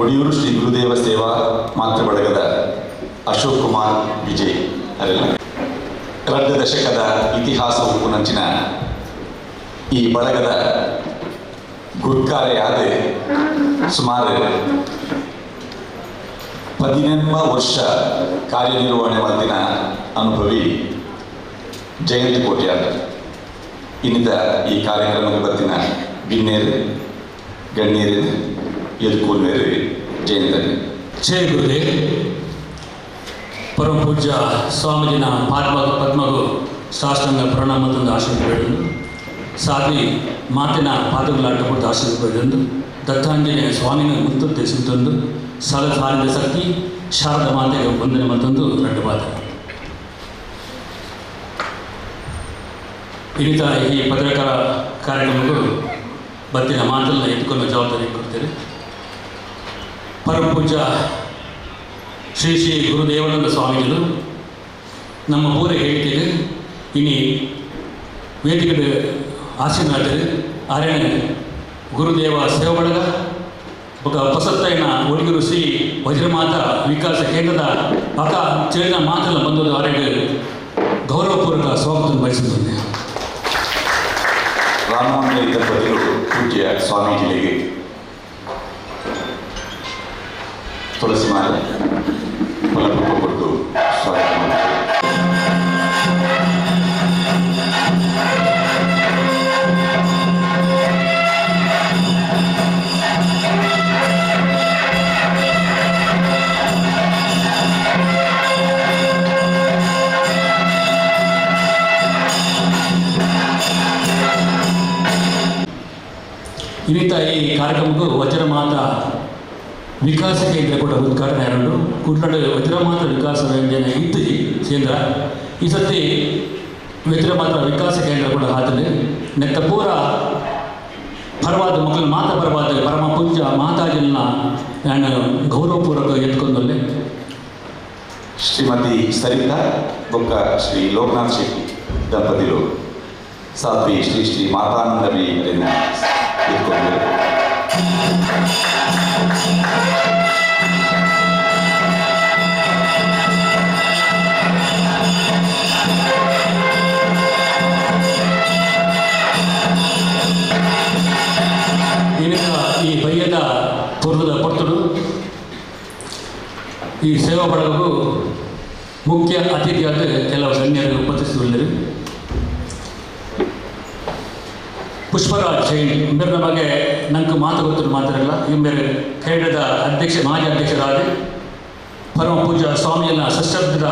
ಒಡಿಯೂರು ಶ್ರೀ ಗುರುದೇವ ಸೇವಾ ಮಾತೃ ಬಳಗದ ಅಶೋಕ್ ಕುಮಾರ್ ವಿಜಯ್ ಅಲ್ಲ 2 ದಶಕದ ಇತಿಹಾಸವು ಪುನಂಚಿನ ಈ ಬಳಗದ ಗುರುಕಾರ್ಯಾದ ಸುಮಾರು 18 ವರ್ಷ ಕಾರ್ಯನಿರ್ವಹಣೆ ಮಾಡಿನ ಅನುಭವಿ ಜಯಂತಿ ಕೋಟ್ಯಾದ ಇನ್ನಿತ ಈ ಕಾರ್ಯಕ್ರಮಕ್ಕೆ ಬರ್ತಿನ ಗಿಣ್ಣೇರು ಗಣ್ಯರು ಎದುಕೂರ್ನೇರು ಜಯಂತಿ ಜಯ ಗುರುದೇವ್. ಪರಮ ಪೂಜ್ಯ ಸ್ವಾಮೀಜಿನ ಪದ್ಮಗೂ ಸಾಷ್ಟಾಂಗ ಪ್ರಣಾಮ ತಂದು ಆಶೀರ್ವಾದ ಸಾಧಿ ಮಾತಿನ ಪಾದಗಳಾಟ ಕೊಟ್ಟು ಆಶೀರ್ವಾದ ದತ್ತಾಂಜನೇಯ ಸ್ವಾಮಿನ ಮುತ್ತುದ್ದೇಶ ತಂದು ಸಾರಿದ ಶಕ್ತಿ ಶಾರದಾ ಮಾತೆಗೆ ವಂದನೆ ಮತ್ತೊಂದು 2 ಪಾದ. ಇನ್ನಿತ ಈ ಪತ್ರಕಾರ ಕಾರ್ಯಕ್ರಮಗಳು ಬತ್ತಿನ ಮಾತನ್ನ ಎತ್ಕೊಂಡು ಜವಾಬ್ದಾರಿ ಕೊಡ್ತೇವೆ. ಪರಮ ಪೂಜ್ಯ ಶ್ರೀ ಶ್ರೀ ಗುರುದೇವಾನಂದ ಸ್ವಾಮಿಗಳು ನಮ್ಮ ಪೂರ ಹೇಳಿಕೆಗೆ ಇನ್ನು ವೇದಿಕೆ ಆಶೀರ್ವಾದರು ಆರ್ಯನ ಗುರುದೇವ ಸೇವಾ ಬಳಗ ಹೊಸತ್ತೈನ ಒಡಿಯೂರು ಶ್ರೀ ವಜ್ರಮಾತ ವಿಕಾಸ ಕೇಂದ್ರದ ಪಕ್ಕ ಚೇರಿನ ಮಾತನ್ನು ಬಂದದ್ದು ಅವರಿಗೆ ಗೌರವಪೂರ್ವಕ ಸ್ವಾಗತ ಬಯಸುತ್ತೇನೆ. ರಾಮಮಂದಿರ ದಂಪತಿಗಳು ಪೂಜ್ಯ ಸ್ವಾಮೀಜಿಗಳಿಗೆ ತುಳಸಿ ಮಾಲೆ ಫಲಪುಷ್ಪ ಕೊಟ್ಟು ಸ್ವಾಗತ ಮಾಡುತ್ತಾರೆ. ಇನ್ನಿತ ಈ ಕಾರ್ಯಕ್ರಮಕ್ಕೂ ವಜ್ರಮಾತ ವಿಕಾಸ ಕೇಂದ್ರ ಕೂಡ ಉದ್ಘಾಟನೆ ಆರಂಡು ಕುಟ್ನಾಡು ವಜ್ರಮಾತ ವಿಕಾಸ ಯೋಜನೆ ಇತ್ತು ಕೇಂದ್ರ ಈ ಸತಿ ವಜ್ರಮಾತ ವಿಕಾಸ ಕೇಂದ್ರ ಕೂಡ ಹಾತಲ್ಲಿ ನೆತ್ತ ಪೂರ ಪರವಾದ ಮಕ್ಕಳು ಮಾತಾ ಪರವಾದ ಪರಮ ಪೂಜ್ಯ ಮಾತಾಜಿನ ನಾನು ಗೌರವಪೂರ್ವಕ ಎತ್ಕೊಂಡಲ್ಲಿ ಶ್ರೀಮತಿ ಸರಿತಾ ಬೊಕ್ಕ ಶ್ರೀ ಲೋಕನಾಥ್ ಶೆಟ್ಟಿ ದಂಪತಿಗಳು ಸಾಧ್ವಿ ಶ್ರೀ ಶ್ರೀ ಮಾತಾನಂದವಿ ಅವರನ್ನ ಎತ್ಕೊಂಡರು. ಈ ಬಯ್ಯದ ಪೂರ್ವದ ಪೊರ್ತುಡು ಈ ಸೇವಾ ಬಳಗವು ಮುಖ್ಯ ಅತಿಥಿಯಾದ ಕೆಲವು ಗಣ್ಯರು ಉಪಸ್ಥಿತರಿದ್ದರು. ಪುಷ್ಪರಾಜ್ ಜೈನ್ ಇಂಬರ ಬಗ್ಗೆ ನಂಗೆ ಮಾತು ಗೊತ್ತು ಮಾತಾಡಲ್ಲ. ಇಂಬರ ಕೇಂದ್ರದ ಮಾಜಿ ಅಧ್ಯಕ್ಷರಾದ ಪರಮ ಪೂಜ್ಯ ಸ್ವಾಮಿಯನ್ನ ಸಶಬ್ದದ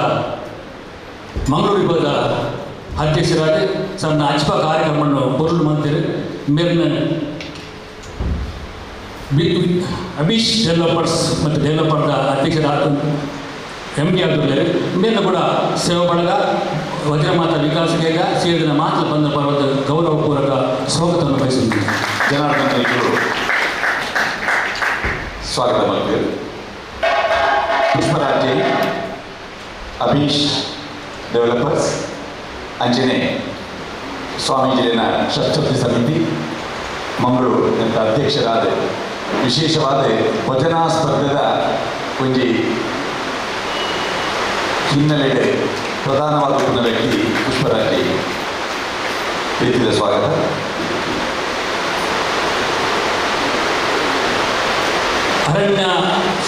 ಮಂಗಳೂರು ವಿಭಾಗದ ಅಧ್ಯಕ್ಷರಾದ ಸಣ್ಣ ಅಚ್ಪ ಕಾರ್ಯಕ್ರಮವನ್ನು ಪೊರುಳು ಮಾಡ್ತಾರೆ. ಇಂಬೆರ್ನ ಅಬೀಶ್ ಡೆವಲಪರ್ಸ್ ಮತ್ತು ಡೆವಲಪರ್ದ ಅಧ್ಯಕ್ಷರಾದ MD ಆಗಿದ್ದಾರೆ. ಇಂಬೆಲ್ಲ ಕೂಡ ಸೇವಾ ಬಳಗ ವಜ್ರಮಾತ ವಿಕಾಸ ಕೇಂದ್ರ ಸೇರಿದ ಮಾತು ಬಂದ ಪರ್ವತ ಗೌರವಪೂರ್ವಕ ಸ್ವಾಗತವನ್ನು ಬಯಸುತ್ತೀನಿ. ಜನಾರ್ದನ ರೈತರು ಸ್ವಾಗತ ಮಾಡ್ತೀವಿ. ಪುಷ್ಪರಾಜ್ ಜೈನ್ ಅಭೀಶ್ ಡೆವಲಪರ್ಸ್ ಅಂಜನೆ ಸ್ವಾಮೀಜಿನ ಷಷ್ಠಿ ಸಮಿತಿ ಮಂಗಳೂರು ಅಂತ ಅಧ್ಯಕ್ಷರಾದ ವಿಶೇಷವಾದ ಭಜನಾ ಸ್ಪರ್ಧೆದ ಒಂಜಿ ಹಿನ್ನೆಲೆಗೆ ಪ್ರಧಾನವಾದ ವ್ಯಕ್ತಿ ಪುಷ್ಪರಾಜ್ ಜೈನ್ ಪ್ರೀತಿಯ ಸ್ವಾಗತ. ಅರಣ್ಯ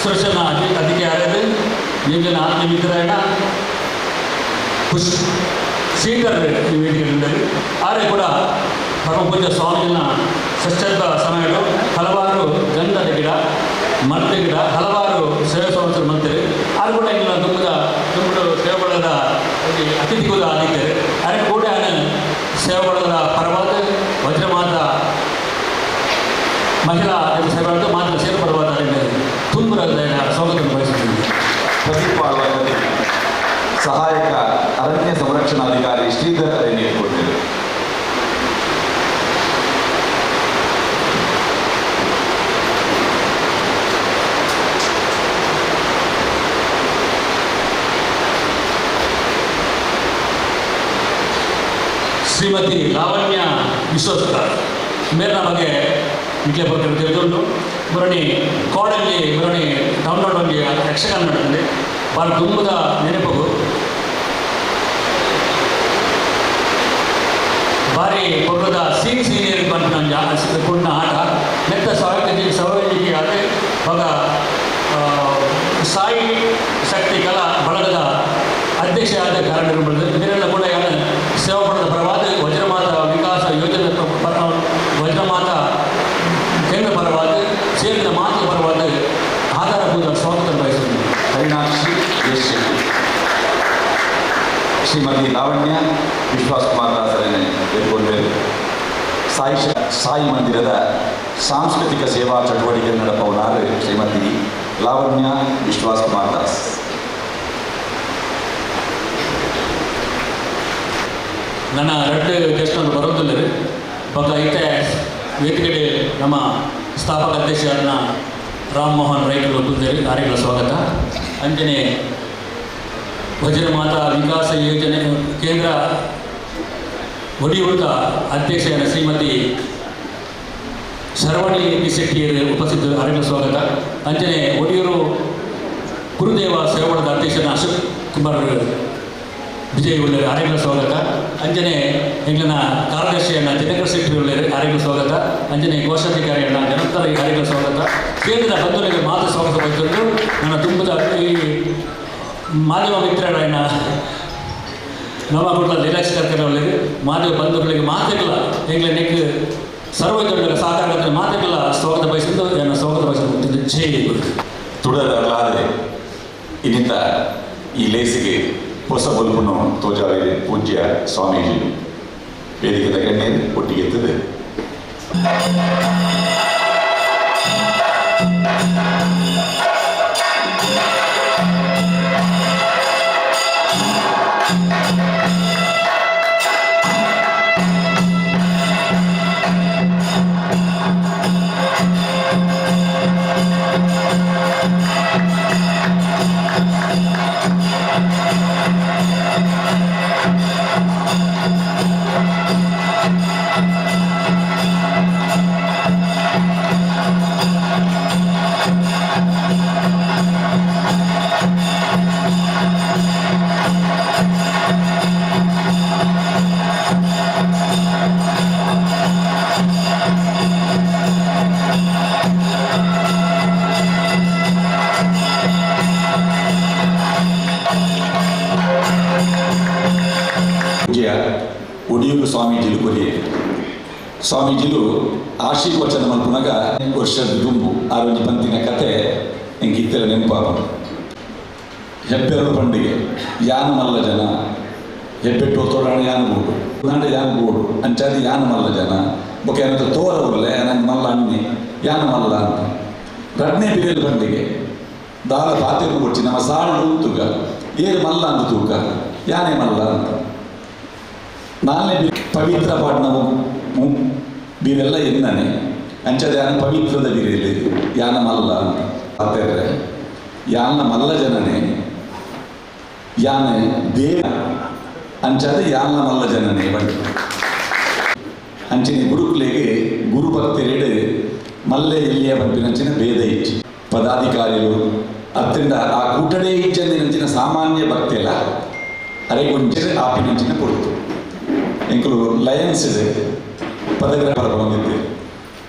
ಸುರಕ್ಷಣಾ ಅಧಿಕಾರಿಗಳು ಈಗಿನ ಆತ್ಮೀಯ ಮಿತ್ರರಾದ ಶ್ರೀಧರ್ ವೇದಿಕೆಯಲ್ಲಿ ಆದರೆ ಕೂಡ ಪರಮ ಪೂಜ್ಯ ಸ್ವಾಮಿನ ಷಷ್ಠದ ಸಮಯಗಳು ಹಲವಾರು ಗಂಧದ ಗಿಡ ಮರದ ಗಿಡ ಹಲವಾರು ಸೇವಾ ಸಂಸ್ಥೆ ಮಾಡ್ತಾರೆ. ಅದು ಕೂಡ ಇಲ್ಲ ತುಂಬು ಸೇವಾಬಳದ ಅತಿಥಿ ಕೂಡ ಆಗಿದ್ದಾರೆ. ಅದಕ್ಕೆ ಕೂಡ ಸೇವಾಬಳದ ಪರವಾದ ವಜ್ರಮಾತ ಮಹಿಳಾ ಸೇವಾದ ಮಾತ್ರ ಸೇರ್ಪಡವಾದ ತುಂಬ ಸ್ವಾಗತ ಬಯಸುತ್ತೀನಿ. ಪ್ರತಿಪಾಲಕರು ಸಹಾಯಕ ಅರಣ್ಯ ಸಂರಕ್ಷಣಾಧಿಕಾರಿ ಶ್ರೀಧರ್ ಅರಣ್ಯ ಕೊಟ್ಟಿದ್ದಾರೆ. ಶ್ರೀಮತಿ ಲಾವಣ್ಯ ವಿಶ್ವಸ್ಥ ಮೇಲಿನ ಬಗ್ಗೆ ನಿಖಿಲ ಬಗ್ಗೆ ತಿಳಿದುಕೊಂಡು ಮುರಣಿ ಕೋಡಲ್ಲಿ ಮುರಣಿ ಡೌನ್ಲೋಡ್ ಒಂದು ಯಕ್ಷಗಾನ ನಡೆದಿದೆ ಭಾಳ ತುಂಬದ ನೆನಪು ಭಾರಿ ಕೊಟ್ಟದ ಸೀನಿಯರ್ ಬಂದು ನಾನು ಕೊಂಡ ಆಟ ನೆತ್ತ ಸವಳಿಗೆ ಅದೇ ಆಗ ಸಾಯಿ ಶಕ್ತಿ ಕಲಾ ಬಳಗದ ಅಧ್ಯಕ್ಷರಾದ ಕಾರಣಗಳು ಇದರೆಲ್ಲ ಕೂಡ ಸೇವಾ ಪಡೆದ ಪರವಾದ ವಜ್ರಮಾತ ವಿಕಾಸ ಯೋಜನೆ ವಜ್ರಮಾತ ಕೇಂದ್ರ ಪರವಾದ ಸೇರಿದ ಮಾತು ಪರವಾದ ಆಧಾರಭೂತ ಸ್ವಾಗತ ಬಯಸುತ್ತೇನೆ. ಹರಿಣಾಕ್ಷಿ ಎಸ್ ಶೆಟ್ಟಿ, ಶ್ರೀಮತಿ ಲಾವಣ್ಯ ವಿಶ್ವಾಸ್ ಕುಮಾರ್ ದಾಸರನ್ನು ಎದುರುಗೊಂಡರು. ಸಾಯಿ ಮಂದಿರದ ಸಾಂಸ್ಕೃತಿಕ ಸೇವಾ ಚಟುವಟಿಕೆ ನಡೆಪವನಾರು ಶ್ರೀಮತಿ ಲಾವಣ್ಯ ವಿಶ್ವಾಸ್ ಕುಮಾರ್ ದಾಸ್. ನನ್ನ ಎರಡು ಗೆಸ್ಟ್ನವರು ಬರೋದಿಲ್ಲರು ಬೊಕ್ಕ ಇತ್ತೆ ವೇದಿಕೆಗೆ ನಮ್ಮ ಸ್ಥಾಪಕ ಅಧ್ಯಕ್ಷರನ್ನ ರಾಮ್ ಮೋಹನ್ ರೈಗಳು ಕುಂದೇರಿ ಕಾರ್ಯಗಳ ಸ್ವಾಗತ. ಅಂಜನೆ ವಜ್ರಮಾತ ವಿಕಾಸ ಯೋಜನೆ ಕೇಂದ್ರ ಒಡಿಯೂರದ ಅಧ್ಯಕ್ಷರಾದ ಶ್ರೀಮತಿ ಶರವಣಿ ಶೆಟ್ಟಿಯರು ಉಪಸ್ಥಿತರು ಕಾರ್ಯಗಳ ಸ್ವಾಗತ. ಅಂಜನೆ ಒಡಿಯೂರು ಗುರುದೇವ ಸೇವಾಳದ ಅಧ್ಯಕ್ಷರ ಅಶೋಕ್ ಕುಮಾರ್ ವಿಜಯ್ ಉಳ್ಳರು ಕಾರ್ಯಗಳ ಸ್ವಾಗತ. ಅಂಜನೆ ಎಂಗ್ಲನ ಕಾರ್ಯದರ್ಶಿಯನ್ನ ದಿನಕರ್ ಶೆಟ್ಟಿ ಉಳ್ಳರು ಕಾರ್ಯಗಳ ಸ್ವಾಗತ. ಅಂಜನೆ ಕೋಶಾಧಿಕಾರಿಯನ್ನ ಜನತರ ಕಾರ್ಯಗಳ ಸ್ವಾಗತ. ಕೇಂದ್ರದ ಬಂಧುಗಳಿಗೆ ಮಾತು ಸ್ವಾಗತ ಬಯಸಿದ್ದು ನನ್ನ ತುಂಬದ ಈ ಮಾಧ್ಯಮ ಮಿತ್ರರನ್ನ ನವಗುಡ್ಲ ರಿಲಾಕ್ಸ್ ಕರ್ಕರವರಿಗೆ ಮಾಧ್ಯಮ ಬಂಧುಗಳಿಗೆ ಮಾತೆಲ್ಲ ಎಂಗ್ಲ ನೆಕ್ ಸರ್ವಜನ ಸಾಕಾರ ಮಾತೆಲ್ಲ ಸ್ವಾಗತ ಬಯಸಿದ್ದು ನನ್ನ ಸ್ವಾಗತ ಬಯಸಿದ್ದು ಜೈ ಗುರು. ತುಡರಲಾದರೆ ಇನ್ನಿಂದ ಈ ಲೇಸಿಗೆ ಹೊಸ ಬಲ್ಪನ್ನು ತೋಜಾವಿದೆ ಪೂಜ್ಯ ಸ್ವಾಮೀಜಿ ವೇದಿಕೆದ ಗಣ್ಯರು ಒಟ್ಟಿಗೆ ಎತ್ತದೆ. ಒಡಿಯೂರು ಸ್ವಾಮೀಜಿಲು ಕೊರಿಯೆ ಸ್ವಾಮೀಜಿಲು ಆಶೀರ್ವಚನ ಮಲ್ಪುನಾಗ ವರ್ಷದ ದುಂಬು ಆರೊಂಜಿ ಪಂತಿನ ಕತೆ ಎಂಗೆ ಇತ್ತರ ನೆನಪಾಪ. ಹೆಬ್ಬೆರಳು ಪಂಡಿಗೆ ಯಾನು ಮಲ್ಲ ಜನ ಹೆಬ್ಬೆಟ್ಟು ತೋಡಾಣ ಯಾನು ಬೋಡು ನಾಂಡ ಯಾನು ಬೋಡು ಅಂಚಾದಿ ಯಾನು ಮಲ್ಲ ಜನ ಬೊಕ್ಕೆ ಏನಂತ ತೋರ ಉರ್ಲೆ ನಂಗೆ ಮಲ್ಲ ಅನ್ನಿ ಯಾನು ಮಲ್ಲ ಅಂತ ರಡ್ನೇ ಬಿರಿಯಲ್ ಪಂಡಿಗೆ ದಾಲ ಪಾತೆರು ಕೊಡ್ಚಿ ನಮ್ಮ ಸಾಳು ತೂಕ ಏರು ಮಲ್ಲ ಅಂತ ತೂಕ ಯಾನೇ ಮಲ್ಲ ಅಂತ ನಾನೇ ಪವಿತ್ರ ಪಾಡ್ನವು ಬೀರೆಲ್ಲ ಎನ್ನನೆ ಅಂಚದ ಯಾನ ಪವಿತ್ರದ ಬೀರೆಯಲ್ಲಿ ಯಾನ ಮಲ್ಲ ಅಂತ ಆತೇರ್ರೆ ಯಾನ ಮಲ್ಲ ಜನನೇ ಯಾನ ದೇವ ಅಂಚದ ಯಾನ ಮಲ್ಲ ಜನನೇ ಬಣ್ಣ ಅಂಚಿನ ಗುರುಕುಲೆಗೆ ಗುರು ಭಕ್ತರೆಡೆ ಮಲ್ಲೆ ಎಲ್ಲಿಯ ಪಂಪಿನಂಚಿನ ಭೇದ ಇಚ್ಚಿ ಪದಾಧಿಕಾರಿಗಳು ಅತ್ತಿಂದ ಆ ಕೂಟಡೆ ಇಚ್ಚಂದಿನಂಚಿನ ಸಾಮಾನ್ಯ ಭಕ್ತಿಯಲ್ಲ ಅರೆಗೊಂಚೆ ಆಪಿನಂಚಿನ ಕೊಡ್ತು ಎಂಕಲು ಲಯನ್ಸ್ ಇದೆ ಪದಗ್ರಹ ಬಂದಿದ್ದೆ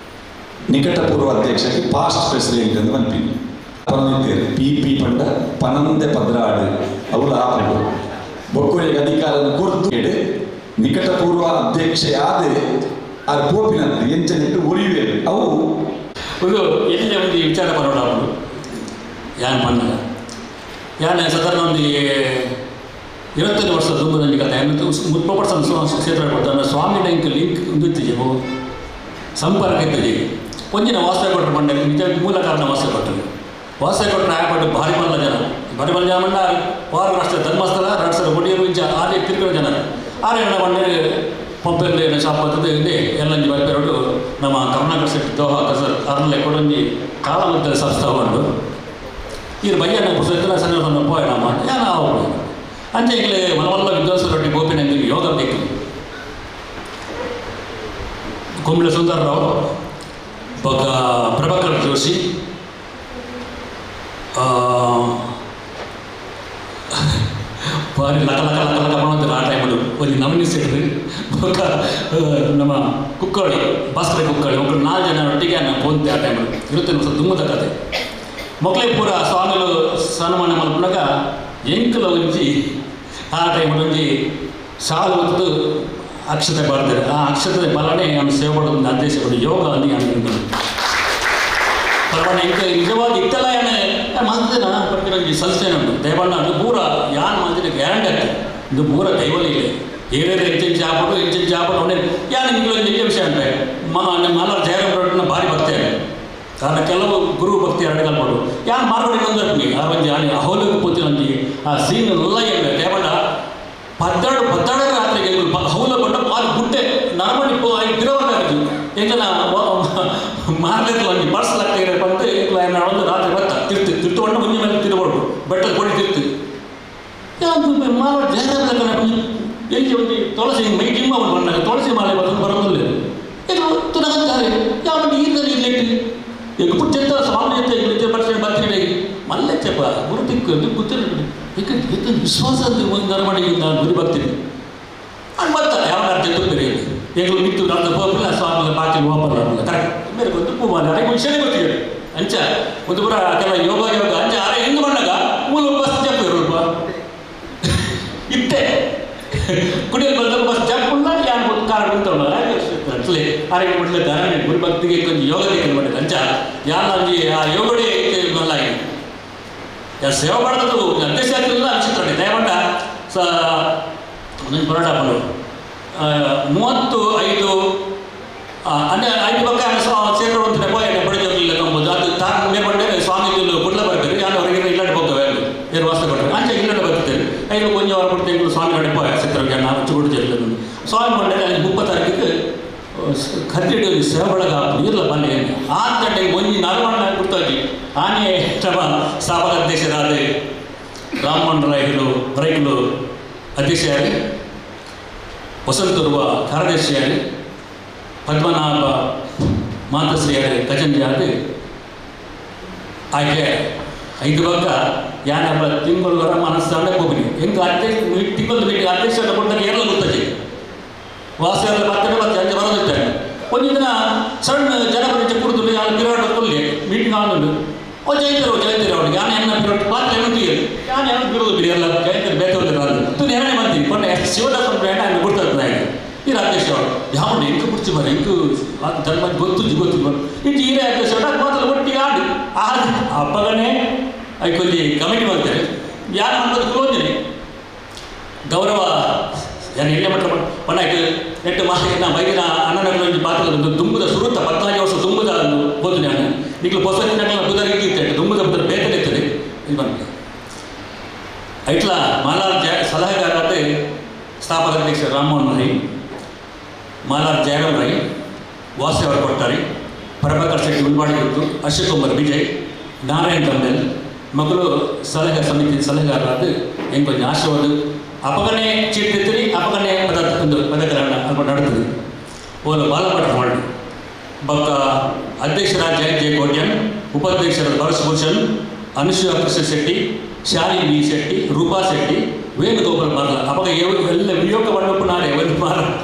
ನಿಕಟಪೂರ್ವ ಅಧ್ಯಕ್ಷಕ್ಕೆ ಪಾಸ್ಟ್ ಪ್ರೆಸಿಡೆಂಟ್ ಎಂದು ಬಂದಿದ್ದೀನಿ ಬಂದಿದ್ದೇನೆ ಪಿ ಪಂಡ ಪನಂದೆ ಪದ್ರಾಡು ಅವಳು ಆಪಡು ಬೊಕ್ಕುಳಿಗೆ ಅಧಿಕಾರದ ಕೊರ್ತು ನಿಕಟಪೂರ್ವ ಅಧ್ಯಕ್ಷೆಯಾದ ಆ ಪೋಪಿನಂತೆ ಎಂಚನಿಟ್ಟು ಉರಿಯುವೆ ಅವು ಒಂದು ಎಲ್ಲಿ ಒಂದು ವಿಚಾರ ಬರೋಣ ಅವರು ಯಾನ್ ಮಣ್ಣಗ ಯಾನ್ ಸಾಧಾರಣ ಒಂದು 25 ವರ್ಷ ತುಂಬದಲ್ಲಿ ಕಥೆ ಮುಪ್ಪರ್ಸನ್ ಕ್ಷೇತ್ರ ಕೊಡ್ತಾರೆ ಸ್ವಾಮಿ ಬ್ಯಾಂಕ್ ಲಿಂಕ್ ಹೊಂದುತ್ತಿದೆ ಸಂಪರ್ಕ ಇರ್ತದೆ ಒಂದಿನ ವಾಸವೆ ಕೊಟ್ಟರು ಮಂಡ್ಯ ನಿಜ ಮೂಲ ಕಾರಣ ವಾಸವೆ ಕೊಟ್ಟರು ವಾಸವೆ ಕೊಟ್ಟರೆ ಆಯಪಟ್ಟು ಭಾರಿ ಮಲ್ಲ ಜನ ಭಾರಿ ಮಲ್ಲ ಜನ ಮಂಡ ವಾರ ರಾಷ್ಟ್ರ ಧರ್ಮಸ್ಥಳ ರಾಷ್ಟ್ರ ಒಡಿಯರು ಇಂಚ ಆದ್ರೆ ತಿರುಗಿರೋ ಜನ ಆರೇಣ ಮಂಡ್ಯ ಪಂಪೆಲ್ಲಿ ಶಾಪ್ ಆಗ್ತದೆ ಇದೆ ಎಲ್ಲಂಜಿ ಬರ್ಪೆರಡು ನಮ್ಮ ಕರ್ನಾಟಕ ಸೆಟ್ ದೋಹ ಕಸರ್ ಅರ್ಲೆ ಕೊಡಂಜಿ ಕಾಲ ಮತ್ತು ಸಂಸ್ಥೆ ಉಂಟು ಈ ಬಯ್ಯನ ಪುಸ್ತಕ ಸಣ್ಣ ಪೋಯ ನಮ್ಮ ಯಾನ ಅಂಚೆ ಈಗಲೇ ಮನವಲ್ಲ ವಿದ್ವಾಂಸರೊಟ್ಟಿ ಗೋಪಿನಲ್ಲಿ ಯೋಗ ಬೇಕು ಕುಂಬಳ ಸುಂದರರಾವ್ ಬೊಕ್ಕ ಪ್ರಭಾಕರ್ ಜೋಶಿ, ಭಾರಿ ಲಕ ಲಕ ಲಕ ಲಕ ಮಾಡೋದು ಆ ಟೈಮಲ್ಲಿ ಒಂದು ನಮನಿ ಸಿಕ್ಕ್ರಿ. ಬೊಕ್ಕ ನಮ್ಮ ಕುಕ್ಕಳಿ ಭಾಸ್ಕರ ಕುಕ್ಕಳಿ ಒಬ್ಬರು 4 ಜನ ಒಟ್ಟಿಗೆ ನಾನು ಹೋಗ್ತೆ ಆ ಟೈಮಲ್ಲಿ ಇರುತ್ತೆ ಸ್ವಲ್ಪ ದುಮ್ಮದ ಕತೆ. ಮಕ್ಕಳೇ ಪೂರ ಸ್ವಾಮಿಗಳು ಸನ್ಮಾನ ಮಲ್ಪನಾಗ ಎಂಕಲ ಒಂಜಿ ಆ ಟೈಮಲ್ಲಿ ಒಂಜಿ ಸಾಲು ಹೊತ್ತು ಅಕ್ಷತೆ ಬರ್ತಾರೆ. ಆ ಅಕ್ಷತೆ ಬಲನೆ ಅವನು ಸೇವೆ ಮಾಡೋದು ಆದೇಶ ಕೊಡಿ ಯೋಗ ಅಂತ ಅನ್ಕೊಂಡು ಪರವಾನ ಇಂಕ ನಿಜವಾಗಿ ಇತ್ತಲ್ಲ ಏನೇ ಮಾತಿನ ಪರ್ಕಿನ ಸಂಸ್ಥೆ ಉಂಟು ದೇವಣ್ಣ ಅದು ಪೂರ ಯಾನ್ ಮಾತಿನ ಗ್ಯಾರಂಟಿ ಆಗ್ತದೆ. ಇದು ಪೂರ ಕೈವಲ್ಲಿ ಇಲ್ಲ ಏನೇನು ಹೆಚ್ಚಿನ ಚಾಪಡು ಅವನೇ ಯಾರು ನಿಮಗೆ ನಿಜ ವಿಷಯ ಅಂದರೆ ಮಾಲಾರ್ ಜಯರಾಮ್ ಭಾರಿ ಭಕ್ತಿ ಆಗಿದೆ. ಕಾರಣ ಕೆಲವು ಗುರು ಭಕ್ತಿ ಅಡಗಲ್ಪಡು ಯಾರು ಮಾರ್ಗಡಿ ಬಂದ್ರೆ ಆ ಒಂಜಿ ಆನೆ ಅಹೋಲಿಗೆ ಕೂತಿನಂಜಿ ಆ ಸೀನ್ ಎಲ್ಲ ಏನು ದೇವಣ್ಣ ಪದ್ದಾಡು ರಾತ್ರಿಗೆ ಹೌಲ ಬಂಡ ಪಾಲು ಗುಡ್ಡೆ ನಾರ್ಮಲಿ ಗಿರವಾಗು ಎಂಗನ ಮಾರ್ಲೆಲ್ಲ ಒಂದು ಬರ್ಸಲಾಗ್ತಿರೋ ಬಂದು ಒಂದು ರಾತ್ರಿ ಬತ್ತ ತಿರ್ತುಕೊಂಡು ಮುಂಜೆ ಮೇಲೆ ತಿರುಗೋಡು ಬೆಟ್ಟದ ಕೊಡಿ ತಿರ್ತು ಯಾವುದು ಮಾಲ ಜಯರಾಮ್ ಎಲ್ಲಿ ಒಂದು ತುಳಸಿ ಮೈ ಜಿಮ್ಮ ಅವನು ಬಂದಾಗ ತುಳಸಿ ಮಾಲೆ ಬರೋದು ಬರೋದಿಲ್ಲ ಇದು ತುನಗಂತಾರೆ ಯಾವ ನೀರಿನಲ್ಲಿ ಇಲ್ಲಿಟ್ಟು ಈಗ ಪುಚ್ಚೆತ್ತ ಸ್ವಾಮಿ ಜೊತೆ ಬರ್ತೀನಿ ಮಲ್ಲೆಚ್ಚಪ್ಪ ಗುರು ದಿಕ್ಕು ಗೊತ್ತಿಲ್ಲ ಏಕೆ ವಿಶ್ವಾಸ ನರಮಣಿಗೆ ನಾನು ಗುರಿ ಬರ್ತೀನಿ ಅದು ಬರ್ತಾರೆ ಯಾವ ಅರ್ಜೆಂಟು ಬೇರೆ ಎಗಳು ನಿಂತು ನನ್ನ ಹೋಗಲ್ಲ ಸ್ವಾಮಿಗೆ ಬಾಕಿ ಹೋಗಲ್ಲ ಕರೆಕ್ಟ್ ಬೇರೆ ಗೊತ್ತು ಪೂ ಮಾಡಿ ಅದೇ ವಿಷಯ ಗೊತ್ತಿದೆ ಅಂಚ ಒಂದು ಪುರ ಕೆಲ ಯೋಗ ಅಂಚ ಅರೆ ಹೆಂಗೆ ಬಂದಾಗ ಮೂಲ ಬಸ್ ಜಪ್ ಇರೋಲ್ಪ ಇತ್ತೆ ಕುಡಿಯಲು ಬಂದ ಬಸ್ ಜಪ್ಪುಲ್ಲ ಯಾರು ಒಂದು ಕಾರಣ ಉಂಟಲ್ಲ ಅಟ್ಲೇ ಅರೆಗೆ ಬಿಡ್ಲಿದ್ದಾರೆ ಗುರು ಭಕ್ತಿಗೆ ಕೊಂಚ ಯೋಗ ತೆಗೆದು ಮಾಡಿದ ಅಂಚ ಯಾರು ಆ ಯೋಗಡೆ ಬಲ್ಲ ಯಾರು ಸೇವೆ ಮಾಡೋದು ಅಧ್ಯಕ್ಷ ಆಗ್ತಿಲ್ಲ ಅನಿಸುತ್ತೆ ದಯಮಾಡ ಒಂದೊಂದು ಪರೋಟ ಪಲ್ಲು 35 ಅಂದರೆ 5 ಪಕ್ಕ ಸೇರ್ಕೊಂಡು ಅಂತ ಬಡಿಜೋಗಿಲ್ಲ ಕಂಬೋದು ಅದು ತಾನು ಮೇಲ್ಪಟ್ಟೆ ಸ್ವಾಮೀಜಿಗಳು ಗುಡ್ಲ ಬರ್ತಾರೆ ಯಾರು ಹೊರಗಿನ ಇಲ್ಲಾಂಡೆ ಹೋಗ್ತವೆ ಏನು ವಾಸ್ತು ಕೊಟ್ಟರೆ ಅಂಚೆ ಇಲ್ಲಾಂಡೆ ಬರ್ತಾರೆ 5 ಕೊಂಚ ಹೊರ ಕೊಡ್ತೇವೆ ಸ್ವಾಮಿ ಕಡೆ ಸಿಗ್ತಾರೆ ನಾನು ಹಚ್ಚು ಕೊಡ್ತಿಲ್ಲ ಸ್ವಾಮಿ ಮಂಡ್ಯ 30 ತಾರೀಕಿಗೆ ಕದ್ದಿಟ್ಟು ಸೇವಳಗ ನೀರ್ಲ ಬನ್ನಿ 6 ಗಂಟೆಗೆ ಒಂಜಿ ನಾಲ್ವಣ್ಣ ಕೊಡ್ತಾಗಿ ಆನೆ ಸ್ಥಾಪಕ ಅಧ್ಯಕ್ಷರಾದ ರಾಮಮೋಹನ್ ರೈಗಳು ಅಧ್ಯಕ್ಷರಾಗಿ ವಸಂತರುವ ಕಾರ್ಯದರ್ಶಿಯಾಗಿ ಪದ್ಮನಾಭ ಮಾತಶ್ರೀಯಾಗಿ ಖಜಂಜಿಯಾಗಿ ಆಕೆ 5 ಪಕ್ಕ ಯಾನಪ್ಪ ತಿಂಗಳ ಮನಸ್ಸಾಂಡೆ ಹೋಗ್ರಿ ಹೆಂಗೆ ತಿಂಗಳ ಮೀಟಿಂಗ್ ಅಧ್ಯಕ್ಷ ಕೊಟ್ಟಾಗ ಎಲ್ಲ ಗೊತ್ತಾಗಿ ವಾಸ ಎಲ್ಲ ಬರ್ತಾರೆ ಮತ್ತೆ ಅಂಚೆ ಬರೋದಿರ್ತಾರೆ ಒಂದು ದಿನ ಸಣ್ಣ ಜನಪದ ಕುಡಿದು ಯಾರು ಪಿರಾಡ್ ಕೊಲ್ಲಿ ಮೀಟಿಂಗ್ ಆಗೋದು ಜೈತರು ಅವ್ರಿಗೆ ಯಾನು ಎನ್ನ ಪಿರಾಡ್ ಪಾತ್ರ ಏನಂತೀವಿ ಯಾನು ಏನು ಬಿರೋದು ಬಿಡಿ ಎಲ್ಲ ಜೈತರು ಬೇಕಾದ್ರೆ ತು ಎರಡನೇ ಮಂದಿ ಕೊಟ್ಟೆ ಶಿವದಾಸ ಬೇಡ ಹಂಗೆ ಕೊಡ್ತಾರೆ ಈ ಅಧ್ಯಕ್ಷ ಅವರು ಯಾವ ಹೆಂಗೆ ಕುರ್ಚಿ ಬರ ಹೆಂಗೆ ಧರ್ಮ ಗೊತ್ತು ಇಟ್ಟು ಹೀರೇ ಅಧ್ಯಕ್ಷ ಮಾತ್ರ ಒಟ್ಟಿಗೆ ಆಡಿ ಹಬ್ಬಗನೇ ಅದಕ್ಕೊಂದು ಕಮಿಟಿ ಮಾಡ್ತಾರೆ ಯಾರು ಮಾಡೋದು ಕ್ಲೋಜಿನಿ ಗೌರವ ಯಾರು ಎಲ್ಲೇ ಮಟ್ಟ ಪಣ್ಣಾಯ್ತು ನೆಟ್ಟು ಮಾತಿಗೆ ನಾ ಬೈದಿನ ಅಣ್ಣನೊಂದು ಪಾತ್ರದ ದುಂಬುದ ಸುರುತ್ತ 14 ವರ್ಷ ದುಂಬುದ ಹೋದು ನಾನು ಈಗಲೂ ಹೊಸ ದಿನಗಳ ಬುಧರಿಗೆ ಇರ್ತೈತೆ ದುಂಬುದ ಬುದ್ಧ ಬೇಕಲಿರ್ತದೆ ಇದು ಬಂದು ಐಟ್ಲ ಮಾಲಾರ್ ಸಲಹೆಗಾರರಾದ ಸ್ಥಾಪಕ ಅಧ್ಯಕ್ಷ ರಾಮಮೋಹನ್ ರೈ ಮಾಲಾರ್ ಜಯರಾಮ್ ರೈ ವಾಸಿ ಅವರು ಕೊಟ್ಟಾರೆ ಪ್ರಭಾಕರ್ ಶೆಟ್ಟಿ ಉಲ್ವಾಡಿ ಇತ್ತು ಅಶೋಕ್ ಕುಮಾರ್ ವಿಜಯ್ ನಾರಾಯಣ್ ಕಂಬೆಲ್ ಮಗಳು ಸಲಹೆ ಸಮಿತಿ ಸಲಹೆಗಾರರಾದ ಹೆಂಗೆ ಕೊಂಚ ಆಶೀರ್ವಾದ ಅಪಗಣೆ ಚೀಟಿರ್ತೀರಿ ಅಪಗಣೆ ಒಂದು ಪದಗ್ರಹಣ ಅಲ್ಪ ನಡುತ್ತದೆ ಓಲು ಬಾಲಪಾಠ ಮಾಡಿ ಬೊಕ್ಕ ಅಧ್ಯಕ್ಷರಾದ ಜಯ ಕೋಟ್ಯನ್ ಉಪಾಧ್ಯಕ್ಷರಾದ ಭರತಭೂಷಣ್ ಅನುಸೂಯ ಕೃಷ್ಣ ಶೆಟ್ಟಿ ಶಾಲಿನಿ ಬಿ ಶೆಟ್ಟಿ ರೂಪಾ ಶೆಟ್ಟಿ ವೇಣುಗೋಪಾಲ್ ಬರ್ಲ ಅಪಗ ಎಲ್ಲ ವಿಯೋಗ ಬಂಡಪ್ಪು ನಾಳೆ ಒಂದು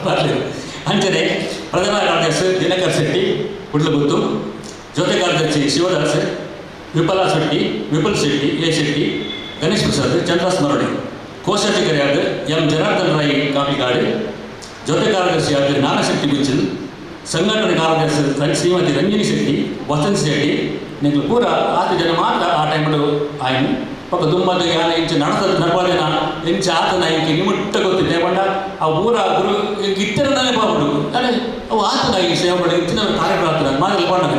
ಬರಲಿ ಅಂಚನೆ ಪ್ರಧಾನ ಕಾರ್ಯದರ್ಶಿ ದಿನಕರ್ ಶೆಟ್ಟಿ ಕುಡ್ಲಗುತ್ತು ಜೊತೆ ಕಾರ್ಯದರ್ಶಿ ಶಿವದಾಸ್ ವಿಪುಲ್ ಶೆಟ್ಟಿ ಎ ಶೆಟ್ಟಿ ಗಣೇಶ್ ಪ್ರಸಾದ್ ಚಂದ್ರಾಸ್ ಮರಡಿ ಕೋಶಾಧಿಕಾರಿಯಾದ ಎಂ ಜನಾರ್ದನ್ ರೈ ಕಾಪಿಗಾಡಿ ಜೊತೆ ಕಾರ್ಯದರ್ಶಿಯಾದ ನಾಗಶೆಟ್ಟಿ ಬಿಚ್ಚಲ್ ಸಂಘಟನೆ ಕಾರ್ಯದರ್ಶಿ ಶ್ರೀಮತಿ ರಂಜಿನಿ ಶೆಟ್ಟಿ ವಸಂತ್ ಶೆಟ್ಟಿ ನೀವು ಪೂರ 6 ಜನ ಮಾತ್ರ ಆ ಟೈಮಡು ಆಯ್ನು ಪಕ್ಕ ದುಮ್ಮದ ಯಾನ ಇಂಚ ನಡತದ ನರ್ವಾದಿನ ಇಂಚ ಆತನ ಇಂಕ ನಿಮುಟ್ಟ ಗೊತ್ತಿದೆ ಬಂಡ ಆ ಊರ ಗುರು ಇತ್ತರನೇ ಬಾಬುಡು ಅದೇ ಅವು ಆತನ ಈ ಸೇವೆ ಮಾಡಿ ಇತ್ತಿನ ಕಾರ್ಯಕ್ರಮ ಆಗ್ತದೆ ಮಾದರಿ ಬಂದಾಗ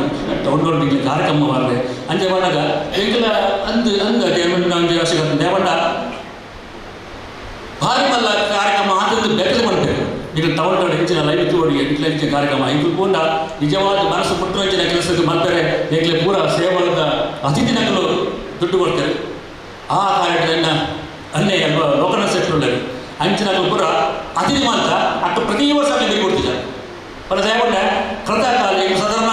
ಟೌನ್ಗಳಿಗೆ ಕಾರ್ಯಕ್ರಮ ಮಾಡಿದೆ ಅಂಚೆ ಬಂದಾಗ ಎಂಗೆಲ್ಲ ಅಂದು ಅವಶ್ಯಕತೆ ದೇವಂಡ ಭಾರಿ ಮಲ್ಲ ಕಾರ್ಯಕ್ರಮ ಆದದ್ದು ಬೆಕ್ಕಲು ಮಾಡ್ತೇವೆ ಈಗ ತಗೊಂಡು ಹೆಚ್ಚಿನ ಲೈವ್ ಓಡಿಗೆ ಹೆಚ್ಚಿನ ಕಾರ್ಯಕ್ರಮ ಇದು ಕೂಡ ನಿಜವಾದ ಮನಸ್ಸು ಪುಟ್ಟು ಹೆಚ್ಚಿನ ಕೆಲಸಕ್ಕೆ ಮಾಡ್ತಾರೆ ಈಗಲೇ ಪೂರ ಸೇವಕದ ಅತಿಥಿನಗಳು ದುಡ್ಡು ಕೊಡ್ತಾರೆ ಆ ಕಾರ್ಯಕ್ರಮ ಅನ್ನೇ ಲೋಕನ ಸೆಕ್ಟರ್ ಅಂಚಿನ ಪೂರ ಅತಿಥಿ ಮಾತ್ರ ಅಷ್ಟು ಪ್ರತಿ ವರ್ಷ ಅಲ್ಲಿ ಕೊಡ್ತಿದ್ದಾರೆ ಪರ ದಯಗೊಂಡ ಕೃತಕಾಲ ಈಗ ಸಾಧಾರಣ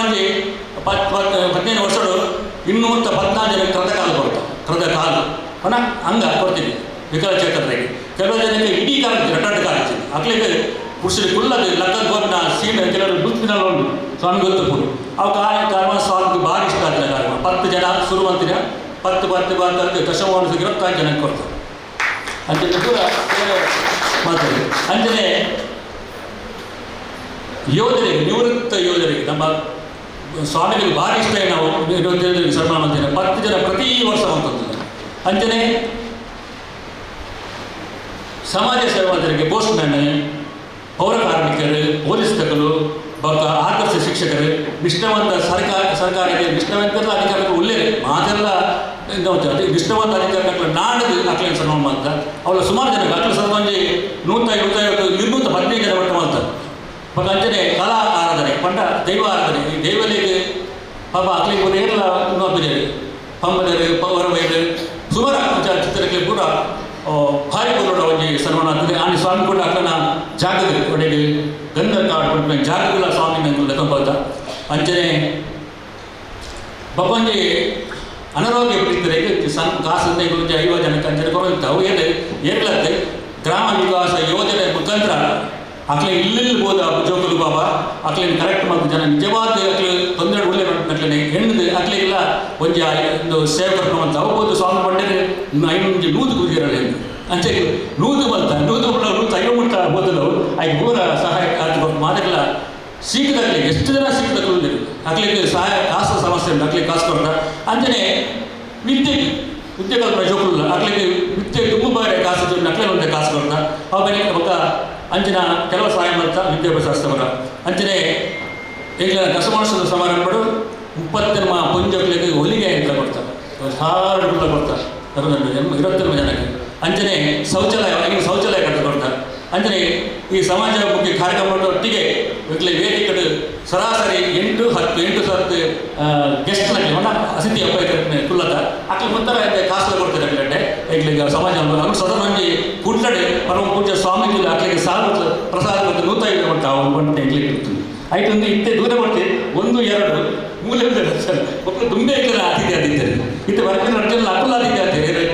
15 ವರ್ಷಗಳು 214 ಜನಕ್ಕೆ ಕರೆದ ಕಾಲು ಕೊಡ್ತಾರೆ. ಕರೆದ ಕಾಲು ಹಣ ಹಂಗ ಕೊಡ್ತೀವಿ ವಿಕಲಚೇತನರಿಗೆ. ಕೆಲವು ಜನಕ್ಕೆ ಇಡೀ ಕಾಲಿತ್ತು, ರಟಾಟ ಕಾಲಿತ್ತು. ಅಕ್ಲಿಗೆ ಪುರುಷರಿಗೆ ಕುಲ್ಲದು ಲಕ್ಕದ ಗೋಪಿನ ಸೀಮೆ ಕೆಲವರು ದುಡ್ಡಿನಲ್ಲಿ ಉಂಟು ಸ್ವಾಮಿ ಗೊತ್ತು. ಅವು ಕಾರ್ಯಕ್ರಮ ಸ್ವಾಮಿಗೆ ಭಾರಿ ಇಷ್ಟ ಆಗ್ತದೆ. ಕಾರ್ಯಕ್ರಮ 10 ಜನ ಶುರು ಮಾಡ್ತೀರ, 10 ದಶಮೋಹನ 25 ಜನಕ್ಕೆ ಕೊಡ್ತಾರೆ. ಅಂಚನೆ ಕೂಡ ಮಾತಾಡಿ ಅಂಚನೆ ಯೋಧರಿಗೆ, ನಿವೃತ್ತ ಯೋಧರಿಗೆ ನಮ್ಮ ಸ್ವಾಮಿಗಳಿಗೆ ಭಾರಿ ಇಷ್ಟ. ನಾವು ಸನ್ಮಾನ ಮಾಡ್ತೇವೆ. 10 ಜನ ಪ್ರತಿ ವರ್ಷ ಮಾಡ್ತಾರೆ. ಅಂಚನೆ ಸಮಾಜ ಸೇವಾದರಿಗೆ ಪೋಸ್ಟ್ ಮ್ಯಾನ್, ಪೌರ ಕಾರ್ಮಿಕರು, ಪೊಲೀಸ್ ತಕ್ಕಲು, ಆದರ್ಶ ಶಿಕ್ಷಕರು, ನಿಷ್ಠಾವಂತ ಸರ್ಕಾರಕ್ಕೆ ನಿಷ್ಠಾವಂತ ಅಧಿಕಾರಿಗಳು ಒಳ್ಳೆಯದು ಮಾತೆಲ್ಲ ನಿಷ್ಠಾವಂತ ಅಧಿಕಾರಿಗಳ ನಾಡದು ಅಕ್ಲೇನು ಸನ್ಮಾನ ಮಾಡ್ತಾರೆ. ಅವಳ ಸುಮಾರು ಜನ ಅಕ್ಲ ಸನ್ಮಾನಿ 150 ನಿರ್ಮಿತ 15 ಜನ ಮಟ್ಟ ಮಾಡ್ತಾರೆ. ಬಟ್ ಅಂಚನೆ ಕಲಾ ಆರಾಧನೆ ಪಂಡ ದೈವ ಆರಾಧನೆ ಈ ದೈವಲಿಗೆ ಪಾಪ ಅಕ್ಲಿಗೆ ಒಂದು ಏನೆಲ್ಲ ಇನ್ನೊಬ್ಬರು ಪಂಬದರು ಪೌರವೈದರು ಸುಮಾರು ಚಿತ್ರಕ್ಕೆ ಕೂಡ ಭಾರಿ ಕೊರೋಡ ಒಂದು ಸನ್ಮಾನ ಆಗ್ತದೆ. ಆನೆ ಸ್ವಾಮಿ ಕೂಡ ಅಕ್ಕನ ಜಾಗದ ಒಡೆಗೆ ಗಂಧರ್ ಕಾಡ್ಬಿಟ್ಟು ಜಾಗಗಳ ಸ್ವಾಮಿ ನಂಗೆ ಲೆಕ್ಕ ಅಂಚನೆ ಬಪ್ಪಂಜಿ ಅನಾರೋಗ್ಯ ಪೀಡಿತರೆ ಕಾಸು 50 ಜನಕ್ಕೆ ಅಂಚನೆ ಕೊರಗಿರ್ತಾವೆ. ಏರ್ಲತ್ತೆ ಗ್ರಾಮ ವಿಕಾಸ ಯೋಜನೆ ಮುಖಾಂತರ ಅಕ್ಲೆ ಇಲ್ಲಿರ್ಬೋದು ಜೋಕುಲು ಬಾಬಾ ಅಕ್ಲೇನು ಕರೆಕ್ಟ್ ಮಾಡ್ತು ಜನ ನಿಜವಾದ ಅಕ್ಲೆ ತೊಂದರೆ ಒಳ್ಳೆ ಮಾಡ್ಲೇ ಹೆಣ್ಣು ಅಕ್ಲೆಲ್ಲ ಒಂದು ಸೇವಕರು ಅಂತ ಹೋಗ್ಬೋದು. ಸ್ವಾಮಿ ಪಂಡರೆ 500 ಕುದಿರಲ್ಲ ಅಂಚೆ ನೂದು ಬಂತ ನೂದು ತಯ್ಯೋ ಮುಟ್ಟ ಬೋದಲು ಆಯ್ತು ಪೂರ ಸಹಾಯ ಆಗ್ತಿಕೊಂಡು ಮಾತೆಲ್ಲ ಸೀಕದಾಗಲಿ ಎಷ್ಟು ಜನ ಸೀಕದಾಗಲಿ ಅಕ್ಲಿಗೆ ಸಹಾಯ ಕಾಸು ಸಮಸ್ಯೆ ಉಂಟು. ಅಕ್ಲಿಗೆ ಕಾಸು ಕೊಡ್ತಾರೆ. ಅಂಚನೆ ವಿದ್ಯೆ ಕಲ್ಪನೆ ಜೋಕುಲ್ಲ ಅಕ್ಲಿಗೆ ವಿದ್ಯೆ ತುಂಬ ಬಾರಿ ಕಾಸು ಅಕ್ಲೆ ಒಂದೇ ಕಾಸು ಕೊಡ್ತಾರೆ. ಅವಾಗ ಒಬ್ಬ ಅಂಚಿನ ಕೆಲವು ಸಹಾಯ ಮಾಡ್ತಾ ವಿದ್ಯಾಭ್ಯಾಸ ಅಂಚನೆ ಈಗ ದಶಮಾಂಶದ ಸಮಾರಂಭಗಳು 20 ಪುಂಜಗಳಿಗೆ ಹೊಲಿಗೆ ಅಂತ ಕೊಡ್ತಾರೆ. ಹಾರ್ಡ್ ಕೂಡ ಕೊಡ್ತಾರೆ 20 ಜನಕ್ಕೆ. ಅಂಚನೆ ಶೌಚಾಲಯ ಶೌಚಾಲಯ ಕಟ್ಟಿಕೊಡ್ತಾರೆ. ಅಂಚನೆ ಈ ಸಮಾಜ ಮುಖ್ಯ ಕಾರ್ಯಕ್ರಮದ ಒಟ್ಟಿಗೆ ವೇದಿಕೆ ಸರಾಸರಿ 8-10 ಗೆಸ್ಟ್ನಲ್ಲಿ ಅತಿಥಿ ಹಬ್ಬ ಕುಲ್ಲದ ಅಕ್ಲಿ ಮುಂತರ ಕಾಸು ಕೊಡ್ತಾರೆ. ಅಕ್ಲಂಡೆ ಈಗ ಸಮಾಜ ಸದನಂಜಿ ಕುಡ್ಲಡೆ ಪರಮ ಪೂಜೆ ಸ್ವಾಮೀಜಿ ಅಕ್ಲಿಗೆ ಸಾಲು ಪ್ರಸಾದ ಮತ್ತು 150 ಕೊಟ್ಟು ಅವ್ರು ಬಂದು ಎಂಗ್ಲಿಗೆ ಇರ್ತದೆ. ಆಯ್ತು ಒಂದು ಇತ್ತೆ ದೂರ ಕೊಡ್ತೀವಿ 1-2 ಮೂಲೆ ಮಕ್ಕಳು ತುಂಬೆ ಇದ್ದಾರೆ ಅತಿಥಿ ಆದಿತ್ಯರು ಇತ್ತೆ ವರ್ಕಿನ ಅರ್ಜನ ಅಕುಲ ಆದಿತ್ಯ ಆಗ್ತಾರೆ.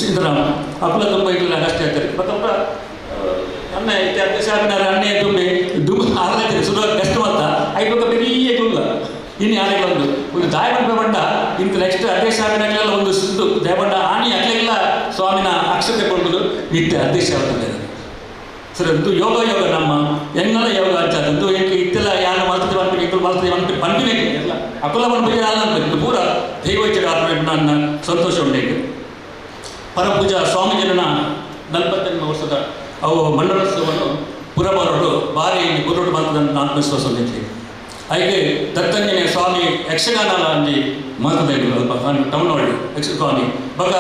ಸಿದ್ದರಾಮ ಅಕುಲ ತುಂಬ ಇಲ್ಲ ಅಷ್ಟೇ ಆಗ್ತಾರೆ. ಮತ್ತೊಬ್ಬ ಅನ್ನ ಇತ್ತೆ ಅಧ್ಯಕ್ಷ ಅನ್ನೇ ತುಂಬ ಆರನೇ ಸುಲಭ ಕಷ್ಟ ಅಂತ ಐದು ಬೆರಿಯ ಕುಲ್ಲ ಇನ್ನು ಆನೆ ಬಂದು ಒಂದು ದಾಯಬಂಡ ಬಂಡ ಇಂತ ನೆಕ್ಸ್ಟ್ ಅಧ್ಯಕ್ಷ ಆಗಿನಾಗಲೆಲ್ಲ ಒಂದು ಸುದ್ದು ದಯಬಂಡ ಆಣಿ ಅಕ್ಲೆಲ್ಲ ಸ್ವಾಮಿನ ಅಕ್ಷತೆ ಕೊಡುವುದು ನಿತ್ಯ ಅಧ್ಯಕ್ಷ ಆಗ್ತದೆ. ಸರ್ ಅದು ಯೋಗ ನಮ್ಮ ಹೆಂಗೆಲ್ಲ ಯೋಗ ಹಚ್ಚದು ಇತ್ತೆಲ್ಲ ಯಾರು ಮಾಡ್ತಿದ್ರು ಅಂತ ಇತ್ತು ಮಾಡ್ತೀವಿ ಅಂತ ಪಂಡಿನ ಎಲ್ಲ ಅಕುಲ ಬಂದು ಯಾರು ಪೂರ ದೈವಚರ ನನ್ನ ಸಂತೋಷ ಉಂಟು. ಪರಪೂಜಾ ಸ್ವಾಮೀಜಿನ 48 ವರ್ಷದ ಅವು ಮಂಡಲೋತ್ಸವವನ್ನು ಪುರಬರರು ಭಾರಿ ಗುರುಡು ಮಾಡ್ತದಂತ ಆತ್ಮವಿಶ್ವಾಸ ಹೊಂದಿದ್ವಿ. ಹಾಗೆ ದತ್ತಂಜನೇಯ ಸ್ವಾಮಿ ಯಕ್ಷಗಾನ ಅಲ್ಲಿ ಮಾತುಕತೆ ಟೌನ್ ಒಳ್ಳೆ ಯಕ್ಷಸ್ವಾಮಿ ಬಗ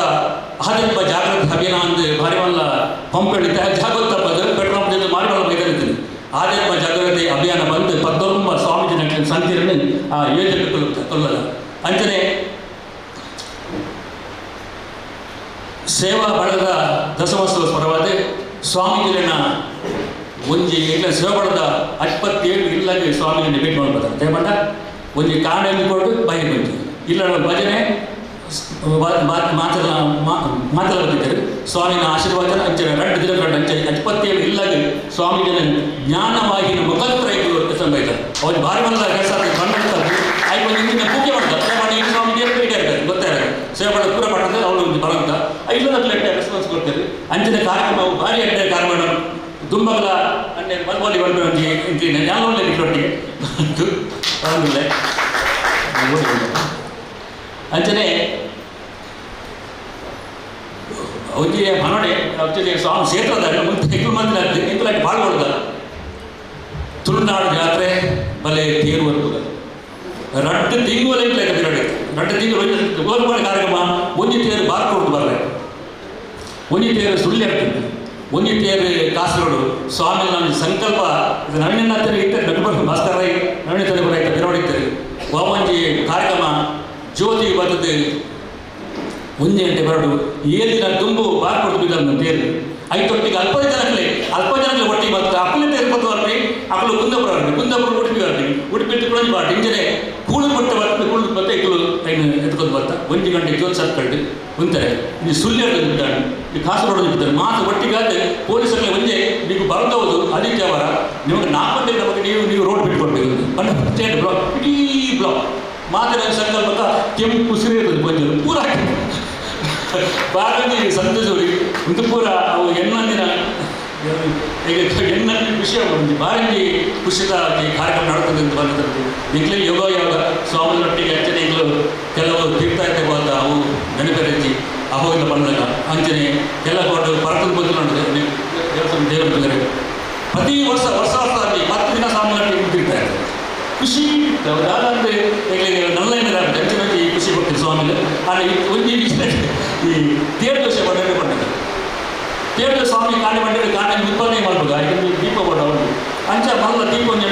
ಆದಪ್ಪ ಜಾಗೃತಿ ಅಭಿಯಾನ ಅಂದು ಭಾರಿ ಮಲ್ಲ ಪಂಪ್ ಹಿಡಿತ ಜಾಗೃತ ಪೆಟ್ರೋಲ್ ಪಂಪ್ ಮಾರಿಮಲ್ಲ ಬೈದಿರ್ತೀನಿ. ಆದಪ್ಪ ಜಾಗೃತಿ ಅಭಿಯಾನ ಬಂದು 19 ಸ್ವಾಮೀಜಿನ ಸಂತಿರನ್ನು ಆ ಯೋಜನೆ ಕೊಲ್ಲದ ಅಂಚನೆ ಸೇವಾ ಬಳಗದ ದಶಮೋತ್ಸವ ಪರವಾದ ಸ್ವಾಮೀಜಿನ ಒಂಜಿ ಇಲ್ಲ ಸೇವಾ ಬಳಗದ 27 ಇಲ್ಲಗೆ ಸ್ವಾಮಿಗೆ ಡಿಬೇಟ್ ಮಾಡ್ಬೋದು ದೇವಣ್ಣ ಒಂಜಿ ಕಾಣೆಯಲ್ಲಿ ಕೊಟ್ಟು ಬೈಕ್ ಬಂತು ಇಲ್ಲ ಭಜನೆ ಮಾತಲ್ಲ ಬಂದಿದ್ದಾರೆ. ಸ್ವಾಮಿನ ಆಶೀರ್ವಾದ ಅಂಚೆ 2 ದಿನ ಅಂಚೆ 27 ಇಲ್ಲಗೆ ಸ್ವಾಮಿಜಿನ ಜ್ಞಾನವಾಗಿನ ಮುಖಾಂತರ ಇದು ಸಂಬೈತಾರೆ. ಅವ್ರು ಭಾರಿ ಬಂದ ಕೆಲಸ ಬಂದಿರ್ತಾರೆ. ಆಯ್ತು ಒಂದು ಇಂದಿನ ಪೂಜೆ ಮಾಡ್ತಾರೆ ಈ ಸ್ವಾಮಿಗೆ ಇರ್ತಾರೆ ಗೊತ್ತಾಗ ಸೇವೆ ಮಾಡೋದು ಪೂರ ಪಡ್ತದೆ ಅವಳು ಒಂದು ಬರಂತ ಇಲ್ಲದಕ್ಕೆ ಎಟ್ಟೆ ರೆಸ್ಪಾನ್ಸ್ ಕೊಡ್ತಾರೆ. ಅಂಚಿನ ಕಾರ್ಯಕ್ರಮವು ಭಾರಿ ಎಟ್ಟೆ ಕಾರ್ಯಕ್ರಮ ದುಂಬಗಳ ಅಣ್ಣೆ ಮಲ್ಬೋಲಿ ಬಂದು ಜ್ಞಾನವಲ್ಲೇ ನಿಟ್ಟೊಟ್ಟಿಗೆ ಬಂದಿಲ್ಲ ಅಂಚನೆ ಅವರಿಗೆ ಮನೋಡೆ ಆಕ್ಚುಲಿ ಸ್ವಾಮಿ ಕ್ಷೇತ್ರದ ಮುಂದೆ ಮಂದಿರ ಎಂಕಲಾಗಿ ಪಾಲ್ಗೊಳ್ದ ತುಳುನಾಡು ಜಾತ್ರೆ ಬಲೆ ತೇರು ಬರ್ತದೆ 2 ತಿಂಗಳು ಬಿರಡೆ 2 ತಿಂಗಳು ಗೋಲ್ಪಾಡಿ ಕಾರ್ಯಕ್ರಮ ಒಂಜಿ ತೇರು ಬಾರ್ಕೊಡ್ದು ಬರಲೆ ಒಂಜಿ ತೇರು ಸುಳ್ಳು ಆಗ್ತದೆ ಒಂಜಿ ತೇರು ಕಾಸರಗೋಡು ಸ್ವಾಮಿ ನನ್ನ ಸಂಕಲ್ಪ ಇದು ನವೀನ ಇರ್ತಾರೆ ನಡುಬರು ಭಾಸ್ಕರ ನವೀನ ತಲೆಬರ ಆಯ್ತು ಬಿರವಡಿತಾರೆ ವಾಮಂಜಿ ಕಾರ್ಯಕ್ರಮ ಜ್ಯೋತಿ ಬರ್ತದೆ 1 ಗಂಟೆ ಬರಡು ಏದಿನ ತುಂಬು ಬಾರ್ಕೊಡ್ದು ಬಿದ್ದ ತೇರು 5 ಒಟ್ಟಿಗೆ ಅಲ್ಪ ಜನಕ್ಕೆ ಒಟ್ಟಿಗೆ ಮತ್ತು ಅಪ್ಪಲೆ ತೇರು ಬರ್ತಾರೆ ಅಕ್ಕಳು ಕುಂದಾಪುರ ಉಡುಪಿ ಬರ್ತೀನಿ ಉಡುಪಿ ಎತ್ಕೊಂಡು ಬಾಟಿ ಇಂಜನೆ ಕೂಳು ಪಟ್ಟ ಬತ್ತೆ ಇಕ್ಕಳು ಐನು ಎತ್ಕೊಂಡು ಬರ್ತಾ 1 ಗಂಟೆ ಜೋತ್ ಸರ್ಕಲ್ಡು ಉಂತಾರೆ ಇದು ಸುಳ್ಳು ಬಿದ್ದಾನೆ ಈ ಕಾಸರಗೋಡು ಬಿದ್ದಾನೆ ಮಾತು ಒಟ್ಟಿಗಾದ್ರೆ ಪೊಲೀಸರಲ್ಲಿ ಒಂದೇ ನೀವು ಬರದವುದು ಆದಿತ್ಯವಾರ ನಿಮಗೆ 4 ಗಂಟೆ ನಮಗೆ ನೀವು ರೋಡ್ ಬಿಟ್ಕೊಳ್ಬೇಕು ಬಣ್ಣ ಸ್ಟೇಟ್ ಬ್ಲಾಕ್ ಇಡೀ ಬ್ಲಾಕ್ ಮಾತಿನ ಸಂಕಲ್ಪ ಕೆಂಪು ಸಿರಿ ಇರ್ತದೆ ಬಂಜರು ಪೂರ ಬಾರಂಗಿ ಸಂತೋಷವ್ರಿ ಇದು ಪೂರ ಅವು ಎನ್ನಂದಿನ ಈಗ ಎನ್ನಂದಿನ ವಿಷಯ ಬಂದು ಬಾರಂಗಿ ಖುಷಿದ ಕಾರ್ಯಕ್ರಮ ನಡೆಸ್ತದೆ ಅಂತ ಬಂದಿದ್ದು ಈಗಲೇ ಯೋಗ ಸ್ವಾಮಿಗಳೊಟ್ಟಿಗೆ ಅಂಚನೆ ಈಗಲೂ ಕೆಲವು ತೀರ್ಥಯಾತ್ರೆ ಅವು ನೆನಪೆರಚಿ ಅಹೋಗಿನ ಬಂದಾಗ ಅಂಚನೆ ಎಲ್ಲ ಕೊಟ್ಟು ಪರಕದ ಬಂದು ನೋಡಿದೆ ದೇವರ ಬೇರೆ ಪ್ರತಿ ವರ್ಷ ಆಗಿ 10 ದಿನ ಸ್ವಾಮಿಗಳೊಟ್ಟಿಗೆ ತೀರ್ತಾರೆ ಖುಷಿ ಯಾರಂದರೆ ಈಗ ನಲ್ಲೇನರ ಅಂಚನೆ ಖುಷಿ ಕೊಡ್ತೀವಿ ಸ್ವಾಮಿಗಳು ಆದರೆ ಒಂದು ಈ ತೇರು ದೋಷ ಬಂದರೆ ಬಂದಿದೆ ತೇರು ಸ್ವಾಮಿ ಕಾಣೆ ಬಂದರೆ ಕಾಣೆ ಉತ್ಪನ್ನ ಮಾಡ್ಬೇಕು ಯಾಕಂದ್ರೆ ದೀಪ ಕೊಡ ಉಂಟು ಅಂಚ ಮಲ್ಲ ದೀಪ ಒಂದು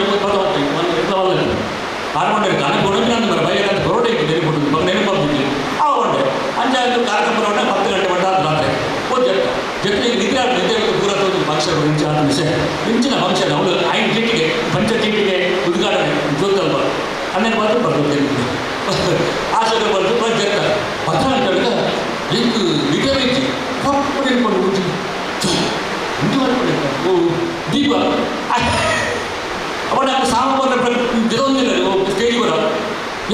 ಆಡ್ಕೊಂಡೆ ಕಾಣೆ ಕೊಡೋದು ಅಂದ್ರೆ ಬೈಯಂತ ಬರೋಡೆ ಇತ್ತು ಕೊಡೋದು ನೆನಪಾಗ್ತಿದ್ವಿ ಆಗೊಂಡೆ ಅಂಚ ಕಾರ್ಯಕ್ರಮ 10 ಗಂಟೆ ಬಂದ ರಾತ್ರಿ ಹೋದ ಜೊತೆಗೆ ನಿದ್ರೆ ಪೂರ ಫಂಕ್ಷನ್ ವಿಷಯ ಇಂಚಿನ ಫಂಕ್ಷನ್ ಅವಳು 5 ಗಂಟೆಗೆ ಪಂಚಗಂಟೆಗೆ ಉದ್ಘಾಟನೆ ಜೋತಲ್ಪ 12 ಬರ್ತದೆ ಆಶೆಗೆ ಬಂದು ಜತ್ತ 10 ಗಂಟೆಗೆ ಇಂದು ನಿಗದಿಸಿ ಕಪ್ಪು ನೆನ್ಕೊಂಡು ಓ ದೀಪ ಅವನ ಸಾಂಬಾರ ಜೊಂದಿಲ್ಲ ಸ್ಟೇಜ್ ಬರ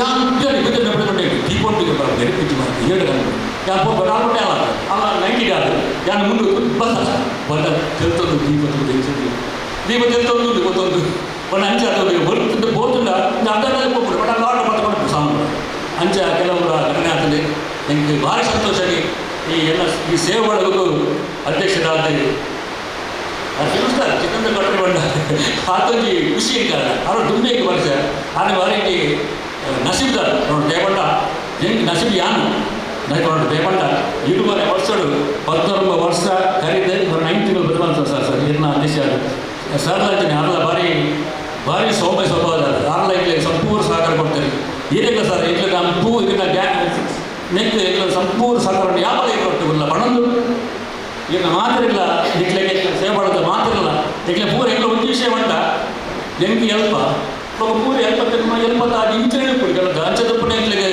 ಯಾರು ಬಿದ್ದರೆ ದೀಪ ಒಟ್ಟಿಗೆ ನೆನಪಿಟ್ಟು ಮಾಡಿ 7 ಗಂಟೆ ಯಾರು ಬರಾಬಟ್ಟೆ ಅಲ್ಲ 90 ಆದ ಯಾರು ಮುಂದೆ ಬಸ್ ಬಂದ ತಿಳ್ತೊಂದು ದೀಪ ತಿಳ್ತೊಂದು ಗೊತ್ತೊಂದು ಒಂದು ಅಂಚೆ ಅದು ಬರುತ್ತಿದ್ದ ಬೋತುಂಡ ಅರ್ಧದಲ್ಲಿ ಹೋಗ್ಬಿಡು ಬಟ್ ಅಲ್ಲಿ ಆರ್ಡರ್ ಮಾಡ್ಕೊಂಡು ಸಾಂಬಾರು ಅಂಚ ಕೆಲವರ ಘಟನೆ ಆಗ್ತದೆ ನನಗೆ ಭಾರಿ ಸಂತೋಷವಾಗಿ ಈ ಸೇವೆ ಮಾಡೋದಕ್ಕೂ ಅಧ್ಯಕ್ಷರಾದ ತಿಳಿಸ್ತಾರೆ ಚಿಕ್ಕಂದ ಕಟ್ಟೆ ಬಂದ ಆತೊಂದು ಖುಷಿ ಇದ್ದಾರೆ ಅವರು ದುಂಬೆಗೆ ಬರ್ಸ ಆನೆ ಬಾರಿಗೆ ನಸೀಬ್ದಾರ ನೋಡಿ ದೇವಣ್ಣ ಹೆಂಗೆ ನಸೀಬ್ ಯಾನು ನೋಡಿ ದೇವಣ್ಣ 2 ವರ್ಷಗಳು 19 ವರ್ಷ ಕರೀದೆ 9 ತಿಂಗಳು ಬದಲಾಯಿಸ ಸರ್ ಇದನ್ನ ಅಧ್ಯಕ್ಷ ಸರ್ ಅಂತೀನಿ ಅಲ್ಲ ಭಾರಿ ಸೌಮ್ಯ ಸ್ವಭಾವ ಆರ್ಲ ಇಟ್ಲಿ ಸಂಪೂರ್ಣ ಸಹಕಾರ ಕೊಡ್ತಾರೆ ಏನಿಲ್ಲ ಸರ್ ಇಟ್ಲಿ ನಮ್ಮ ಪೂ ಇದನ್ನ ನೆಕ್ಸ್ಟ್ ಇಲ್ಲ ಸಂಪೂರ್ಣ ಸಹಕಾರ ಯಾವ ಕೊಟ್ಟಿಲ್ಲ ಬಣಂದು ಈಗ ಮಾತಿರಲಿಲ್ಲ ಇಟ್ಲಿಗೆ ಸೇವೆ ಮಾಡೋದು ಮಾತಿರಲ್ಲ ಇಟ್ಲೆ ಪೂರ ಎಲ್ಲ ಒಂದು ವಿಷಯ ಉಂಟ ಹೆಂಗೆ ಎಲ್ಪ ಪೂರ ಎಲ್ಪತ್ತಾಗಿ ಇಂಚನೆ ಕೊಡಿ ಅಂಚದಪ್ಪನೇ ಇಟ್ಲಿಗೆ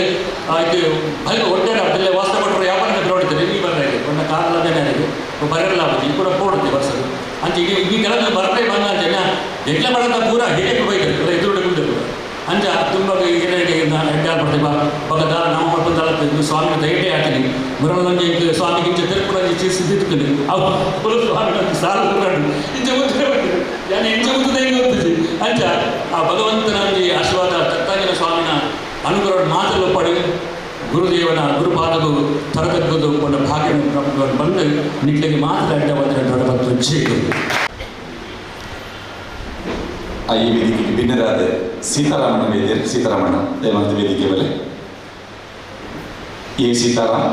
ಇದು ಬೈಕ್ ಒಟ್ಟೆ ಅದಲ್ಲೇ ವಾಸ್ತ ಕೊಟ್ಟರು ವ್ಯಾಪಾರ ನೋಡಿದ್ದಾರೆ ಈ ಬಂದಾಗೆ ಒಂದು ಕಾರಣನೇ ಬರಲ್ಲ ಈ ಕೂಡ ಕೊಡುತ್ತೆ ಬಸ್ಸಲ್ಲಿ ಅಂತ ಈ ಕೆಲಸ ಬರದೇ ಬಂದ ಜನ ಎಟ್ಲೆ ಮಾಡೋದ ಪೂರ ಹೇಗೆ ಬೈತಾರೆ ಎದುರುಡೆ ಮುಂದೆ ಕೂಡ ಅಂಚ ತುಂಬ ಹೆಡ್ಡಾಲ್ ಬರ್ತೀವಿ ಬಗದ ನಾವು ಮಾಡ್ಕೊಂಡಲ್ಲ ಸ್ವಾಮಿ ದಯಟೇ ಹಾಕಿನಿ ಮುರಳಂಗೆ ಸ್ವಾಮಿಗೆ ಇಂಚೆ ತಿರುಪುರಂಗೆ ಚೀಸಿದ್ದಿಟ್ಕೊಂಡು ಅವು ಸ್ವಾಮಿ ಸಾಲ ತಗೊಂಡು ಇಂಚೆ ಗೊತ್ತಿರಬೇಕು ನಾನು ಇಂಚೆ ಗೊತ್ತದೆ ಹೆಂಗೆ ಗೊತ್ತಿದ್ವಿ ಅಂಚ ಆ ಭಗವಂತನ ಆಶೀರ್ವಾದ ತತ್ತಾಂಜನ ಸ್ವಾಮಿನ ಅನುಗ್ರಹ ಮಾತಲು ಪಡಿ ಗುರುದೇವನ ಗುರುಪಾದಗೂ ತರಗದ್ದು ಕೊಂಡ ಭಾಗ್ಯ ಬಂದು ನಿಟ್ಲಿಗೆ ಮಾತ್ರ ಅಡ್ಡ ಬಂದರೆ ದೊಡ್ಡ ವಿಷಯ ಈ ವೇದಿಕೆಗೆ ಭಿನ್ನರಾದ ಸೀತಾರಾಮಣ್ಣ ವೇದಿಕೆ ಸೀತಾರಾಮಣ್ಣ ದೇವಂತ ವೇದಿಕೆ ಮೇಲೆ ಈ ಸೀತಾರಾಮ್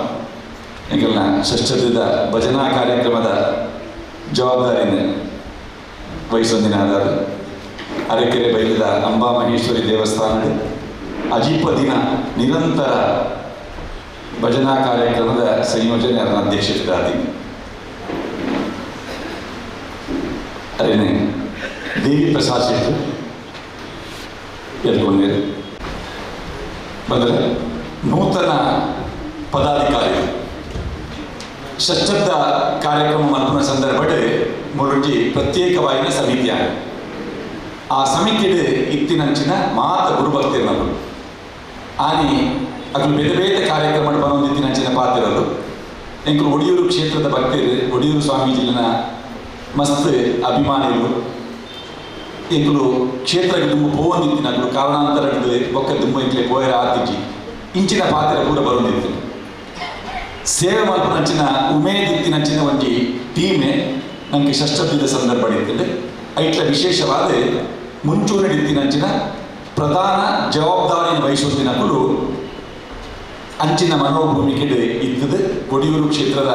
ಎಂಕಲ್ನ ಷಷ್ಠದ ಭಜನಾ ಕಾರ್ಯಕ್ರಮದ ಜವಾಬ್ದಾರಿಯನ್ನು ವಹಿಸೊಂದಿನ ಆಧಾರ ಅರೆಕೆರೆ ಬೈಲದ ಅಂಬಾ ಮಹೇಶ್ವರಿ ದೇವಸ್ಥಾನದ ಅಜೀಪ ದಿನ ನಿರಂತರ ಭಜನಾ ಕಾರ್ಯಕ್ರಮದ ಸಂಯೋಜನೆ ಅದರ ಅಧ್ಯಕ್ಷತೆಯಾದೀನಿ ಅದೇನೆ ದೇವಿ ಪ್ರಸಾದ್ ಶೆಟ್ಟಿ ಎಲ್ಕೊಂಡಿರು ಬಂದರೆ ನೂತನ ಪದಾಧಿಕಾರಿ ಷಷ್ಠದ ಕಾರ್ಯಕ್ರಮ ಮಲ್ಪನ ಸಂದರ್ಭಡೆ ಮುರುಜಿ ಪ್ರತ್ಯೇಕವಾಗಿನ ಸಮಿತಿಯಾಗ ಆ ಸಮಿತಿಡ್ ಇತ್ತಿನಂಚಿನ ಮಾತ ಗುರುಭಕ್ತಿರ್ನವರು ಆನಿ ಅದು ಬೇರೆ ಬೇರೆ ಕಾರ್ಯಕ್ರಮ ಬಂದಿತ್ತಿನಂಚಿನ ಪಾತ್ರರು ಎಂಕರು ಒಡಿಯೂರು ಕ್ಷೇತ್ರದ ಭಕ್ತರು ಒಡಿಯೂರು ಸ್ವಾಮೀಜಿನ ಮಸ್ತ್ ಅಭಿಮಾನಿಗಳು ಎಂಕಲು ಕ್ಷೇತ್ರಕ್ಕೆ ತುಂಬ ಪೋವಂದಿತ್ತಿನಗಳು ಕಾರಣಾಂತರ ಒಕ್ಕ ತುಂಬ ಇಂಕ್ಲೆ ಪೋಯರ ಆತಿಜಿ ಇಂಚಿನ ಪಾತ್ರ ಕೂಡ ಬರೋದಿತ್ತು ಸೇವೆ ಮಲ್ಪನಂಚಿನ ಉಮೇದಿತ್ತಿನಂಚಿನ ಒಂದು ಟೀಮೇ ನನಗೆ ಷಷ್ಠದ ಸಂದರ್ಭ ಇರ್ತದೆ ಐಟ್ಲ ವಿಶೇಷವಾದ ಮುಂಚೂಣಿತ್ತಿನಂಚಿನ ಪ್ರಧಾನ ಜವಾಬ್ದಾರಿಯನ್ನು ವಹಿಸುತ್ತಿನಗಳು ಅಂಚಿನ ಮನೋಭೂಮಿಕೆ ಇದ್ದದು ಒಡಿಯೂರು ಕ್ಷೇತ್ರದ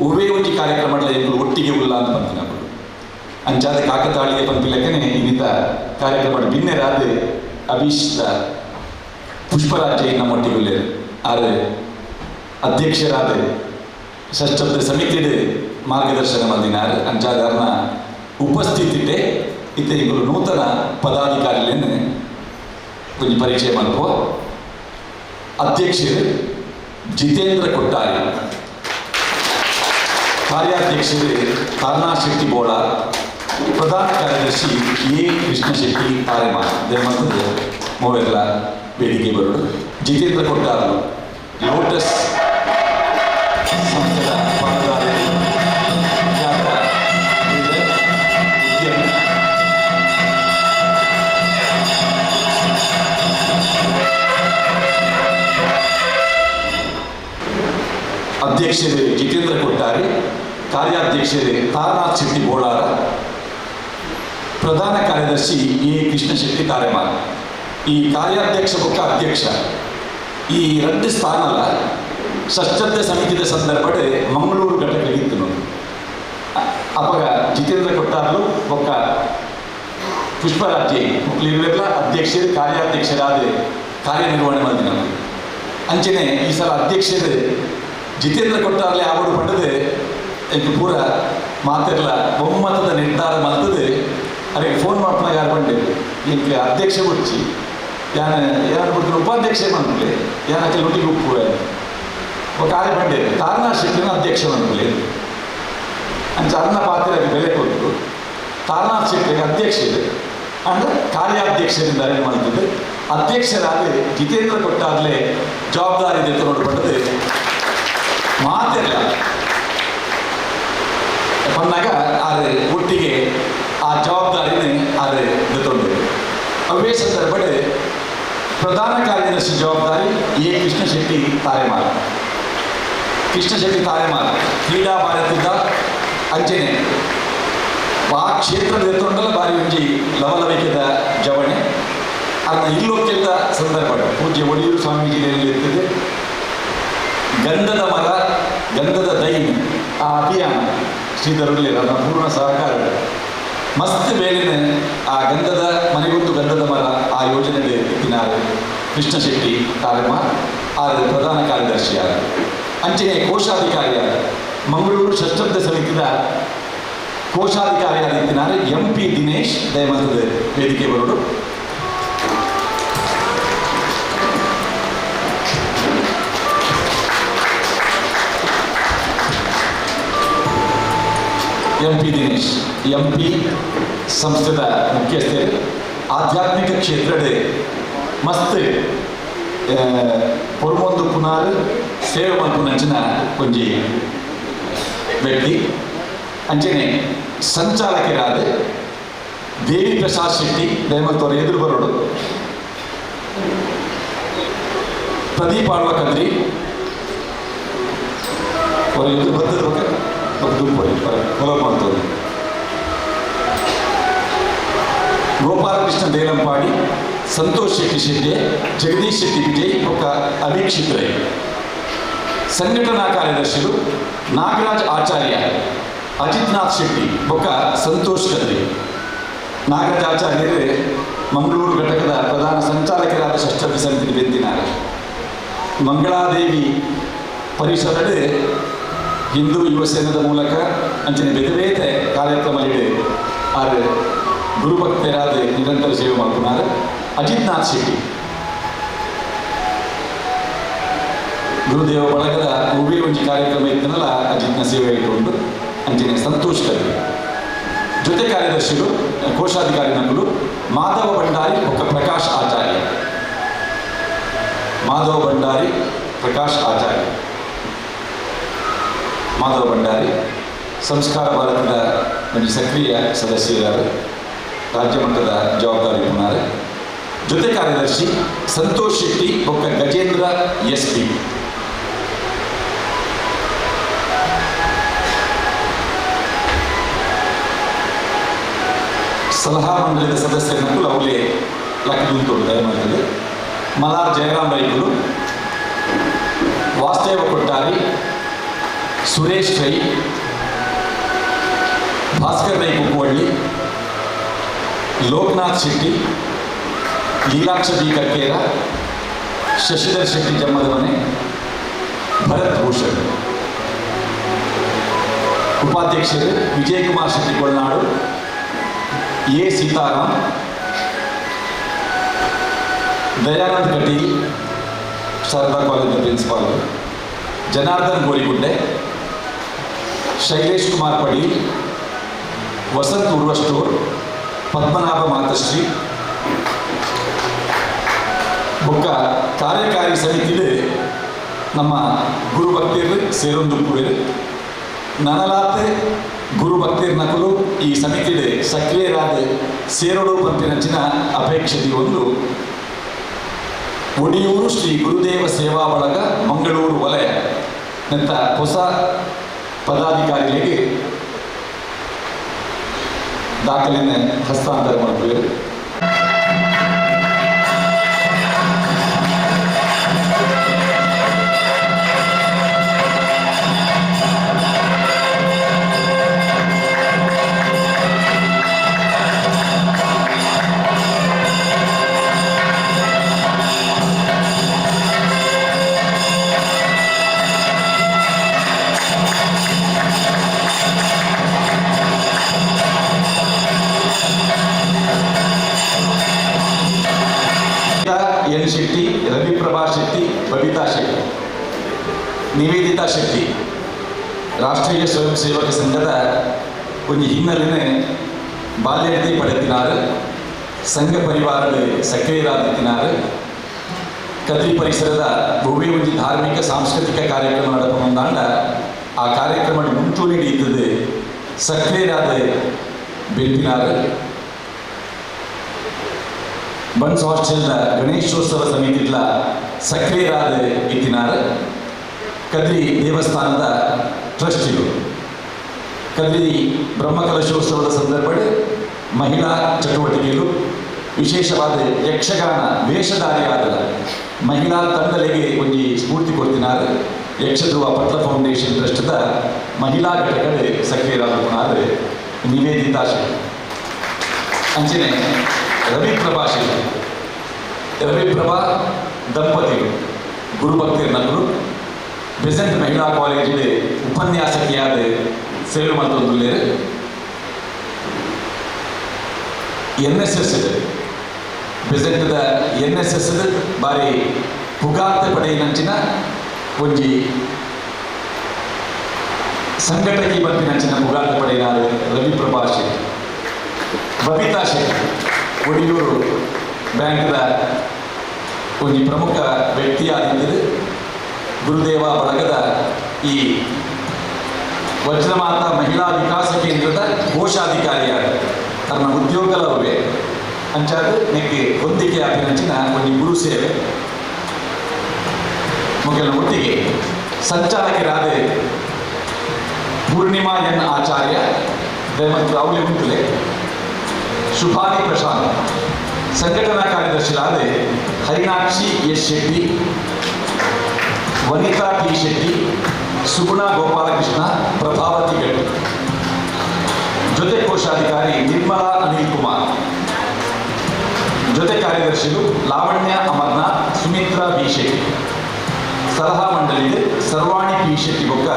ಒವೇ ಒಂದು ಕಾರ್ಯಕ್ರಮಗಳ ಎಂಬುದು ಒಟ್ಟಿಗೆ ಉಲ್ಲ ಅಂತ ಬಂತಿನಗಳು ಅಂಚಾದ ಕಾಕತಾಳಿಗೆ ಪಂಪಿಲಕ್ಕನೆ ಇನ್ನಿತ ಕಾರ್ಯಕ್ರಮ ಭಿನ್ನರಾದ ಅಭೀಷ್ಟ ಪುಷ್ಪರಾಜ ನಮ್ಮೊಟ್ಟಿಗೆ ಆದರೆ ಅಧ್ಯಕ್ಷರಾದ ಷಷ್ಠದ ಸಮಿತಿಯ ಮಾರ್ಗದರ್ಶನ ಮಂದಿನಾರ್ ಅಂಚಾದರ್ನ ಉಪಸ್ಥಿತಿತೆ ಇವರು ನೂತನ ಪದಾಧಿಕಾರಿಗಳನ್ನೇ ಕೊಂಚ ಪರಿಚಯ ಮಾಡುವ. ಅಧ್ಯಕ್ಷರು ಜಿತೇಂದ್ರ ಕೊಟ್ಟಾರಿ, ಕಾರ್ಯಾಧ್ಯಕ್ಷರು ತಾರನಾಥ್ ಶೆಟ್ಟಿ ಬೋಳ, ಪ್ರಧಾನ ಕಾರ್ಯದರ್ಶಿ ಎ ಕೃಷ್ಣ ಶೆಟ್ಟಿ ತಾರೆಮಾನ ದೇವಮಂತದ ಮೂವೆಲ್ಲ ವೇದಿಕೆ ಬರೋದು. ಜಿತೇಂದ್ರ ಕೊಟ್ಟಾರು ಲೋಟಸ್ ಸಂಸ್ಥೆಯ ಪಾಲುದಾರರು, ಖ್ಯಾತ ಉದ್ಯಮಿ. ಅಧ್ಯಕ್ಷರು ಜಿತೇಂದ್ರ ಕೊಟ್ಟಾರಿ, ಕಾರ್ಯಾಧ್ಯಕ್ಷರು ತಾರನಾಥ್ ಶೆಟ್ಟಿ ಬೋಳಾರ, ಪ್ರಧಾನ ಕಾರ್ಯದರ್ಶಿ ಎ ಕೃಷ್ಣ ಶೆಟ್ಟಿ ತಾರೆಮಾನ. ಈ ಕಾರ್ಯಾಧ್ಯಕ್ಷ ಬೊಕ್ಕ ಅಧ್ಯಕ್ಷ ಈ ಎರಡು ಸ್ಥಾನಲ ಷಷ್ಠಬ್ದ ಸಮಿತಿಯ ಸಂದರ್ಭಡೆ ಮಂಗಳೂರು ಘಟಕಗಿತ್ತು ನೋಡಿ. ಅವಾಗ ಜಿತೇಂದ್ರ ಕೊಟ್ಟಾರ್ಲು ಬೊಕ್ಕ ಪುಷ್ಪರಾಜ್ ಇವರೆಲ್ಲ ಅಧ್ಯಕ್ಷರು ಕಾರ್ಯಾಧ್ಯಕ್ಷರಾದ ಕಾರ್ಯನಿರ್ವಹಣೆ ಮಾಡಿದ ನಮಗೆ. ಅಂಚನೆ ಈ ಸಲ ಅಧ್ಯಕ್ಷರು ಜಿತೇಂದ್ರ ಕೊಟ್ಟಾರ್ಲೆ ಅವರು ಪಡೆದು ಇದು ಪೂರ ಮಾತೆಲ್ಲ ಒಮ್ಮತದ ನಿರ್ಧಾರ ಮಾಡ್ತದೆ. ಅದಕ್ಕೆ ಫೋನ್ ಮಾಡ್ತಾಗ ಯಾರು ಬಂದಿರು ಈಗ ಅಧ್ಯಕ್ಷ ಬಿಡ್ಚಿ ಯಾರು ಬಿಡ್ತಾರೆ ಉಪಾಧ್ಯಕ್ಷ ಬಂದ್ಬಿಡ್ಲಿ ಯಾಕೆ ಒಟ್ಟಿಗೆ ಉಪ್ಪು ಕಾರ್ಯ ಬಂದಿರು ತಾರನಾಥ್ ಶೆಟ್ಟಿನ ಅಧ್ಯಕ್ಷ ಬಂದ್ಬಿಡ್ಲಿ ಅಂಚ ಅನ್ನ ಪಾತ್ರೆಗೆ ಬೆಲೆ ಕೊಟ್ಟು ತಾರನಾಥ್ ಶೆಟ್ಟಿಗೆ ಅಧ್ಯಕ್ಷರು ಅಂದರೆ ಕಾರ್ಯಾಧ್ಯಕ್ಷರಿಂದ ಏನು ಮಾಡ್ತಿದ್ದು ಅಧ್ಯಕ್ಷರಾಗಿ ಜಿತೇಂದ್ರ ಕೊಟ್ಟಾಗಲೇ ಜವಾಬ್ದಾರಿ ತೆಗೆದುಕೊಂಡು ಮಾತೆಲ್ಲ ಬಂದಾಗ ಅದು ಒಟ್ಟಿಗೆ ಆ ಜವಾಬ್ದಾರಿನೇ ಅದು ತೆಗೆದುಕೊಂಡು ಅವೇ ಸಂದರ್ಭಡೆ ಪ್ರಧಾನ ಕಾರ್ಯದರ್ಶಿ ಜವಾಬ್ದಾರಿ ಎ ಕೃಷ್ಣ ಶೆಟ್ಟಿ ತಾರೆಮಾನ. ಕೃಷ್ಣ ಶೆಟ್ಟಿ ತಾರೆಮಾನ ಕ್ರೀಡಾ ಭಾರತದ ಅಂಚನೆ ಆ ಕ್ಷೇತ್ರದ ಎತ್ತೊಂಡಲ್ಲ ಬಾರಿ ಒಂಜಿ ಲವಲವಿಕೆದ ಜವಣೆ ಅದನ್ನ ಇಲ್ಲೋಕ್ಕೆಲ್ಲ ಸಂದರ್ಭ ಪೂಜ್ಯ ಒಡಿಯೂರು ಸ್ವಾಮೀಜಿಯಲ್ಲಿ ಇರ್ತದೆ. ಗಂಧದ ಮರ ಗಂಧದ ದೈನಿ ಆ ಅಭಿಯಾನ ಶ್ರೀಧರಲ್ಲಿ ಅದರ ಪೂರ್ಣ ಸಹಕಾರ ಮಸ್ತ್ ಬೇಲಿನ ಆ ಗಂಧದ ಮನೆಗೊಂದು ಗಂಧದ ಮರ ಆ ಯೋಜನೆ ಎತ್ತಿನಾರು ಕೃಷ್ಣ ಶೆಟ್ಟಿ ತಾರೆಮಾನ ಆದ ಪ್ರಧಾನ ಕಾರ್ಯದರ್ಶಿಯಾದ ಅಂಚನೆ ಕೋಶಾಧಿಕಾರಿಯಾದ ಮಂಗಳೂರು ಷಷ್ಠಬ್ದ ಸಮಿತಿಯ ಕೋಶಾಧಿಕಾರಿಯಾದ ಎತ್ತಿನಾರು MP ದಿನೇಶ್ ದಯಮಂತದ ವೇದಿಕೆ ಬರೋದು. MP ದಿನೇಶ್ MP ಸಂಸ್ಥೆದ ಮುಖ್ಯಸ್ಥರು ಆಧ್ಯಾತ್ಮಿಕ ಕ್ಷೇತ್ರದ ಮಸ್ತ್ ಹೊರಮೊಂದು ಪುನಾರ್ ಸೇವೆ ಮಲ್ಪುನಂಚಿನ ಒಂಜಿ ವ್ಯಕ್ತಿ. ಅಂಚನೆ ಸಂಚಾಲಕರಾದ ದೇವಿ ಪ್ರಸಾದ್ ಶೆಟ್ಟಿ ದಯಮಂತವ್ರ ಎದುರು ಬರೋಡು. ಪ್ರದೀಪ್ ಆಳ್ವ ಕದ್ರಿ ಅವ್ರ ಎದುರು ಬರ್ತದ ಕೊಲಮಾಡ್ತವ್ರು. ಗೋಪಾಲಕೃಷ್ಣ ದೇಲಂಪಾಡಿ, ಸಂತೋಷ್ ಶೆಟ್ಟಿ ಶೆಟ್ಟಿ, ಜಗದೀಶ್ ಶೆಟ್ಟಿ ವಿಜಯ್ ఒక ಅಭೀಕ್ಷಿತರೇ. ಸಂಘಟನಾ ಕಾರ್ಯದರ್ಶಿಗಳು ನಾಗರಾಜ್ ಆಚಾರ್ಯ, ಅಜಿತ್ನಾಥ್ ಶೆಟ್ಟಿ ఒక ಸಂತೋಷ್ ಕದ್ರಿ. ನಾಗರಾಜ್ ಆಚಾರ್ಯರೇ ಮಂಗಳೂರು ಘಟಕದ ಪ್ರಧಾನ ಸಂಚಾಲಕರಾದ ಷಷ್ಠಬ್ದ ಸಮಿತಿ ಬೆಂದಿನಾರೆ. ಮಂಗಳಾದೇವಿ ಪರಿಸರದ ಹಿಂದೂ ಯುವ ಸೇನದ ಮೂಲಕ ಅಂಚನೆ ಬೇರೆ ಬೇರೆ ಕಾರ್ಯಕ್ರಮಗಳಿಗೆ ಆರು ಗುರುಭಕ್ತರಾದ ನಿರಂತರ ಸೇವೆ ಮಾಡ್ಕೊಂಡಾರೆ. ಅಜಿತ್ನಾಥ್ ಶೆಟ್ಟಿ ಗುರುದೇವ ಬಳಗದ ಉಭಯ ಒಂಜಿ ಕಾರ್ಯಕ್ರಮ ಇತ್ತನಲ್ಲ ಅಜಿತ್ನ ಸೇವೆ ಇಟ್ಟುಕೊಂಡು ಅಂಚನೆ ಸಂತೋಷ್ ಕದ್ರಿ. ಜೊತೆ ಕಾರ್ಯದರ್ಶಿಗಳು ಕೋಶಾಧಿಕಾರಿ ನಕಲು ಮಾಧವ ಭಂಡಾರಿ ఒక ಪ್ರಕಾಶ್ ಆಚಾರ್ಯ. ಮಾಧವ ಭಂಡಾರಿ ಪ್ರಕಾಶ್ ಆಚಾರ್ಯ. ಮಾಧವ ಭಂಡಾರಿ ಸಂಸ್ಕಾರ ಭಾರತದ ಒಂದು ಸಕ್ರಿಯ ಸದಸ್ಯರಾದ ರಾಜ್ಯ ಮಟ್ಟದ ಜವಾಬ್ದಾರಿ ಪುನಾರೆ. ಜೊತೆ ಕಾರ್ಯದರ್ಶಿ ಸಂತೋಷ್ ಶೆಟ್ಟಿ ఒక ಗಜೇಂದ್ರ SP. ಸಲಹಾ ಮಂಡಳಿದ ಸದಸ್ಯರನ್ನು ಅವಲೇ ಲಕ್ಕುಂಟು ದಯಮಾಡಿದೆ. ಮಲಾರ್ ಜಯರಾಮ್ ರೈಗಳು, ವಾಸ್ತೇವ ಕೊಟ್ಟಾರಿ, ಸುರೇಶ್ ರೈ, ಭಾಸ್ಕರ್ ರೈ ಕುಕ್ಕುವಳ್ಳಿ, ಲೋಕನಾಥ್ ಶೆಟ್ಟಿ, ಲೀಲಾಕ್ಷ ಬಿ ಕರ್ಕೇರ, ಶಶಿಧರ್ ಶೆಟ್ಟಿ ಜಮ್ಮದ ಮನೆ, ಭರತ್ ಭೂಷಣ್. ಉಪಾಧ್ಯಕ್ಷರು ವಿಜಯಕುಮಾರ್ ಶೆಟ್ಟಿ ಕೊಳ್ನಾಡು, ಎ ಸೀತಾರಾಮ್, ದಯಾನಂದ್ ಕಟೀಲ್ ಶಾರದಾ ಕಾಲೇಜಿನ ಪ್ರಿನ್ಸಿಪಾಲ್, ಜನಾರ್ದನ್ ಗೋರಿಗುಡ್ಡೆ, ಶೈಲೇಶ್ ಕುಮಾರ್ ಪಡೀಲ್, ವಸಂತ್ ಉರ್ವಷ್ಟೂರ್, ಪದ್ಮನಾಭ ಮಾತಶ್ರೀ ಬೊಕ್ಕ ಕಾರ್ಯಕಾರಿ ಸಮಿತಿಲು ನಮ್ಮ ಗುರು ಭಕ್ತಿರ್ ಸೇರೊಂದುಪ್ಪುವೆರು. ನನಲಾತ್ ಗುರು ಭಕ್ತಿರ್ ನಕಲು ಈ ಸಮಿತಿಲು ಸಕ್ರಿಯರಾದ ಸೇರೊಡು ಪಂಪಿನಂಚಿನ ಅಪೇಕ್ಷತೆ ಒಂದು. ಒಡಿಯೂರು ಶ್ರೀ ಗುರುದೇವ ಸೇವಾ ಬಳಗ ಮಂಗಳೂರು ವಲಯ ನಂತ ಹೊಸ ಪದಾಧಿಕಾರಿಗಳಿಗೆ ದಾಖಲೆಯನ್ನು ಹಸ್ತಾಂತರ ಮಾಡುತ್ತೇವೆ. ಎನ್ ಶೆಟ್ಟಿ, ರವಿಪ್ರಭಾ ಶೆಟ್ಟಿ, ಬಬಿತಾ ಶೆಟ್ಟಿ, ನಿವೇದಿತಾ ಶೆಟ್ಟಿ ರಾಷ್ಟ್ರೀಯ ಸ್ವಯಂ ಸೇವಕ ಸಂಘದ ಒಂದು ಹಿನ್ನೆಲೆಯ ಬಾಲ್ಯತೆ ಪಡೆದಿನಾರು, ಸಂಘ ಪರಿವಾರದ ಸಕ್ರಿಯರಾದಿನಾರು. ಕದ್ರಿ ಪರಿಸರದ ಭವ್ಯ ಒಂದು ಧಾರ್ಮಿಕ ಸಾಂಸ್ಕೃತಿಕ ಕಾರ್ಯಕ್ರಮ ನಡೆಕೊಂಡಾಂಡ ಆ ಕಾರ್ಯಕ್ರಮ ಮುಂಚೂಣಿ ಹಿಡಿಯುತ್ತದೆ ಸಕ್ರಿಯರಾದ ಬೆಂಪಿನಾರು. ಬನ್ಸ್ ಹಾಸ್ಟೆಲ್ನ ಗಣೇಶೋತ್ಸವ ಸಮಿತಿಗಳ ಸಕ್ರಿಯರಾದ ಇತ್ತಿನಾರು. ಕದ್ರಿ ದೇವಸ್ಥಾನದ ಟ್ರಸ್ಟಿಗಳು ಕದ್ರಿ ಬ್ರಹ್ಮಕಲಶೋತ್ಸವದ ಸಂದರ್ಭದಲ್ಲಿ ಮಹಿಳಾ ಚಟುವಟಿಕೆಗಳು, ವಿಶೇಷವಾದ ಯಕ್ಷಗಾನ ವೇಷಧಾರಿಯಾದ ಮಹಿಳಾ ತಂಡಗಳಿಗೆ ಒಂದು ಸ್ಫೂರ್ತಿ ಕೊಡ್ತಿನಾರು. ಯಕ್ಷಧ್ರುವ ಪಟ್ಲ ಫೌಂಡೇಶನ್ ಟ್ರಸ್ಟ್ದ ಮಹಿಳಾ ಘಟಕಗಳು ಸಕ್ರಿಯರಾದ ನಿವೇದಿತಾ ಶೆಟ್ಟಿ. ಅಂಚನೆ ರವಿಪ್ರಭಾ ಶೆಟ್ಟಿ, ರವಿಪ್ರಭಾ ದಂಪತಿಗಳು ಗುರುಭಕ್ತಿರ್ ನಕಲು ಬೆಸೆಂಟ್ ಮಹಿಳಾ ಕಾಲೇಜಿನ ಉಪನ್ಯಾಸಕಿಯಾದ ಸೇವೆ ಮತ್ತೊಂದುಲ್ಲೇರು. NSS ಬೆಸೆಂಟ್ದ NSS ಬಾರಿ ಪುಗಾರ್ತೆ ಪಡೆಯಿನಂಚಿನ ಒಂಜಿ ಸಂಘಟಕಿ ಬಂದಿನಂಚಿನ ಪುಗಾರ್ತೆ ಪಡೆಯಿನಾರು ರವಿಪ್ರಭಾ ಶೆಟ್ಟಿ. ಬಬಿತಾ ಶೆಟ್ಟಿ ಒಡಿಯೂರು ಬ್ಯಾಂಕ್ದ ಒಂದು ಪ್ರಮುಖ ವ್ಯಕ್ತಿಯಾಗಿದ್ದರು. ಗುರುದೇವ ಬಳಗದ ಈ ವಜ್ರಮಾತಾ ಮಹಿಳಾ ವಿಕಾಸ ಕೇಂದ್ರದ ಕೋಶಾಧಿಕಾರಿಯಾದ ತನ್ನ ಉದ್ಯೋಗಲವೇ ಅಂಚಾದ ನೆಕ್ಕೆ ಹೊಂದಿಕೆ ಆಗಿನಂಚಿನ ಒಂದು ಗುರು ಸೇವೆ ಮುಖ್ಯ ಒಟ್ಟಿಗೆ ಸಂಚಾಲಕರಾದ ಪೂರ್ಣಿಮಾ ಎನ್ ಆಚಾರ್ಯ ಮತ್ತು ಅವಳಿ ಮುಂತಲೆ ಶುಭಾನಿ ಪ್ರಶಾಂತ್, ಸಂಘಟನಾ ಕಾರ್ಯದರ್ಶಿಯಾದ ಹರಿನಾಕ್ಷಿ ಎಸ್ ಶೆಟ್ಟಿ, ವನಿತಾ ಟಿ ಶೆಟ್ಟಿ, ಸುಗುಣ ಗೋಪಾಲಕೃಷ್ಣ, ಪ್ರಭಾವತಿ ಗಟ್ಟಿ, ಜೊತೆ ಕೋಶಾಧಿಕಾರಿ ನಿರ್ಮಲಾ ಅನಿಲ್ ಕುಮಾರ್, ಜೊತೆ ಕಾರ್ಯದರ್ಶಿಗಳು ಲಾವಣ್ಯ ಅಮರ್ನಾಥ್, ಸುಮಿತ್ರಾ ಬಿ ಶೆಟ್ಟಿ, ಸಲಹಾ ಮಂಡಳಿಗೆ ಸರ್ವಾಣಿ ಪಿ ಶೆಟ್ಟಿ ಬೊಕ್ಕ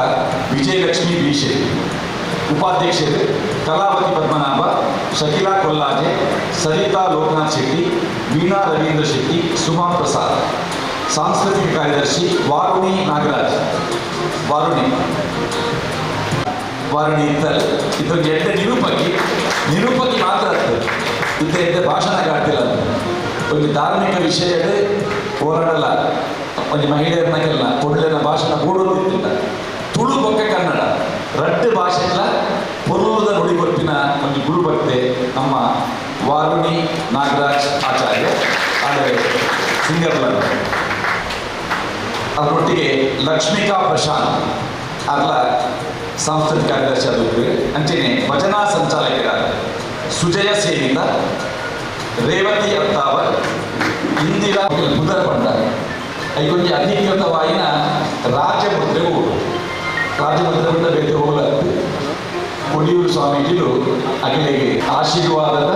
ವಿಜಯಲಕ್ಷ್ಮಿ ಬಿ ಶೆಟ್ಟಿ, ಉಪಾಧ್ಯಕ್ಷರು ಕಲಾವತಿ ಪದ್ಮನಾಭ, ಶಕಿಲಾ ಕೊಲ್ಲಾಜೆ, ಸರಿತಾ ಲೋಕನಾಥ್ ಶೆಟ್ಟಿ, ವೀಣಾ ರವೀಂದ್ರ ಶೆಟ್ಟಿ, ಸುಮಾ ಪ್ರಸಾದ್, ಸಾಂಸ್ಕೃತಿಕ ಕಾರ್ಯದರ್ಶಿ ವಾರುಣಿ ನಾಗರಾಜ್, ವಾರುಣಿ ಇತ್ತಲ್ ಇದೊಂದು ಎಡ್ಡೆ ನಿರೂಪಕಿ ಮಾತ್ರ ಇದ್ದ ಎಡ್ಡೆ ಭಾಷಣಗಾಡ್ತಿಲ್ಲ. ಒಂದು ಧಾರ್ಮಿಕ ವಿಷಯದ ಹೋರಾಡಲ್ಲ, ಒಂದು ಮಹಿಳೆಯರನ್ನೆಲ್ಲ ಕೊಡ್ಲಿನ ಭಾಷಣ ಬೋಡೋದಿಲ್ಲ. ತುಳು ಬೊಕ್ಕ ಕನ್ನಡ ರಡ್ಡು ಭಾಷೆಗಳ ಪೊರ್ಲದ ನುಡಿಗೊತ್ತಿನ ಒಂದು ಗುರುಭಕ್ತೆ ನಮ್ಮ ವಾರುಣಿ ನಾಗರಾಜ್ ಆಚಾರ್ಯ ಆದರೆ ಸಿಂಗರ್ಲರ್. ಅದರೊಟ್ಟಿಗೆ ಲಕ್ಷ್ಮಿಕಾ ಪ್ರಶಾಂತ್ ಅದರ ಸಾಂಸ್ಕೃತಿಕ ಕಾರ್ಯದರ್ಶಿ ಆದದ್ದು. ಅಂಚೆನೆ ಭಜನಾ ಸಂಚಾಲಕರಾದ ಸುಜಯ ಸೇನಿತ, ರೇವತಿ ಅತ್ತಾವರ್, ಇಂದಿರಾ ಮುದರ ಬಂಡ ಐಕೊಂದು ಅಧಿಕೃತವಾಯಿನ ರಾಜಮುದ್ರೆ ಬಂಡ ಬೇರೆ ಹೋಗಲತ್ತು. ಒಡಿಯೂರು ಸ್ವಾಮೀಜಿಗಳು ಅಖಿಲೆಗೆ ಆಶೀರ್ವಾದದ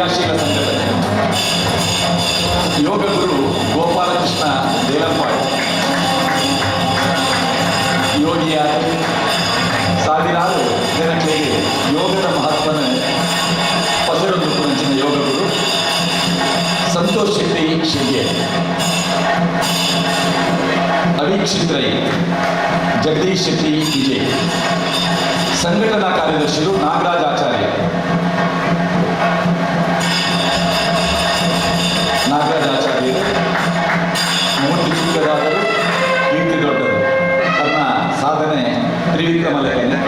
ಕ್ರಿಯಾಶೀಲ ಸಂಘಟನೆ. ಯೋಗ ಗುರು ಗೋಪಾಲಕೃಷ್ಣ ದೇಲಂಪಾಡಿ ಯೋಗಿಯಾದ ಸಾವಿರಾರು ಜನಕ್ಕೆ ಯೋಗದ ಮಹತ್ವನ ಪಸರೊಂದು ಕುರಿಚಿನ ಯೋಗ ಗುರು ಸಂತೋಷ್ ಶೆಟ್ಟಿ ಶಿರ್ಗೆ. ಅವೀಕ್ಷಿತ್ ರೈ ಜಗದೀಶ್ ಶೆಟ್ಟಿ ವಿಜಯ್. ಸಂಘಟನಾ ಕಾರ್ಯದರ್ಶಿಗಳು ನಾಗರಾಜ್ ಆಚಾರ್ಯ. ನಾಗರಾಜ ಆಚಾರ್ಯರು ಮೂರ್ತಿ ಚಿಕ್ಕದಾದರೂ ಕೀರ್ತಿ ದೊಡ್ಡದು. ತನ್ನ ಸಾಧನೆ ತ್ರಿವಿಕ್ರಮ ಲೆಕ್ಕನೆ.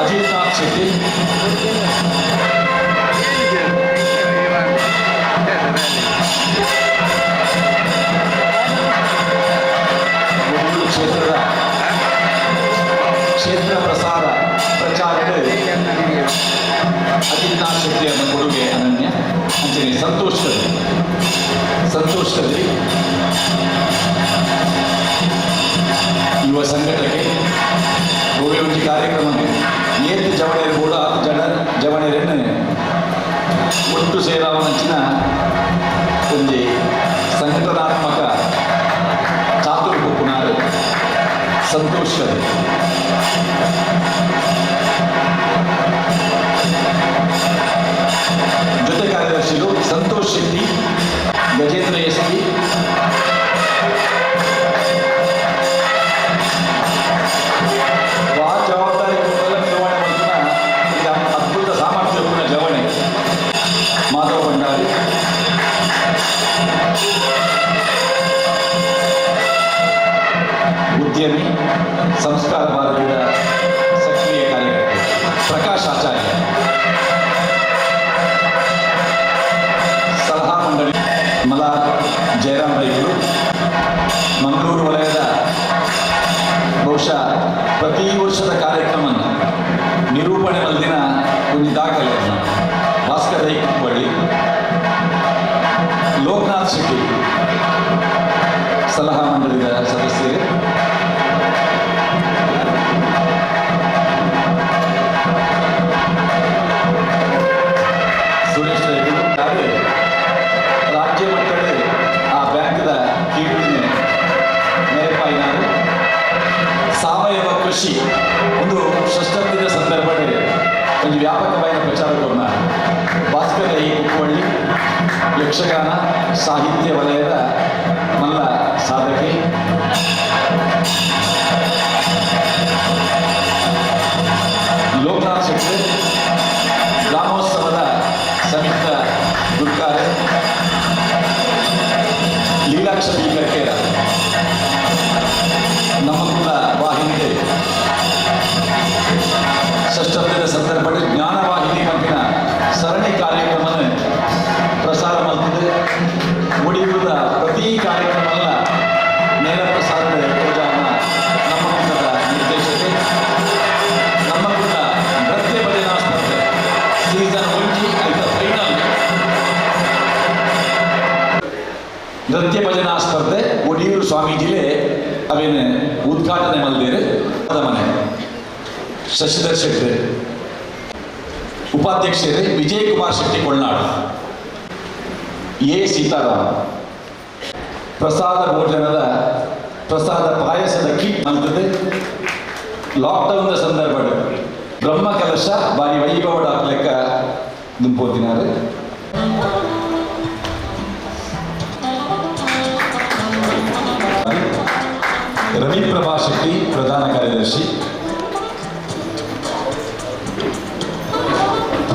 ಅಜಿತ್ ನಾಥ್ ಶೆಟ್ಟಿ, ಕ್ಷೇತ್ರ ಪ್ರಸಾರ ಪ್ರಚಾರದ ಅಜಿತ್ ನಾಥ್ ಶೆಟ್ಟಿ ಅವರ ಕೊಡುಗೆ ಅನನ್ಯ. ಅಂಚನೆ ಸಂತೋಷ್ ಕದ್ರಿ ಯುವ ಸಂಘಟನೆ ಒಂಜಿ ಕಾರ್ಯಕ್ರಮ ಏತ್ ಜವಣೇರು ಕೂಡ ಜವಣೇರನ್ನು ಒಟ್ಟು ಸೇರಾವನಂಚಿನ ಒಂಜಿ ಸಂಘಟನಾತ್ಮಕ ಚಾತುರ್ಯ ಪುನಾರು ಸಂತೋಷ್ ಕದ್ರಿ. ಜೊತೆ ಕಾರ್ಯದರ್ಶಿಗಳು ಸಂತೋಷ್ ಶೆಟ್ಟಿ, ಗಜೇಂದ್ರ ಎಸ್ಪಿ, ಜವಾಬ್ದಾರಿ ನಿರ್ವಹಣೆ ಮಾಡ್ತಿನ ಅದ್ಭುತ ಸಾಮರ್ಥ್ಯಪೂರ್ಣ ಜವಣೆ ಮಾಧವ ಭಂಡಾರಿ. ಉದ್ಯಮಿ, ಸಂಸ್ಕಾರ ಭಾರತದ ಸಕ್ರಿಯ ಕಾರ್ಯಕರ್ತ ಪ್ರಕಾಶ್ ಆಚಾರ್ಯ. ಸಲಹಾ ಮಂಡಳಿ ಮಲಾರ್ ಜಯರಾಮ್ ರೈಗಳು. ಮಂಗಳೂರು ವಲಯದ ಬಹುಶಃ ಪ್ರತಿ ವರ್ಷದ ಕಾರ್ಯಕ್ರಮವನ್ನು ನಿರೂಪಣೆ ಮಲ್ದಿನ ಒಂದು ದಾಖಲೆಯನ್ನು ಭಾಸ್ಕರ್ ರೈ ಕುಪ್ಪಳ್ಳಿ. ಲೋಕನಾಥ್ ಶೆಟ್ಟಿ ಸಲಹಾ ಮಂಡಳಿಯ ಸದಸ್ಯರು. ಸುರೇಶ್ ರೈಗಳು ರಾಜ್ಯ ಮಟ್ಟದ ಆ ಬ್ಯಾಂಕ್ದ ಕೀರ್ತಿನ ಮೇಲ್ಪಾಯಿನಾರು. ಸಾವಯವ ಕೃಷಿ ಒಂದು ಷಷ್ಠಬ್ದಿದ ಸಂದರ್ಭದಲ್ಲಿ ಒಂದು ವ್ಯಾಪಕವಾದ ಪ್ರಚಾರವನ್ನು ಭಾಸ್ಕರ್ ರೈ ಕುಪ್ಪಳ್ಳಿ. ಯಕ್ಷಗಾನ ಸಾಹಿತ್ಯ ವಲಯದ ಮಲ್ಲ ಸಾಧಕಿ. ಲೋಕನಾಥ್ ಶೆಟ್ಟಿ ಗ್ರಾಮೋತ್ಸವದ ಸಂಯುಕ್ತ ಗುರುಕಾರ. ಲೀಲಾಕ್ಷ ಬೀಕರ್ಕೇರ ನಮ್ಮ ಕೂಡ ವಾಹಿನಿಗೆ ಷಷ್ಠಬ್ದದ ಸಂದರ್ಭದಲ್ಲಿ ಜ್ಞಾನವಾಹಿನಿ ಪಂಪಿನ ಸರಣಿ ಕಾರ್ಯಕ್ರಮ ಪ್ರಸಾರ ಮಾಡ್ತಿದೆ. ಒಡಿಯುವುದ ಪ್ರತಿ ಕಾರ್ಯಕ್ರಮ ನೇರ ಪ್ರಸಾರದ ಪ್ರೋಗ್ರಾಮ ನಮ್ಮ ಕುಟದ ನಿರ್ದೇಶಕತೆ. ನಮ್ಮ ಕುಟ ನೃತ್ಯ ಭಜನಾ ಸ್ಪರ್ಧೆ ಸೀಸನ್ 1 ಐದ ಫೈನಲ್ ನೃತ್ಯ ಭಜನಾ ಸ್ಪರ್ಧೆ ಒಡಿಯೂರು ಸ್ವಾಮೀಜಿಲೆ ಅವೇನು ಉದ್ಘಾಟನೆ ಮಲ್ದೇರು ಮನೆ. ಶಶಿಧರ್ ಶೆಟ್ಟಿ ಉಪಾಧ್ಯಕ್ಷರೇ ವಿಜಯ್ ಕುಮಾರ್ ಶೆಟ್ಟಿ ಕೊಳ್ನಾಡು. ಎ ಸೀತಾರಾಮ್ ಪ್ರಸಾದ ಭೋಜನದ ಪ್ರಸಾದ ಪಾಯಸದ ಕಿಟ್ ಅಂತದೆ. ಲಾಕ್ಡೌನ್ ಸಂದರ್ಭ ಬ್ರಹ್ಮ ಕಲಶ ಬಾರಿ ವೈಭವಡ ಲೆಕ್ಕ ದುಂಪೋತಿನಾರು. ರವಿಪ್ರಭಾ ಶೆಟ್ಟಿ ಪ್ರಧಾನ ಕಾರ್ಯದರ್ಶಿ.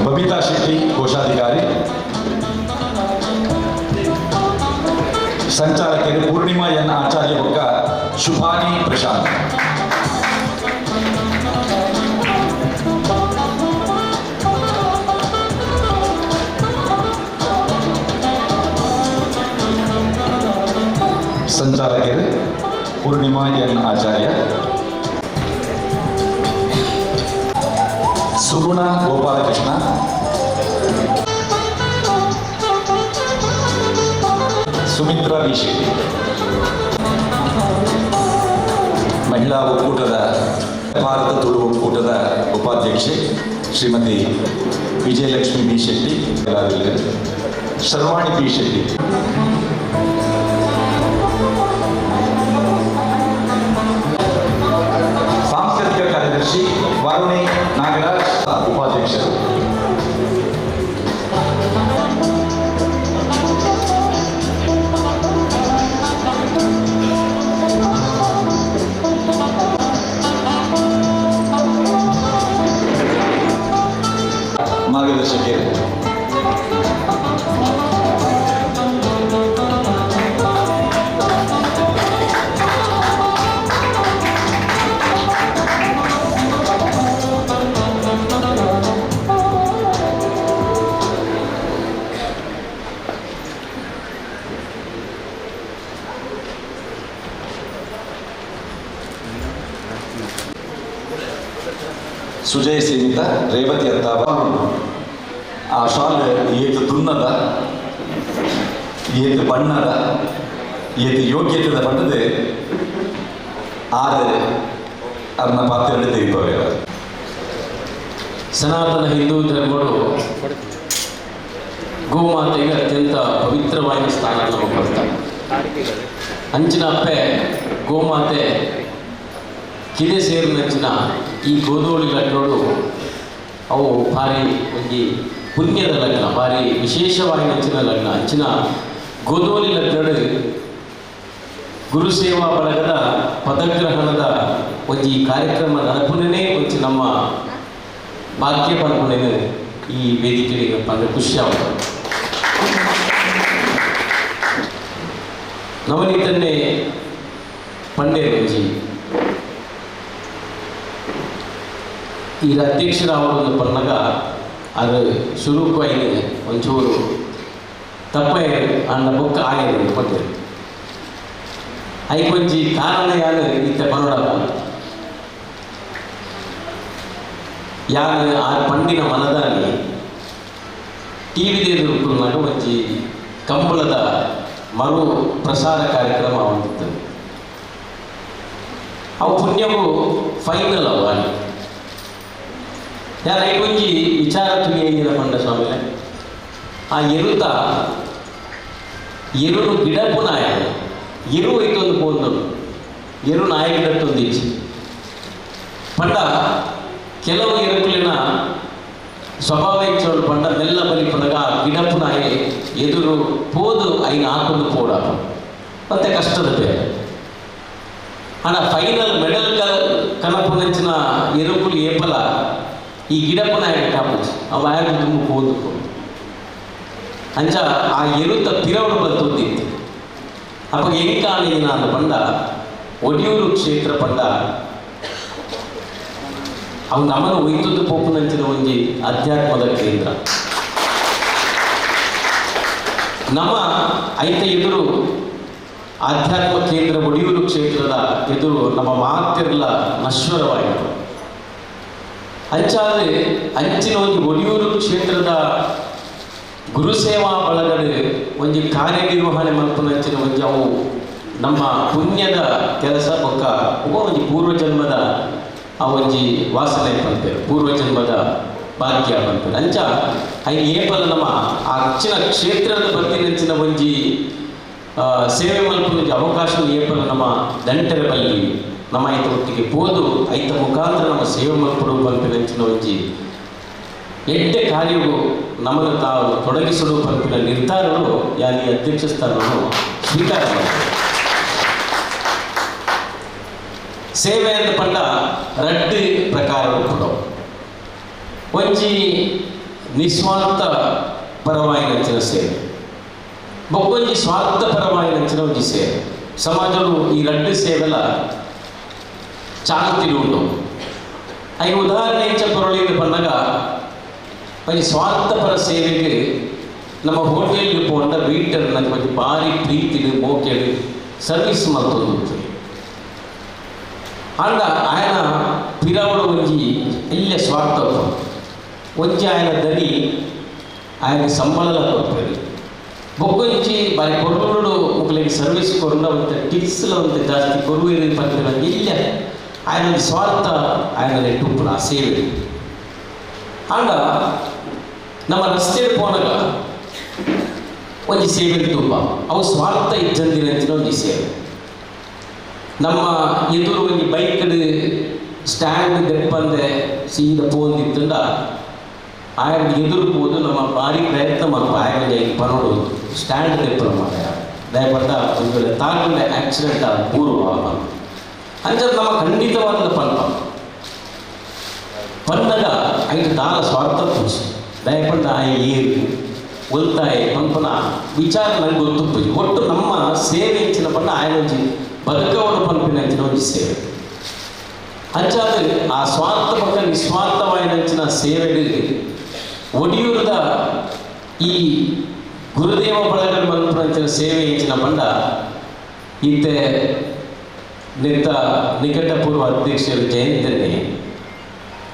ಬಬಿತಾ ಶೆಟ್ಟಿ ಕೋಶಾಧಿಕಾರಿ. ಸಂಚಾಲಕರು ಪೂರ್ಣಿಮಾ ಎನ್ ಆಚಾರ್ಯ ಬೊಕ್ಕ ಶುಭಾನಿ ಪ್ರಶಾಂತ್. ಸಂಚಾಲಕರು ಪೂರ್ಣಿಮಾ ಎನ್ ಆಚಾರ್ಯ. ಸುಗುಣ ಗೋಪಾಲಕೃಷ್ಣ. ಸುಮಿತ್ರಾ ವಿ ಶೆಟ್ಟಿ. ಮಹಿಳಾ ಒಕ್ಕೂಟದ ಭಾರತ ತುಳು ಒಕ್ಕೂಟದ ಉಪಾಧ್ಯಕ್ಷೆ. ಶ್ರೀಮತಿ ವಿಜಯಲಕ್ಷ್ಮಿ ಬಿ ಶೆಟ್ಟಿ, ಶರ್ವಾಣಿ ಬಿ ಶೆಟ್ಟಿ, ಸಾಂಸ್ಕೃತಿಕ ಕಾರ್ಯದರ್ಶಿ ವಾರುಣಿ ನಾಗರಾಜ್, ಉಪಾಧ್ಯಕ್ಷರು. ಮಾರ್ಗದರ್ಶಕರು ಸುಜಯ ಸೇವಿತ ರೇವತಿ ಅತ್ತಾವ. ಆ ಶಾಲ್ ಏತು ತುನ್ನದ, ಏತು ಬಣ್ಣದ, ಏತು ಯೋಗ್ಯತೆದ ಬಣ್ಣದ ಆರು ಅದನ್ನ ಪಾತ್ರೆ ತೆಗೆದುಕೊಳ್ಳ. ಸನಾತನ ಹಿಂದೂ ಧರ್ಮಗಳು ಗೋಮಾತೆಗೆ ಅತ್ಯಂತ ಪವಿತ್ರವಾದ ಸ್ಥಾನವನ್ನು ಕೊಡ್ತಾರೆ. ಅಂಚಿನ ಅಪ್ಪೆ ಗೋಮಾತೆ ಕಿದೆ ಸೇರಿನಂಚಿನ ಈ ಗೋಧೂಳಿ ಲಗ್ನಗಳು ಅವು ಭಾರಿ ಒಂದು ಪುಣ್ಯದ ಲಗ್ನ, ಭಾರಿ ವಿಶೇಷವಾಗಿ ನೆಚ್ಚಿನ ಲಗ್ನ. ಅಂಚಿನ ಗೋಧೂಳಿ ಲಗ್ನಗಳು ಗುರುಸೇವಾ ಬಳಗದ ಪದಗ್ರಹಣದ ಒಂದು ಈ ಕಾರ್ಯಕ್ರಮ ನಡಪುನೇ ಒಂದು ನಮ್ಮ ಭಾಗ್ಯ ಪಡ್ಕೊಂಡೇನೆ ಈ ವೇದಿಕೆಗೆ ಅಂದರೆ ಖುಷಿ ಆಗುತ್ತೆ. ನವನೀತನ್ನೇ ಪಂಡೆ ರಂಜಿ ಈ ಅಧ್ಯಕ್ಷರಾವೊಂದು ಪನ್ನಗ ಅದು ಶುರುವಾಯಿನ ಒಂಚೂರು ತಪ್ಪೇ ಅಣ್ಣ ಬುಕ್ಕ ಆಗಿದೆ ಕೊಟ್ಟೆ ಐಕೊಂಜಿ ಕಾರಣ ಯಾರು ಇತ್ತ ಬರೋಡಲ್ಲ ಯಾರು ಆ ಪಂಡಿನ ಮನದಲ್ಲಿ ಟಿ ವಿ ಎದುರುಕೊಂಡಾಗ ಒಂಜಿ ಕಂಬಳದ ಮರು ಪ್ರಸಾರ ಕಾರ್ಯಕ್ರಮ ಆಗಿತ್ತು. ಅವು ಪುಣ್ಯವು ಫೈನಲ್ ಅವ ಅಲ್ಲಿ ಯಾರು ಐಕೊಂಜಿ ವಿಚಾರ ತುಳಿಯ ಪಂಡ ಸ್ವಾಮಿಲೆ ಆ ಎರುತ ಎರುನು ಗಿಡಪ್ಪು ನಾಯ ಎರು ಐತೊಂದು ಪೋಂದಳು ಎರು ನಾಯ ಗಿಡತ್ತೊಂದು ಇಚ್ಚಿ ಪಂಡ ಕೆಲವು ಎರುಕುಲಿನ ಸ್ವಭಾವ ಇಚ್ಚೋಳು ಪಂಡ ಮೆಲ್ಲ ಬಲಿ ಪಂಡಗ ಆ ಗಿಡಪ್ಪು ನಾಯ ಎದುರು ಪೋದು ಐನ ಹಾಕೊಂಡು ಪೋಡ ಮತ್ತೆ ಕಷ್ಟದ ಬೇರೆ ಅಣ್ಣ ಫೈನಲ್ ಮೆಡಲ್ ಕನಪು ನೆಂಚಿನ ಎರುಕುಲು ಏಪಲ ಈ ಗಿಡಪ್ಪು ನಾಯ ಕಾಪುಚ್ಚಿ ಅವ ಆಗ ತುಂಬ ಪೋದು ಅಂಚ ಆ ಎರುತ ಪಿರವಡು ಬಂದಿತ್ತು ಅಪ್ಪ ಎಂಕಾಣಿನ ಅಂದ ಪಂಡ ಒಡಿಯೂರು ಕ್ಷೇತ್ರ ಪಂಡ ಅವು ನಮ್ಮನ್ನು ಒಯ್ತದ್ದು ಪೋಪುನಂಚಿನ ಒಂಜಿ ಅಧ್ಯಾತ್ಮದ ಕೇಂದ್ರ ನಮ್ಮ ಐತ ಎದುರು ಆಧ್ಯಾತ್ಮ ಕೇಂದ್ರ ಒಡಿಯೂರು ಕ್ಷೇತ್ರದ ಎದುರು ನಮ್ಮ ಮಾತಿರ್ಲ ನಶ್ವರವಾಯಿತು. ಅಂಚಾದ್ರೆ ಅಂಚಿನ ಒಂದು ಒಡಿಯೂರು ಕ್ಷೇತ್ರದ ಗುರುಸೇವಾ ಬಳಗಡೆ ಒಂದು ಕಾರ್ಯನಿರ್ವಹಣೆ ಮಲ್ಪನಂಚಿನ ಒಂದು ಅವು ನಮ್ಮ ಪುಣ್ಯದ ಕೆಲಸ ಪಕ್ಕ ಒಂದು ಪೂರ್ವಜನ್ಮದ ಆ ಒಂಜಿ ವಾಸನೆ ಬಂತೇವೆ, ಪೂರ್ವಜನ್ಮದ ಭಾಗ್ಯ ಬಂತೇವೆ. ಅಂಚ ಐ ಏಪಲ ನಮ್ಮ ಆ ಅಚ್ಚಿನ ಕ್ಷೇತ್ರದ ಬಗ್ಗೆ ನೆಂಚಿನ ಒಂಜಿ ಸೇವೆ ಮಲ್ಪನ ಅವಕಾಶ ಏಪಲ ನಮ್ಮ ದಂಟರ ಬಲ್ಲಿ ನಮ್ಮ ಐತ ಒಟ್ಟಿಗೆ ಪೋದು ಐತ ಮುಖಾಂತರ ನಮ್ಮ ಸೇವೆ ಮಲ್ಪಡು ಬಂತು ನೆಂಚಿನ ಒಂಜಿ ಎಡ್ಡೆ ಕಾರ್ಯವು ನಮ್ಮನ್ನು ತಾವು ತೊಡಗಿಸಲು ಪಂಪಿನ ನಿರ್ಧಾರಗಳು ಯಾರು ಈ ಅಧ್ಯಕ್ಷ ಸ್ಥಾನವನ್ನು ಸ್ವೀಕಾರ ಮಾಡ್ತಾರೆ. ಸೇವೆ ಅಂತ ಪಂಡ ರಡ್ಡು ಪ್ರಕಾರ ಕೊಡೋ ಒಂಜಿ ನಿಸ್ವಾರ್ಥ ಪರವಾಗಿ ನಂಚಿನ ಸೇವೆ, ಬೊಕ್ಕೊಂಜಿ ಸ್ವಾರ್ಥ ಪರವಾಗಿ ನಂಚಿನ ಒಂಜಿ ಸೇವೆ. ಸಮಾಜವು ಈ ರಡ್ಡು ಸೇವೆಲ ಚಾಲ್ತಿಲು ಉಂಟು. ಐ ಉದಾಹರಣೆ ಹೆಚ್ಚ ಪರಳಿಗೆ ಬಂದಾಗ ಒಂದು ಸ್ವಾರ್ಥಪರ ಸೇವೆಗೆ ನಮ್ಮ ಹೋಟೆಲ್ಗೆ ಪೋಂಡ ವೀಟರ್ ನನಗೆ ಒಂದು ಭಾರಿ ಪ್ರೀತಿಡು ಮೋಕೆಡು ಸರ್ವಿಸ್ ಮಾಡ್ತೊಂದು ಅಂಡ ఆయన ಪಿರವಡು ಒಂಜಿ ಎಲ್ಲ ಸ್ವಾರ್ಥ ಒಂಜಿ ఆయన ದನಿ ఆయన ಸಂಬಳಲ ಕೊಡ್ತಾರೆ ಬೊಕ್ಕೊಂಜಿ ಬಾರಿ ಕೊಡುಡು ಮುಕ್ಳಿಗೆ ಸರ್ವಿಸ್ ಕೊಡ ಒಂದು ಟಿಪ್ಸ್ಲ ಒಂದು ಜಾಸ್ತಿ ಕೊಡುವೇರಿ ಬರ್ತಾರೆ ಇಲ್ಲ ఆయన ಸ್ವಾರ್ಥ ఆయన ನೆಟ್ಟುಪ್ಪುನ ಆ ಸೇವೆ ಆಂಡ ನಮ್ಮ ರಸ್ತೆ ಪೋನಾಗ ಒಂಜಿ ಸೇವೆ ತುಂಬ ಅವು ಸ್ವಾರ್ಥ ಇದ್ದಂದಿನ ಒಂಜಿ ಸೇವೆ. ನಮ್ಮ ಎದುರು ಒಂಜಿ ಬೈಕ್ ಸ್ಟ್ಯಾಂಡ್ ದೆಪ್ಪಂದೆ ಸೀದ ಪೋಂದಿತ್ತಂಡ ಆಯನ ಎದುರು ಹೋದು ನಮ್ಮ ಭಾರಿ ಪ್ರಯತ್ನ ಮಾಡ್ಪ ಆಯನ ಪನೋಡು ಸ್ಟ್ಯಾಂಡ್ ದೆಪ್ಪಲ ಮಾಡ ದಯಪಟ್ಟ ಒಂದು ವೇಳೆ ತಾಂಡ ಆಕ್ಸಿಡೆಂಟ್ ಆದ ಪೂರ್ವ ಅಂಚದು ನಮ್ಮ ಖಂಡಿತವಾದ ಪನ್ನಗ ಐದು ದಾಲ ಸ್ವಾರ್ಥ ಪೂಜೆ ದಯಪಟ್ಟ ಆಯ ಏರು ಒಲ್ತಾಯ ಪಂಪನ ವಿಚಾರ ನನಗೆ ಗೊತ್ತು ಒಟ್ಟು ನಮ್ಮ ಸೇವೆ ಇಚ್ಚಿನ ಪಣ್ಣ ಆಯನ ಒಂಜಿ ಬದುಕವಡು ಪಂಪಿನ ಒಂಜಿ ಸೇವೆ ಅಂಚಾದ ಆ ಸ್ವಾರ್ಥ ಪಕ್ಕ ನಿಸ್ವಾರ್ಥವಾಯಿನ ಸೇವೆಗೆ ಒಡಿಯೂರದ ಈ ಗುರುದೇವ ಬಳಗದ ಮಲ್ಪಂಚಿನ ಸೇವೆ ಇಚ್ಚಿನ ಪಂಡ ಇತ್ತೆ ನಿತ್ತ ನಿಕಟಪೂರ್ವ ಅಧ್ಯಕ್ಷರು ಜಯಂತನೇ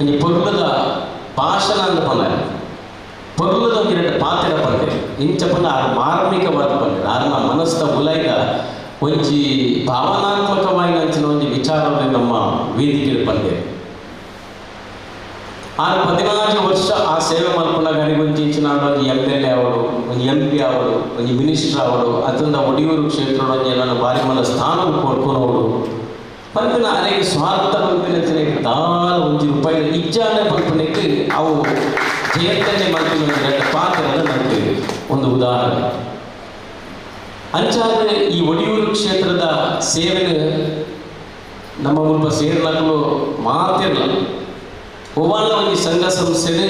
ಈ ಪೊರ್ಲದ ಭಾಷಣ ಅಂತ ಪಂಡ ಪೊರ್ಲದ ಒಂದು ಎರಡು ಪಾತ್ರ ಪಂಡೆ ಇಂಚ ಪಂಡ ಆ ಮಾರ್ಮಿಕವಾದ ಪಂಡೆ ಆರನ ಮನಸ್ಸ ಉಲೈದ ಒಂಜಿ ಭಾವನಾತ್ಮಕವಾಯಿನ ಒಂಜಿ ವಿಚಾರದಲ್ಲಿ ನಮ್ಮ ವೇದಿಕೆ ಪಂಡೆ 14 ವರ್ಷ ಆ ಸೇವೆ ಮಲ್ಪನ ಗಾಡಿ ಒಂಜಿ ಒಂದು MLA ಅವರು ಒಂದು MP ಅವರು ಒಂದು ಮಿನಿಸ್ಟರ್ ಅವರು ಅದರಿಂದ ಒಡಿಯೂರು ಕ್ಷೇತ್ರ ನನ್ನ ಬಾರಿ ಮನ ಸ್ಥಾನ ಕೊಡ್ಕೊಂಡು ಪಂಪಿನ ಅನೇಕ ಸ್ವಾರ್ಥ ಪಂಪಿನ ದಾಳ ಒಂಜಿ ರೂಪಾಯಿ ಇಜ್ಜಾನೆ ಪಂಪನಕ್ಕೆ ಅವು ಜಯಂತನೇ ಮಲ್ಪಿನ ಪಾತ್ರ ನನಗೆ ಒಂದು ಉದಾಹರಣೆ ಅಂಚಾದ್ರೆ ಈ ಒಡಿಯೂರು ಕ್ಷೇತ್ರದ ಸೇವೆ ನಮ್ಮ ಮುಲ್ಪ ಸೇರ್ನಗಳು ಮಾತಿರಲ್ಲ ಒವ್ವಾಳ ಒಂದು ಸಂಘ ಸಂಸ್ಥೆ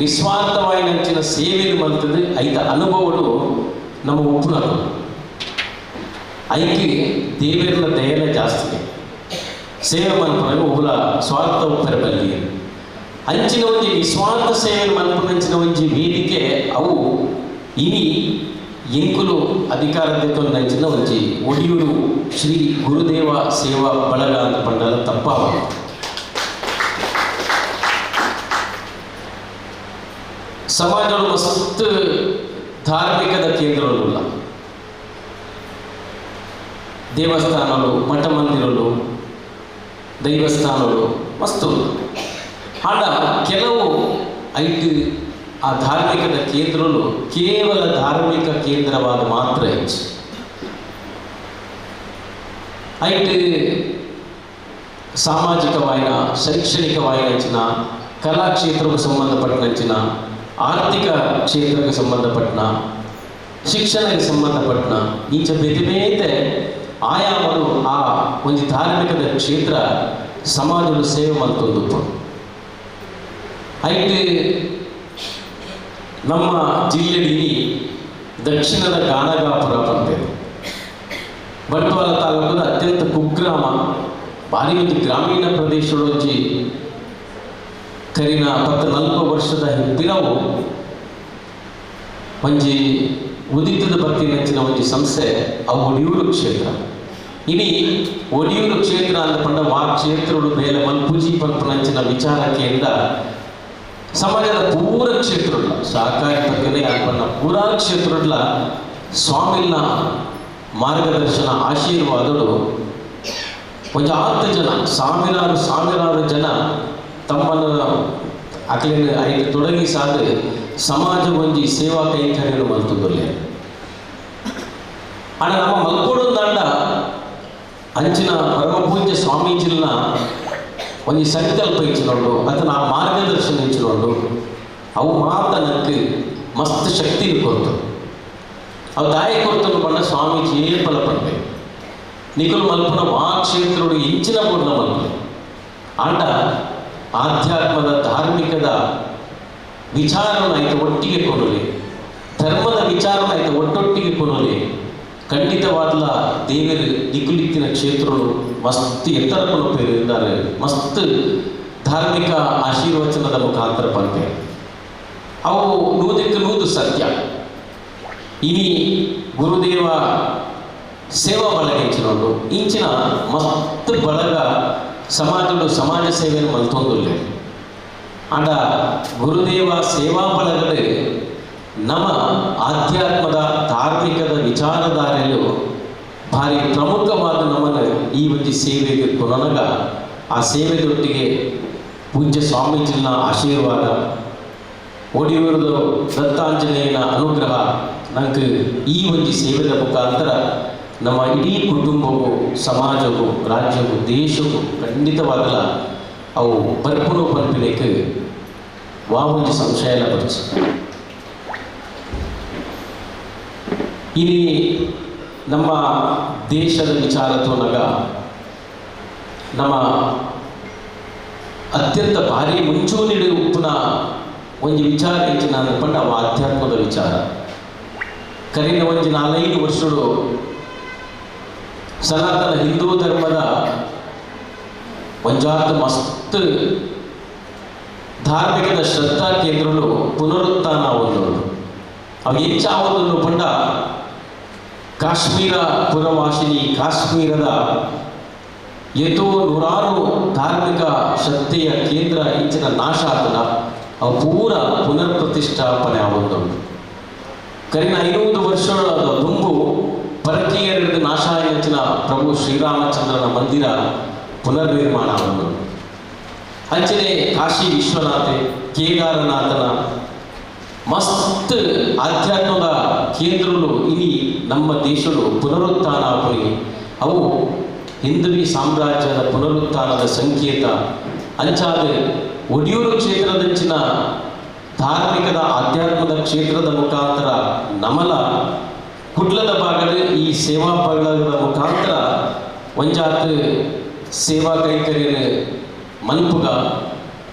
ನಿಸ್ವಾರ್ಥವಾಗಿ ನಂಚಿನ ಸೇವೆ ಮಲ್ತದೆ ಐದ ಅನುಭವಗಳು ನಮ್ಮ ಉಪ್ಪುನಗಳು ಐಕೆ ದೇವರ ದಯನ ಜಾಸ್ತಿ ಸೇವೆ ಮಲ್ಪನಾಗ ಒಬ್ಬರ ಸ್ವಾರ್ಥ ಉಪ್ಪರಬಲ್ಲಿ ಅಂಚಿನ ಒಂಜಿ ನಿಸ್ವಾರ್ಥ ಸೇವೆ ಮಲ್ಪನಂಚಿನ ಒಂಜಿ ವೇದಿಕೆ ಅವು ಇನಿ ಎಂಕುಲು ಅಧಿಕಾರದಿಂದ ನಂಚಿನ ಒಂಜಿ ಒಡಿಯೂರು ಶ್ರೀ ಗುರುದೇವ ಸೇವಾ ಬಳಗ ಅಂತ ಪಂಡಲ ತಪ್ಪಾವ ಸಮಾಜಗಳು ಮಸ್ತ್ ಧಾರ್ಮಿಕದ ಕೇಂದ್ರಗಳು ದೇವಸ್ಥಾನಗಳು ಮಠ ಮಂದಿರಗಳು ದೈವಸ್ಥಾನಗಳು ಮಸ್ತು ಆಡ ಕೆಲವು ಐದು ಆ ಧಾರ್ಮಿಕದ ಕೇಂದ್ರಗಳು ಕೇವಲ ಧಾರ್ಮಿಕ ಕೇಂದ್ರವಾದ ಮಾತ್ರ ಹೆಚ್ಚು ಐದು ಸಾಮಾಜಿಕವಾಯಿನ ಶೈಕ್ಷಣಿಕವಾಯಿನ ಕಲಾಕ್ಷೇತ್ರಕ್ಕೆ ಸಂಬಂಧಪಟ್ಟಂಚಿನ ಆರ್ಥಿಕ ಕ್ಷೇತ್ರಕ್ಕೆ ಸಂಬಂಧಪಟ್ಟ ಶಿಕ್ಷಣಕ್ಕೆ ಸಂಬಂಧಪಟ್ಟ ಈಚ ಬೇತೆ ಬೇತೆ ಆಯಾಮಗಳು ಆ ಒಂದು ಧಾರ್ಮಿಕದ ಕ್ಷೇತ್ರ ಸಮಾಜದ ಸೇವೆ ಮಲ್ತೊಂದು ಐದು ನಮ್ಮ ಜಿಲ್ಲೆಯಲ್ಲಿ ದಕ್ಷಿಣದ ಗಾಣಗಾಪುರ ಬಂದೆ ಬಂಟ್ವಾಳ ತಾಲೂಕದ ಅತ್ಯಂತ ಕುಗ್ರಾಮ ಭಾರಿ ಒಂದು ಗ್ರಾಮೀಣ ಪ್ರದೇಶದೊಂಜಿ ಕರಿನ 40 ವರ್ಷದ ಹಿಂದಿನವು ಒಂಜಿ ಉದಿತದ ಬಗ್ಗೆ ನೆಚ್ಚಿನ ಒಂಜಿ ಸಂಸ್ಥೆ ಅವು ಒಡಿಯೂರು ಕ್ಷೇತ್ರ ಇನಿ ಒಡಿಯೂರು ಕ್ಷೇತ್ರ ಅಂತ ಪಂಡ ಆ ಕ್ಷೇತ್ರಗಳು ಬೇರೆ ಮಲ್ಪುಜಿ ಪಂಪನಂಚಿನ ವಿಚಾರಕ್ಕೆಯಿಂದ ಸಮಾಜದ ಪೂರ ಕ್ಷೇತ್ರಗಳ ಸಹಕಾರಿ ಬಗ್ಗೆನೇ ಅನ್ಪಣ್ಣ ಪೂರಾ ಕ್ಷೇತ್ರಗಳ ಸ್ವಾಮಿನ ಮಾರ್ಗದರ್ಶನ ಆಶೀರ್ವಾದಗಳು ಒಂದು 10 ಜನ ಸಾವಿರಾರು ಜನ ತಮ್ಮನ್ನು ಅಕ್ಲೇನು ಐದು ತೊಡಗಿ ಸಾಧು ಸಮಾಜ ಒಂಜಿ ಸೇವಾ ಕೈಂಕರ್ಯಗಳು ಮಲ್ತುದಲ್ಲೇ ಆಡ ನಮ್ಮ ಮಲ್ಕೋಡು ದಾಂಡ ಅಂಚಿನ ಪರಮ ಪೂಜ್ಯ ಸ್ವಾಮೀಜಿನ ಒಂಜಿ ಸಂಕಲ್ಪ ಇಚ್ಚಿನೋಡು ಅದನ್ನ ಆ ಮಾರ್ಗದರ್ಶನ ಇಚ್ಚಿನೋಡು ಅವು ಮಾತನಕ್ಕೆ ಮಸ್ತ್ ಶಕ್ತಿ ಕೊಡ್ತು ಅವು ದಾಯ ಕೊಡ್ತು ಪಂಡ ಸ್ವಾಮೀಜಿ ಏ ಫಲ ಪಡ್ಡೆ ನಿಖಲ್ ಮಲ್ಪನ ಆ ಕ್ಷೇತ್ರಗಳು ಇಂಚಿನ ಪೂರ್ಣ ಮಲ್ಪನೆ ಆಂಡ ಆಧ್ಯಾತ್ಮದ ಧಾರ್ಮಿಕದ ವಿಚಾರವನ್ನು ಆಯ್ತು ಒಟ್ಟಿಗೆ ಕೊಡಲಿ ಧರ್ಮದ ವಿಚಾರವನ್ನು ಆಯ್ತು ಒಟ್ಟೊಟ್ಟಿಗೆ ಕೊಡಲಿ ಖಂಡಿತವಾದ ದೇವರು ದಿಕ್ಕುಲಿಕ್ಕಿನ ಕ್ಷೇತ್ರಗಳು ಮಸ್ತ್ ಎತ್ತರಕೊಂಡು ಇದ್ದಾರೆ ಮಸ್ತ್ ಧಾರ್ಮಿಕ ಆಶೀರ್ವಚನದ ಮುಖಾಂತರ ಬಂದೆ ಅವು 100% ಸತ್ಯ ಇನಿ ಗುರುದೇವ ಸೇವಾ ಬಳಗ ಇಚ್ಚಿನೋಡು ಇಂಚಿನ ಮಸ್ತ್ ಬಳಗ ಸಮಾಜ ಸೇವೆಯನ್ನು ಮಲ್ತೊಂದುಲ್ಲೆ ಆಂಡ ಗುರುದೇವ ಸೇವಾ ಬಳಗಡೆ ನಮ್ಮ ಆಧ್ಯಾತ್ಮದ ಧಾರ್ಮಿಕದ ವಿಚಾರಧಾರೆಯು ಭಾರಿ ಪ್ರಮುಖವಾದ ನಮ್ಮನ್ನು ಈ ಒಂದು ಸೇವೆಗೆ ಕೊನಗ ಆ ಸೇವೆದೊಟ್ಟಿಗೆ ಪೂಜ್ಯ ಸ್ವಾಮೀಜಿನ ಆಶೀರ್ವಾದ ಒಡಿಯೂರದು ದತ್ತಾಂಜನೇಯನ ಅನುಗ್ರಹ ನಂಗೆ ಈ ಒಂದು ಸೇವೆದ ಮುಖಾಂತರ ನಮ್ಮ ಇಡೀ ಕುಟುಂಬವು, ಸಮಾಜವು, ರಾಜ್ಯವು, ದೇಶವು ಖಂಡಿತವಾಗಲ್ಲ ಅವು ಬರ್ಪುನು ಪಂಪಿನಕ್ಕೆ ಒಂದು ಸಂಶಯ ಎಲ್ಲ ಬರ್ತದೆ. ಇಲ್ಲಿ ನಮ್ಮ ದೇಶದ ವಿಚಾರ ತೋನಾಗ ನಮ್ಮ ಅತ್ಯಂತ ಭಾರಿ ಮುಂಚೂಣಿ ಉಪ್ಪುನ ಒಂದು ವಿಚಾರ ಹೆಚ್ಚಿನ ಅಂದ್ಕೊಂಡ ಅವ ಆಧ್ಯಾತ್ಮದ ವಿಚಾರ. ಕರೀನ ಒಂದು 4-5 ವರ್ಷಗಳು ಸನಾತನ ಹಿಂದೂ ಧರ್ಮದ ಒಂಜಾತ ಮಸ್ತ್ ಧಾರ್ಮಿಕದ ಶ್ರದ್ಧಾ ಕೇಂದ್ರಗಳು ಪುನರುತ್ಥಾನ ಆವೊಂದು. ಅವು ಹೆಚ್ಚಾವೊಂದು ಪಂಡ ಕಾಶ್ಮೀರ ಪುರವಾಸಿನಿ ಕಾಶ್ಮೀರದ ಎಷ್ಟೋ ನೂರಾರು ಧಾರ್ಮಿಕ ಶ್ರದ್ಧೆಯ ಕೇಂದ್ರ ಇಂಚಿನ ನಾಶ ಆಗ್ತದ ಅವು ಪೂರ ಪುನರ್ ಪ್ರತಿಷ್ಠಾಪನೆ ಆವೊಂದು. ಕರಿನ 500 ವರ್ಷಗಳ ದುಂಬು ಪರಕೀಯರಿಗೆ ನಾಶ ಹೆಚ್ಚಿನ ಪ್ರಭು ಶ್ರೀರಾಮಚಂದ್ರನ ಮಂದಿರ ಪುನರ್ ನಿರ್ಮಾಣ ಆವೊಂದು. ಅಂಚನೆ ಕಾಶಿ ವಿಶ್ವನಾಥ, ಕೇದಾರನಾಥನ ಮಸ್ತ್ ಆಧ್ಯಾತ್ಮದ ಕೇಂದ್ರಗಳು ಇಡೀ ನಮ್ಮ ದೇಶಗಳು ಪುನರುತ್ಥಾನ ಆಗಿ ಅವು ಹಿಂದವಿ ಸಾಮ್ರಾಜ್ಯದ ಪುನರುತ್ಥಾನದ ಸಂಕೇತ. ಅಂಚಾದ ಒಡಿಯೂರು ಕ್ಷೇತ್ರದಂಚಿನ ಧಾರ್ಮಿಕದ ಆಧ್ಯಾತ್ಮದ ಕ್ಷೇತ್ರದ ಮುಖಾಂತರ ನಮಲ ಕುಡ್ಲದ ಭಾಗದ ಈ ಸೇವಾ ಪಗಳದ ಮುಖಾಂತರ ಒಂಜಾತ್ ಸೇವಾ ಕೈಕರ್ಯ ಮನ್ಪುಗ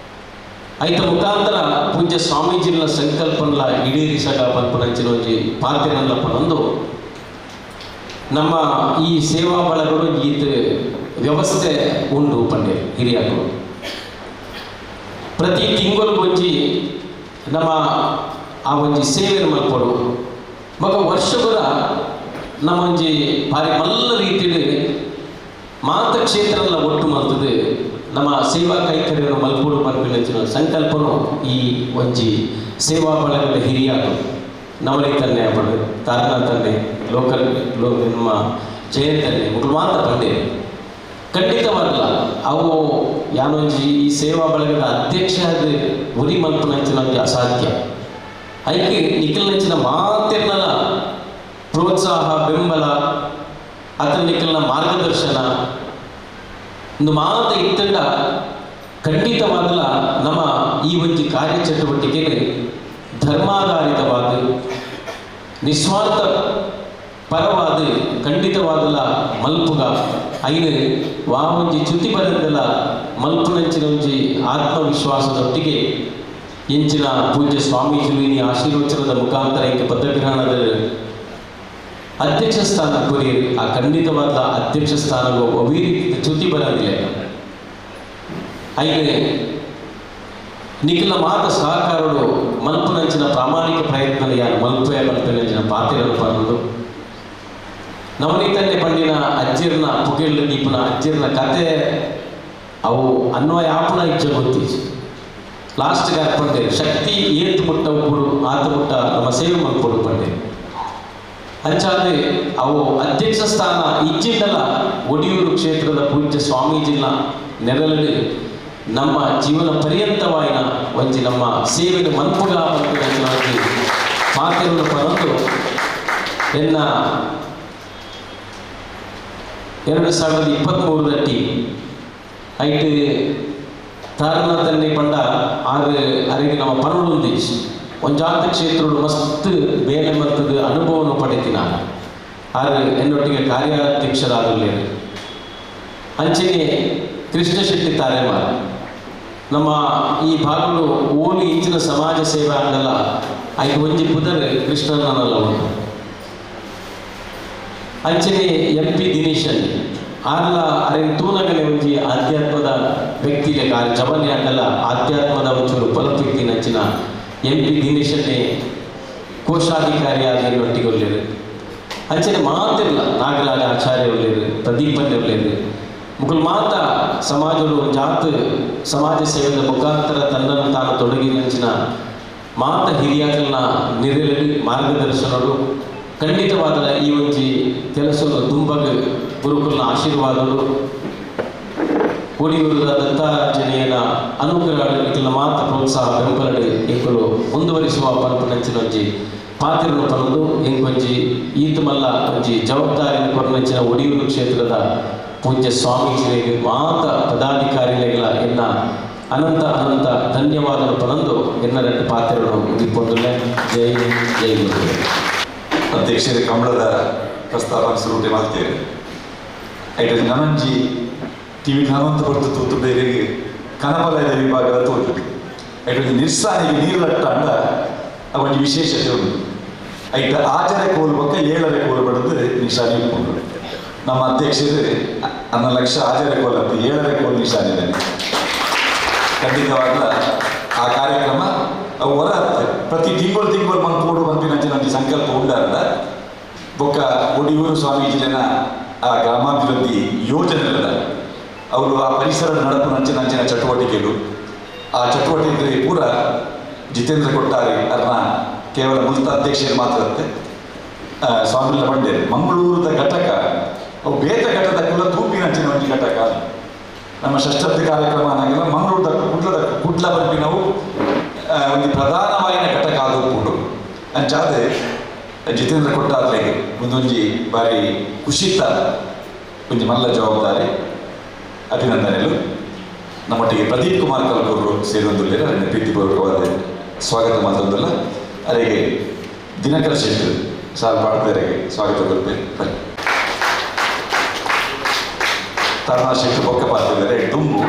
ಐತ ಮುಖಾಂತರ ಪೂಜ್ಯ ಸ್ವಾಮೀಜಿಗಳ ಸಂಕಲ್ಪನಲ ಈಡೇರಿಸಗ ಪನ್ಪುನಂಚಿನ ಒಂಜಿ ಪಾತ್ರನಲ್ಲಪ್ಪನೊಂದು ನಮ್ಮ ಈ ಸೇವಾ ಬಳಗಳು ಈತ ವ್ಯವಸ್ಥೆ ಉಂಡು ಪಂಡೆ ಹಿರಿಯರು. ಪ್ರತಿ ತಿಂಗಳು ಒಂಜಿ ನಮ್ಮ ಆ ಒಂಜಿ ಸೇವೆಯನ್ನು ಮಲ್ಪಡು ಮಗ ವರ್ಷಗಳ ನಮ್ಮ ಒಂಜಿ ಭಾರಿ ಮಲ್ಲ ರೀತಿಯಲ್ಲಿ ಮಾತ ಕ್ಷೇತ್ರಲ್ಲ ಒಟ್ಟು ಮಲ್ತದೆ ನಮ್ಮ ಸೇವಾ ಕೈಕರ್ಯವನ್ನು ಮಲ್ಪಡು ಪನ್ಪಿನ ಸಂಕಲ್ಪನು ಈ ಒಂಜಿ ಸೇವಾ ಬಳಗದ ಹಿರಿಯರು ನವಲಿ ತನ್ನೆ ಪಡೆ ತಾರಣ ತನ್ನೆ ಲೋಕಲ್ ನಮ್ಮ ಜಯಂತನ್ನೆ ಮಕ್ಕಳು ಮಾತ್ರ ಪಂಡೆ ಖಂಡಿತವಾಗಲ್ಲ ಅವು ಯಾನೊಂಜಿ ಈ ಸೇವಾ ಬಳಗದ ಅಧ್ಯಕ್ಷ ಉರಿ ಮಲ್ಪನಂಚಿನ ಅಸಾಧ್ಯ. ಐಕೆ ನಿಖಿಲ್ನಂಚಿನ ಮಾತಿರ್ನಲ ಪ್ರೋತ್ಸಾಹ ಬೆಂಬಲ ಅದ್ರ ನಿಖಿಲ್ನ ಮಾರ್ಗದರ್ಶನ ಒಂದು ಮಾತು ಇತ್ತಂಡ ಖಂಡಿತವಾಗಲ್ಲ ನಮ್ಮ ಈ ಒಂದು ಕಾರ್ಯಚಟುವಟಿಕೆ ಧರ್ಮಾಧಾರಿತವಾದ ನಿಸ್ವಾರ್ಥ ಪರವಾದ ಖಂಡಿತವಾಗಲ್ಲ ಮಲ್ಪುಗ ಐದು ಒಂಜಿ ಚ್ಯುತಿ ಬರದಲ್ಲ ಮಲ್ಪುನಂಚಿನ ಒಂಜಿ ಆತ್ಮವಿಶ್ವಾಸದೊಟ್ಟಿಗೆ ಎಂಚಿನ ಪೂಜ್ಯ ಸ್ವಾಮೀಜಿನಿ ಆಶೀರ್ವಚನದ ಮುಖಾಂತರ ಇಂಕೆ ಪದಗ್ರಹಣದ ಅಧ್ಯಕ್ಷ ಸ್ಥಾನ ಕೊರಿ ಆ ಖಂಡಿತವಾದ ಅಧ್ಯಕ್ಷ ಸ್ಥಾನವು ಅವಿರೀತಿ ಚ್ಯುತಿ ಬರೋದಿಲ್ಲ. ಐದು ನಿಖಿಲ ಮಾತ ಸಹಕಾರಗಳು ಮಲ್ಪುನಂಚಿನ ಪ್ರಾಮಾಣಿಕ ಪ್ರಯತ್ನ ಯಾರು ಮಲ್ಪುನಂಚಿನ ಪಾತ್ರಗಳು ಬರೋದು ನವನೀತನ್ನೇ ಪಂಡಿನ ಅಜ್ಜಿರ್ನ ಪುಗೇಳ ದೀಪನ ಅಜ್ಜಿರ್ನ ಕತೆ ಅವು ಅನ್ವಯ ಆಪಣ ಇಚ್ಛೆ ಗೊತ್ತಿತ್ತು. ಲಾಸ್ಟ್ಗೆ ಪಂಡೆ ಶಕ್ತಿ ಏತ್ ಮುಟ್ಟ ಉಪ್ಪುಡು ಆತ ಮುಟ್ಟ ನಮ್ಮ ಸೇವೆ ಮಲ್ಪಡು ಪಂಡೆ ಅಂಚಾದೆ ಅವು ಅಧ್ಯಕ್ಷ ಸ್ಥಾನ ಇಚ್ಚಿದ್ದಲ್ಲ ಒಡಿಯೂರು ಕ್ಷೇತ್ರದ ಪೂಜ್ಯ ಸ್ವಾಮೀಜಿನ ನೆರಳಲ್ಲಿ ನಮ್ಮ ಜೀವನ ಪರ್ಯಂತವಾಯಿನ ಒಂಜಿ ನಮ್ಮ ಸೇವೆಗೆ ಮನ್ಪುಗ ಮಾತೆಯನ್ನು ಪರಂದು ಎನ್ನ 2023 ಐಟ್ ತಾರನಾಥನ್ನೇ ಪಂಡ ಅರಿಗೆ ನಮ್ಮ ಪನೊಂದು ಒಂಜಾತ ಕ್ಷೇತ್ರಗಳು ಮಸ್ತ್ ಬೇಲೆ ಮತ್ತದ ಅನುಭವವನ್ನು ಪಡೆದಿನ ಎನ್ನೊಟ್ಟಿಗೆ ಕಾರ್ಯಾಧ್ಯಕ್ಷರಾಗಲೇ ಅಂಚನೆ ಕೃಷ್ಣ ಶೆಟ್ಟಿ ತಾರೆಮಾರ ನಮ್ಮ ಈ ಭಾಗಗಳು ಓಲಿ ಇಂಚಿನ ಸಮಾಜ ಸೇವೆ ಆಗಲ್ಲ ಐದು ಒಂಜಿ ಪುದರ್ ಕೃಷ್ಣನಲ್ಲ ಉಂಟು ಅಂಚನೆ MP ದಿನೇಶ್ ಅಲ್ಲಿ ಆರ್ಲ ಅರೆನ್ ತೂನಗಲೆ ಒಂಜಿ ಆಧ್ಯಾತ್ಮದ ವ್ಯಕ್ತಿಗೆ ಜವನಿ ಆಗಲ್ಲ ಆಧ್ಯಾತ್ಮದ ಒಂಚೂರು ಪಲಪಿಕ್ತಿ ನಂಚಿನ MP ದಿನೇಶ್ ಅಲ್ಲಿ ಕೋಶಾಧಿಕಾರಿಯಾಗಿ ಒಟ್ಟಿಗೆ ಒಳ್ಳೆಯರು ಅಂಚನೆ ಮಾತಿರಲ್ಲ ನಾಗರಾಜ ಆಚಾರ್ಯ ಒಳ್ಳೆಯರು ಪ್ರದೀಪನ್ನೇ ಒಳ್ಳೆಯರು ಮುಗುಲ್ ಮಾತ ಸಮಾಜಗಳು ಜಾತ್ ಸಮಾಜ ಸೇವೆಯ ಮುಖಾಂತರ ತನ್ನನ್ನು ತಾನು ತೊಡಗಿ ನಂಚಿನ ಮಾತ ಹಿರಿಯರನ್ನ ನೆರಳಿ ಮಾರ್ಗದರ್ಶನಗಳು ಖಂಡಿತವಾದ ಈ ಒಂಜಿ ಕೆಲಸಗಳು ತುಂಬಗ ಗುರುಕುಲನ ಆಶೀರ್ವಾದಗಳು ಒಡಿಯೂರದ ದತ್ತಾಂಜನೇಯನ ಅನುಗ್ರಹ ಮಾತ ಪ್ರೋತ್ಸಾಹ ಬೆಂಬಲಡೆ ಇಕ್ಕಲು ಮುಂದುವರೆ ಗೌರವಿಸುವ ಪಂಪನಂಚಿನ ಒಂಜಿ ಪಾತ್ರನು ಪನೊಂದು ಇಂಕೊಂಜಿ ಈತ ಮಲ್ಲ ಒಂಜಿ ಜವಾಬ್ದಾರಿಯನ್ನು ಕೊರನಂಚಿನ ಒಡಿಯೂರು ಕ್ಷೇತ್ರದ ಪೂಜ್ಯ ಸ್ವಾಮೀಜಿಗಳಿಗೆ ಮಾತ ಪದಾಧಿಕಾರಿಗಳ ಎನ್ನ ಅನಂತ ಅನಂತ ಧನ್ಯವಾದಗಳು ಪನೊಂದು ಎನ್ನ ಎರಡು ಪಾತ್ರಗಳು ಮುಗಿಪೊಂದುಲ್ಲೆ. ಜೈ ಜೈ ಗುರು. ಅಧ್ಯಕ್ಷರೇ ಕಂಬಳದ ಪ್ರಸ್ತಾಪ ಸುರುಟೆ ಮಾಡ್ತೇವೆ ಐಟಲ್ಲಿ ನನಂಜಿ ಟಿವಿ ನಾನಂತ ಬರ್ತು ತೂತು ಬೇರೆ ಕನಪಲಯದ ವಿಭಾಗದ ತೋಜು ಐಟೊಂದು ನಿರ್ಸಾನಿಗೆ ನೀರುಲಟ್ಟ ಅಂಡ ಅವನಿಗೆ ವಿಶೇಷತೆ ಉಂಟು. ಐಟ ಆಚರೆ ಕೋಲು ಪಕ್ಕ 7ರ ಕೋಲು ಬಡದು ನಿಶಾನಿ ಇಟ್ಕೊಂಡು ನಮ್ಮ ಅಧ್ಯಕ್ಷರು 1 ಲಕ್ಷ ಆಚರೆ ಕೋಲು ಅಂತ 7ರ ಕೋಲು ನಿಶಾನಿದ್ದಾನೆ. ಖಂಡಿತವಾಗಲ ಆ ಕಾರ್ಯಕ್ರಮ ಹೊರ ಪ್ರತಿ ತಿಂಗಳು ಮಂತ್ಕೋಡು ಬಂಪಿನಂಚಿನ ಸಂಕಲ್ಪ ಉಂಡಾರ ಬೊಕ್ಕ ಒಡಿಯೂರು ಸ್ವಾಮೀಜಿನ ಆ ಗ್ರಾಮಾಭಿವೃದ್ಧಿ ಯೋಜನೆಗಳ ಅವರು ಆ ಪರಿಸರ ನಡಪು ನಂಚಿನ ಚಟುವಟಿಕೆಗಳು ಆ ಚಟುವಟಿಕೆ ಪೂರ ಜಿತೇಂದ್ರ ಕೊಟ್ಟಾರಿ ಅರ್ನ ಕೇವಲ ಮುಲ್ತ ಅಧ್ಯಕ್ಷರು ಮಾತ್ರ ಸ್ವಾಮಿಲ ಬಂಡೆ ಮಂಗಳೂರದ ಘಟಕ ಅವು ಬೇತ ಘಟದ ಕೂಡ ತೂಪಿನಂಚಿನ ಒಂದು ಘಟಕ ನಮ್ಮ ಷಷ್ಠಬ್ದಿ ಕಾರ್ಯಕ್ರಮ ಅನ್ನಂಗಿಲ್ಲ ಮಂಗಳೂರದ ಕುಡ್ಲ ಬಂಪಿನವು ಒಂದು ಪ್ರಧಾನವಾದ ಘಟಕ ಆದವು ಅಂಚಾದೆ ಜಿತೇಂದ್ರ ಕೊಟ್ಟಾರ್ಲೆಗೆ ಮುಂದೊಂಜಿ ಬಾರಿ ಖುಷಿತ ಒಂಜಿ ಮಲ್ಲ ಜವಾಬ್ದಾರಿ ಅಭಿನಂದನೆಗಳು. ನಮ್ಮೊಟ್ಟಿಗೆ ಪ್ರದೀಪ್ ಕುಮಾರ್ ಕಲ್ಕೂರು ಸೇರಿದಂದುಲ್ಲೇರ ಪ್ರೀತಿಪೂರ್ವಕವಾದ ಸ್ವಾಗತ ಮಾತೊಂದಲ್ಲ ಅರೆಗೆ ದಿನಕರ ಶೆಟ್ಟಿ ಸಾಲ್ ಪಾಡ್ದರಿಗೆ ಸ್ವಾಗತ ಕೊಡ್ಬೇಕು. ಬನ್ನಿ ತಾರಾ ಶೆಟ್ಟಿ ಬೊಕ್ಕ ಪಾಡ್ತಿದ್ದಾರೆ ತುಂಬು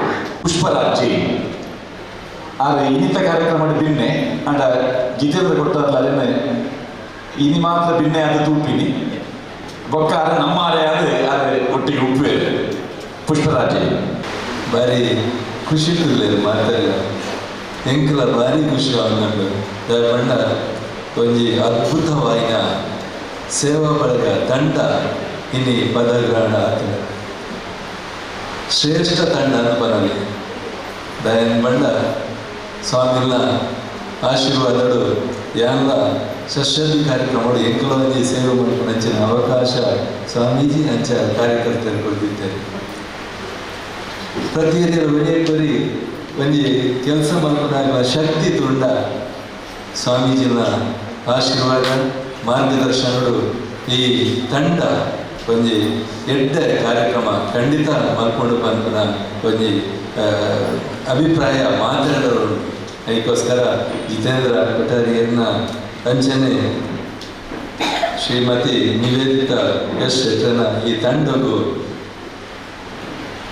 ಪುಷ್ಪರಾಜಿ ಆದರೆ ಇನ್ನಿತ ಕಾರ್ಯಕ್ರಮ ಬಿನ್ನೆ ಅಂಡ ಜಿತೇಂದ್ರ ಕೊಟ್ಟಾರ್ಲ ಅದನ್ನೇ ಇನಿ ಮಾತ್ರ ಬಿನ್ನೆ ಅದು ತೂಪಿನಿ ಬೊಕ್ಕ ಅರೆ ನಮ್ಮ ಅರೆ ಅದೇ ಒಟ್ಟಿಗೆ ಉಪ್ಪೇ ಪುಷ್ಪರಾಜಿ ಭಾರಿ ಖುಷಿ ಇರಲಿಲ್ಲ ಮಾತಾಡ ಎಂಕಲ ಭಾರಿ ಖುಷಿ ಅನ್ನಂಡು ಬಣ್ಣ ಒಂಜಿ ಅದ್ಭುತವಾಯಿನ ಸೇವಾ ಬಳಗ ತಂಡ ಇನ್ನಿ ಪದಗ್ರಹಣ ಆಗ್ತದೆ ಶ್ರೇಷ್ಠ ತಂಡ ಅನ್ಪನಲ್ಲಿ ದಯನ್ ಬಂಡ ಸ್ವಾಮಿನ ಆಶೀರ್ವಾದಗಳು ಎಲ್ಲ ಷಷ್ಠಿ ಕಾರ್ಯಕ್ರಮಗಳು ಎಂಕಲ ಒಂಜಿ ಸೇವೆ ಮಾಡ್ಕೊಂಡು ಅಂಚಿನ ಅವಕಾಶ ಸ್ವಾಮೀಜಿ ಅಂಚ ಕಾರ್ಯಕರ್ತರು ಕೊಟ್ಟಿದ್ದಾರೆ. ಪ್ರತಿ ಒಳ್ಳೆಯರಿ ಒಂಜಿ ಕೆಲಸ ಮಾಡ್ಕೊಂಡಾಗ ಶಕ್ತಿ ತುಂಡ ಸ್ವಾಮೀಜಿನ ಆಶೀರ್ವಾದ ಮಾರ್ಗದರ್ಶನಗಳು ಈ ತಂಡ ಒಂಜಿ ಎಡ್ಡ ಕಾರ್ಯಕ್ರಮ ಖಂಡಿತ ಮಾಡ್ಕೊಂಡು ಬಂದ ಒಂಜಿ ಅಭಿಪ್ರಾಯ ಮಾತಾಡೋರು ಅದಕ್ಕೋಸ್ಕರ ಜಿತೇಂದ್ರ ಕೊಠಾರಿಯನ್ನ ಅಂಚನೆ ಶ್ರೀಮತಿ ನಿವೇದಿತಾ ಎಸ್ ಶೆಟ್ಟನ ಈ ತಂಡಗೂ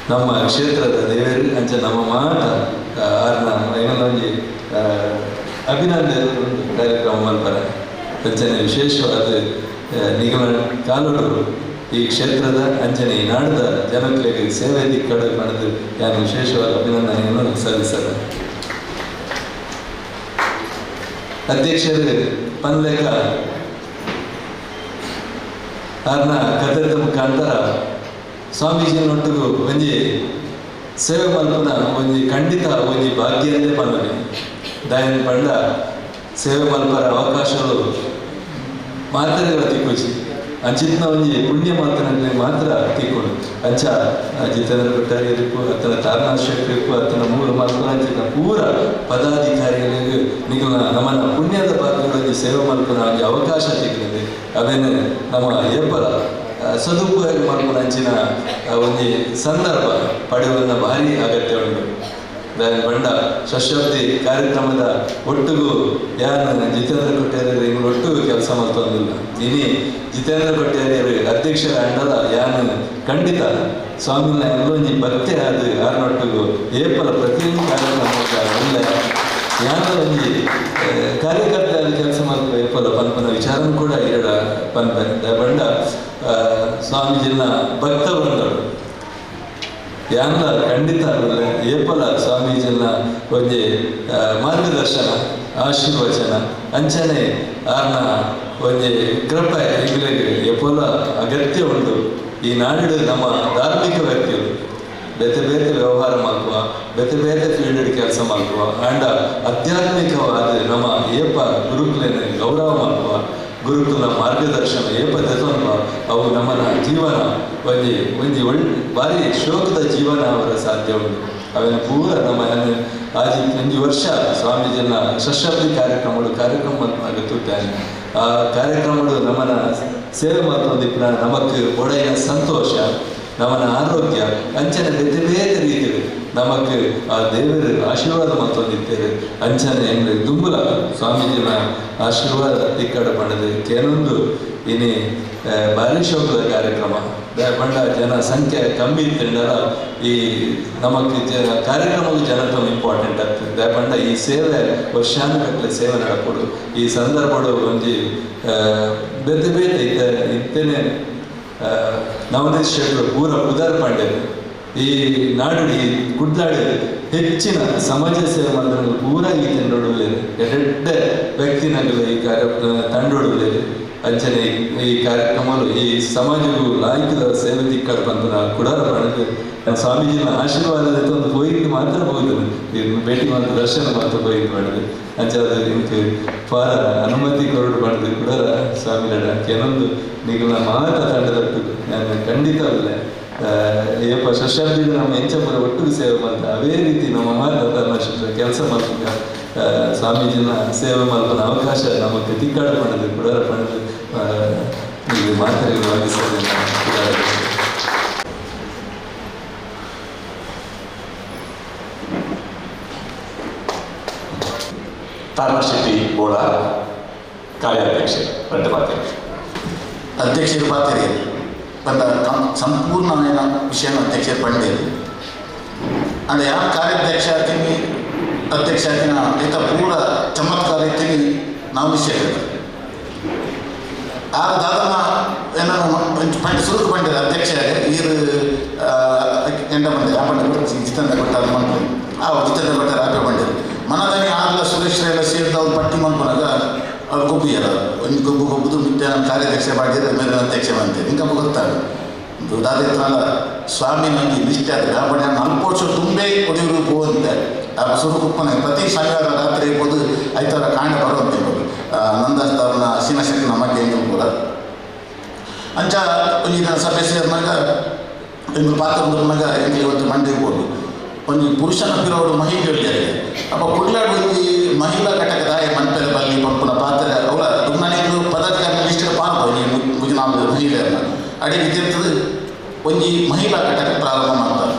ನಮ್ಮ ಕ್ಷೇತ್ರದ ದೇವರು ಅಂಚ ನಮ್ಮ ಮಾಟ ಆರ್ನ ಏನೊಂದು ಅಭಿನಂದನೆ ಕಾರ್ಯಕ್ರಮ ಮಲ್ಪರ ಅಂಚನೆ ವಿಶೇಷವಾದ ನಿಗಮ ಕಾಲುಡು ಈ ಕ್ಷೇತ್ರದ ಅಂಚನೆ ನಾಡದ ಜನಗಳಿಗೆ ಸೇವೆ ದಿಕ್ಕಡೆ ಮಾಡಿದ್ದು ನಾನು ವಿಶೇಷವಾದ ಅಭಿನಂದನೆಯನ್ನು ಸಲ್ಲಿಸದ. ಅಧ್ಯಕ್ಷರು ಪನ್ಲೆಗ ಆರ್ನ ಕಥೆದ ಮುಖಾಂತರ ಸ್ವಾಮೀಜಿನೊಟ್ಟಿಗೂ ಒಂಜಿ ಸೇವೆ ಮಲ್ಪನ ಒಂಜಿ ಖಂಡಿತ ಒಂಜಿ ಭಾಗ್ಯನೇ ಪನ್ನನೆ ದಾಯನ್ ಪಂಡ ಸೇವೆ ಮಲ್ಪರ ಅವಕಾಶಗಳು ಮಾತ್ರೆಗಳ ತಿಕ್ಕೋಚಿ ಅಂಚಿನ ಒಂಜಿ ಪುಣ್ಯ ಮಾತನಾಡಲಿ ಮಾತ್ರ ತಿಕ್ಕೊಂಡು ಅಂಚ ಜಿತೇಂದ್ರ ಕೊಟ್ಟಾರಿ ಇರಬೇಕು ಅತನ ತಾರನಾಥ್ ಶೆಟ್ಟಿ ಇರಬೇಕು ಅತನ ಮೂಲ ಮಲ್ಪನ ಅಂಚಿನ ಪೂರ ಪದಾಧಿಕಾರಿಗಳಿಗೆ ನೀವು ನಮ್ಮನ್ನ ಪುಣ್ಯದ ಭಾಗ್ಯಗಳಲ್ಲಿ ಸೇವೆ ಮಲ್ಪನ ಒಂಜಿ ಅವಕಾಶ ತಿಕ್ಕಿದೆ ಅವೇನೆ ನಮ್ಮ ಏಪಲ ಸದುಪಯೋಗ ಮಾಡ್ಕೊಂಡು ಅಂಚಿನ ಒಂದು ಸಂದರ್ಭ ಪಡೆಯುವ ಭಾರಿ ಅಗತ್ಯ ಉಂಟು. దాని బండ ಷಷ್ಠಿ ಕಾರ್ಯಕ್ರಮದ ಒಟ್ಟಿಗೂ ಯಾರು ಜಿತೇಂದ್ರ ಕೊಟ್ಟಾರಿಯರು ಇನ್ನು ಒಟ್ಟಿಗೂ ಕೆಲಸ ಮಾಡ್ತಂದಿಲ್ಲ. ಇನಿ ಜಿತೇಂದ್ರ ಕೊಟ್ಟಾರಿಯರು ಅಧ್ಯಕ್ಷರ ಅಂಡಲ ಯಾನು ಖಂಡಿತ ಸ್ವಾಮಿನ ಎಲ್ಲೊಂಜಿ ಭಕ್ತಿ ಅದು ಯಾರನ್ನೊಟ್ಟಿಗೂ ಏಪಲ ಪ್ರತಿಯೊಂದು ಕಾರ್ಯಕ್ರಮ ಒಳ್ಳೆ ಯಾನ ಒಂಜಿ ಕಾರ್ಯಕರ್ತ ಕೆಲಸ ಮಾಡ್ತಾರೆ ಏಪಲ ಪನ್ಪನ ವಿಚಾರ ಕೂಡ ಈಗ ಪನ್ಪ ಬಂಡ ಸ್ವಾಮೀಜಿನ ಭಕ್ತ ಬಂದಳು ಯಾನ ಖಂಡಿತ ಏಪಲ ಸ್ವಾಮೀಜಿನ ಒಂಜಿ ಮಾರ್ಗದರ್ಶನ ಆಶೀರ್ವಚನ ಅಂಚನೆ ಆರ್ನ ಒಂಜಿ ಕೃಪೆ ಈಗಲಿಗೆ ಎಪ್ಪಲ ಅಗತ್ಯ ಉಂಟು. ಈ ನಾಡು ನಮ್ಮ ಧಾರ್ಮಿಕ ವ್ಯಕ್ತಿಗಳು ಬೇತೆ ಬೇತೆ ವ್ಯವಹಾರ ಮಾಡುವ ಬೇತೆ ಬೇತೆ ಫೀಲ್ಡ್ ಕೆಲಸ ಮಾಡುವ ಅಂಡ ಆಧ್ಯಾತ್ಮಿಕವಾದ ನಮ್ಮ ಏಪ ಗುರುಕುಲನ ಗೌರವ ಮಾಡುವ ಗುರುಕುಲ ಮಾರ್ಗದರ್ಶನ ಏಪ ತತ್ವ ಅವು ನಮ್ಮನ ಜೀವನ ಒಂಜಿ ಭಾರಿ ಶೋಕದ ಜೀವನ ಅವರ ಸಾಧ್ಯ ಉಂಟು. ಅವೇನು ಪೂರ ನಮ್ಮ ಆಜಿ ಒಂಜಿ ವರ್ಷ ಸ್ವಾಮೀಜಿನ ಷಷ್ಠಬ್ದಿ ಕಾರ್ಯಕ್ರಮ ಮಲ್ಪನಾಗುತ್ತಿದ್ದಾನೆ. ಆ ಕಾರ್ಯಕ್ರಮಗಳು ನಮ್ಮನ ಸೇವೆ ಮಾಡ್ತೊಂದಿಪ್ಪ ನಮಕ್ ಒಡೆಯ ಸಂತೋಷ, ನಮ್ಮನ ಆರೋಗ್ಯ ಅಂಚನೆ ಬೇರೆ ಬೇರೆ ರೀತಿಯಲ್ಲಿ ನಮಕ್ ಆ ದೇವರ ಆಶೀರ್ವಾದ ಮತ್ತೊಂದಿದ್ದೇವೆ. ಅಂಚನೆ ಹೆಂಗೆ ದುಂಬುಲ ಸ್ವಾಮೀಜಿನ ಆಶೀರ್ವಾದ ತಿಕ್ಕಡ ಪಡೆದು ಕೆಲವೊಂದು ಇನಿ ಭಾರಿ ಶೋಕದ ಕಾರ್ಯಕ್ರಮ ಬಂಡ ಜನ ಸಂಖ್ಯೆ ಕಮ್ಮಿ ಇತ್ತಂಡಲ ಈ ನಮಕ್ ಕಾರ್ಯಕ್ರಮಗಳು ಜನಕ್ಕೆ ಇಂಪಾರ್ಟೆಂಟ್ ಆಗ್ತದೆ. ದಾಯಪಂಡ ಈ ಸೇವೆ ವರ್ಷಾನುಗಟ್ಟಲೆ ಸೇವೆ ನಡಪಡು ಈ ಸಂದರ್ಭಗಳು ಒಂದು ಬೇರೆ ಬೇರೆ ಇತ್ತೇನೆ ನವನೀತ್ ಶೆಟ್ರು ಪೂರ ಉದಾರ ಪಾಂಡ್ಯರು ಈ ನಾಡು ಈ ಕುಡ್ಲಾಡು ಹೆಚ್ಚಿನ ಸಮಾಜ ಸೇವೆ ಮಾಡಿದ್ರೆ ಪೂರ ಈ ತಂಡೊಡಲೇರು ಎಡ್ಡ ವ್ಯಕ್ತಿನಾಗಲಿ ಈ ತಂಡೊಡಲೇರು ಅಂಚನೆ ಈ ಕಾರ್ಯಕ್ರಮಗಳು ಈ ಸಮಾಜವು ಲಾಯಕದ ಸೇವೆ ತಿಕ್ಕಡ ಬಂದು ನಾವು ಕುಡಾರ ಪಡೆದು ಸ್ವಾಮೀಜಿನ ಆಶೀರ್ವಾದದ ಒಂದು ಹೋಗಿದ್ದು ಮಾತ್ರ ಹೋಗುದು ಭೇಟಿ ಮಾತ್ರ ದರ್ಶನ ಮಾತ್ರ ಹೋಗಿದ್ದು ಮಾಡಿದೆ. ಅಂಚೆ ಅದು ನಿಮ್ಗೆ ಪಾರ ಅನುಮತಿ ಕೊರಡು ಮಾಡಿದೆ ಕುಡಾರ ಸ್ವಾಮಿಗಳ ಕೆಲವೊಂದು ನಿಗಮ ಮಾತ್ರ ತಂಡದಟ್ಟು ನಾನು ಖಂಡಿತವಲ್ಲ ಏಪ ಷಷ್ಠಬ್ದಿ ನಮ್ಮ ಹೆಂಚಪುರ ಒಟ್ಟಿಗೆ ಸೇವೆ ಬಂತ ಅದೇ ರೀತಿ ನಮ್ಮ ಮಾತ್ರ ಕೆಲಸ ಮಾಡ್ತಿದ್ದ ಸ್ವಾಮೀಜಿನ ಸೇವೆ ಮಲ್ಪನ ಅವಕಾಶ ನಮಗೆ ತಿಕ್ಕಾಡ ಪಡೆದು ಕುಡಾರ ಪಡೆದು ಇಲ್ಲಿ ಮಾತುಗಳು ಆಗಿಸ್ತದೆ. ತಾರಶೆಟ್ಟಿ ಬೋಳ ಕಾರ್ಯಾಧ್ಯಕ್ಷ ಅಧ್ಯಕ್ಷರು ಪಾತ್ರೆ ಬಂದ ಸಂಪೂರ್ಣమైన ವಿಷಯ ಅಧ್ಯಕ್ಷರು ಪಂಡೇರು ಅಂಡ್ ಯಾವ ಕಾರ್ಯಾಧ್ಯಕ್ಷ ಆಗ್ತೀನಿ ಅಧ್ಯಕ್ಷ ಆಗ್ತೀನ ಇತ ಪೂರ ಚಮತ್ಕಾರ ಇರ್ತೀನಿ ನಾವು ವಿಷಯ ಆಗ ದಾದನ ಏನೋ ಪಂಡ ಸುರುಕು ಪಂಡಿರ ಅಧ್ಯಕ್ಷ ಈರು ಎಂಡ ಬಂದೆ ಆ ಪಂಡ ಜಿತೇಂದ್ರ ಕೊಟ್ಟಾರ ಮಂತ್ರಿ ಆ ಜಿತೇಂದ್ರ ಕೊಟ್ಟಾರ ಆಪೆ ಪಂಡಿರು ಮನದಲ್ಲಿ ಆಗಲ ಸುರೇಶ್ ಎಲ್ಲ ಸೇರಿದ ಅವ್ರು ಪಟ್ಟಿ ಮಲ್ಪನಾಗ ಅವ್ರು ಗೊಬ್ಬಿಯಲ್ಲ ಒಂದು ಗೊಬ್ಬುದು ಮಿಟ್ಟೆ ನಮ್ಮ ಕಾರ್ಯಾಧ್ಯಕ್ಷ ಮಾಡಿದ್ರೆ ಮೇಲೆ ಅಧ್ಯಕ್ಷ ಬಂತೇವೆ ಹಿಂಗೆ ಗೊತ್ತಾಗ ದಾದಿತ್ರಲ್ಲ ಸ್ವಾಮಿ ನನಗೆ ನಿಷ್ಠೆ ಆದರೆ ಆ ಬಣ್ಣ 4 ವರ್ಷ ತುಂಬೇ ಒಡೆಯರು ಹೋದಂತೆ ಆ ಸುರುಕುಪ್ಪನ ಪ್ರತಿ ಶನಿವಾರ ರಾತ್ರಿ ಹೋದು ಐತಾರ ಕಾಂಡ ಬರುವಂತೆ ನಂದಾಸ್ತವ್ರನ್ನ ಶಿವಶಕ್ತಿ ನಮಗೆ ಹೆಂಗೆ ಕೂಡ ಅಂಚ ಒಂದು ಇದನ್ನು ಸಭೆ ಸೇರಿನಾಗ ಹೆಂಗೆ ಪಾತ್ರ ಬಂದಾಗ ಹೆಂಗೆ ಇವತ್ತು ಮಂಡಿ ಹೋಗ್ಬೋದು ಒಂದು ಪುರುಷನ ಪಿರೋಡು ಮಹಿಳೆಯಲ್ಲಿ ಅಪ್ಪ ಕುಡ್ಲಾಡು ಒಂದು ಮಹಿಳಾ ಘಟಕದ ಮಂಟಲ ಬಲ್ಲಿ ಪಂಪನ ಪಾತ್ರ ಅವಳ ನನಗೆ ಪದಾಧಿಕಾರಿ ಲಿಸ್ಟ್ ಪಾಲ್ಬೋದು ಮುಗಿನಾಲ್ ಮಹಿಳೆಯರನ್ನ ಅಡಿಗೆ ತಿರ್ತದೆ ಒಂದು ಮಹಿಳಾ ಘಟಕ ಪ್ರಾರಂಭ ಮಾಡ್ತಾರೆ.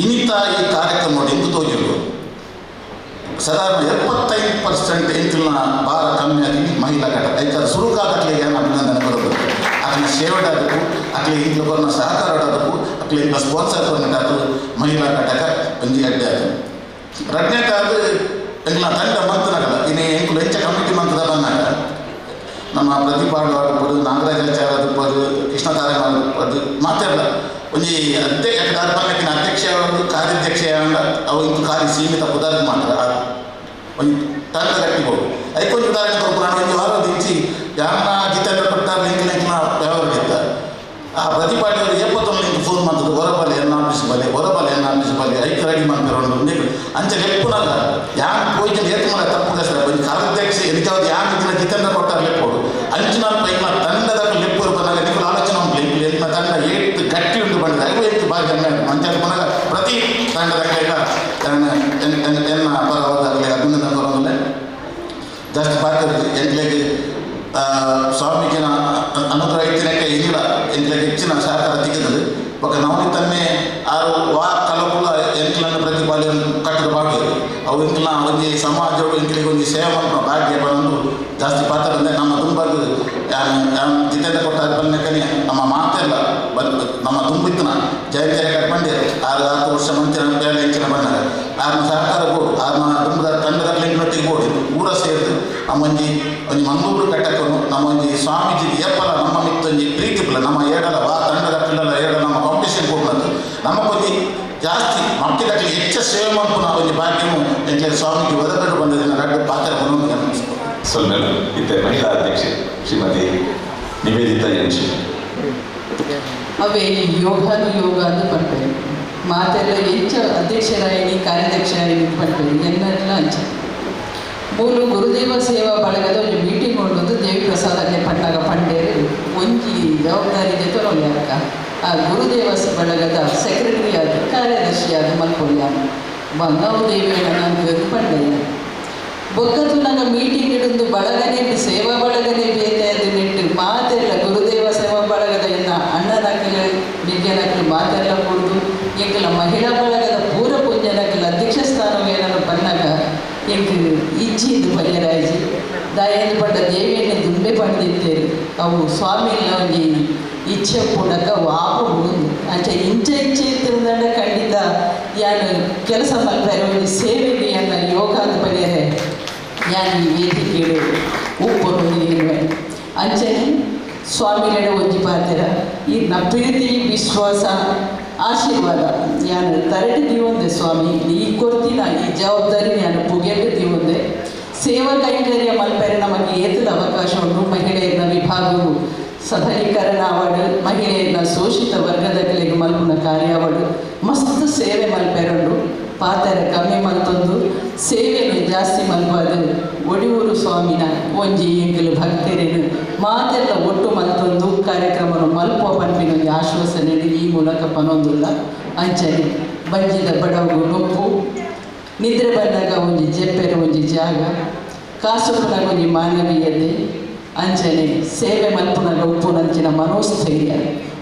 ಇನ್ನಿತ ಈ ಕಾರ್ಯಕ್ರಮ ನೋಡಿ ಎಂದು ತೋಗಿರ್ಬೋದು ಸಾಧಾರಣ 75% ಎಂಕಿಲ್ನ ಭಾರ ಕಮ್ಮಿ ಆಗಿ ಮಹಿಳಾ ಘಟಕ ಯಾಕಂದ್ರೆ ಸುರುಕಾಗಟ್ಲಿಗೆ ಅಭಿನಂದನೆ ಬರಬೇಕು ಅಕ್ಲಿ ಶೇವಡ್ ಆಗಬೇಕು ಅಕ್ಲಿ ಇಂಗ್ಲ ಬರೋಣ ಸಹಕಾರ ಆಡಬೇಕು ಅಕ್ಲಿ ಇಂಗ್ಲ ಸ್ಪಾನ್ಸರ್ ಬಂದು ಮಹಿಳಾ ಘಟಕ ಒಂದು ಅಡ್ಡೆ ಅದು ರಡ್ನೇದಾದ ಎಂಗ್ಲ ತಂಡ ಮಂತ್ರನಗಲ್ಲ ಇನ್ನು ಎಂಕ್ಲು ಹೆಚ್ಚ ಕಮಿಟಿ ಮಂತ್ರದ ಬಂದಾಗ ನಮ್ಮ ಪ್ರತಿಭಾಳು ಆಗ್ಬೋದು ನಾಗರಾಜಾಚಾರ್ಯ ಆಗ್ಬೋದು ಕೃಷ್ಣ ತಾರಾಯಣ ಆಗ್ಬೋದು ಮಾತಾಡಲ್ಲ ಒಂದು ಅಧ್ಯಕ್ಷ ಅಧ್ಯಕ್ಷ ಕಾರ್ಯಾಧ್ಯಕ್ಷ ಅವು ಇಂದು ಕಾರ್ಯ ಸೀಮಿತ ಉದಾಹರಣೆ ಮಾತ್ರ ಒಂದು ತಂಡ ಗಟ್ಟಿಬೋದು ಅದಕ್ಕೆ ಒಂದು ಉದಾಹರಣೆ ಕೊಡ್ಬೋದು. ನಾನು ಒಂದು ವಾರ ದಿಚ್ಚಿ ಯಾರನ್ನ ಜಿತೇಂದ್ರ ಕೊಟ್ಟಾರ ಲಿಂಕ್ ವ್ಯವಹಾರ ಇರ್ತಾರೆ ಆ ಪ್ರತಿಭಾಳಿಯವರು 71 ಲಿಂಕ್ ಫೋನ್ ಮಾಡ್ತದೆ ಹೊರಬಲೆ ಎನ್ನ ಆಫೀಸ್ ಐಕ್ಯ ರೆಡಿ ಮಾಡ್ತಾರೆ ಅಂಚೆ ಲೆಪ್ಪುನಲ್ಲ ಯಾರು ಹೋಯ್ತು ಏತು ಮನೆ ತಪ್ಪು ಕಷ್ಟ ಒಂದು ಕಾರ್ಯಾಧ್ಯಕ್ಷ ಎನಿಕಾவது ಯಾರು ಇದನ್ನ ಜಿತೇಂದ್ರ ಕೊಟ್ಟಾರ ಲೆಪ್ಪೋಡು ಅಂಚಿನ ಪೈನ ತಂಡದ ಲೆಪ್ಪು ಬಂದಾಗ ನೀವು ಆಲೋಚನೆ ಉಂಟು ಎಂತ ತಂಡ ಏಟು ಗಟ್ಟಿ ಉಂಟು ಬಂದಿದೆ ಅವು ಎಷ್ಟು ಭಾಗ ಮಂಚಾದ ಬಂದಾಗ ಪ್ರತಿ ತಂಡದ ಕೈಗ ಎನ್ನ ಪರವಾದಾಗಲಿ ಅಭಿನಂದನೆ ಬರೋದಿಲ್ಲ ಜಾಸ್ತಿ ಪಾತ್ರ ಎಂಟ್ಲೆಗೆ ಸ್ವಾಮೀಜಿನ ಅನುಗ್ರಹ ಇತ್ತಿನಕ್ಕೆ ಏನಿಲ್ಲ ಎಂಟ್ಲೆಗೆ ಹೆಚ್ಚಿನ ಸಹಕಾರ ತೆಗೆದದು ఒక నవనితన్నే ఆరు వా కలపుల ఎంట్లను ప్రతిపాదన కట్టಡ ಬಾಗಿರು ಅವು ಇಂಕ್ಲ ಒಂದು ಸಮಾಜಗಳು ಇಂಕ್ಲಿಗೆ ಒಂದು ಸೇವೆ ಮಾಡ್ಕೊಂಡು ಭಾಗ್ಯ ಬಂದು ಜಾಸ್ತಿ ಪಾತ್ರ ಅಂದರೆ ನಮ್ಮ ದುಂಬಾಗ ಜಿತೇಂದ್ರ ಕೊಟ್ಟ ಬಂದಕನೇ ನಮ್ಮ ಮಾತೆಲ್ಲ ಬಂದು ನಮ್ಮ ದುಂಬಿತ್ತನ ಜಯಂತಿಯ ಕಟ್ಕೊಂಡಿರು 6 ವರ್ಷ ಮಂತ್ರಿ ಬೇಳೆ ಇಂಚಿನ ಬಂದಾಗ ಆರ್ನ ಸಹಕಾರ ಬೋಡು ಆರ್ನ ದುಂಬದ ತಂಡದ ಲಿಂಕ್ನೊಟ್ಟಿಗೆ ಬೋಡು ಊರ ಸೇರಿದು ನಮ್ಮ ಒಂದು ಮಂಗಳೂರು ಕಟ್ಟಕ್ಕೂ ನಮ್ಮ ಒಂದು ಸ್ವಾಮೀಜಿಗೆ ಏಪಲ ನಮ್ಮ ಮಿತ್ತೊಂದು ಪ್ರೀತಿ ಪುಲ್ಲ ನಮ್ಮ ಏಡಲ ವಾ ತಂಡದ ಪಿಲ್ಲಲ ಏಡ ನಮ್ಮ ಕಾಂಪಿಟೇಷನ್ ಕೊಡ್ಬಂದು ನಮ್ಮ ಕೊಂದು ಜಾಸ್ತಿ ಮಕ್ಕಳಕ್ಕೆ ಹೆಚ್ಚು ಸೇವೆ ಮಾಡ್ಕೊಂಡು ನಾವು ಒಂದು ಭಾಗ್ಯವು ಎಂಟ್ಲೆ ಸ್ವಾಮಿಗೆ ಒದಗಟ್ಟು ಬಂದದಿನ ಗಡ್ಡ ಪಾತ್ರ ಬರೋದು ಅನಿಸ್ಬೋದು. ಸ್ವಲ್ಪ ಇತ್ತೆ ಮಹಿಳಾ ಅಧ್ಯಕ್ಷೆ ಶ್ರೀಮತಿ ನಿವೇದಿತಾ ಎನ್ಶಿ ಅವೇ ಯೋಗ ಅಂತ ಬರ್ತಾರೆ ಮಾತೆಲ್ಲ ಹೆಚ್ಚು ಅಧ್ಯಕ್ಷರಾಗಿ ಕಾರ್ಯಾಧ್ಯಕ್ಷರಾಗಿ ಬರ್ತಾರೆ ಎಲ್ಲರೆಲ್ಲ ಅಂಚೆ ಮೂಲು ಗುರುದೇವ ಸೇವಾ ಬಳಗದ ಒಂದು ಮೀಟಿಂಗ್ ಹೊಂಡೋದು ದೇವಿ ಪ್ರಸಾದ ಅಲ್ಲೇ ಪಟ್ಟಾಗ ಪಂಡೇರು ಒಂಜಿ ಜವಾಬ್ದಾರಿ ಜೊತೆ ಅಕ್ಕ ಆ ಗುರುದೇವ ಬಳಗದ ಸೆಕ್ರೆಟರಿ ಆದ ಕಾರ್ಯದರ್ಶಿ ಆದ ಮಲ್ಪೊಳ್ಳಿ ಬಂಗಾವು ದೇವಿಯನ್ನ ನಾನು ಪಂಡೆಯ ಬೊಕ್ಕತ್ತು ನಂಗೆ ಮೀಟಿಂಗ್ ಇಡೊಂದು ಬಳಗನೆ ಸೇವಾ ಬಳಗನೆ ಬೇತೆ ಅದು ನೆಟ್ಟು ಮಾತೆಲ್ಲ ಗುರುದೇವ ಸೇವಾ ಬಳಗದ ಎನ್ನ ಅಣ್ಣನಕ್ಕಲು ಬಿಗ್ಗನಕ್ಕಲು ಮಾತೆಲ್ಲ ಕೊಡ್ದು ಎಂಕಲ ಮಹಿಳಾ ಬಳಗದ ಪೂರ ಪುಂಜನಕ್ಕಲು ಅಧ್ಯಕ್ಷ ಸ್ಥಾನವೇನನ್ನು ಬಂದಾಗ ಎಂಕ್ ಇಚ್ಚಿಂದು ಪರಿಯರಾಜಿ ದಾಯಂದು ಪಂಡ ದೇವಿಯನ್ನೇ ದುಂಬೆ ಪಡೆದಿದ್ದೇವೆ ಅವು ಸ್ವಾಮಿಲ್ಲ ಒಂಜಿ ಇಚ್ಛೆ ಪುಡಕ ವಾಪ ಹುಡುದು ಅಂಚೆ ಇಂಚೆ ಇತ್ತಿರುವುದಂಡ ಖಂಡಿತ ಯಾನು ಕೆಲಸ ಮಾಡ್ತಾರೆ ಒಂದು ಸೇವೆಗೆ ಅನ್ನ ಯೋಗ ಅಂತ ಪರಿಯರೆ ಯಾನು ಈ ವೇದಿಕೆ ಉಪ್ಪು ಅಂಚನೆ ಸ್ವಾಮಿಗಳ ಒಂಜಿ ಪಾತ್ರ ಈ ಪ್ರೀತಿ ವಿಶ್ವಾಸ ಆಶೀರ್ವಾದ ಯಾನು ತರಟಿ ದೀವೊಂದೆ ಸ್ವಾಮಿ ಈ ಕೊರ್ತಿನ ಈ ಜವಾಬ್ದಾರಿ ನಾನು ಪುಗೆಟ್ಟು ದೀವೊಂದೆ ಸೇವಾ ಕೈಂಕರ್ಯ ಮಲ್ಪರೆ ನಮಗೆ ಏತದ ಅವಕಾಶ ಉಂಟು ಮಹಿಳೆಯರ ವಿಭಾಗವು ಸಬಲೀಕರಣ ಅವಾರ್ಡ್ ಮಹಿಳೆಯರ ಶೋಷಿತ ವರ್ಗದಗಳಿಗೆ ಮಲ್ಪುನ ಕಾರ್ಯ ಅವಾರ್ಡ್ ಮಸ್ತ್ ಸೇವೆ ಮಲ್ಪೆರಂಡು ಪಾತ್ರ ಕಮ್ಮಿ ಮಲ್ತೊಂದು ಸೇವೆಯನ್ನು ಜಾಸ್ತಿ ಮಲ್ಪಾದು ಒಡಿಯೂರು ಸ್ವಾಮಿನ ಒಂಜಿ ಎಂಕಲು ಭಕ್ತರೇನು ಮಾತೆಲ್ಲ ಒಟ್ಟು ಮಲ್ತೊಂದು ಕಾರ್ಯಕ್ರಮವನ್ನು ಮಲ್ಪುವ ಪಂಪಿನ ಒಂದು ಆಶ್ವಾಸನೆ ಈ ಮೂಲಕ ಪನೊಂದುಲ್ಲ ಅಂಚನೆ ಬಂಜಿದ ಬಡವಗೂ ನೊಪ್ಪು ನಿದ್ರೆ ಬಂದಾಗ ಒಂಜಿ ಜೆಪ್ಪೆರ ಒಂಜಿ ಜಾಗ ಕಾಸುಪುನಾಗ ಒಂಜಿ ಮಾನವೀಯತೆ ಅಂಚನೆ ಸೇವೆ ಮಲ್ಪುನಾಗ ಉಪ್ಪುನಂಚಿನ ಮನೋಸ್ಥೈರ್ಯ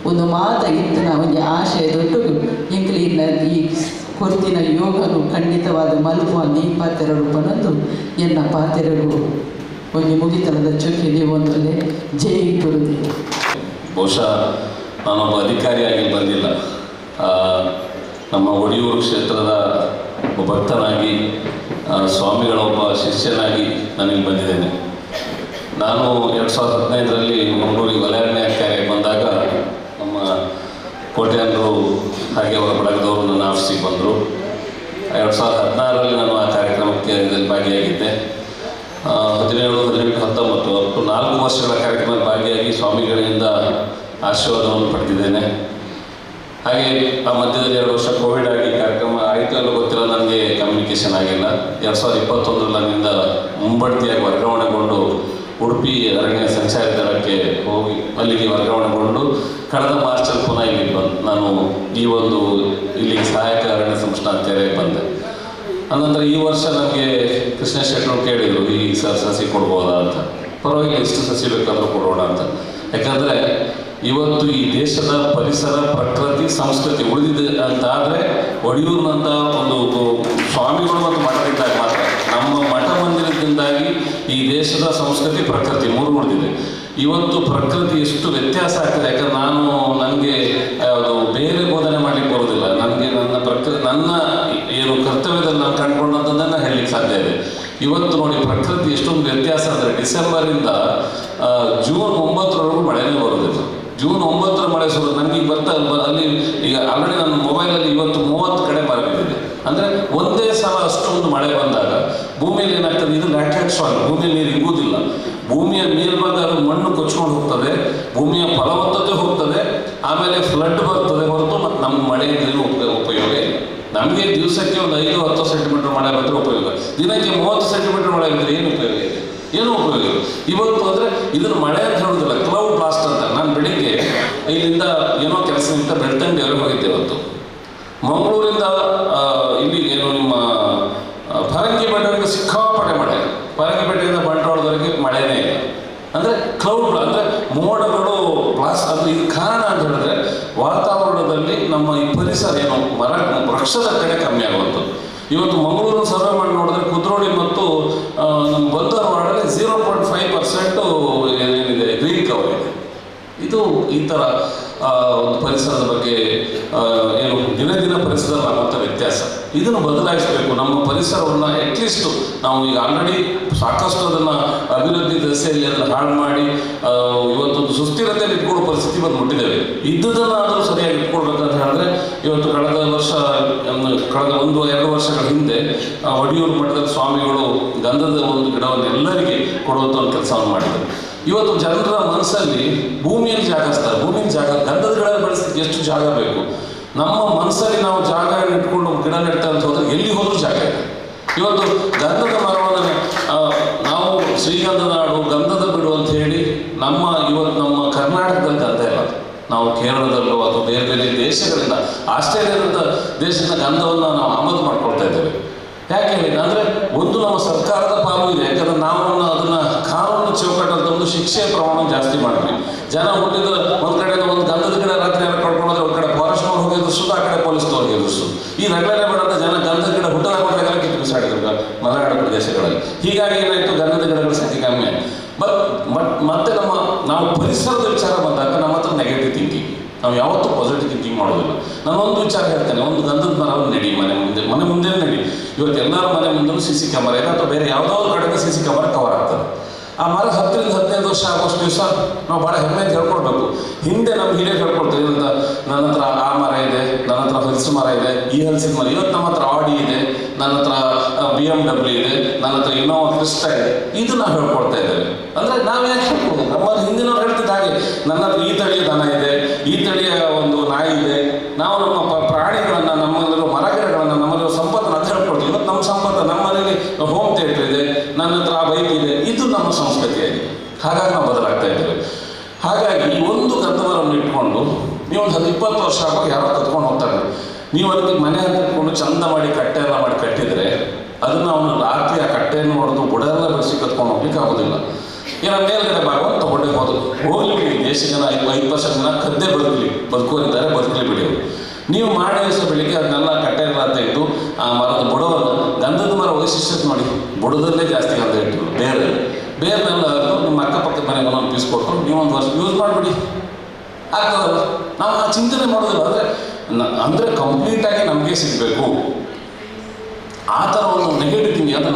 ಒಂದು ಮಾತ ಇತ್ತಿನ ಒಂಜಿ ಆಶಯದೊಟ್ಟಿಗೂ ಎಂಕ್ಲಿನ ಈ ಕೊರ್ತಿನ ಯೋಗನು ಖಂಡಿತವಾದ ಮಲ್ಪುವ ನೀ ಪಾತೆರಡು ಪನೊಂದು ಎನ್ನ ಪಾತೆರಡು ಒಂಜಿ ಮುಗಿತನದ ಚೊಕ್ಕಿದೆ ಒಂದೊಂದೇ ಜೈ ಗುರುದೇವ. ಬಹುಶಃ ನಾನೊಬ್ಬ ಅಧಿಕಾರಿಯಾಗಿ ಬಂದಿಲ್ಲ, ನಮ್ಮ ಒಡಿಯೂರು ಕ್ಷೇತ್ರದ ಒಬ್ಬ ಭಕ್ತನಾಗಿ ಸ್ವಾಮಿಗಳ ಒಬ್ಬ ಶಿಷ್ಯನಾಗಿ ನಾನಿಲ್ಲಿ ಬಂದಿದ್ದೇನೆ. ನಾನು 2015ರಲ್ಲಿ ಮಂಗಳೂರಿಗೆ ವಲಯರಣ್ಯ ಕಾರ್ಯಕ್ಕೆ ಬಂದಾಗ ನಮ್ಮ ಕೋಟ್ಯಾನರು ಹಾಗೆ ಅವರ ಬಳಗದವರು ನನ್ನ ಆಫೀಸಿಗೆ ಬಂದರು. 2016ರಲ್ಲಿ ನಾನು ಆ ಕಾರ್ಯಕ್ರಮಕ್ಕೆ ಭಾಗಿಯಾಗಿದ್ದೆ. 17, 18, 19 ಒಟ್ಟು 4 ವರ್ಷಗಳ ಕಾರ್ಯಕ್ರಮದಲ್ಲಿ ಭಾಗಿಯಾಗಿ ಸ್ವಾಮಿಗಳಿಂದ ಆಶೀರ್ವಾದವನ್ನು ಪಡೆದಿದ್ದೇನೆ. ಹಾಗೆ ಆ ಮಧ್ಯದಲ್ಲಿ 2 ವರ್ಷ ಕೋವಿಡ್ ಆಗಿ ಕಾರ್ಯಕ್ರಮ ಆಯಿತು ಅಲ್ಲೂ ಗೊತ್ತಿಲ್ಲ, ನನಗೆ ಕಮ್ಯುನಿಕೇಷನ್ ಆಗಿಲ್ಲ. 2021ರಲ್ಲಿ ನನ್ನಿಂದ ಮುಂಬಡ್ತಿಯಾಗಿ ವರ್ಗಾವಣೆಗೊಂಡು ಉಡುಪಿ ಅರಣ್ಯ ಸಂಚಾರಿ ದಳಕ್ಕೆ ಹೋಗಿ ಅಲ್ಲಿಗೆ ವರ್ಗಾವಣೆಗೊಂಡು ಕಳೆದ ಮಾರ್ಚಲ್ಲಿ ಪುನಃ ಇಲ್ಲಿಗೆ ಬಂದು ನಾನು ಈ ಒಂದು ಇಲ್ಲಿಗೆ ಸಹಾಯಕ ಅರಣ್ಯ ಸಂರಕ್ಷಣಾಧಿಕಾರಿಯಾಗಿ ಬಂದೆ. ಅನಂತರ ಈ ವರ್ಷ ನನಗೆ ಕೃಷ್ಣ ಶೆಟ್ಟರು ಕೇಳಿದರು, ಈ ಸಸಿ ಕೊಡ್ಬೋದಾ ಅಂತ. ಪರವಾಗಿಲ್ಲ, ಎಷ್ಟು ಸಸಿ ಬೇಕಾದರೂ ಕೊಡೋಣ ಅಂತ. ಯಾಕಂದರೆ ಇವತ್ತು ಈ ದೇಶದ ಪರಿಸರ, ಪ್ರಕೃತಿ, ಸಂಸ್ಕೃತಿ ಉಳಿದಿದೆ ಅಂತಾದರೆ ಒಡಿಯೂರಿನಂಥ ಒಂದು ಸ್ವಾಮಿಗಳು ಮತ್ತು ಮಠದಿಂದಾಗಿ ಮಾತ್ರ, ನಮ್ಮ ಮಠ ಮಂದಿರದಿಂದಾಗಿ ಈ ದೇಶದ ಸಂಸ್ಕೃತಿ, ಪ್ರಕೃತಿ 3 ಉಳಿದಿದೆ. ಇವತ್ತು ಪ್ರಕೃತಿ ಎಷ್ಟು ವ್ಯತ್ಯಾಸ ಆಗ್ತದೆ. ಯಾಕಂದ್ರೆ ನನಗೆ ಅದು ಬೇರೆ ಬೋಧನೆ ಮಾಡಲಿಕ್ಕೆ ಬರೋದಿಲ್ಲ. ನನಗೆ ನನ್ನ ಏನು ಕರ್ತವ್ಯದಲ್ಲಿ ನಾನು ಕಂಡುಕೊಂಡದ್ದನ್ನು ಹೇಳಲಿಕ್ಕೆ ಸಾಧ್ಯ ಇದೆ. ಇವತ್ತು ನೋಡಿ ಪ್ರಕೃತಿ ಎಷ್ಟೊಂದು ವ್ಯತ್ಯಾಸ ಅಂದರೆ ಡಿಸೆಂಬರಿಂದ ಜೂನ್ 9ರವರೆಗೂ ಮಳೆನೇ ಬರೋದಿಲ್ಲ. ಜೂನ್ 9ರ ಮಳೆ ಶುರು ನನಗೆ ಈಗ ಬರ್ತಾ ಅಲ್ಲಿ ಈಗ ಆಲ್ರೆಡಿ ನನ್ನ ಮೊಬೈಲಲ್ಲಿ ಇವತ್ತು 30 ಕಡೆ ಬರಬಿದ್ದಿದೆ. ಅಂದರೆ ಒಂದೇ ಸಲ ಅಷ್ಟೊಂದು ಮಳೆ ಬಂದಾಗ ಭೂಮಿಯಲ್ಲಿ ಏನಾಗ್ತದೆ, ಇದು ಲ್ಯಾಟ್ರೈಟ್ ಸಾಯಿಲ್, ಭೂಮಿಯಲ್ಲಿ ನೀರು ಇಂಗುವುದಿಲ್ಲ. ಭೂಮಿಯ ಮೇಲ್ಭಾಗ ಅದು ಮಣ್ಣು ಕೊಚ್ಕೊಂಡು ಹೋಗ್ತದೆ, ಭೂಮಿಯ ಫಲವತ್ತತೆ ಹೋಗ್ತದೆ, ಆಮೇಲೆ ಫ್ಲಡ್ ಬರ್ತದೆ ಹೊರತು ಮತ್ತು ನಮ್ಮ ಮಳೆ ನೀರು ಉಪಯೋಗ ಇಲ್ಲ. ನಮಗೆ ದಿವಸಕ್ಕೆ ಒಂದು 5-10 ಸೆಂಟಿಮೀಟರ್ ಮಳೆ ಬಂದರೆ ಉಪಯೋಗ, ದಿನಕ್ಕೆ 30 ಸೆಂಟಿಮೀಟರ್ ಮಳೆ ಬಂದರೆ ಏನು ಉಪಯೋಗ ಇದೆ? ಏನೂ ಉಪಯೋಗ ಇಲ್ಲ. ಇವತ್ತು ಅಂದರೆ ಇದನ್ನು ಮಳೆ ಅಂತ ಹೇಳೋದಿಲ್ಲ, ಕ್ಲೌಡ್ ಬ್ಲಾಸ್ಟ್ ಅಂತ. ನಾನು ಬೆಳಿಗ್ಗೆ ಇಲ್ಲಿಂದ ಏನೋ ಕೆಲಸದಿಂದ ಬೆಳ್ತಂಡಿಯವರೆಗೆ ಹೋಗಿದ್ದೆ. ಇವತ್ತು ಮಂಗಳೂರಿಂದ ಇಲ್ಲಿ ಏನು ನಿಮ್ಮ ಫರಂಗಿಪೇಟೆವರೆಗೆ ಸಿಕ್ಕಾಪಟ್ಟೆ ಮಳೆ, ಫರಂಗಿಪೇಟೆಯಿಂದ ಬಂಟ್ವಾಳದವರೆಗೆ ಮಳೆನೇ ಇಲ್ಲ. ಅಂದರೆ ಕ್ಲೌಡ್ ಅಂದರೆ ಮೋಡಗಳು ಬ್ಲಾಸ್ಟ್. ಅದು ಇದು ಕಾರಣ ಅಂತ ಹೇಳಿದ್ರೆ ವಾತಾವರಣದಲ್ಲಿ ನಮ್ಮ ಈ ಪರಿಸರ ಏನು ವೃಕ್ಷದ ಕಡೆ ಕಮ್ಮಿ ಆಗುವಂಥದ್ದು. ಇವತ್ತು ಮಂಗಳೂರು ಸರ್ವೆ ಮಾಡಿ ನೋಡಿದ್ರೆ ಕುದ್ರೋಳಿ ಮತ್ತು ನಮ್ಮ ಬಲ್ದರ್ ವಾರ್ಡಲ್ಲಿ 0.5% ಏನಿದೆ ಗ್ರೀನ್ ಕವರ್ ಇದೆ. ಇದು ಈ ಥರ ಒಂದು ಪರಿಸರದ ಬಗ್ಗೆ ಏನು ದಿನ ಪರಿಸರದಲ್ಲಾಗುವಂಥ ವ್ಯತ್ಯಾಸ, ಇದನ್ನು ಬದಲಾಯಿಸಬೇಕು. ನಮ್ಮ ಪರಿಸರವನ್ನು ಅಟ್ಲೀಸ್ಟು ನಾವು ಈಗ ಆಲ್ರೆಡಿ ಸಾಕಷ್ಟು ಅದನ್ನು ಅಭಿವೃದ್ಧಿ ದಸೆಯಲ್ಲಿ ಅದನ್ನು ಹಾಳು ಮಾಡಿ ಇವತ್ತೊಂದು ಸುಸ್ಥಿರತೆಯಲ್ಲಿ ಇಟ್ಕೊಳ್ಳೋ ಪರಿಸ್ಥಿತಿ ಬಂದು ಮುಟ್ಟಿದ್ದೇವೆ. ಇದ್ದುದನ್ನು ಆದರೂ ಸರಿಯಾಗಿ ಇಟ್ಕೊಳ್ಬೇಕಂತ ಹೇಳಿದ್ರೆ ಇವತ್ತು ಕಳೆದ 1-2 ವರ್ಷಗಳ ಹಿಂದೆ ಒಡಿಯೂರು ಮಠದಲ್ಲಿ ಸ್ವಾಮಿಗಳು ಗಂಧದ ಒಂದು ಗಿಡವನ್ನು ಎಲ್ಲರಿಗೆ ಕೊಡುವಂಥ ಒಂದು ಕೆಲಸವನ್ನು ಮಾಡಿದರು. ಇವತ್ತು ಜನರ ಮನಸ್ಸಲ್ಲಿ ಭೂಮಿಯಲ್ಲಿ ಜಾಗ ಹಚ್ತಾರೆ, ಭೂಮಿಯಲ್ಲಿ ಜಾಗ, ಗಂಧದ ಗಿಡ ಬೆಳೆಸಲಿಕ್ಕೆ ಎಷ್ಟು ಜಾಗ ಬೇಕು? ನಮ್ಮ ಮನಸ್ಸಲ್ಲಿ ನಾವು ಜಾಗ ಇಟ್ಕೊಂಡು ಗಿಡ ನೆಡ್ತಾ ಅಂತ ಹೋದ್ರೆ ಎಲ್ಲಿ ಹೋದ್ರೂ ಜಾಗ ಇದೆ. ಇವತ್ತು ಗಂಧದ ಮರವನ್ನು ನಾವು ಶ್ರೀಗಂಧ ನಾಡು, ಗಂಧದ ಬಿಡು ಅಂತ ಹೇಳಿ ಇವತ್ತು ನಮ್ಮ ಕರ್ನಾಟಕದಲ್ಲಿ ಗಂಧ ಇಲ್ಲ. ನಾವು ಕೇರಳದಲ್ಲೋ ಅಥವಾ ಬೇರೆ ಬೇರೆ ದೇಶಗಳಿಂದ, ಆಸ್ಟ್ರೇಲಿಯಾದಂಥ ದೇಶದ ಗಂಧವನ್ನು ನಾವು ಆಮದು ಮಾಡ್ಕೊಳ್ತಾ ಇದ್ದೇವೆ. ಯಾಕೆ ಹೇಳಿದ್ರೆ ಅಂದರೆ ಒಂದು ನಮ್ಮ ಸರ್ಕಾರದ ಪಾಲು ಇದೆ. ಯಾಕಂದ್ರೆ ನಾವು ಅದನ್ನು ಕಾನೂನು ಚೌಕಟ್ಟಲ್ಲಿ ತಂದು ಶಿಕ್ಷೆಯ ಪ್ರಮಾಣ ಜಾಸ್ತಿ ಮಾಡಿದ್ವಿ. ಜನ ಹುಟ್ಟಿದ ಒಂದು ಕಡೆ ಒಂದು ಗಂಧದ ಗಿಡ ರಾತ್ರಿ ಎಲ್ಲ ಕಳ್ಕೊಂಡ್ರೆ ಒಂದು ಕಡೆ ಫಾರೆಸ್ಟ್ನವ್ರು ಹೋಗಿ ಎದುರಿಸೋದು, ಆ ಕಡೆ ಪೊಲೀಸ್ನವ್ರಿಗೆ ಎದುರಿಸೋದು. ಈ ರಗಳೆ ಮಾಡಂತ ಜನ ಗಂಧದ ಗಿಡ ಹುಟ್ಟದ ಕೊಟ್ಟಾಗೆಲ್ಲ ಕಿತ್ತು ಬಿಸಾಡಿದ್ರು ಮಲೆನಾಡು ಪ್ರದೇಶಗಳಲ್ಲಿ. ಹೀಗಾಗಿ ಏನಾಯಿತು, ಗಂಧದ ಗಿಡಗಳ ಸಂಖ್ಯೆ ಕಮ್ಮಿ ಆಯಿತು. ಮತ್ತೆ ನಾವು ಪರಿಸರದ ವಿಚಾರ ಬಂದಾಗ ನಮ್ಮ ಹತ್ರ ನೆಗೆಟಿವ್ ಥಿಂಕಿಂಗ್, ನಾವು ಯಾವತ್ತೂ ಪಾಸಿಟಿವ್ ಥಿಂಕಿಂಗ್ ಮಾಡೋದಿಲ್ಲ. ನಾನೊಂದು ವಿಚಾರ ಹೇಳ್ತೇನೆ, ಒಂದು ಗಂಧದ ಮರವನ್ನು ನೆಡಿ, ಮನೆ ಮುಂದೆ ನೆಡಿ. ಇವತ್ತು ಎಲ್ಲರ ಮನೆ ಮುಂದೂ ಸಿ ಸಿ ಕ್ಯಾಮರಾ ಇದೆ, ಅಥವಾ ಬೇರೆ ಯಾವುದಾದ್ರು ಕಡೆಗೆ ಸಿ ಸಿ ಕ್ಯಾಮರಾ ಕವರ್ ಆಗ್ತದೆ. ಆ ಮರ 10-15 ವರ್ಷ ಆಗೋಷ್ಟು ದಿವಸ ನಾವು ಭಾಳ ಹೆಮ್ಮೆಯಿಂದ ಹೇಳ್ಕೊಳ್ಬೇಕು. ಹಿಂದೆ ನಮ್ಮ ಹಿರಿಯರು ಹೇಳ್ಕೊಳ್ತೇವೆ, ನನ್ನ ಹತ್ರ ಆ ಮರ ಇದೆ, ನನ್ನ ಹತ್ರ ಹಲಸು ಮರ ಇದೆ, ಈ ಹಲಸಿನ ಮರ. ಇವತ್ತು ನಮ್ಮ ಹತ್ರ ಆಡಿ ಇದೆ, ನನ್ನ ಹತ್ರ BMW ಇದೆ, ನನ್ನ ಹತ್ರ ಇನ್ನೋವಾ ಕ್ರಿಸ್ಟಾ ಇದೆ. ಇದು ನಾವು ಹೇಳ್ಕೊಳ್ತಾ ಇದ್ದೇವೆ. ಅಂದರೆ ನಾವು ಯಾಕೆ ಹೇಳ್ಬೋದು, ನಮ್ಮ ಹಿಂದಿನವ್ರು ಹೇಳ್ತಿದ್ದ ಹಾಗೆ ನನ್ನ ಹತ್ರ ಈ ತಳಿಯ ದನ ಇದೆ, ಈ ತಳಿಯ ಒಂದು ನಾಯಿ ಇದೆ. ನಾವು ನಮ್ಮ ಪ್ರಾಣಿಗಳನ್ನು, ನಮ್ಮಲ್ಲಿರೋ ಮರಗಿಡಗಳನ್ನು, ನಮ್ಮಲ್ಲಿರೋ ಸಂಪತ್ತನ್ನು ಅದು ಹೇಳ್ಕೊಳ್ತೀವಿ. ಇವತ್ತು ನಮ್ಮ ಸಂಪತ್ತು, ನಮ್ಮ ಮನೆಯಲ್ಲಿ ಹೋಮ್ ಥಿಯೇಟರ್ ಇದೆ, ನನ್ನ ಹತ್ರ ಆ ಬೈಕ್ ಇದೆ. ಇದು ನಮ್ಮ ಸಂಸ್ಕೃತಿಯಾಗಿದೆ. ಹಾಗಾಗಿ ನಾವು ಬದಲಾಗ್ತಾ ಇದ್ದೇವೆ. ಹಾಗಾಗಿ ಈ ಒಂದು ಗಂಧಮರವನ್ನು ಇಟ್ಕೊಂಡು ನೀವು ಒಂದು 10-20 ವರ್ಷ ಆಗುವಾಗ ಯಾರೋ ಕತ್ಕೊಂಡು ಹೋಗ್ತಾರೆ. ನೀವು ಅದಕ್ಕೆ ಮನೆ ಹತ್ತಿಕೊಂಡು ಚಂದ ಮಾಡಿ ಕಟ್ಟೆ ಎಲ್ಲ ಮಾಡಿ ಕಟ್ಟಿದರೆ ಅದನ್ನು ಅವನು ರಾತ್ರಿ ಆ ಕಟ್ಟೆಯನ್ನು ಹೊಡೆದು ಬುಡೆಲ್ಲ ಬೆಳೆಸಿ ಕತ್ಕೊಂಡು ಹೋಗ್ಲಿಕ್ಕೆ ಆಗೋದಿಲ್ಲ. ಏನೋ ಮೇಲ್ಗಡೆ ಭಾಗ ತಗೊಂಡೇ ಹೋಗ್ಲಿ ಬಿಡಿ. ದೇಶ ಜನ 5% ಜನ ಕದ್ದೇ ಬದುಕೋರಿದ್ದಾರೆ, ಬದುಕಲಿ ಬಿಡಿ. ನೀವು ಮಾಡಿ ದಿವಸ ಬೆಳಿಗ್ಗೆ ಅದನ್ನೆಲ್ಲ ಕಟ್ಟೆ ಎಲ್ಲ ತೆಗೆದು ಆ ಮರದ ಬುಡವನ್ನು, ಗಂಧದ ಮರ ವೈಶಿಷ್ಟ್ಯತೆ ನೋಡಿ, ಬುಡದಲ್ಲೇ ಜಾಸ್ತಿ ಗಂಧ ಇಟ್ಟಿದ್ರು, ಬೇರೆಲ್ಲ ನಿಮ್ಮ ಅಕ್ಕಪಕ್ಕದ ಮನೆಗೆ ಒಂದೊಂದು ಪೀಸ್ ಕೊಟ್ಟು ನೀವು ಒಂದು ವರ್ಷ ಯೂಸ್ ಮಾಡಿಬಿಡಿ, ಆಗ್ತದಲ್ಲ. ನಾವು ಆ ಚಿಂತನೆ ಮಾಡೋದಿಲ್ಲ. ಅಂದರೆ ಕಂಪ್ಲೀಟಾಗಿ ನಮಗೆ ಸಿಗಬೇಕು ಆ ಥರ ಒಂದು ನೆಗೆಟಿವ್ ಥಿಂಗ್. ಅಂದರೆ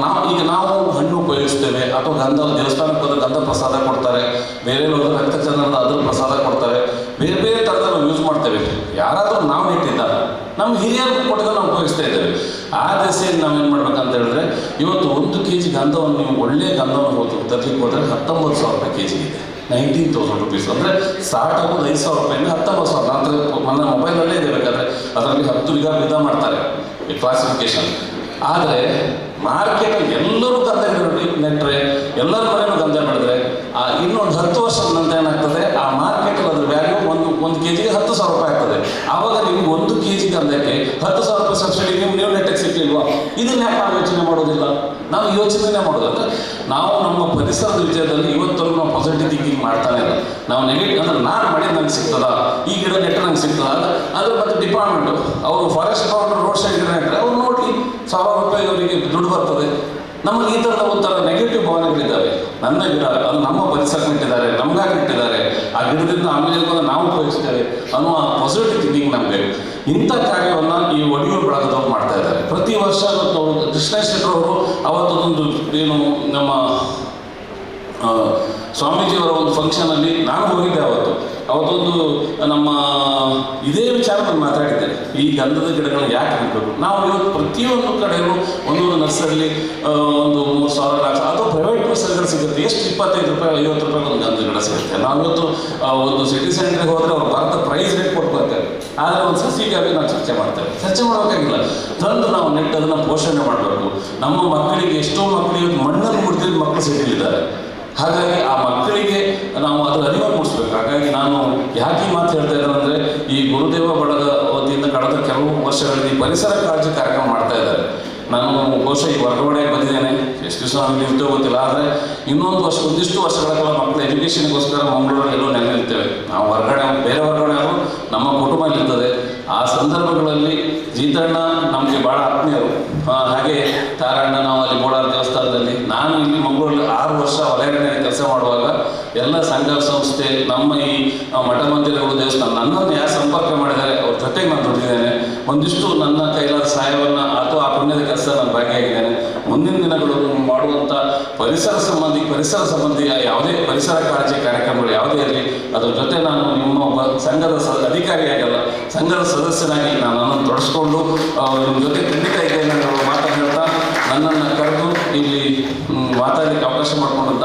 ನಾವು ಹಣ್ಣು ಉಪಯೋಗಿಸ್ತೇವೆ, ಅಥವಾ ದೇವಸ್ಥಾನಕ್ಕೆ ಹೋದ್ರೆ ಗಂಧ ಪ್ರಸಾದ ಕೊಡ್ತಾರೆ, ಬೇರೆ ಹೋದ್ರೆ ರಕ್ತ ಚಂದನದ ಅದ್ರ ಪ್ರಸಾದ ಕೊಡ್ತಾರೆ, ಬೇರೆ ಬೇರೆ ಥರದ ನಾವು ಯೂಸ್ ಮಾಡ್ತೇವೆ. ಯಾರಾದರೂ ನಾವು ಇಟ್ಟಿದ್ದಾರೆ, ನಮ್ಮ ಹಿರಿಯರು ಕೊಟ್ಟಿದ್ದು ನಾವು ಉಪಯೋಗಿಸ್ತಾ ಇದ್ದೇವೆ. ಆ ದೆಸೆಯಲ್ಲಿ ನಾವೇನು ಮಾಡ್ಬೇಕಂತ ಹೇಳಿದ್ರೆ, ಇವತ್ತು 1 kg ಗಂಧವನ್ನು ನೀವು ಒಳ್ಳೆಯ ಗಂಧವನ್ನು ತರಲಿಕ್ಕೆ ಹೋದರೆ 19,000 ರೂಪಾಯಿ kg ಇದೆ, 19,000 rupees. ಅಂದರೆ ಸ್ಟಾರ್ಟ್ ಆಗೋದು 5,000 ರೂಪಾಯಿಂದ 19,000. ನನ್ನ ಮೊಬೈಲಲ್ಲೇ ಇದೆ, ಬೇಕಾದರೆ ಅದರಲ್ಲಿ 10 ವಿಧ ಮಾಡ್ತಾರೆ ಕ್ಲಾಸಿಫಿಕೇಶನ್. ಆದರೆ ಮಾರ್ಕೆಟಲ್ಲಿ ಎಲ್ಲರೂ ಗಂಧ ನೆಟ್ಟರೆ, ಎಲ್ಲರ ಮನೆಯೂ ಗಂಧ ಬೆಳೆದ್ರೆ ಇನ್ನೊಂದು 10 ವರ್ಷದ ನಂತರ ಏನಾಗ್ತದೆ, ಆ ಮಾರ್ಕೆಟಲ್ಲಿ ಅದ್ರ ವ್ಯಾಲ್ಯೂ ಒಂದು ಕೆಜಿಗೆ 10,000 ರೂಪಾಯಿ ಆಗ್ತದೆ. ಆವಾಗ ನಿಮ್ಗೆ 1 kg ಗಂಧಕ್ಕೆ 10,000 ರೂಪಾಯಿ ಸಬ್ಸಿಡಿ ನೀವು ನೆಟ್ಟಕ್ಕೆ ಸಿಕ್ಕಿಲ್ವಾ? ಇದನ್ನ ಯಾಕೆ ನಾವು ಯೋಚನೆ ಮಾಡೋದಿಲ್ಲ? ನಾವು ಯೋಚನೆ ಮಾಡೋದು ಅಂದರೆ ನಾವು ನಮ್ಮ ಪರಿಸರದ ವಿಷಯದಲ್ಲಿ ಇವತ್ತವರೆಗೂ ನಾವು ಪಾಸಿಟಿವ್ ಥಿಂಕಿಂಗ್ ಮಾಡ್ತಾನೆ ಇಲ್ಲ. ನಾವು ನೆಗೆಟಿವ್ ಅಂದರೆ ನಾನು ಮಾಡಿದ ನಂಗೆ ಸಿಗ್ತದ, ಈ ಗಿಡ ನೆಟ್ಟ ನಂಗೆ ಸಿಗ್ತದ, ಅದ್ರ ಮತ್ತೆ ಡಿಪಾರ್ಟ್ಮೆಂಟು ಅವರು ಫಾರೆಸ್ಟ್ ಡಿಪಾರ್ಟ್ಮೆಂಟ್ ರೋಡ್ ಸೈಡ್ ಗಿಡ ನೆಟ್ಟರೆ ಅವ್ರು ನೋಡಿ 1,000 ರೂಪಾಯಿ ಅವರಿಗೆ ದುಡ್ಡು ಬರ್ತದೆ. ನಮಗೆ ಈ ಥರದ ಒಂಥರ ನೆಗೆಟಿವ್ ಭಾವನೆಗಳಿದ್ದಾವೆ. ನನ್ನ ಗಿಡ ಅದು ನಮ್ಮ ಪರಿಸರಕ್ಕೆ ಇಟ್ಟಿದ್ದಾರೆ, ನಮಗಾಗಿ ಇಟ್ಟಿದ್ದಾರೆ, ಆ ಗಿಡದಿಂದ ಆಮೇಲೆ ನಾವು ಉಪಯೋಗಿಸ್ತೇವೆ ಅನ್ನುವ ಪಾಸಿಟಿವ್ ಥಿಂಕಿಂಗ್ ನಮಗೆ ಬೇಕು. ಇಂಥ ಕಾರ್ಯವನ್ನು ಈ ಒಡಿಯೂರು ಬಳಗದವ್ರು ಮಾಡ್ತಾ ಇದ್ದಾರೆ. ಪ್ರತಿ ವರ್ಷ ಕೃಷ್ಣೇಶ್ ಶೆಟ್ಟರವರು ಅವತ್ತೊಂದು ಏನು ನಮ್ಮ ಸ್ವಾಮೀಜಿಯವರ ಒಂದು ಫಂಕ್ಷನಲ್ಲಿ ನಾನು ಹೋಗಿದ್ದೆ. ಅವತ್ತೊಂದು ನಮ್ಮ ಇದೇ ವಿಚಾರದಲ್ಲಿ ಮಾತಾಡಿದ್ದೇನೆ, ಈ ಗಂಧದ ಗಿಡಗಳನ್ನ ಯಾಕೆ ಹಾಕಬೇಕು. ನಾವು ಇವತ್ತು ಪ್ರತಿಯೊಂದು ಕಡೆಯೂ ಒಂದೊಂದು ನರ್ಸರಿಲಿ ಒಂದು 3,000 ಅಥವಾ ಪ್ರೈವೇಟ್ ನರ್ಸರಿಗಳು ಸಿಗುತ್ತೆ. ಎಷ್ಟು 25 ರೂಪಾಯಿ 50 ರೂಪಾಯಿ ಒಂದು ಗಂಧದ ಗಿಡ ಸಿಗುತ್ತೆ. ನಾವು ಇವತ್ತು ಒಂದು ಸಿಟಿ ಸೆಂಟ್ರಿಗೆ ಹೋದರೆ ಅವ್ರು ಭಾರತ ಪ್ರೈಸ್ ರೇಟ್ ಕೊಟ್ಟು ಬರ್ತೇವೆ. ಆದರೆ ಒಂದು ಸಸಿಗಾಗಿ ನಾವು ಚರ್ಚೆ ಮಾಡಬೇಕಾಗಿಲ್ಲ. ತಂದು ನಾವು ನೆಟ್ಟು ಅದನ್ನು ಪೋಷಣೆ ಮಾಡಬೇಕು. ನಮ್ಮ ಮಕ್ಕಳಿಗೆ ಎಷ್ಟೋ ಮಕ್ಕಳಿಗೆ ಮಣ್ಣನ್ನು ಮುಡ್ತಿದ್ದ ಮಕ್ಕಳು ಸಿಟಿಲಿದ್ದಾರೆ. ಹಾಗಾಗಿ ಆ ಮಕ್ಕಳಿಗೆ ನಾವು ಅದರ ಅರಿವನ್ನು ಮೂಡಿಸ್ಬೇಕು. ಹಾಗಾಗಿ ನಾನು ಯಾಕೆ ಮಾತು ಹೇಳ್ತಾ ಇದ್ದಾರೆ ಅಂದರೆ, ಈ ಗುರುದೇವ ಬಳಗ ವತಿಯಿಂದ ಕಳೆದ ಕೆಲವು ವರ್ಷಗಳಲ್ಲಿ ಪರಿಸರ ಕಾಳಜಿ ಕಾರ್ಯಕ್ರಮ ಮಾಡ್ತಾ ಇದ್ದಾರೆ. ನಾನು ಬಹುಶಃ ಈ ವರ್ಗಾವಣೆಗೆ ಬಂದಿದ್ದೇನೆ, ಎಷ್ಟು ದಿವಸ ನಮಗೆ ಇರ್ತೇವೆ ಗೊತ್ತಿಲ್ಲ. ಆದರೆ ಒಂದಿಷ್ಟು ವರ್ಷಗಳ ಕಾಲ ಮಕ್ಕಳ ಎಜುಕೇಷನ್ಗೋಸ್ಕರ ಮಂಗಳೂರಲ್ಲಿ ಎಲ್ಲೋ ನೆಲೆನಿರ್ತೇವೆ. ನಾವು ಬೇರೆ ವರ್ಗಾವಣೆ ಆದರೂ ನಮ್ಮ ಕುಟುಂಬ ಇರ್ತದೆ. ಆ ಸಂದರ್ಭಗಳಲ್ಲಿ ಜೀತಣ್ಣ ನಮಗೆ ಭಾಳ ಆತ್ಮೀಯರು. ಹಾಗೆ ತಾರಣ್ಣ, ನಾವು ಅಲ್ಲಿ ಬೋಡಾರ ದೇವಸ್ಥಾನದಲ್ಲಿ, ನಾನು ಇಲ್ಲಿ ಮಂಗಳೂರಲ್ಲಿ 6 ವರ್ಷ ವಲಯಗಳಲ್ಲಿ ಕೆಲಸ ಮಾಡುವಾಗ ಎಲ್ಲ ಸಂಘ ಸಂಸ್ಥೆ, ನಮ್ಮ ಈ ಮಠ ಮಂದಿರಗಳು, ದೇವಸ್ಥಾನ ನನ್ನನ್ನು ಯಾರು ಸಂಪರ್ಕ ಮಾಡಿದ್ದಾರೆ ಅವ್ರ ಜೊತೆಗೆ ನಾನು ದುಡಿದಿದ್ದೇನೆ. ಒಂದಿಷ್ಟು ನನ್ನ ಕೈಲಾದ ಸಹಾಯವನ್ನು ಅಥವಾ ಆ ಪುಣ್ಯದ ಕೆಲಸ ನಾನು ಭಾಗಿಯಾಗಿದ್ದೇನೆ. ಮುಂದಿನ ದಿನಗಳು ಮಾಡುವಂಥ ಪರಿಸರ ಸಂಬಂಧಿ ಯಾವುದೇ ಪರಿಸರ ಕಾಳಜಿ ಕಾರ್ಯಕ್ರಮಗಳು ಯಾವುದೇ ಇರಲಿ, ಅದ್ರ ಜೊತೆ ನಾನು ನಿಮ್ಮ ಒಬ್ಬ ಸಂಘದ ಅಧಿಕಾರಿಯಾಗಲ್ಲ, ಸಂಘದ ಸದಸ್ಯನಾಗಿ ನನ್ನನ್ನು ತೊಡಸ್ಕೊಂಡು ನಿಮ್ಮ ಜೊತೆ ಖಂಡಿತ ಇದ್ದೇನೆ ಅನ್ನೋ ಮಾತನ್ನು ಹೇಳ್ತಾ, ನನ್ನನ್ನು ಕರೆದು ಇಲ್ಲಿ ಮಾತಾಡಲಿಕ್ಕೆ ಅವಕಾಶ ಮಾಡಿಕೊಂಡಂಥ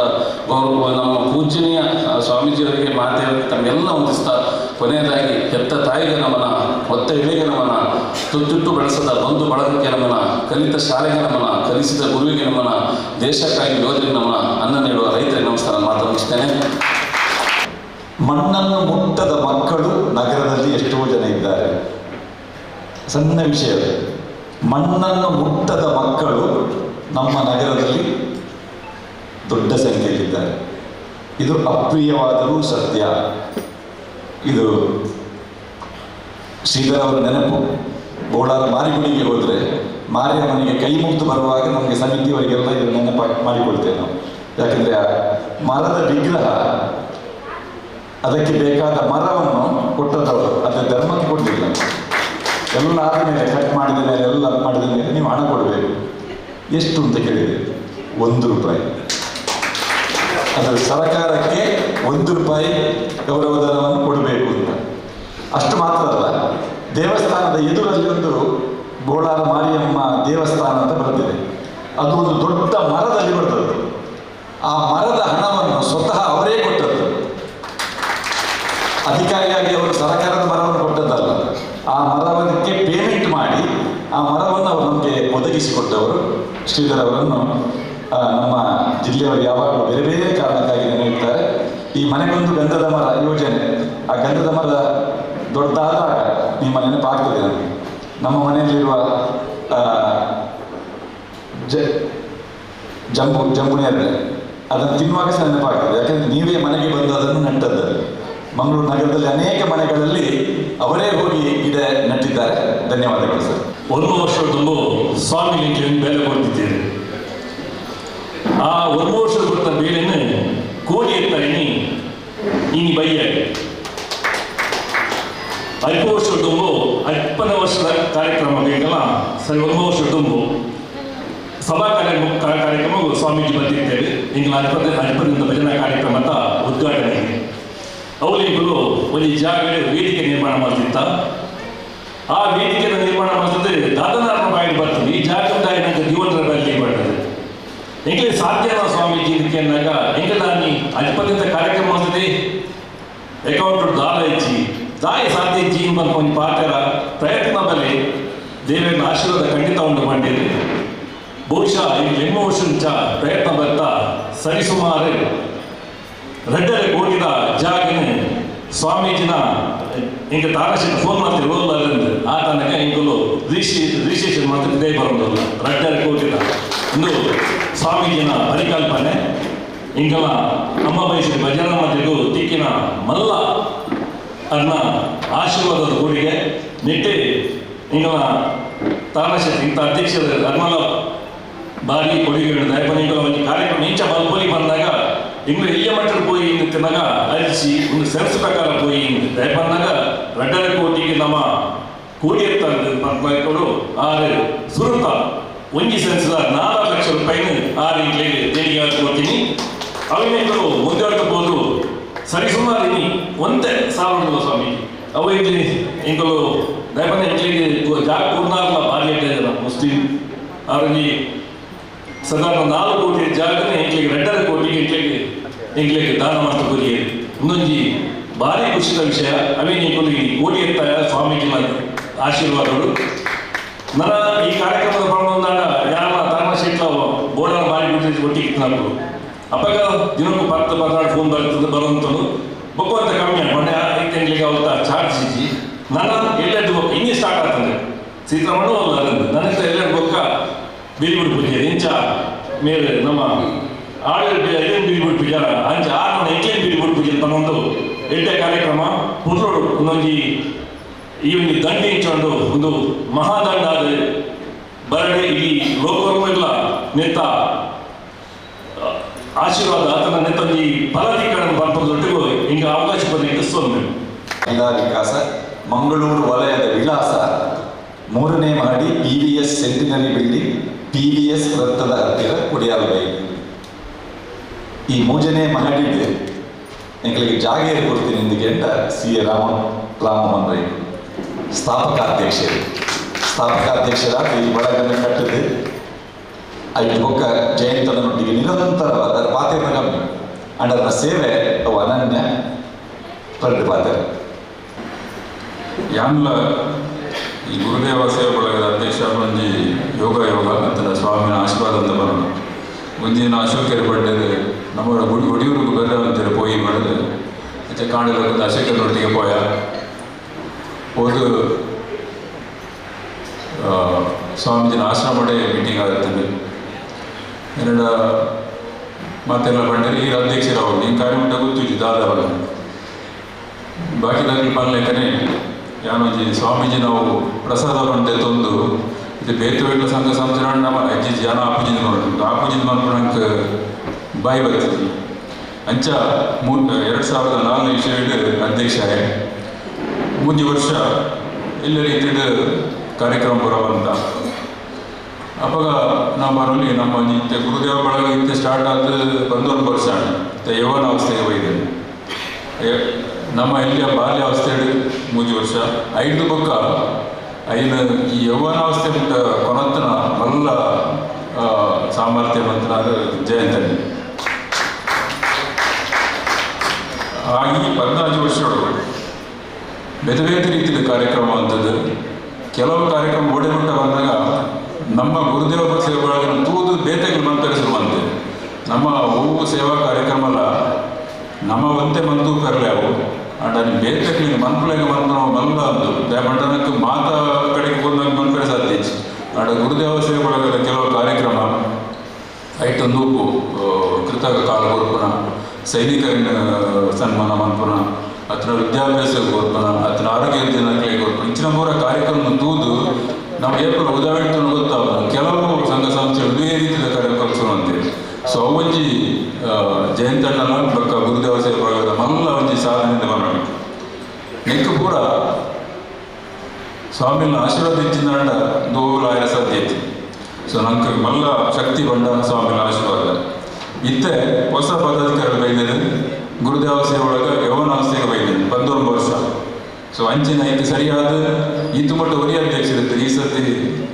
ನಮ್ಮ ಪೂಜನೀಯ ಸ್ವಾಮೀಜಿಯವರಿಗೆ ಮಾತೆಯವರಿಗೆ ತಮ್ಮೆಲ್ಲ ಹೊಂದಿಸ್ತಾ, ಕೊನೆಯದಾಗಿ ಹೆತ್ತ ತಾಯಿಗೆ ನಮನ, ಹೊತ್ತ ಎಳೆಗೆ ನಮನ, ತುತ್ತಿಟ್ಟು ಬೆಳೆಸದ ಬಂಧು ಬಳಗಕ್ಕೆ ನಮನ, ಕಲಿತ ಶಾಲೆಗೆ ನಮನ, ಕಲಿಸಿದ ಗುರುವಿಗೆ ನಮನ, ದೇಶಕ್ಕಾಗಿ ಯೋಧರಿಗೆ ನಮನ, ಅನ್ನ ನೀಡುವ ರೈತರಿಗೆ ನಮಸ್ಕಾರ ಮಾತನಾಡಿಸ್ತೇನೆ. ಮಣ್ಣನ್ನು ಮುಟ್ಟದ ಮಕ್ಕಳು ನಗರದಲ್ಲಿ ಎಷ್ಟೋ ಜನ ಇದ್ದಾರೆ. ಸಣ್ಣ ವಿಷಯ. ಮಣ್ಣನ್ನು ಮುಟ್ಟದ ಮಕ್ಕಳು ನಮ್ಮ ನಗರದಲ್ಲಿ ದೊಡ್ಡ ಸಂಖ್ಯೆಯಲ್ಲಿದ್ದಾರೆ. ಇದು ಅಪ್ರಿಯವಾದರೂ ಸತ್ಯ. ಇದು ಶ್ರೀಧರ್ ಅವರ ನೆನಪು. ಬೋಳಾರ ಮಾರಿಗುಡಿಗೆ ಹೋದರೆ ಮಾರಿಯಮ್ಮನಿಗೆ ಕೈ ಮುಗಿದು ಬರುವಾಗ ನಮಗೆ ಸಮಿತಿಯವರಿಗೆಲ್ಲ ಇದು ನೆನಪು ಮಾಡಿಕೊಳ್ತೇವೆ ನಾವು. ಯಾಕಂದರೆ ಆ ಮರದ ವಿಗ್ರಹ, ಅದಕ್ಕೆ ಬೇಕಾದ ಮರವನ್ನು ಕೊಟ್ಟದವರು, ಅದರ ಧರ್ಮಕ್ಕೆ ಕೊಡಲಿಲ್ಲ. ಎಲ್ಲ ಆದಮೇಲೆ ಕಟ್ ಮಾಡಿದ ಮೇಲೆ ಎಲ್ಲ ಮಾಡಿದ ಮೇಲೆ ನೀವು ಹಣ ಕೊಡಬೇಕು. ಎಷ್ಟು ಅಂತ ಕೇಳಿದೆ, 1 ರೂಪಾಯಿ. ಅದು ಸರ್ಕಾರಕ್ಕೆ 1 ರೂಪಾಯಿ ಗೌರವಧನವನ್ನು ಕೊಡಬೇಕು ಅಂತ. ಅಷ್ಟು ಮಾತ್ರ ಅಲ್ಲ, ದೇವಸ್ಥಾನದ ಎದುರಲ್ಲಿ ಒಂದು ಬೋಳಾರ ಮಾರಿಯಮ್ಮ ದೇವಸ್ಥಾನ ಅಂತ ಬರ್ತದೆ. ಅದು ಒಂದು ದೊಡ್ಡ ಮರದಲ್ಲಿ ಬರ್ತದೆ. ಆ ಮರದ ಹಣವನ್ನು ಸ್ವತಃ ಅವರೇ ಕೊಟ್ಟದ್ದು. ಅಧಿಕಾರಿಯಾಗಿ ಅವರು ಸರ್ಕಾರದ ಮರವನ್ನು ಕೊಟ್ಟದ್ದಲ್ಲ. ಆ ಮರವಕ್ಕೆ ಪೇಮೆಂಟ್ ಮಾಡಿ ಆ ಮರವನ್ನು ಅವರು ನಮಗೆ ಒದಗಿಸಿಕೊಟ್ಟವರು ಶ್ರೀಧರ್ ಅವರನ್ನು ನಮ್ಮ ಜಿಲ್ಲೆಯವರು ಯಾವಾಗಲೂ ಬೇರೆ ಬೇರೆ ಕಾರಣಕ್ಕಾಗಿ ನೆನೆಯುತ್ತಾರೆ. ಈ ಮನೆಗೊಂದು ಗಂಧದ ಮರ ಯೋಜನೆ, ಆ ಗಂಧದ ಮರ ದೊಡ್ಡದಾದಾಗ ನಿಮ್ಮ ನೆನಪಾಗ್ತದೆ ನಮಗೆ. ನಮ್ಮ ಮನೆಯಲ್ಲಿರುವ ಜಂಬುನೇರಳೆ ಅದನ್ನು ತಿನ್ನುವಾಗ ಸಹ ನೆನಪಾಗ್ತದೆ. ಯಾಕಂದರೆ ನೀವೇ ಮನೆಗೆ ಬಂದು ಅದನ್ನು ನೆಟ್ಟದ್ದಲ್ಲಿ. ಮಂಗಳೂರು ನಗರದಲ್ಲಿ ಅನೇಕ ಮನೆಗಳಲ್ಲಿ ಅವರೇ ಹೋಗಿ ಗಿಡ ನೆಟ್ಟಿದ್ದಾರೆ. ಧನ್ಯವಾದಗಳು ಸರ್. 1 ವರ್ಷದ ತುಂಬ ಸ್ವಾಮಿಗೆ ಬೆಲೆ ಕೊಡ್ತಿದ್ದೇವೆ. ಆ 1 ವರ್ಷದ ಕೊಟ್ಟ ಬೇಳೆಯನ್ನು ಕೋಡಿ ಎತ್ತಾಯಿನಿ ಈ ಬಯ್ಯ 5 ವರ್ಷದ ತುಂಬು 50 ವರ್ಷದ ಕಾರ್ಯಕ್ರಮ ಬೇಕಲ್ಲ ಸರಿ. 1 ವರ್ಷದ ತುಂಬು ಸಭಾ ಕಾರ್ಯಕ್ರಮ ಸ್ವಾಮೀಜಿ ಬಂದಿದ್ದೇವೆ. ಈಗ 50 ಭಜನಾ ಕಾರ್ಯಕ್ರಮ ಅಂತ ಉದ್ಘಾಟನೆ. ಅವಲಿಗಳು ಒಂದು ಜಾಗ ವೇದಿಕೆ ನಿರ್ಮಾಣ ಮಾಡ್ತಿತ್ತ. ಆ ವೇದಿಕೆ ನಿರ್ಮಾಣ ಮಾಡ್ತಿದ್ರೆ ದಾದನಾರ ಬಾಯಿ ಬರ್ತದೆ. ಈ ಜಾಗದ ಏನಂತ ಜೀವನರ ಬರಲಿ ಬರ್ತದೆ. ಹೆಂಗೆ ಸಾಧ್ಯನ ಸ್ವಾಮೀಜಿ ಇದಕ್ಕೆ ಅಂದಾಗ ಹೆಂಗೆ ನಾನು 50 ಕಾರ್ಯಕ್ರಮ ಮಾಡ್ತದೆ. ಅಕೌಂಟ್ ದಾಳ ಇಚ್ಚಿ ದಾಯಿ ಸಾಧ್ಯ ಇಚ್ಚಿ ಬಂದು ಒಂದು ಪಾತ್ರ ಪ್ರಯತ್ನ ಬರಲಿ. ದೇವರ ಆಶೀರ್ವಾದ ಖಂಡಿತ ಉಂಟು ಮಾಡಿದೆ. ಬಹುಶಃ ಈ 2 ವರ್ಷ ಪ್ರಯತ್ನ ಬರ್ತಾ ಸರಿಸುಮಾರು 2.5 ಕೋಟಿದ ಜಾಗನೆ ಸ್ವಾಮೀಜಿನ ಹಿಂಗೆ ತಾರಶಿನ ಫೋನ್ ಮಾಡ್ತೀವಿ ಓದಲಾರಂದು ಆ ತನಕ ಹಿಂಗಲು ರಿಜಿಸ್ಟ್ರೇಷನ್ ಮಾಡ್ತಿದ್ದೇ ಬರೋದಿಲ್ಲ. 2.5 ಕೋಟಿದ ಒಂದು ಸ್ವಾಮೀಜಿನ ಪರಿಕಲ್ಪನೆ. ಹಿಂಗೆಲ್ಲ ಅಮ್ಮ ಬಯಸಿದ ಭಜನಾ ಮಧ್ಯಗೂ ತಿಕ್ಕಿನ ಮಲ್ಲ ಅನ್ನ ಆಶೀರ್ವಾದದ ಕೊಡುಗೆ ನಿಟ್ಟೆ ಹಿಂಗೆಲ್ಲ ತಾರಶಕ್ತಿ ಇಂಥ ಅಧ್ಯಕ್ಷರ ಅರ್ಮಲ ಭಾರಿ ಕೊಡುಗೆ ದಯಪನಿಗಳು ಒಂದು ಕಾರ್ಯಕ್ರಮ ಇಂಚ ಬಲ್ಪೋಲಿ ಬಂದಾಗ ಇಂಗ್ಲೀಷ್ ಎಲ್ಲಿಯ ಮಟ್ಟಕ್ಕೆ போய் ತಿನ್ನಾಗ ಅರಿಸಿ ಒಂದು ಸೆನ್ಸ್ ಪ್ರಕಾರ போய் ದಯಪನ್ನಾಗ 2.5 ಕೋಟಿಗೆ ನಮ್ಮ ಕೋಟಿ ಎತ್ತಗಳು 6 ಸುರುತ ಒಂಜಿ ಸೆನ್ಸ್ದ 4 ಲಕ್ಷ ರೂಪಾಯಿನ 6 ಇಂಗ್ಲಿಗೆ ದೇಣಿಗೆ ಹಾಕೊಡ್ತೀನಿ. ಅವಿನೇಗಳು ಮುಂದುವರೆದಬಹುದು. ಸರಿಸುಮಾರು ಒಂದೇ ಸಾವಿರ ಸ್ವಾಮಿ ಅವು ಇಂಗ್ಲಿ ಇಂಗಳು ದಯಪನ್ನ ಇಂಗ್ಲಿಗೆ ಜಾಗ ಪೂರ್ಣಾರ್ಲ ಭಾರಿ ಇಟ್ಟಿದ್ದಾರೆ ಮುಸ್ಲಿಂ ಅವರಿಗೆ ಸಾಧಾರಣ 4 ಕೋಟಿ ಜಾಗನೇ ಇಂಗ್ಲಿಗೆ 2.5 ಕೋಟಿಗೆ ಇಂಗ್ಲಿಗೆ ದಾನ ಮಾಡ್ತಾರೆ. ಇನ್ನೊಂದು ಭಾರಿ ಖುಷಿದ ವಿಷಯ ಅವೇನಿಗೆ ಕೋಟಿ ಎತ್ತಾಯ ಸ್ವಾಮೀಜಿನ ಆಶೀರ್ವಾದಗಳು. ನನ್ನ ಈ ಕಾರ್ಯಕ್ರಮದ ಬಂದಾಗ ಯಾವ ತಾಮಶೀಟ್ಲ ಬೋರ್ಡರ್ ಮಾಡಿಬಿಟ್ಟು ಒಟ್ಟಿಗೆ ನಾವು ಅಪ್ಪಾಗ ದಿನಕ್ಕೂ 10-12 ಫೋನ್ ಬರ್ತದೆ ಬರುವಂಥದ್ದು ಬೊಕ್ಕಂತ ಕಮ್ಮಿ ಮೊನ್ನೆ 5 ತಿಂಗಳಿಗೆ ಅವತ್ತ ಚಾರ್ಜ್ ಇಚ್ಚಿ ನನ್ನ ಎಲ್ಲೆದ್ದು ಇನ್ನೂ ಸ್ಟಾರ್ಟ್ ಆಗ್ತದೆ. ಸೀತಾಮಣ್ಣು ಅಲ್ಲ ನನ್ನ ಎಲ್ಲೆಡು ಬೊಕ್ಕ ಬೀರಿಬಿಡು ಪೂಜೆ ಇಂಚ ಮೇಲೆ ನಮ್ಮ ಆಡಳಿತ ಬೀರಿಬಿಡು ಪೂಜಾರ ಅಂಚ 6 ಎಂಕ್ಲೇನ್ ಬೀರಿಬಿಡು ಪೂಜೆ ತಮ್ಮೊಂದು 8 ಕಾರ್ಯಕ್ರಮ ಪುತ್ರರು ಒಂದೊಂದು ಈ ಒಂದು ದಂಡೆ ಇಚ್ಕೊಂಡು ಒಂದು ಮಹಾದಂಡ ಆದರೆ ಬರಡೆ ಈ ಲೋಕವೆಲ್ಲ ನೆತ್ತ ಆಶೀರ್ವಾದ ಆತನ ನೆತ್ತೊಂದು ಫಲಾಧಿಕಾರನ್ನು ಬರ್ಪದೊಟ್ಟಿಗೂ ಹಿಂಗೆ ಅವಕಾಶ ಬಂದಿದ್ದು ಸೊನ್ನೆ. ಮಹಿಳಾ ವಿಕಾಸ ಮಂಗಳೂರು ವಲಯದ ವಿಳಾಸ 3ನೇ ಮಹಡಿ PVS ಸೆಂಟಿನರಿ ಬಿಲ್ಡಿಂಗ್ PVS ವೃತ್ತದ ಹತ್ತಿರ ಕುಡಿಯಾಲಬೈಲು. ಈ 3ನೇ ಮಹಡಿಗೆ ಎಂಗಳಿಗೆ ಜಾಗ ಕೊಡ್ತೀನಿ ಎಂದಿಗೆ ಅಂತ CA ರಾಮಮೋಹನ್ ರೈ ಸ್ಥಾಪಕಾಧ್ಯಕ್ಷರಾಗಿ ಈ ಬಳಗನ್ನು ಕಟ್ಟಿದೆ. ಐದು ಬೊಕ್ಕ ಜಯಂತನೊಟ್ಟಿಗೆ ನಿರಂತರವಾದ ಪಾತ್ರ ಕಮ್ಮಿ ಅಂಡರ್ನ ಸೇವೆ ಅವು ಅನನ್ಯ ಪ್ರತಿ ಪಾತ್ರ. ಯಾನ್ಲ ಈ ಗುರುದೇವ ಸೇವಾ ಬಳಗದ ಅಧ್ಯಕ್ಷ ಒಂಜಿ ಯೋಗ ಅಂತ ಸ್ವಾಮಿನ ಆಶೀರ್ವಾದ ಅಂತ ಬರೋಣ ಮುಂದಿನ ಅಶೋಕರು ಪಡ್ಡದು ನಮ್ಮ ಒಡಿಯೂರಿಗೆ ಬರ ಅಂತೇಳಿ ಪೋಯಿ ಮಾಡಿದ್ರೆ ಕಾಣಿಲೊಂದು ಅಶೇಖರನೊಟ್ಟಿಗೆ ಪೋಯ ಹೋದು ಸ್ವಾಮೀಜಿನ ಆಶ್ರಮಡೆ ಮೀಟಿಂಗ್ ಆಗುತ್ತದೆ ಎರಡು ಮಾತೆಲ್ಲ ಬಂದರೆ ಈಗ ಅಧ್ಯಕ್ಷರವರು ನೀನು ಕಾರ್ಯಮಟ್ಟ ಗೊತ್ತಿದ್ದು ದಾದವಲ್ಲ ಬಾಕಿದಾಗಲಿ ಪಲ್ಲೇಕನೆ ಯಾನೊಂಜಿ ಸ್ವಾಮೀಜಿ ನಾವು ಪ್ರಸಾದ ಬಂದೆ ತಂದು ಇದು ಬೇತುವೆಲ್ಲ ಸಂಘ ಸಂಸ್ಥೆ ನಮ್ಮ ಅಜ್ಜಿ ಜನ ಆಪೂಜಿನ ನೋಡ್ತು ಆಪೂಜಿನ ಮಾಡ್ಕೊಂಡಂಗೆ ಬಾಯಿ ಬರ್ತದೆ ಅಂಚ 2004 ಇಸ್ವಿಡ್ ಅಧ್ಯಕ್ಷ ಮುಂಜಿ ವರ್ಷ ಎಲ್ಲ ರೀತಿಯ ಕಾರ್ಯಕ್ರಮ ಪುರ ಬಂತ ಅವಾಗ ನಾವು ಬರಲಿ ನಮ್ಮ ನಿತ್ಯ ಗುರುದೇವ ಬಳಗ ಇತ್ತೆ ಸ್ಟಾರ್ಟ್ ಆದ 11 ವರ್ಷ ಯೌವನ ಅವಸ್ಥೆಗೆ ಒಯ್ದೇನೆ ನಮ್ಮ ಇಲ್ಲಿಯ ಬಾಲ್ಯಾವಸ್ಥೆ ಮುಂಜಿ ವರ್ಷ 5 ಬೊಕ್ಕ ಐನು ಈ ಯೌವನಾವಸ್ಥೆ ಬಿಟ್ಟ ಕೊನತ್ತನ ಮಲ್ಲ ಸಾಮರ್ಥ್ಯ ಮಂತ್ರ ಅದು ಜಯಂತನಿ ಆಗಿ 14 ವರ್ಷದೊಳಗೆ ಬೇರೆ ಬೇರೆ ರೀತಿಯ ಕಾರ್ಯಕ್ರಮ ಅಂತದ್ದು ಕೆಲವು ಕಾರ್ಯಕ್ರಮ ಓಡಿಬಿಟ್ಟ ಬಂದಾಗ ನಮ್ಮ ಗುರುದೇವ ಸೇವೆಗಳ ತೂದು ಬೇತೆಗಳು ಮಂತರಿಸಲು ಬಂತೆ ನಮ್ಮ ಹೂವು ಸೇವಾ ಕಾರ್ಯಕ್ರಮ ಅಲ್ಲ ನಮ್ಮ ಒಂತೆ ಮಂದು ಕರಲೆ ಅವು ಅಂಡ್ ಅಲ್ಲಿ ಬೇತೆಗಳಿಗೆ ಮನ್ಪಳೆಗೆ ಬಂದು ನಾವು ಮಲ್ಲ ಅಂದು ದಯಮಂಡನಕ್ಕೆ ಮಾತ ಕಡೆಗೆ ಬಂದಾಗ ಮನ್ಪಡೆ ಸಾಧ್ಯ ಅಂಡ್ ಗುರುದೇವ ಸೇವೆಗಳ ಕೆಲವು ಕಾರ್ಯಕ್ರಮ ಐಟೊಂದು ಕೃತಕ ಕಾಲ ಕೊರ್ಪುನ ಸೈನಿಕರಿನ ಸನ್ಮಾನ ಮನ್ಪುನ ಅತನ ವಿದ್ಯಾಭ್ಯಾಸ ಕೊರ್ಪುನ ಅತನ ಆರೋಗ್ಯ ಯೋಜನೆಗಳಿಗೆ ಕೊರ್ಪುನ ಇಂಚಿನ ಮೂರ ಕಾರ್ಯಕ್ರಮ ತೂದು ನಾವು ಏಪ್ರಿಲ್ ಉದಾಹರಣೆ ಗೊತ್ತಾಗ ಕೆಲವು ಸಂಘ ಸಂಸ್ಥೆಗಳು ಇದೇ ರೀತಿಯ ಕಾರ್ಯಕ್ರಮ ಅಂತೇಳಿ ಸೊ ಅವೊಂಜಿ ಜಯಂತಣ್ಣನ ಬಕ್ಕ ಗುರುದೇವ ಸೇವೆಗಳ ಮಲ್ಲ ಒಂಜಿ ಸಾಧನೆಯಿಂದ ಬರೋಣ ನೆಕ್ಕು ಪೂರ ಸ್ವಾಮಿನ ಆಶೀರ್ವಾದ ಹೆಚ್ಚಿನ ದೂರ ಸಾಧ್ಯತೆ ಸೊ ನಂಗೆ ಮಲ್ಲ ಶಕ್ತಿ ಬಂಡ ಸ್ವಾಮಿನ ಆಶೀರ್ವಾದ ಇತ್ತೆ ಹೊಸ ಪದಾಧಿಕಾರಿಗಳು ಬೈದೇನೆ ಗುರುದೇವ ಸೇವೆ ಒಳಗೆ ಯೌವನಾವಸ್ಥೆಗೆ ಬೈದೇನೆ 11 ವರ್ಷ ಸೊ ಅಂಚಿನ ಇದಕ್ಕೆ ಸರಿಯಾದ ಇದು ಮಟ್ಟ ಒರಿ ಅಧ್ಯಕ್ಷರಿತ್ತು ಈ ಸರ್ತಿ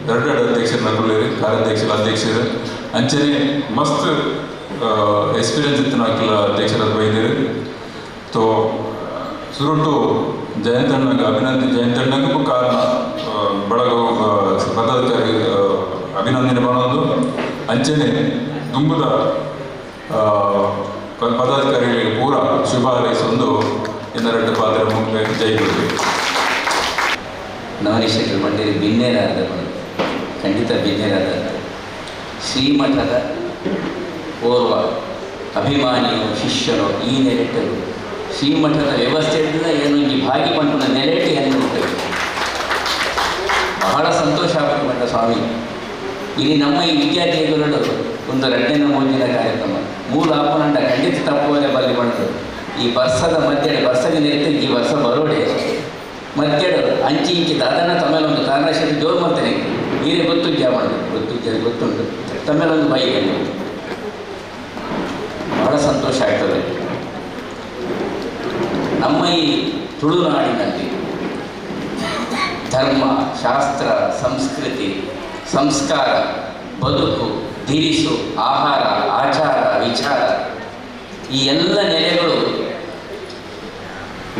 2 ಅಧ್ಯಕ್ಷರು ನಗುಲೇರಿ ಕಾರ್ಯಾಧ್ಯಕ್ಷರ ಅಧ್ಯಕ್ಷರು ಅಂಚನೆ ಮಸ್ತ್ ಎಕ್ಸ್ಪೀರಿಯನ್ಸ್ ಇತ್ತು ನಾಲ್ಕೆಲ್ಲ ಅಧ್ಯಕ್ಷರ ಬೈದೇರು ತೋ ಸುರುಟು ಜಯಂತಣ್ಣಗೆ ಜಯಂತಣ್ಣಗೂ ಕಾರಣ ಬಳಗ ಪದಾಧಿಕಾರಿ ಅಭಿನಂದನೆ ಮಾಡೋದು ಅಂಚನೆ ದುಂಬುದ ಪದಾಧಿಕಾರಿಗಳಿಗೆ ಪೂರ ಶುಭ ಹಾರೈಸೊಂದು ಇನ್ನೆರಡು ಪಾತ್ರ ಮುಖ್ಯ ಜೈಗಳು ನವನಿಶೇಖರ ಮಂಡೇರಿ ಭಿನ್ನೇರಾದ ಖಂಡಿತ ಭಿನ್ನೇರಾದ ಶ್ರೀಮಠದ ಓರ್ವ ಅಭಿಮಾನಿಯು ಶಿಷ್ಯರು ಈ ನೆಲೆಟ್ಟರು ಶ್ರೀಮಠದ ವ್ಯವಸ್ಥೆಯಿಂದ ಏನೊಂದು ಭಾಗಿ ಪಂಪನ ನೆಲೆಟ್ಟು ಎನ್ನುತ್ತದೆ ಬಹಳ ಸಂತೋಷ ಆಗಬೇಕು ಸ್ವಾಮಿ ಇಲ್ಲಿ ನಮ್ಮ ಈ ವಿದ್ಯಾರ್ಥಿಗಳು ಒಂದು 2ನೇ ಮೋಜಿನ ಕಾರ್ಯಕ್ರಮ ಮೂಲ ಆಪನಂಡ ಖಂಡಿತ ತಪ್ಪುವುದೇ ಬಲ್ಲಿ ಬಂತು ಈ ವರ್ಷದ ಮಧ್ಯೆ ವರ್ಷದ ನೆತ್ತು ಈ ವರ್ಷ ಬರೋಡೆ ಮಧ್ಯೆ ಅಂಚಿ ಇಂಚಿ ಅದನ್ನು ತಮ್ಮೇಲೊಂದು ಕಾರಣಶಕ್ತಿ ಜೋರು ಮಾಡ್ತೇನೆ ನೀರೇ ಗೊತ್ತುಜ್ಜ ಮಾಡೋದು ಗೊತ್ತುಂಟು ತಮ್ಮೇಲೊಂದು ಬೈಗೆ ಬಹಳ ಸಂತೋಷ ಆಗ್ತದೆ ನಮ್ಮ ಈ ತುಳುನಾಡಿನಲ್ಲಿ ಧರ್ಮ ಶಾಸ್ತ್ರ ಸಂಸ್ಕೃತಿ ಸಂಸ್ಕಾರ ಬದುಕು ಧಿರಿಸು ಆಹಾರ ಆಚಾರ ವಿಚಾರ ಈ ಎಲ್ಲ ನೆಲೆಗಳು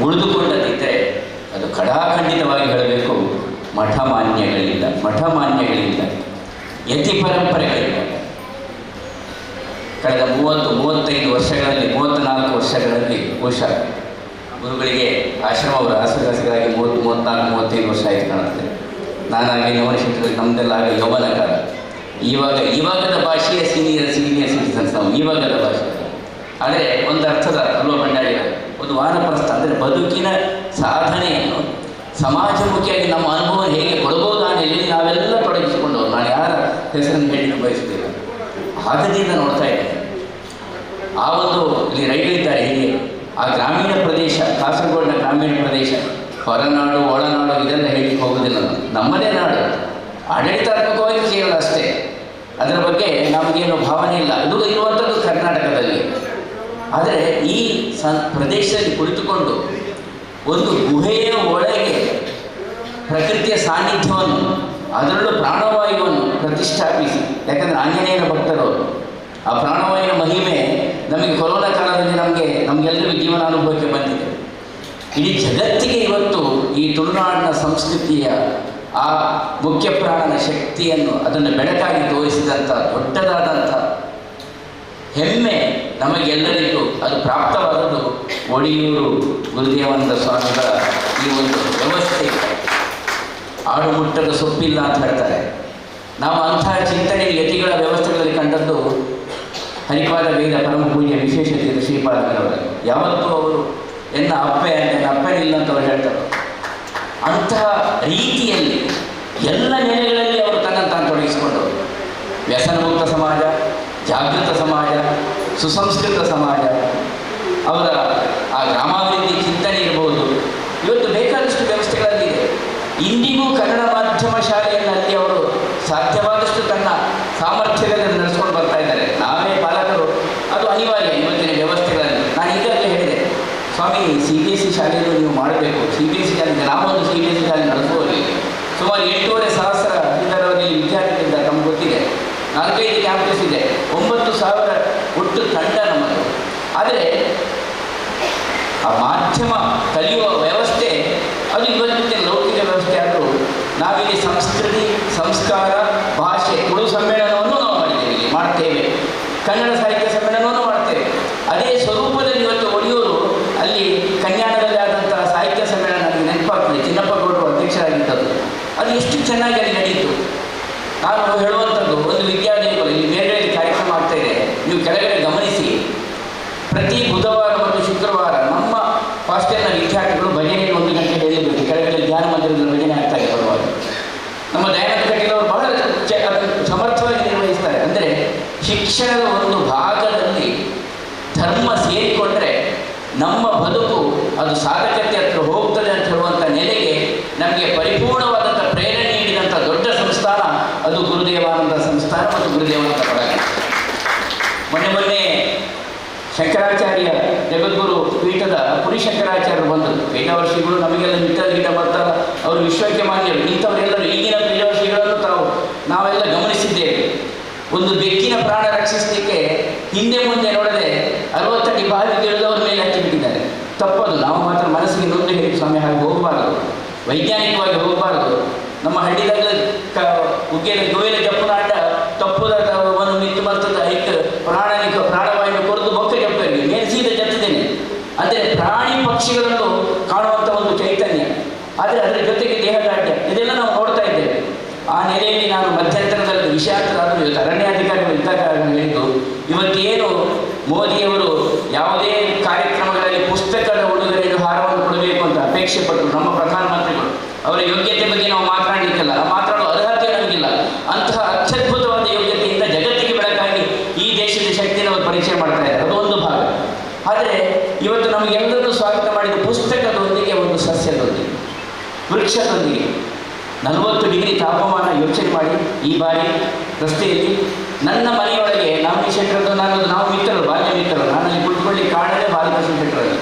ಉಳಿದುಕೊಂಡದಿದ್ದರೆ ಅದು ಖಡಾಖಂಡಿತವಾಗಿ ಹೇಳಬೇಕು ಮಠಮಾನ್ಯಗಳಿಂದ ಯತಿ ಪರಂಪರೆಗಳಿಂದ ಕಳೆದ 30-35 ವರ್ಷಗಳಲ್ಲಿ 34 ವರ್ಷಗಳಲ್ಲಿ ಬಹುಶಃ ಗುರುಗಳಿಗೆ ಆಶ್ರಮವರು ಆಸರಾಸಿಗಳಾಗಿ 30-34-35 ವರ್ಷ ಆಯ್ತು ಕಾಣುತ್ತೆ ನಾನಾಗಿ ನವನಿಶೇಖರ ನಮ್ಮದೆಲ್ಲ ಆಗ ಯೌವನ ಕಾಲ ಇವಾಗದ ಭಾಷೆಯ ಸೀನಿಯರ್ ಸಿಟಿಸನ್ಸ್ ನಾವು ಇವಾಗದ ಭಾಷೆ ಆದರೆ ಒಂದು ಅರ್ಥದ ಅಲ್ವ ಬಂಡಾಳಿನ ಒಂದು ವಾನಪ್ರಸ್ಥ ಅಂದರೆ ಬದುಕಿನ ಸಾಧನೆಯನ್ನು ಸಮಾಜಮುಖಿಯಾಗಿ ನಮ್ಮ ಅನುಭವ ಹೇಗೆ ಕೊಡಬಹುದು ಅನ್ನೋಲ್ಲಿ ನಾವೆಲ್ಲ ತೊಡಗಿಸಿಕೊಂಡವರು ನಾನು ಯಾರ ಹೆಸರನ್ನು ಹೇಳಲಿಕ್ಕೆ ಬಯಸುತ್ತಿಲ್ಲ ಆಗದಿಂದ ನೋಡ್ತಾ ಇದ್ದೇನೆ ಆ ಒಂದು ಇಲ್ಲಿ ರೈತರಿದ್ದಾರೆ ಹೀಗೆ ಆ ಗ್ರಾಮೀಣ ಪ್ರದೇಶ ಕಾಸರಗೋಡಿನ ಗ್ರಾಮೀಣ ಪ್ರದೇಶ ಹೊರನಾಡು ಒಳನಾಡು ಇದೆಲ್ಲ ಹೇಳಲಿಕ್ಕೆ ಹೋಗೋದಿಲ್ಲ ನಮ್ಮದೇ ನಾಡು ಆಡಳಿತಾತ್ಮಕವಾಗಿ ಕೇವಲ ಅಷ್ಟೇ ಅದರ ಬಗ್ಗೆ ನಮಗೇನು ಭಾವನೆ ಇಲ್ಲ ಇದು ಇರುವಂಥದ್ದು ಕರ್ನಾಟಕದಲ್ಲಿ ಆದರೆ ಈ ಪ್ರದೇಶದಲ್ಲಿ ಕುಳಿತುಕೊಂಡು ಒಂದು ಗುಹೆಯ ಒಳಗೆ ಪ್ರಕೃತಿಯ ಸಾನ್ನಿಧ್ಯವನ್ನು ಅದರಲ್ಲೂ ಪ್ರಾಣವಾಯುವನ್ನು ಪ್ರತಿಷ್ಠಾಪಿಸಿ ಯಾಕಂದರೆ ಆಂಜನೇಯನ ಭಕ್ತರು ಆ ಪ್ರಾಣವಾಯುವಿನ ಮಹಿಮೆ ನಮಗೆ ಕೊರೋನಾ ಕಾಲದಲ್ಲಿ ನಮಗೆಲ್ಲರಿಗೂ ಜೀವನಾನುಭವಕ್ಕೆ ಬಂದಿದೆ ಇಡೀ ಜಗತ್ತಿಗೆ ಇವತ್ತು ಈ ತುಳುನಾಡಿನ ಸಂಸ್ಕೃತಿಯ ಆ ಮುಖ್ಯ ಪ್ರಾಣನ ಶಕ್ತಿಯನ್ನು ಅದನ್ನು ಬೆಳಕಾಗಿ ತೋರಿಸಿದಂಥ ದೊಡ್ಡದಾದಂಥ ಹೆಮ್ಮೆ ನಮಗೆಲ್ಲರಿಗೂ ಅದು ಪ್ರಾಪ್ತವಾದದ್ದು ಒಡಿಯೂರು ಗುರುದೇವಾನಂದ ಸ್ವಾಮಿಗಳ ಈ ಒಂದು ವ್ಯವಸ್ಥೆ. ಆಡು ಮುಟ್ಟದ ಸೊಪ್ಪಿಲ್ಲ ಅಂತ ಹೇಳ್ತಾರೆ. ನಾವು ಅಂತಹ ಚಿಂತನೆ ಯತಿಗಳ ವ್ಯವಸ್ಥೆಗಳಲ್ಲಿ ಕಂಡದ್ದು ಹರಿಪಾದ ವೇದ ಪರಮ ಪೂಜೆ ವಿಶೇಷತೆ ಶ್ರೀಪಾದಗಳವರಲ್ಲಿ. ಯಾವತ್ತೂ ಅವರು ಅಪ್ಪನಿಲ್ಲ ಅಂತ ಅವರು ಹೇಳ್ತಾರೆ. ಅಂತಹ ರೀತಿಯಲ್ಲಿ ಎಲ್ಲ ನೆಲೆಗಳಲ್ಲಿ ಅವರು ತನ್ನನ್ನು ತೊಡಗಿಸಿಕೊಂಡವರು. ವ್ಯಸನಮುಕ್ತ ಸಮಾಜ, ಜಾಗೃತ ಸಮಾಜ, ಸುಸಂಸ್ಕೃತ ಸಮಾಜ, ಅವರ ಆ ಗ್ರಾಮಾಭಿವೃದ್ಧಿ ಚಿಂತನೆ ಇರಬಹುದು. ಇವತ್ತು ಬೇಕಾದಷ್ಟು ವ್ಯವಸ್ಥೆಗಳಲ್ಲಿದೆ. ಇಂದಿಗೂ ಕನ್ನಡ ಮಾಧ್ಯಮ ಶಾಲೆಯಲ್ಲಿ ಅವರು ಸಾಧ್ಯವಾದಷ್ಟು ತನ್ನ ಸಾಮರ್ಥ್ಯದಲ್ಲಿ ನಡೆಸ್ಕೊಂಡು ಬರ್ತಾ ಇದ್ದಾರೆ. ನಾವೇ ಪಾಲಕರು ಅದು ಅನಿವಾರ್ಯ ಇವತ್ತಿನ ವ್ಯವಸ್ಥೆಗಳಲ್ಲಿ. ನಾನು ಈಗಾಗಲೇ ಹೇಳಿದೆ, ಸ್ವಾಮಿ CBSE ಶಾಲೆಯನ್ನು ನೀವು ಮಾಡಬೇಕು. CBSE ಶಾಲೆ ನಾವೊಂದು CBSE ಶಾಲೆ ನಡೆಸುವವರಿಗೆ ಸುಮಾರು 8,500 ಇದರಲ್ಲಿ ವಿದ್ಯಾರ್ಥಿಗಳಿದ್ದಾರೆ. ನಮ್ಗೆ ಗೊತ್ತಿದೆ, 4-5 ಕ್ಯಾಂಪಸ್ ಇದೆ, 9,000 ಒಟ್ಟು ತಂಡ ನಮ್ಮದು. ಆದರೆ ಆ ಮಾಧ್ಯಮ ಕಲಿಯುವ ವ್ಯವಸ್ಥೆ ಅದು ಇವತ್ತಿನ ಲೌಕಿಕ ವ್ಯವಸ್ಥೆ ಆದರೂ ನಾವಿಲ್ಲಿ ಸಂಸ್ಕೃತಿ, ಸಂಸ್ಕಾರ, ಭಾಷೆ ತುಳು ಸಮ್ಮೇಳನವನ್ನು ನಾವು ಮಾಡ್ತೇವೆ. ಕನ್ನಡ ಸಾಹಿತ್ಯ ಸಮ್ಮೇಳನವನ್ನು ಮಾಡ್ತೇವೆ. ಅದೇ ಸ್ವರೂಪದಲ್ಲಿ ಇವತ್ತು ಒಡಿಯೂರು ಅಲ್ಲಿ ಕನ್ಯಾಣದಲ್ಲಿ ಆದಂತಹ ಸಾಹಿತ್ಯ ಸಮ್ಮೇಳನ ನನಗೆ ನೆನಪಾಗ್ತದೆ. ಚಿನ್ನಪ್ಪಗೌಡರು ಅಧ್ಯಕ್ಷರಾಗಿದ್ದದ್ದು. ಅದು ಎಷ್ಟು ಚೆನ್ನಾಗಿ ಅಲ್ಲಿ ನಡೆಯಿತು. ನಾನು ಹೇಳುವಂಥದ್ದು, ಒಂದು ವಿದ್ಯಾರ್ಥಿಗಳು ಇಲ್ಲಿ ಬೇರೆ ಕಾರ್ಯಕ್ರಮ ಆಗ್ತಾ ಇದೆ, ನೀವು ಕೆಳಗಡೆ ಗಮನಿಸಿ. ಪ್ರತಿ ಬುಧವಾರ ಮತ್ತು ಶುಕ್ರವಾರ ನಮ್ಮ ಹಾಸ್ಟೆಲ್ನ ವಿದ್ಯಾರ್ಥಿಗಳು ಭಜನೆಯಲ್ಲಿ 1 ಗಂಟೆ ಹೇಳಿರಬೇಕು. ಕೆಳಗಡೆ ಧ್ಯಾನ ಮಂದಿರದಲ್ಲಿ ಭಜನೆ ಆಗ್ತಾ ಇದೆ ಬರುವಾಗ. ನಮ್ಮ ದಯಾನಂದ ಕಟೀಲವರು ಬಹಳ ಸಮರ್ಥವಾಗಿ ನಿರ್ವಹಿಸ್ತಾರೆ. ಅಂದರೆ ಶಿಕ್ಷಣದ ಒಂದು ಭಾಗದಲ್ಲಿ ಧರ್ಮ ಸೇರಿಕೊಂಡ್ರೆ ನಮ್ಮ ಬದುಕು ಅದು ಸಾಧಕತೆ ಹತ್ರ ಹೋಗ್ತದೆ ಅಂತ ಹೇಳುವಂಥ ನೆಲೆಗೆ ನಮಗೆ ಪರಿಪೂರ್ಣವಾದಂಥ ಪ್ರೇರಣೆ ನೀಡಿದಂಥ ದೊಡ್ಡ ಸಂಸ್ಥಾನ ಅದು ಗುರುದೇವಾನಂದ ಸಂಸ್ಥಾನ ಮತ್ತು ಗುರುದೇವಾನಂದ ಕೊಡಗು. ಮೊನ್ನೆ ಶಂಕರಾಚಾರ್ಯ ಜಗದ್ಗುರು ಪೀಠದ ಪುರಿಶಂಕರಾಚಾರ್ಯರು ಬಂದರು. ಪೀಠವರ್ಷಿಗಳು ನಮಗೆಲ್ಲ ಮಿತ್ರ ಗಿಡ ಬರ್ತಾರ, ಅವರು ವಿಶ್ವಕ್ಕೆ ಮಾನ್ಯರು. ಇಂಥವರೆಲ್ಲರೂ ಈಗಿನ ಪೀಠವರ್ಷಿಗಳನ್ನು ನಾವೆಲ್ಲ ಗಮನಿಸಿದ್ದೇವೆ. ಒಂದು ಬೆಕ್ಕಿನ ಪ್ರಾಣ ರಕ್ಷಿಸಲಿಕ್ಕೆ ಹಿಂದೆ ಮುಂದೆ ನೋಡದೆ 60 ಅಡಿ ಬಾವಿಗೆ ಇಳಿದವ್ರ ಮೇಲೆ ಹಚ್ಚಿಬಿಟ್ಟಿದ್ದಾರೆ. ತಪ್ಪದು. ನಾವು ಮಾತ್ರ ಮನಸ್ಸಿಗೆ ನೊಂದು ಹೇಳಿ ಸ್ವಾಮಿ ಹಾಗೆ ಹೋಗಬಾರ್ದು, ವೈಜ್ಞಾನಿಕವಾಗಿ ಹೋಗಬಾರ್ದು. ನಮ್ಮ ಹಳ್ಳಿದಾಗ ಉಗ್ಗೆನ ಗೋವಿನ ಜಪ್ಪನಾಟ ತಪ್ಪುದ ಒಂದು ಮಿತ್ತು ಬರ್ತದ ಐಕ್ ಪ್ರಾಣವಾಯು ಕೊರದು ಬೊಕ್ಕ ಜಪ್ಪರಿಗೆ ಮೇಲ್ಸೀದ ಜತ್ತಿದ್ದೇನೆ. ಅಂದರೆ ಪ್ರಾಣಿ ಪಕ್ಷಿಗಳನ್ನು ಕಾಣುವಂಥ ಒಂದು ಚೈತನ್ಯ, ಆದರೆ ಅದರ ಜೊತೆಗೆ ದೇಹದಾಢ್ಯ ಇದೆಲ್ಲ ನಾವು ನೋಡ್ತಾ ಇದ್ದೇವೆ. ಆ ನೆಲೆಯಲ್ಲಿ ನಾನು ಮಧ್ಯಂತರದಲ್ಲಿ ವಿಷಯಾಂತರಾದರೂ ಇವತ್ತು ಅರಣ್ಯಾಧಿಕಾರಿಗಳು ಇದ್ದಾಗ ಹೇಳಿದ್ದು, ಇವತ್ತೇನು ಮೋದಿಯವರು ಯಾವುದೇ ಕಾರ್ಯಕ್ರಮಗಳಲ್ಲಿ ಪುಸ್ತಕದ ಉಡುಗೊರೆಯನ್ನು ಹಾರವನ್ನು ಕೊಡಬೇಕು ಅಂತ ಅಪೇಕ್ಷೆ ಪಟ್ಟರು ನಮ್ಮ ಪ್ರಧಾನಮಂತ್ರಿಗಳು. ಅವರ ಯೋಗ್ಯತೆ ಬಗ್ಗೆ ನಾವು ಮಾತನಾಡಲಿಕ್ಕಿಲ್ಲ, ಮಾತನಾಡುವ ಅರ್ಹತೆ ನಮಗಿಲ್ಲ. ಅಂತಹ ಅತ್ಯದ್ಭುತವಾದ ಯೋಗ್ಯತೆಯಿಂದ ಜಗತ್ತಿಗೆ ಬೆಳಕಾಗಿ ಈ ದೇಶದ ಶಕ್ತಿಯನ್ನು ಅವರು ಪರಿಚಯ ಮಾಡ್ತಾ ಇದ್ದಾರೆ. ಅದು ಒಂದು ಭಾಗ. ಆದರೆ ಇವತ್ತು ನಮಗೆಲ್ಲರೂ ಸ್ವಾಗತ ಮಾಡಿದ ಪುಸ್ತಕದೊಂದಿಗೆ ಒಂದು ಸಸ್ಯದೊಂದಿಗೆ, ವೃಕ್ಷದೊಂದಿಗೆ 40 ಡಿಗ್ರಿ ತಾಪಮಾನ ಯೋಚನೆ ಮಾಡಿ. ಈ ಬಾರಿ ರಸ್ತೆಯಲ್ಲಿ ನನ್ನ ಮನೆಯೊಳಗೆ ನಾವು ಶೆಟ್ಟರದ್ದು ನಾವು ಮಿತ್ರರು, ಬಾಲ್ಯ ಮಿತ್ರರು. ನಾನಲ್ಲಿ ಕುಳಿತುಕೊಳ್ಳಿ ಕಾಣದೆ ಬಾಲಕೃಷ್ಣ ಶೆಟ್ಟರಲ್ಲಿ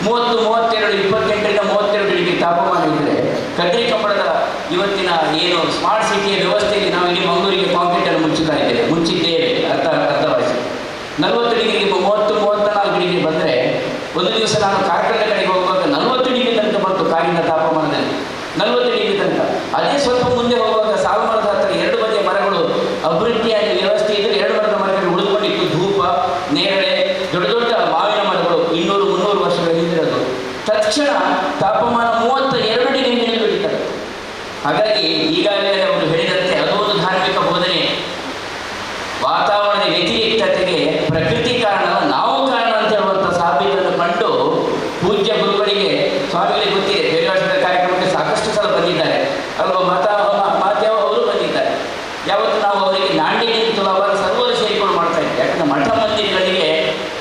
30, 32, 28ರಿಂದ 32 ಡಿಗ್ರಿ ತಾಪಮಾನ ಇದ್ದರೆ ಕದ್ರಿ ಕಂಬಳದ ಇವತ್ತಿನ ಏನು ಸ್ಮಾರ್ಟ್ ಸಿಟಿಯ ವ್ಯವಸ್ಥೆಯಲ್ಲಿ ನಾವು ಇಡೀ ಮಂಗಳೂರಿಗೆ ಕಾಂಕ್ರೀಟನ್ನು ಮುಚ್ಚಿದ್ದೇವೆ ಅರ್ಧವರ್ಷ. 40 ಡಿಗ್ರಿಗೆ 30, 34 ಡಿಗ್ರಿ ಬಂದರೆ ಒಂದು ದಿವಸ ನಾನು ಕಾರ್ಕಳದ ಕಡೆಗೆ ಹೋಗುವಾಗ 40 ಡಿಗ್ರಿ ತನಕ ಬಂತು ಕಾರಿನ ತಾಪಮಾನದಲ್ಲಿ, 40 ಡಿಗ್ರಿ ತನಕ. ಅದೇ ಸ್ವಲ್ಪ ಮುಂದೆ ಹೋಗುವಾಗ ಸಾಲುಮರದ ಹತ್ತಿರ 2 ಬದಿಯ ಮರಗಳು ಅಭಿವೃದ್ಧಿಯಾಗಿ ವ್ಯವಸ್ಥೆ ಇದ್ದರೆ 2 ಮರದ ಮರಗಳು ಉಳಿದುಕೊಂಡಿತ್ತು. ಧೂಪ, ನೇರಳೆ, ದೊಡ್ಡ ದೊಡ್ಡ ಮಾವಿನ ಮರಗಳು 200-300 ವರ್ಷಗಳ ಹಿಂದಿರೋದು. ತಕ್ಷಣ ತಾಪಮಾನ 32 ಡಿಗ್ರಿ ಇಳಿದುಬಿಟ್ಟಿದ್ದಾರೆ. ಹಾಗಾಗಿ ಈಗಾಗಲೇ ಅವರು ಹೇಳಿದಂತೆ ಅದು ಒಂದು ಧಾರ್ಮಿಕ ಬೋಧನೆ. ವಾತಾವರಣದ ವ್ಯತಿರಿಕ್ತತೆಗೆ ಪ್ರಕೃತಿ ಕಾರಣ, ನಾವು ಕಾರಣ ಅಂತ ಹೇಳುವಂಥ ಸಾಬೀತನ್ನು ಕಂಡು ಪೂಜ್ಯ ಗುರುಗಳಿಗೆ, ಸ್ವಾಮಿಗಳಿಗೆ ಗೊತ್ತಿದೆ, ಬೇರೆ ವರ್ಷದ ಕಾರ್ಯಕ್ರಮಕ್ಕೆ ಸಾಕಷ್ಟು ಸಲ ಬಂದಿದ್ದಾರೆ ಅಲ್ವ, ಮಾತ್ಯಾವ ಅವರು ಬಂದಿದ್ದಾರೆ. ಯಾವತ್ತು ನಾವು ಅವರಿಗೆ ನಾಂಡಿ ನಿಂತು ಅವರ ಸರ್ವರು ಸೇರಿಕೊಂಡು ಮಾಡ್ತಾ ಇದ್ದೇವೆ. ಯಾಕಂದರೆ ಮಠ ಮಂದಿರಗಳಿಗೆ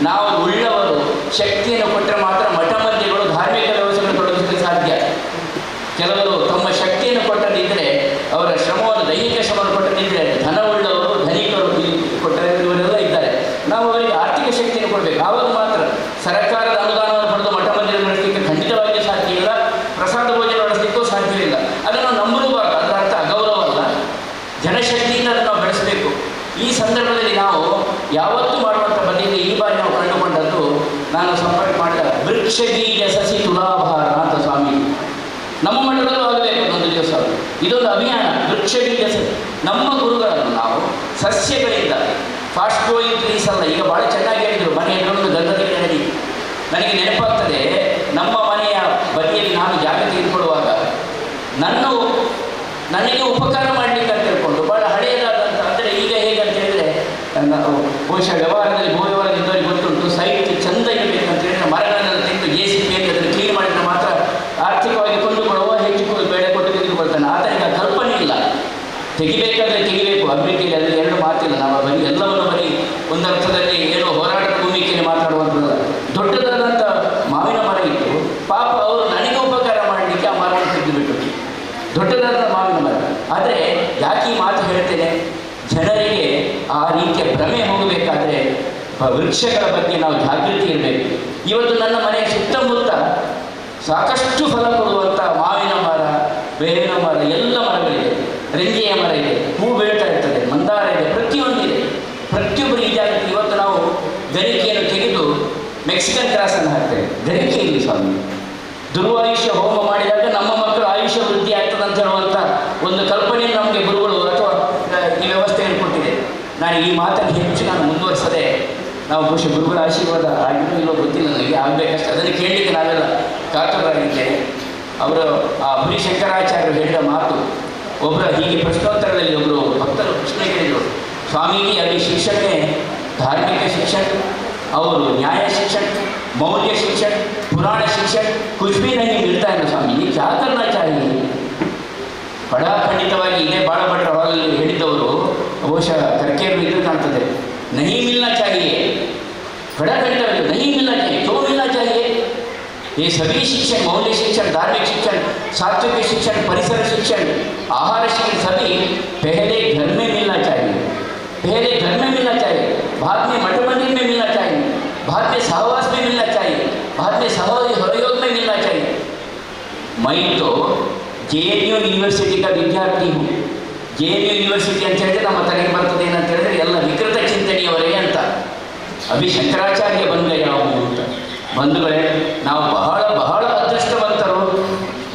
ನಾವು ಉಳ್ಳವರು ಶಕ್ತಿಯನ್ನು ಕೊಟ್ಟರೆ ಮಾತ್ರ ಮಠ ಮಂದಿರಗಳು ಧಾರ್ಮಿಕ ವ್ಯವಸ್ಥೆಯನ್ನು ತೊಡಗಿಸಲು ಸಾಧ್ಯ. ಕೆಲವರು ತಮ್ಮ ಶಕ್ತಿಯನ್ನು ಕೊಟ್ಟದಿದ್ದರೆ, ಅವರ ಶ್ರಮವನ್ನು, ದೈಹಿಕ ಶ್ರಮವನ್ನು ಕೊಟ್ಟದಿದ್ದರೆ, ಧನ ಉಳ್ಳವರು, ಧನಿಕರು ಇವರೆಲ್ಲ ಇದ್ದಾರೆ. ನಾವು ಅವರಿಗೆ ಆರ್ಥಿಕ ಶಕ್ತಿಯನ್ನು ಕೊಡಬೇಕು. ಆವಾಗ ಮಾತ್ರ ಸರ್ಕಾರದ ಅನುದಾನವನ್ನು ಪಡೆದು ಮಠ ಮಂದಿರ ನಡೆಸಲಿಕ್ಕೆ ಖಂಡಿತವಾಗಿಯೂ ಸಾಧ್ಯ ಇಲ್ಲ. ಪ್ರಸಾದ ಭೋಜನ ನಡೆಸಲಿಕ್ಕೂ ಸಾಧ್ಯವಿಲ್ಲ. ಅದನ್ನು ನಂಬುವಾಗ ಅದರ ಅರ್ಥ ಅಗೌರವ ಅಲ್ಲ, ಜನಶಕ್ತಿಯಿಂದ ಅದನ್ನು ನಾವು ಬೆಳೆಸಬೇಕು. ಈ ಸಂದರ್ಭದಲ್ಲಿ ನಾವು ಯಾವತ್ತೂ ಮಾಡುವಂಥ ಬದಿಯಲ್ಲಿ ಈ ಬಾರಿ ನಾವು ಕಂಡುಕೊಂಡದ್ದು, ನಾನು ಸಂಪರ್ಕ ಮಾಡಿದ ವೃಕ್ಷ ಬೀಜ ಸಸಿ ತುಲಾಭಾರ ಅಂತ ಸ್ವಾಮಿ ನಮ್ಮ ಮಠದಲ್ಲೂ ಆಗಬೇಕು ಒಂದು ದಿವಸ. ಇದೊಂದು ಅಭಿಯಾನ, ವೃಕ್ಷ ಬೀಜ ನಮ್ಮ ಗುರುಗಳನ್ನು ನಾವು ಸಸ್ಯಗಳಿಂದ ಫಾಸ್ಟ್ ಗ್ರೋಯಿಂಗ್ ಟ್ರೀಸ್ ಅಲ್ಲ. ಈಗ ಭಾಳ ಚೆನ್ನಾಗಿ ಹೇಳಿದರು, ಮನೆ ಎದುರೊಂದು ಗಂಧದ ಗಿಡ ಬಹುಶಃ ವ್ಯವಹಾರದಲ್ಲಿ ಭೂ ವ್ಯವಹಾರದಿದ್ದವರಿಗೆ ಗೊತ್ತುಂಟು. ಸೈಟ್ ಚೆಂದ ಇರಬೇಕಂತ ಹೇಳಿದ್ರೆ ಮರಗಳನ್ನು ತೆಗೆದು JCB ಅದನ್ನು ಕ್ಲೀನ್ ಮಾಡಿದ್ರೆ ಮಾತ್ರ ಆರ್ಥಿಕವಾಗಿ ಕೊಂಡುಕೊಳ್ಳುವ ಹೆಚ್ಚು ಬೆಳೆ ಕೊಟ್ಟು ತೆಗೆದುಕೊಳ್ತಾನೆ. ಆತನಿಗೆ ಕಲ್ಪನೆ ಇಲ್ಲ. ತೆಗಿಬೇಕಾದ್ರೆ ತೆಗಿಬೇಕು. ಅಭಿವೃದ್ಧಿಯಲ್ಲಿ ಅದರಲ್ಲಿ ಎರಡು ಮಾತಿಲ್ಲ. ನಾವು ಬರೀ ಎಲ್ಲವನ್ನು ಬರೀ ಒಂದರ್ಥದಲ್ಲಿ ಏನೋ ಹೋರಾಟದ ಭೂಮಿಕೆಯಲ್ಲಿ ಮಾತಾಡುವಂಥದ್ದು. ದೊಡ್ಡದಾದಂಥ ಮಾವಿನ ಮರ ಇತ್ತು, ಪಾಪ ಅವರು ನನಗೆ ಉಪಕಾರ ಮಾಡಲಿಕ್ಕೆ ಆ ಮರವನ್ನು ತೆಗೆದುಬಿಟ್ಟು, ದೊಡ್ಡದಾದ ಮಾವಿನ ಮರ. ಆದರೆ ಯಾಕೆ ಈ ಮಾತು ಹೇಳ್ತೇನೆ, ಜನರಿಗೆ ಆ ರೀತಿಯ ಭ್ರಮೆ ಹೋಗಬೇಕಾದ್ರೆ ವೃಕ್ಷಗಳ ಬಗ್ಗೆ ನಾವು ಜಾಗೃತಿ ಇರಬೇಕು. ಇವತ್ತು ನನ್ನ ಮನೆಯ ಸುತ್ತಮುತ್ತ ಸಾಕಷ್ಟು ಫಲ ಕೊಡುವಂಥ ಮಾವಿನ ಮರ, ಬೇವಿನ ಮರ, ಎಲ್ಲ ಮರಗಳಿದೆ. ರೆಂಜೆಯ ಮರ ಇದೆ, ಹೂ ಬೀಳ್ತಾ ಇರ್ತದೆ, ಮಂದಾರ ಇದೆ, ಪ್ರತಿಯೊಂದಿದೆ. ಪ್ರತಿಯೊಬ್ಬರು ಈ ಜಾಗಕ್ಕೆ ಇವತ್ತು ನಾವು ಗರಿಕೆಯನ್ನು ತೆಗೆದು ಮೆಕ್ಸಿಕನ್ ಕ್ರಾಸನ್ನು ಹಾಕ್ತೇವೆ. ಗರಿಕೆ ಇಲ್ಲಿ ಸ್ವಾಮಿ ದುರ್ವಾಯುಷ್ಯ ಹೋಮ ಮಾಡಿದಾಗ ನಮ್ಮ ಮಕ್ಕಳು ಆಯುಷ್ಯ ವೃದ್ಧಿ ಆಗ್ತದೆ ಅಂತ ಹೇಳುವಂಥ ಒಂದು ಕಲ್ಪನೆಯನ್ನು ನಮಗೆ ಗುರುಗಳು ಅಥವಾ ಈ ವ್ಯವಸ್ಥೆಯನ್ನು ಕೊಟ್ಟಿದೆ. ನಾನು ಈ ಮಾತನ್ನು ಹೆಚ್ಚು ಮುಂದುವರಿಸದೆ, ನಾವು ಬಹುಶಃ ಗುರುಗಳ ಆಶೀರ್ವಾದ ಆಗಿರೋ ಇಲ್ಲೋ ಗೊತ್ತಿಲ್ಲ ನನಗೆ, ಆಗಬೇಕಷ್ಟೇ. ಅದನ್ನು ಕೇಳಲಿಕ್ಕೆ ನಾವೆಲ್ಲ ಕಾತುರರಾಗಿದ್ದೇವೆ. ಅವರು ಆ ಪುರಿ ಶಂಕರಾಚಾರ್ಯರು ಹೇಳಿದ ಮಾತು, ಒಬ್ಬರ ಹೀಗೆ ಪ್ರಶ್ನೋತ್ತರದಲ್ಲಿ ಒಬ್ಬರು ಭಕ್ತರು ಪ್ರಶ್ನೆ ಕೇಳಿದರು, ಸ್ವಾಮೀಜಿ अभी शिक्षक है, धार्मिक शिक्षक और न्याय शिक्षक, मौल्य शिक्षक, पुराण शिक्षक कुछ भी नहीं मिलता है ना स्वामी, ये क्या करना चाहिए? ಬಡ ಖಂಡಿತವಾಗಿ ಇದೇ ಬಾಳ ಭಟ್ರ ಅವಾಗಲ್ಲಿ ಹೇಳಿದ್ದವರು ಬಹುಶಃ ಕರ್ಕೆಯರು ಇದ್ದು ಕಾಣ್ತದೆ. नहीं मिलना चाहिए, बड़ा खंडितವಾಗಿ नहीं मिलना चाहिए. क्यों मिलना चाहिए? ये सभी शिक्षण, मौल्य शिक्षण, धार्मिक शिक्षण, सात्विक शिक्षण, परिसर शिक्षण, आहार शिक्षण सभी पहले घर में मिलना चाहिए. पहले घर में मिलना चाहिए, बाद में मठ मंदिर में मिलना चाहिए, बाद में सहवास में मिलना चाहिए, बाद में सहयोग में मिलना चाहिए. मैं तो JNU यूनिवर्सिटी का विद्यार्थी हूँ. JNU ಯೂನಿವರ್ಸಿಟಿ ಅಂತ ಹೇಳಿದ್ರೆ ನಮ್ಮ ತಲೆಗೆ ಬರ್ತದೆ ಏನಂತ ಹೇಳಿದ್ರೆ ಎಲ್ಲ ವಿಕೃತ ಚಿಂತನೆಯವರೇ ಅಂತ. ಅಭಿ ಶಂಕರಾಚಾರ್ಯ ಬಂದ ಯಾವ ಅಂತ ಬಂಧುಗಳೇ, ನಾವು ಬಹಳ ಬಹಳ ಅದೃಷ್ಟವಂತರು.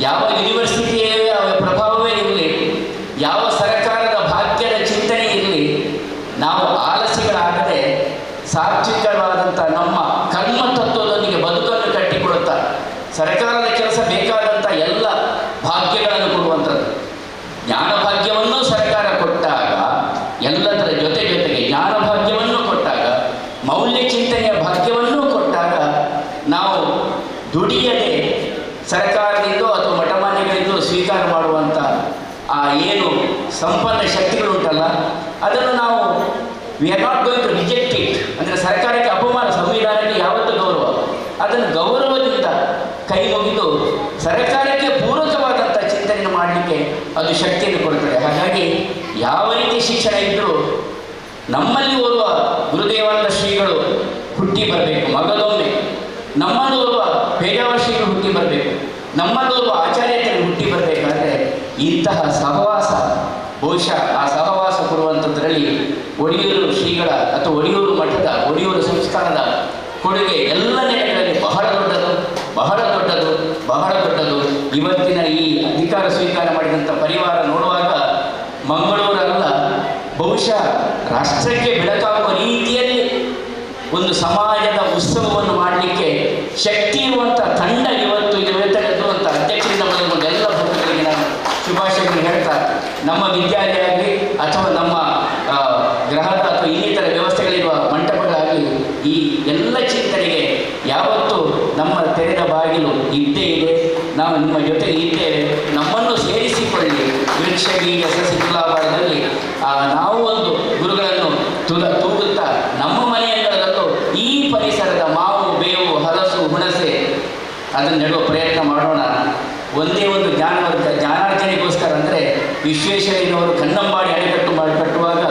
ಯಾವ ಯೂನಿವರ್ಸಿಟಿಯ ಪ್ರಭಾವವೇ ಇರಲಿ, ಯಾವ ಸರ್ಕಾರದ ಭಾಗ್ಯದ ಚಿಂತನೆ ಇರಲಿ, ನಾವು ಆಲಸಿಗಳಾಗದೆ ಸಾತ್ವಿಕವಾದಂಥ ನಮ್ಮ ಕರ್ಮ ತತ್ವದೊಂದಿಗೆ ಬದುಕನ್ನು ಕಟ್ಟಿಕೊಡುತ್ತಾ ಸರ್ಕಾರದ ಕೆಲಸ ಬೇಕಾದಂಥ ಎಲ್ಲ ಭಾಗ್ಯಗಳನ್ನು ಕೊಡುವಂಥದ್ದು. ಜ್ಞಾನ ಭಾಗ್ಯವನ್ನು ಸರ್ಕಾರ ಕೊಟ್ಟಾಗ, ಎಲ್ಲದರ ಜೊತೆಗೆ ಜ್ಞಾನ ಭಾಗ್ಯವನ್ನು ಕೊಟ್ಟಾಗ, ಮೌಲ್ಯ ಚಿಂತನೆಯ ಭಾಗ್ಯವನ್ನು ಕೊಟ್ಟಾಗ, ನಾವು ದುಡಿಯದೆ ಸರ್ಕಾರದಿಂದ ಅಥವಾ ಮಠಮಾನ್ಯಗಳಿಂದ ಸ್ವೀಕಾರ ಮಾಡುವಂಥ ಆ ಏನು ಸಂಪನ್ನ ಶಕ್ತಿಗಳುಂಟಲ್ಲ, ಅದನ್ನು ನಾವು we are not going to reject it. ಅಂದರೆ ಸರ್ಕಾರಕ್ಕೆ ಅಪಮಾನ, ಸಂವಿಧಾನಕ್ಕೆ ಯಾವತ್ತೂ ಗೌರವ, ಅದನ್ನು ಗೌರವದಿಂದ ಕೈ ಮುಗಿದು ಸರ್ಕಾರಕ್ಕೆ ಪೂರಕವಾದಂಥ ಚಿಂತನೆ ಮಾಡಲಿಕ್ಕೆ ಅದು ಶಕ್ತಿಯನ್ನು ಕೊಡುತ್ತದೆ. ಹಾಗಾಗಿ ಯಾವ ರೀತಿ ಶಿಕ್ಷಣ ಇದ್ದರೂ ನಮ್ಮಲ್ಲಿ ಓದುವ ಗುರುದೇವಾನಂದ ಶ್ರೀಗಳು ಹುಟ್ಟಿ ಬರಬೇಕು ಮಗದೊಮ್ಮೆ, ನಮ್ಮಲ್ಲೋರುವ ಪೇಜಾವರ ಶ್ರೀಗಳು ಹುಟ್ಟಿ ಬರಬೇಕು, ನಮ್ಮಲ್ಲೋರುವ ಆಚಾರ್ಯರು ಹುಟ್ಟಿ ಬರಬೇಕಾದ್ರೆ ಇಂತಹ ಸಹವಾಸ, ಬಹುಶಃ ಆ ಸಹವಾಸ ಕೊಡುವಂಥದ್ರಲ್ಲಿ ಒಡಿಯೂರು ಶ್ರೀಗಳ ಅಥವಾ ಒಡಿಯೂರು ಮಠದ, ಒಡಿಯೂರು ಸಂಸ್ಥಾನದ ಕೊಡುಗೆ ಎಲ್ಲ ನೆಲೆಗಳಲ್ಲಿ ಬಹಳ ದೊಡ್ಡದು, ಬಹಳ ದೊಡ್ಡದು, ಬಹಳ ದೊಡ್ಡದು. ಇವತ್ತಿನ ಈ ಅಧಿಕಾರ ಸ್ವೀಕಾರ ಮಾಡಿದಂಥ ಪರಿವಾರ ನೋಡುವಾಗ ಮಂಗಳೂರಲ್ಲ, ಬಹುಶಃ ರಾಷ್ಟ್ರಕ್ಕೆ ಬೆಳಕಾಗುವ ರೀತಿಯಲ್ಲಿ ಒಂದು ಸಮಾಜದ ಉತ್ಸವವನ್ನು ಮಾಡಲಿಕ್ಕೆ ಶಕ್ತಿ ಇರುವಂಥ ತಂಡ ಇವತ್ತು ಇರುವಂಥ ಅಧ್ಯಕ್ಷರಿಂದ ಮೊದಲುಗೊಂಡು ಎಲ್ಲ ಭಕ್ತರಿಗೆ ನಾನು ಶುಭಾಶಯಗಳನ್ನು ಹೇಳ್ತಾ, ನಮ್ಮ ವಿದ್ಯಾಲಯ ಆಗಲಿ ಅಥವಾ ನಮ್ಮ ಗ್ರಹದ ಅಥವಾ ಇನ್ನಿತರ ವ್ಯವಸ್ಥೆಗಳಿರುವ ಮಂಟಪಗಳಾಗಲಿ ಈ ಎಲ್ಲ ಚಿಂತನೆಗೆ ಯಾವತ್ತೂ ನಮ್ಮ ತೆರೆದ ಬಾಗಿಲು ಇದ್ದೇ ಇದೆ. ನಾವು ನಿಮ್ಮ ಜೊತೆಗೆ ಇದ್ದೇವೆ. ನಮ್ಮನ್ನು ಸೇರಿಸಿಕೊಳ್ಳಿ. ವೃಕ್ಷಗೀಯ ಸಸಿತುಲಾಭಾರದಲ್ಲಿ ನಾವು ಒಂದು ಗುರುಗಳನ್ನು ತೂಗುತ್ತಾ ನಮ್ಮ ಮನೆಯಲ್ಲೂ ಈ ಪರಿಸರದ ಮಾವು, ಬೇವು, ಹಲಸು, ಹುಣಸೆ ಅದನ್ನು ನೆಡುವ ಪ್ರಯತ್ನ ಮಾಡೋಣ. ಒಂದೇ ಒಂದು ಜ್ಞಾನಾರ್ಜನೆಗೋಸ್ಕರ ಅಂದರೆ ವಿಶ್ವೇಶ್ವರಯ್ಯನವರು ಕನ್ನಂಬಾಡಿ ಅಣೆಕಟ್ಟು ಕಟ್ಟುವಾಗ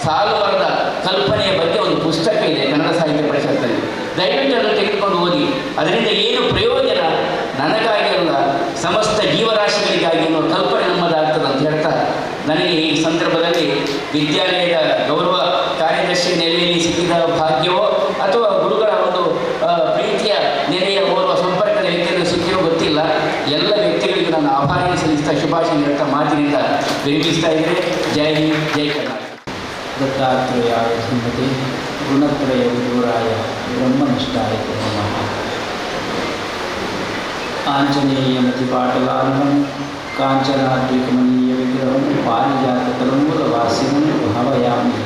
ಸಾಲು ಮರದ ಕಲ್ಪನೆಯ ಬಗ್ಗೆ ಒಂದು ಪುಸ್ತಕ ಇದೆ ಕನ್ನಡ ಸಾಹಿತ್ಯ ಪರಿಷತ್ತಲ್ಲಿ. ದಯವಿಟ್ಟು ಅದನ್ನು ತೆಗೆದುಕೊಂಡು ಓದಿ. ಅದರಿಂದ ಏನು ಪ್ರಯೋಜನ ನನಗಾಗಿ ಅಲ್ಲ, ಸಮಸ್ತ ಜೀವರಾಶಿಗಳಿಗಾಗಿ ಅನ್ನೋ ಕಲ್ಪನೆ ನಮ್ಮದಾಗ್ತದೆ ಅಂತ ಹೇಳ್ತಾ, ನನಗೆ ಈ ಸಂದರ್ಭದಲ್ಲಿ ವಿದ್ಯಾಲಯದ ಗೌರವ ಕಾರ್ಯದರ್ಶಿ ನೆಲೆಯಲ್ಲಿ ಸಿಕ್ಕಿದ ಭಾಗ್ಯವೋ ಅಥವಾ ಗುರುಗಳ ಒಂದು ಪ್ರೀತಿಯ ನೆಲೆಯ ಓರ್ವ ಸಂಪರ್ಕದ ವ್ಯಕ್ತಿಯನ್ನು ಸಿಕ್ಕಿರೋ ಗೊತ್ತಿಲ್ಲ. ಎಲ್ಲ ವ್ಯಕ್ತಿಗಳಿಗೂ ನಾನು ಆಭಾರ ಸಲ್ಲಿಸ್ತಾ ಶುಭಾಶಯ ಹೇಳ್ತಾ ಮಾತಿನಿಂದ ವಿರಮಿಸ್ತಾ ಇದ್ದರೆ. ಜೈ ಹಿಂದ್, ಜೈ ಕರ್ನಾಟಕ. ದತ್ತಾತ್ರೇಯಾಯ ಧೀಮತೆ ಗುಣತ್ರಯ ವಿದೂರಾಯ ಬ್ರಹ್ಮನಿಷ್ಠಾಯ ನಮಃ. ಆಂಜನೇಯಮತಿಪಾಟಲಾಲಂ ಕಾಂಚನಾದ್ರಿಕಮನೀಯ ವಿಗ್ರಹಂ ಪಾರಿಜಾತತರಂಬುಲವಾಸಿನಂ ಭಾವಯಾಮಿ.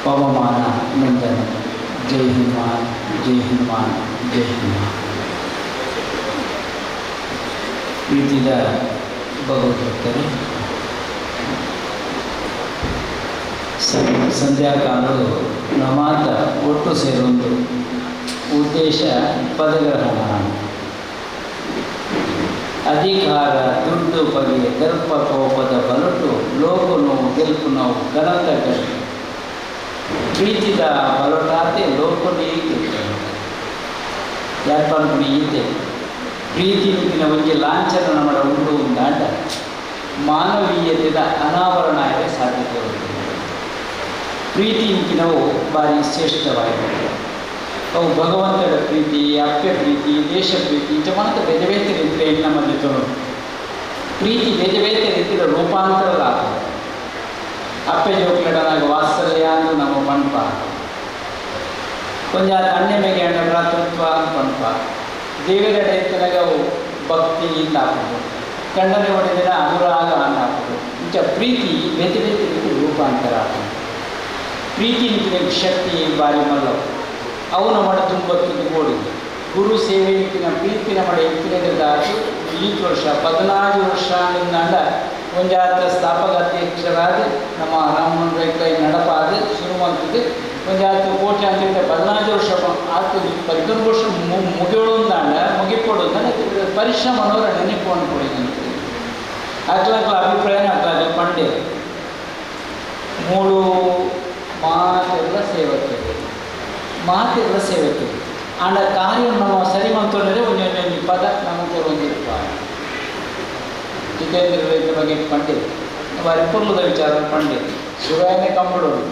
ಪವಮಾನ ನಂದನ. ಜೈ ಹನುಮಾನ್, ಜೈ ಹನುಮಾನ್, ಜೈ ಹನುಮಾನ್. ಪ್ರೀತಿದ ಭಗವದ್ಭಕ್ತರೇ, ಸಂಧ್ಯಾಕಾಲಗಳು ನಮಾತ ಒಟ್ಟು ಸೇರೊಂದು ಉದ್ದೇಶ ಪದಗ್ರಹಣ. ಅಧಿಕಾರ ದುಡ್ಡು ಬಗೆ ದರ್ಪ ಕೋಪದ ಬಲಟು ಲೋಕು ನೋವು ಗೆಲ್ಪು ನೋವು ಗರಂತ ಗರಿ ಪ್ರೀತಿದ ಬಲಟಾತೆ ಲೋಕನೇ ಯಾರ್ಪಣಿ ಈತೆ ಪ್ರೀತಿ ನಿಂತಿನ ಒಂಜಿ ಲಾಂಛನ ನಮ್ಮಡ ಉಂಡು ಉಂದಾಟ ಮಾನವೀಯತೆದ ಅನಾವರಣ ಆಗ ಸಾಧ್ಯತೆ ಉಂಟು. ಪ್ರೀತಿ ಇಂಚಿನವು ಭಾರಿ ಶ್ರೇಷ್ಠವಾಗಿದೆ. ಅವು ಭಗವಂತನ ಪ್ರೀತಿ, ಅಪ್ಪೆ ಪ್ರೀತಿ, ದೇಶ ಪ್ರೀತಿ ಇಂಚ ಮಾತ್ರ ಬೇರೆ ಬೇರೆ ರೀತಿಯ ನಮ್ಮಲ್ಲಿ ತೋರು. ಪ್ರೀತಿ ಬೇರೆ ಬೇರೆ ರೀತಿಯ ರೂಪಾಂತರಲಾಗ ಅಪ್ಪೆ ಜೋಕ್ಲಡನಾಗ ವಾತ್ಸಲ್ಯ ಅಂತ ನಮ್ಮ ಪಂಪ ಕೊಂಚ ಅಣ್ಣೆ ಮೇಲೆ ಅಣ್ಣ ಭ್ರಾತೃತ್ವ ಪಂಪ ದೇವರ ಎತ್ತನಾಗ ಅವು ಭಕ್ತಿ ಇಂದ ಹಾಕೋದು, ಕಣ್ಣನೆ ಹೊಡೆದಿನ ಅನುರಾಗ ಅಂತ ಹಾಕೋದು. ಇಂಚ ಪ್ರೀತಿ ಬೇರೆ ಬೇರೆ ರೀತಿ ರೂಪಾಂತರ ಹಾಕೋದು. ಪ್ರೀತಿ ನಿಂತಿನ ಶಕ್ತಿ ಬಾರಿ ಮಲ್ಲವು ಅವನ ಮಡ ತುಂಬತ್ತು ಗೋಡಿ ಗುರು ಸೇವೆ ನಿಂತಿನ ಪ್ರೀತಿನ ಮಡ ಎತ್ತಿನದಾತು 20 ವರ್ಷ 14 ವರ್ಷ ನಿಂದ ಒಂಜಾತ ಸ್ಥಾಪಕ ಅಧ್ಯಕ್ಷರಾದ ನಮ್ಮ ರಾಮಮೋಹನ್ ರೈತ ನಡಪಾದ ಶುರುವಂತದ್ದು ಒಂಜಾತ ಕೋಟಿ ಅಂತ 14 ವರ್ಷ ಆಗ್ತದೆ. 11 ವರ್ಷ ಮುಗಿಯೋದಂಡ ಮುಗಿಕೊಡೋದಂಡ ಪರಿಶ್ರಮನವರ ನೆನಪುವನ್ನು ಕೊಡಿದಂತೆ ಅಕ್ಲಾಕ್ಲ ಅಭಿಪ್ರಾಯ ಅಕ್ಲಾಗ ಪಂಡೆ ಮೂಡು ಮಾತೆಲ್ಲ ಸೇವಕ್ಕೆ ಮಾತೆಲ್ಲ ಸೇವಕ್ಕೆ ಆಂಡ ಕಾರ್ಯ ನಮ್ಮ ಸರಿ ಮಂತೋದ್ರೆ ಒಂದೊಂದು ಪದ ನಮಗೆ ಒಂದಿರುವ ಜಿತೇಂದ್ರ ರೈತ ಬಗ್ಗೆ ಪಂಡಿತ್ ಬಾರಿ ಪುರ್ಲದ ವಿಚಾರ ಪಂಡಿತ್ ಶಿವಾಯನೇ ಕಂಬಳೋಡು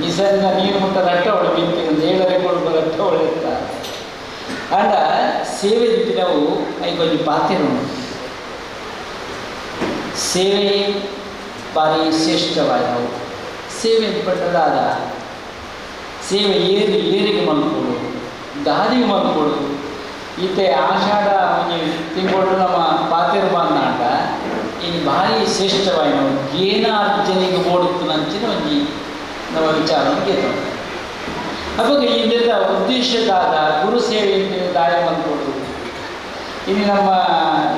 ನಿಸರ್ಗ ನೀರು ಮುಟ್ಟ ರಟ್ಟ ಹೊಳೆ ಬಿಂತಿನ 7 ಕೊಡುವ ರಟ್ಟ ಹೊಳೆಯುತ್ತಾರೆ. ಆಂಡ ಸೇವೆ ದಿಟ್ಟಿ ನಾವು ಐಗೊಂದು ಪಾತ್ರ ಸೇವೆ ಭಾರಿ ಶ್ರೇಷ್ಠವಾದವು. ಸೇವೆ ಪಟ್ಟದಾದ ಸೇವೆ ಏರಿಗೆ ಮಲ್ಕೊಡು, ದಾದಿಗೆ ಮಲ್ಕೊಡು. ಈತೆ ಆಷಾಢ ಒಂದು ತಿಂಗಳು ನಮ್ಮ ಪಾತ್ರ ಬಂದಾಟ ಇದು ಭಾರಿ ಶ್ರೇಷ್ಠವಾಗಿ ನಾವು ಏನಾರ್ಜನೆಗೆ ಓಡುತ್ತು ನಂಚಿನ ಒಂದು ನಮ್ಮ ವಿಚಾರವನ್ನು ಗೆದ್ದು ಅವಾಗ ಇದರ ಉದ್ದೇಶದಾದ ಗುರು ಸೇವೆ ದಾಯ ಮಲ್ಕೊಡು. ಇನ್ನು ನಮ್ಮ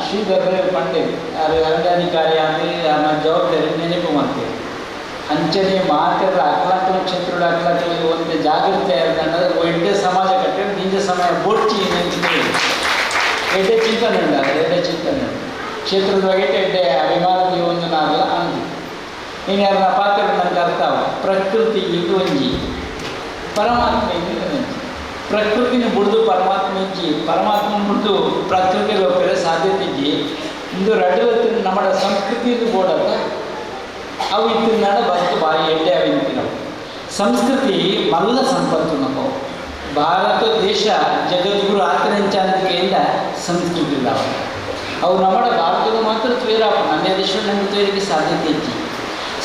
ಶ್ರೀಧರ ಪಂಡಿತ್ ಅರಣ್ಯಾಧಿಕಾರಿ ಅಂದರೆ ನಮ್ಮ ಜವಾಬ್ದಾರಿ ನೆನಪು ಮಾಡ್ತೇವೆ. ಅಂಚನೆ ಮಾತ್ರ ಅಕ್ಲಾಕ ನಕ್ಷತ್ರ ಅಕ್ಲಾಕ ಒಂದು ಜಾಗೃತಿ ಆದ್ರೆ ಎಡ್ಡೆ ಸಮಾಜ ಕಟ್ಟೆ ನಿಜ ಸಮಯ ಬೊಚ್ಚಿ ಎಡ್ಡೆ ಚಿಂತನೆ ಉಂಟು. ಎಡ್ಡೆ ಚಿಂತನೆ ಕ್ಷೇತ್ರದ ಬಗ್ಗೆ ಎಡ್ಡೆ ಅಭಿಮಾನಿ ಒಂದು ನಾಗಲ ಅಂದು ನೀನು ಯಾರ ಪಾತ್ರ ನನಗೆ ಅರ್ಥವ ಪ್ರಕೃತಿ ಇದು ಒಂಜಿ ಪರಮಾತ್ಮ ಇದು ಪ್ರಕೃತಿನ ಬಿಡ್ದು ಪರಮಾತ್ಮ ಇಜ್ಜಿ ಪರಮಾತ್ಮ ಬಿಡ್ದು ಪ್ರಕೃತಿ ಹೋಗ್ತಾರೆ ಸಾಧ್ಯತೆ ಇಜ್ಜಿ ಇಂದು ರಡ್ಡು ನಮ್ಮ ಸಂಸ್ಕೃತಿದು ಬೋಡಲ್ಲ ಅವು ಇತ್ತಿನ ನಾಡ ಬದುಕು ಭಾರಿ ಎಡ್ಡೆ ಅವಿಂತಿ ನಾವು ಸಂಸ್ಕೃತಿ ಮಲ್ಲ ಸಂಪತ್ತು ನಾವು ಭಾರತ ದೇಶ ಜಗದ್ಗುರು ಆತರಂಚಾಂತಿಕೆಯಿಂದ ಸಂಸ್ಕೃತಿ ಇದ್ದಾವೆ ಅವು ನಮ್ಮ ಭಾರತದ ಮಾತ್ರ ತ್ವೇರ ಅನ್ಯ ದೇಶ ನಮ್ಮ ತ್ವೇರಿಗೆ ಸಾಧ್ಯತೆ ಇಜ್ಜಿ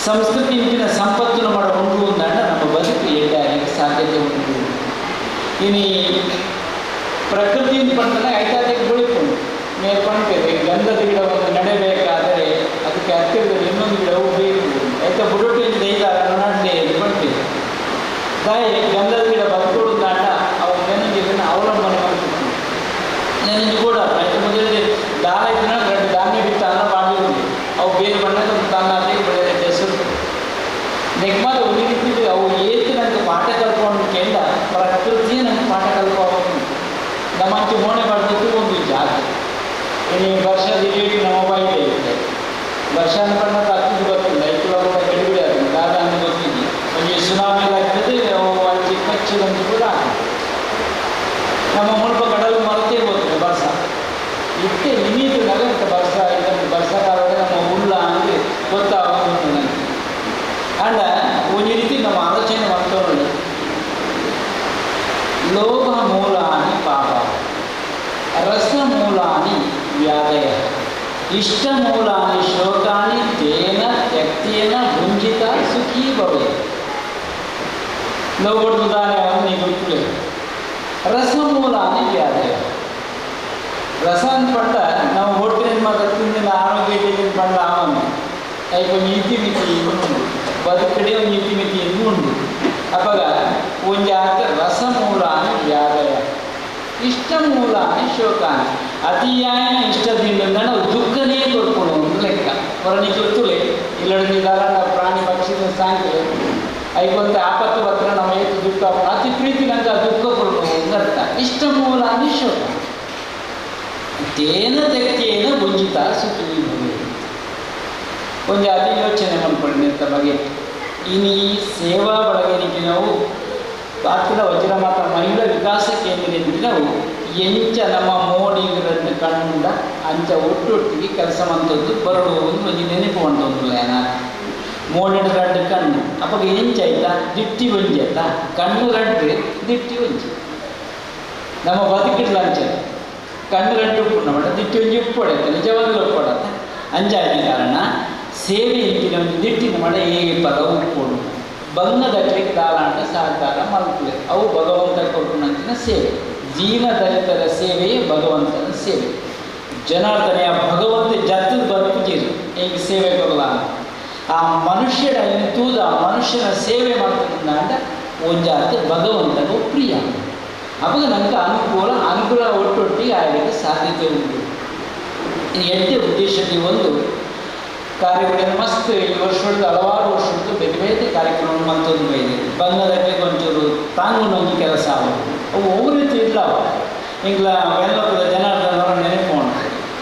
ಸಂಸ್ಕೃತಿ ಇಂಚಿನ ಸಂಪತ್ತು ನಮ್ಮ ಉಂಟು ಅಂದಾಂಡ ನಮ್ಮ ಬದುಕು ಎಡ್ಡೆ ಆಗಲಿಕ್ಕೆ ಸಾಧ್ಯತೆ ಉಂಟು. ಇನ್ನು ಪ್ರಕೃತಿಯಿಂದ ಪಂಡನ ಐತಾದಿಗೆ ಬೆಳಿಕೊಂಡು ಮೇಲ್ಪಂಡ್ತೇವೆ. ಗಂಧದ ಗಿಡವನ್ನು ನಡೆಯಬೇಕಾದರೆ ಅದಕ್ಕೆ ಹತ್ತಿರದಲ್ಲಿ ಇನ್ನೊಂದು ಗಿಡವು ಬೇಕು. ಆಯ್ತಾ ಬುಡೋಟಿಯಲ್ಲಿ ದೈದಾರ ನಡೆ ಪಂಡ್ತೇವೆ ದಾಯಿ ಗಂಧದ ಗಿಡ ಬದುಕೋಡು ದಾಂಡ ಅವು ನೆನಗಿದ್ದನ್ನು ಅವಲಂಬನೆ ಮಾಡ್ತಿರ್ತೀವಿ. ನೆನಜು ಕೂಡ ಆಯ್ತು ಮೊದಲಿಗೆ ದಾರ ಇದ್ದ 2 ಧಾನ್ಯ ಬಿಟ್ಟ ಅನ್ನ ಮಾಡಿರೋದು ಅವು ಬೇರೆ ಬಣ್ಣದ ದಾನಾದಿಗೆ ಬೆಳೆದ ಹೆಸರು ನೆಗ್ಮಾದ ಉಳಿದಿದ್ದು ಅವು ಏತು ನನಗೆ ಪಾಠ ಕಲ್ಕೊಂಡು ಕೇಂದ್ರ ಪ್ರಕೃತಿಯೇ ನನಗೆ ಪಾಠ ಕಲ್ಕೊಂಡು ನಮ್ಮಂತೂ ಮೋಣೆ ಮಾಡಿದ್ದು ಒಂದು ಜಾಗ. ಇನ್ನು ವರ್ಷದ ರೇಡಿ ನಮ್ಮ ಮೊಬೈಲ್ ಇರುತ್ತೆ ವರ್ಷ ಅನ್ಕೊಂಡ ಆಗ್ತಿದ್ದು ಗೊತ್ತಿಲ್ಲ 5 ಕಿಲೋಮೀಟರ್ ಗಡಿಬಿಡಿ ಆಗ್ತದೆ ದಾದ ಅಂತ ಗೊತ್ತಿದ್ದೆ ಒಂದು ಸುನಾಮಿ ಆಗ್ತದೆ ಅವು ಅಲ್ಲಿ ಕಚ್ಚಿದಂತ ಕೂಡ ಆಗ್ತದೆ. ನಮ್ಮ ಮುಲ್ಪ ಕಡಲು ಮರತೇ ಹೋಗ್ತದೆ ಬರ್ಸ ಇಷ್ಟೇ ಇನ್ನಿದ್ದು ನಗರಕ್ಕೆ ಬರ್ಸ ಇದನ್ನು ಬರ್ಸಕಾರೊಳಗೆ ನಮ್ಮ ಉಳ್ಳ ಅಂದರೆ ಗೊತ್ತಾಗೋದು ನನಗೆ. ಆ್ಯಂಡ ಒಂದು ರೀತಿ ನಮ್ಮ ಆಲೋಚನೆ ಮಾಡ್ಕೊಂಡು ಲೋಭ ಮೂಲಾನಿ ಪಾಪ ರಸ ಮೂಲಾನಿ ವ್ಯಾಧಯ ಇಷ್ಟ ಮೂಲಾನಿ ಶೋಕಾನಿ ತೇನ ತ್ಯಕ್ತೇನ ಭುಂಜಿತ ಸುಖೀ ಭವೆ. ಲೋಭದ ದಾನೆ ಅವನಿಗೆ ಗೊತ್ತಿಲ್ಲ. ರಸ ಮೂಲಾನಿ ವ್ಯಾಧಯ ರಸ ಅಂದ್ಪಟ್ಟ ನಾವು ಹೊಟ್ಟೆ ಮಾತ್ರ ತಿಂದಿನ ಆರೋಗ್ಯ ಪಂಡ ಆಮನ್ನು ಐಕೊಂಡು ಇತಿ ಮಿತಿ ಬದುಕಡೆ ಒಂದು ಇತಿಮಿತಿ ಎಂದು ಉಂಟು ಅವಾಗ ಒಂಜಿ ಆತ ರಸಮೂಲಾನ ವ್ಯಾಗಯ ಇಷ್ಟ ಮೂಲಾನ ಶೋಕಾನ ಅತಿಯಾಯ ಇಷ್ಟದಿಂದ ದುಃಖನೇ ಕೊಡ್ಕೊಂಡು ಒಂದು ಲೆಕ್ಕ ಹೊರನಿಗೆ ಗೊತ್ತುಲೆ ಇಲ್ಲಡಿದಾರ ಪ್ರಾಣಿ ಪಕ್ಷಿಗಳ ಸಾಂಖ್ಯೆ ಐಕೊಂತ ಆಪತ್ತು ಪತ್ರ ನಮ್ಮ ಏತು ದುಃಖ ಅತಿ ಪ್ರೀತಿ ನಂಗೆ ದುಃಖ ಕೊಡ್ಕೊಂಡು ಒಂದು ಅರ್ಥ ಇಷ್ಟ ಮೂಲಾನ ಶೋಕ ತೇನ ತೆಕ್ತೇನ ಭುಂಜಿತ ಸುಖಿ ಒಂದು ಅತಿ ಯೋಚನೆ ಮಾಡ್ಕೊಂಡಿದ್ದ ಬಗ್ಗೆ ಇನಿ ಸೇವಾ ಬಳಗನಿಗೆ ನಾವು ಭಾರತದ ವಜ್ರ ಮಾತ್ರ ಮಹಿಳಾ ವಿಕಾಸ ಕೇಂದ್ರದಿಂದ ನಾವು ಎಂಚ ನಮ್ಮ ಮೋಡಿಗರನ್ನು ಕಂಡ ಅಂಚ ಒಟ್ಟೊಟ್ಟಿಗೆ ಕೆಲಸ ಮಂತದ್ದು ಬರಡು ಒಂದು ನೆನಪು ಉಂಟೊಂದಿಲ್ಲ ಏನಾದ್ರು ಮೋಡಿನ ರಡ್ಡು ಕಣ್ಣು ಅವಾಗ ಎಂಚಾಯ್ತಾ ದಿಟ್ಟಿ ಒಂಜಿ ಆಯ್ತಾ ಕಣ್ಣು ರಡ್ಡು ದಿಟ್ಟಿ ಒಂಜಿ ನಮ್ಮ ಬದುಕಿಡ್ಲ ಅಂಚ ಕಣ್ಣು ರಡ್ಡು ಉಪ್ಪು ಮಾಡ ದಿಟ್ಟಿ ಒಂಜಿ ಉಪ್ಪೊಡೆತ ನಿಜವಾಗ್ಲೂ ಉಪ್ಪೊಡತ್ತ ಅಂಚಾಯ್ದ ಕಾರಣ ಸೇವೆ ಇಂಟಿನ ಒಂದು ದಿಟ್ಟಿನ ಮಾಡ ಹೇಗೆ ಪದ ಉಪ್ಪೋಡು ಬಂಗದಕ್ಕೆ ದಾಲಾಂಡ ಸಹಕಾರ ಮಲ್ಪಲೆ ಅವು ಭಗವಂತ ಕೊಟ್ಟುನಂತಿನ ಸೇವೆ ದೀನದಲಿತರ ಸೇವೆಯೇ ಭಗವಂತನ ಸೇವೆ ಜನಾರ್ದನೆಯ ಭಗವಂತ ಜತ್ತದ ಬದುಕಿರು ಹೇಗೆ ಸೇವೆ ಕೊಡಲ್ಲ ಆ ಮನುಷ್ಯರ ತೂದ ಮನುಷ್ಯನ ಸೇವೆ ಮಾಡ್ತಂದ ಒಂಜಾತ ಭಗವಂತನು ಪ್ರಿಯ ಅವಾಗ ನಮ್ಗೆ ಅನುಕೂಲ ಒಟ್ಟೊಟ್ಟಿಗೆ ಆಗಲಿಕ್ಕೆ ಸಾಧ್ಯತೆ ಉಂಟು ಎಂಟೇ ಉದ್ದೇಶಕ್ಕೆ ಒಂದು ಕಾರ್ಯಗಳನ್ನು ಮಸ್ತ್ ಈ ವರ್ಷದ ಹಲವಾರು ವರ್ಷದ್ದು ಬೇರೆ ಬೇರೆ ಕಾರ್ಯಕ್ರಮ ಮತ್ತೊಂದು ಬೈದೆ ಬಂಗದಕ್ಕೆ ಒಂಚೂರು ತಾಂಗುನೊಂದು ಕೆಲಸ ಅವು ರೀತಿ ಇಲ್ಲ ಇಂಗ್ಲ ವೆಲ್ಲಪದ ಜನಾರ್ದನವರ ನೆನಪು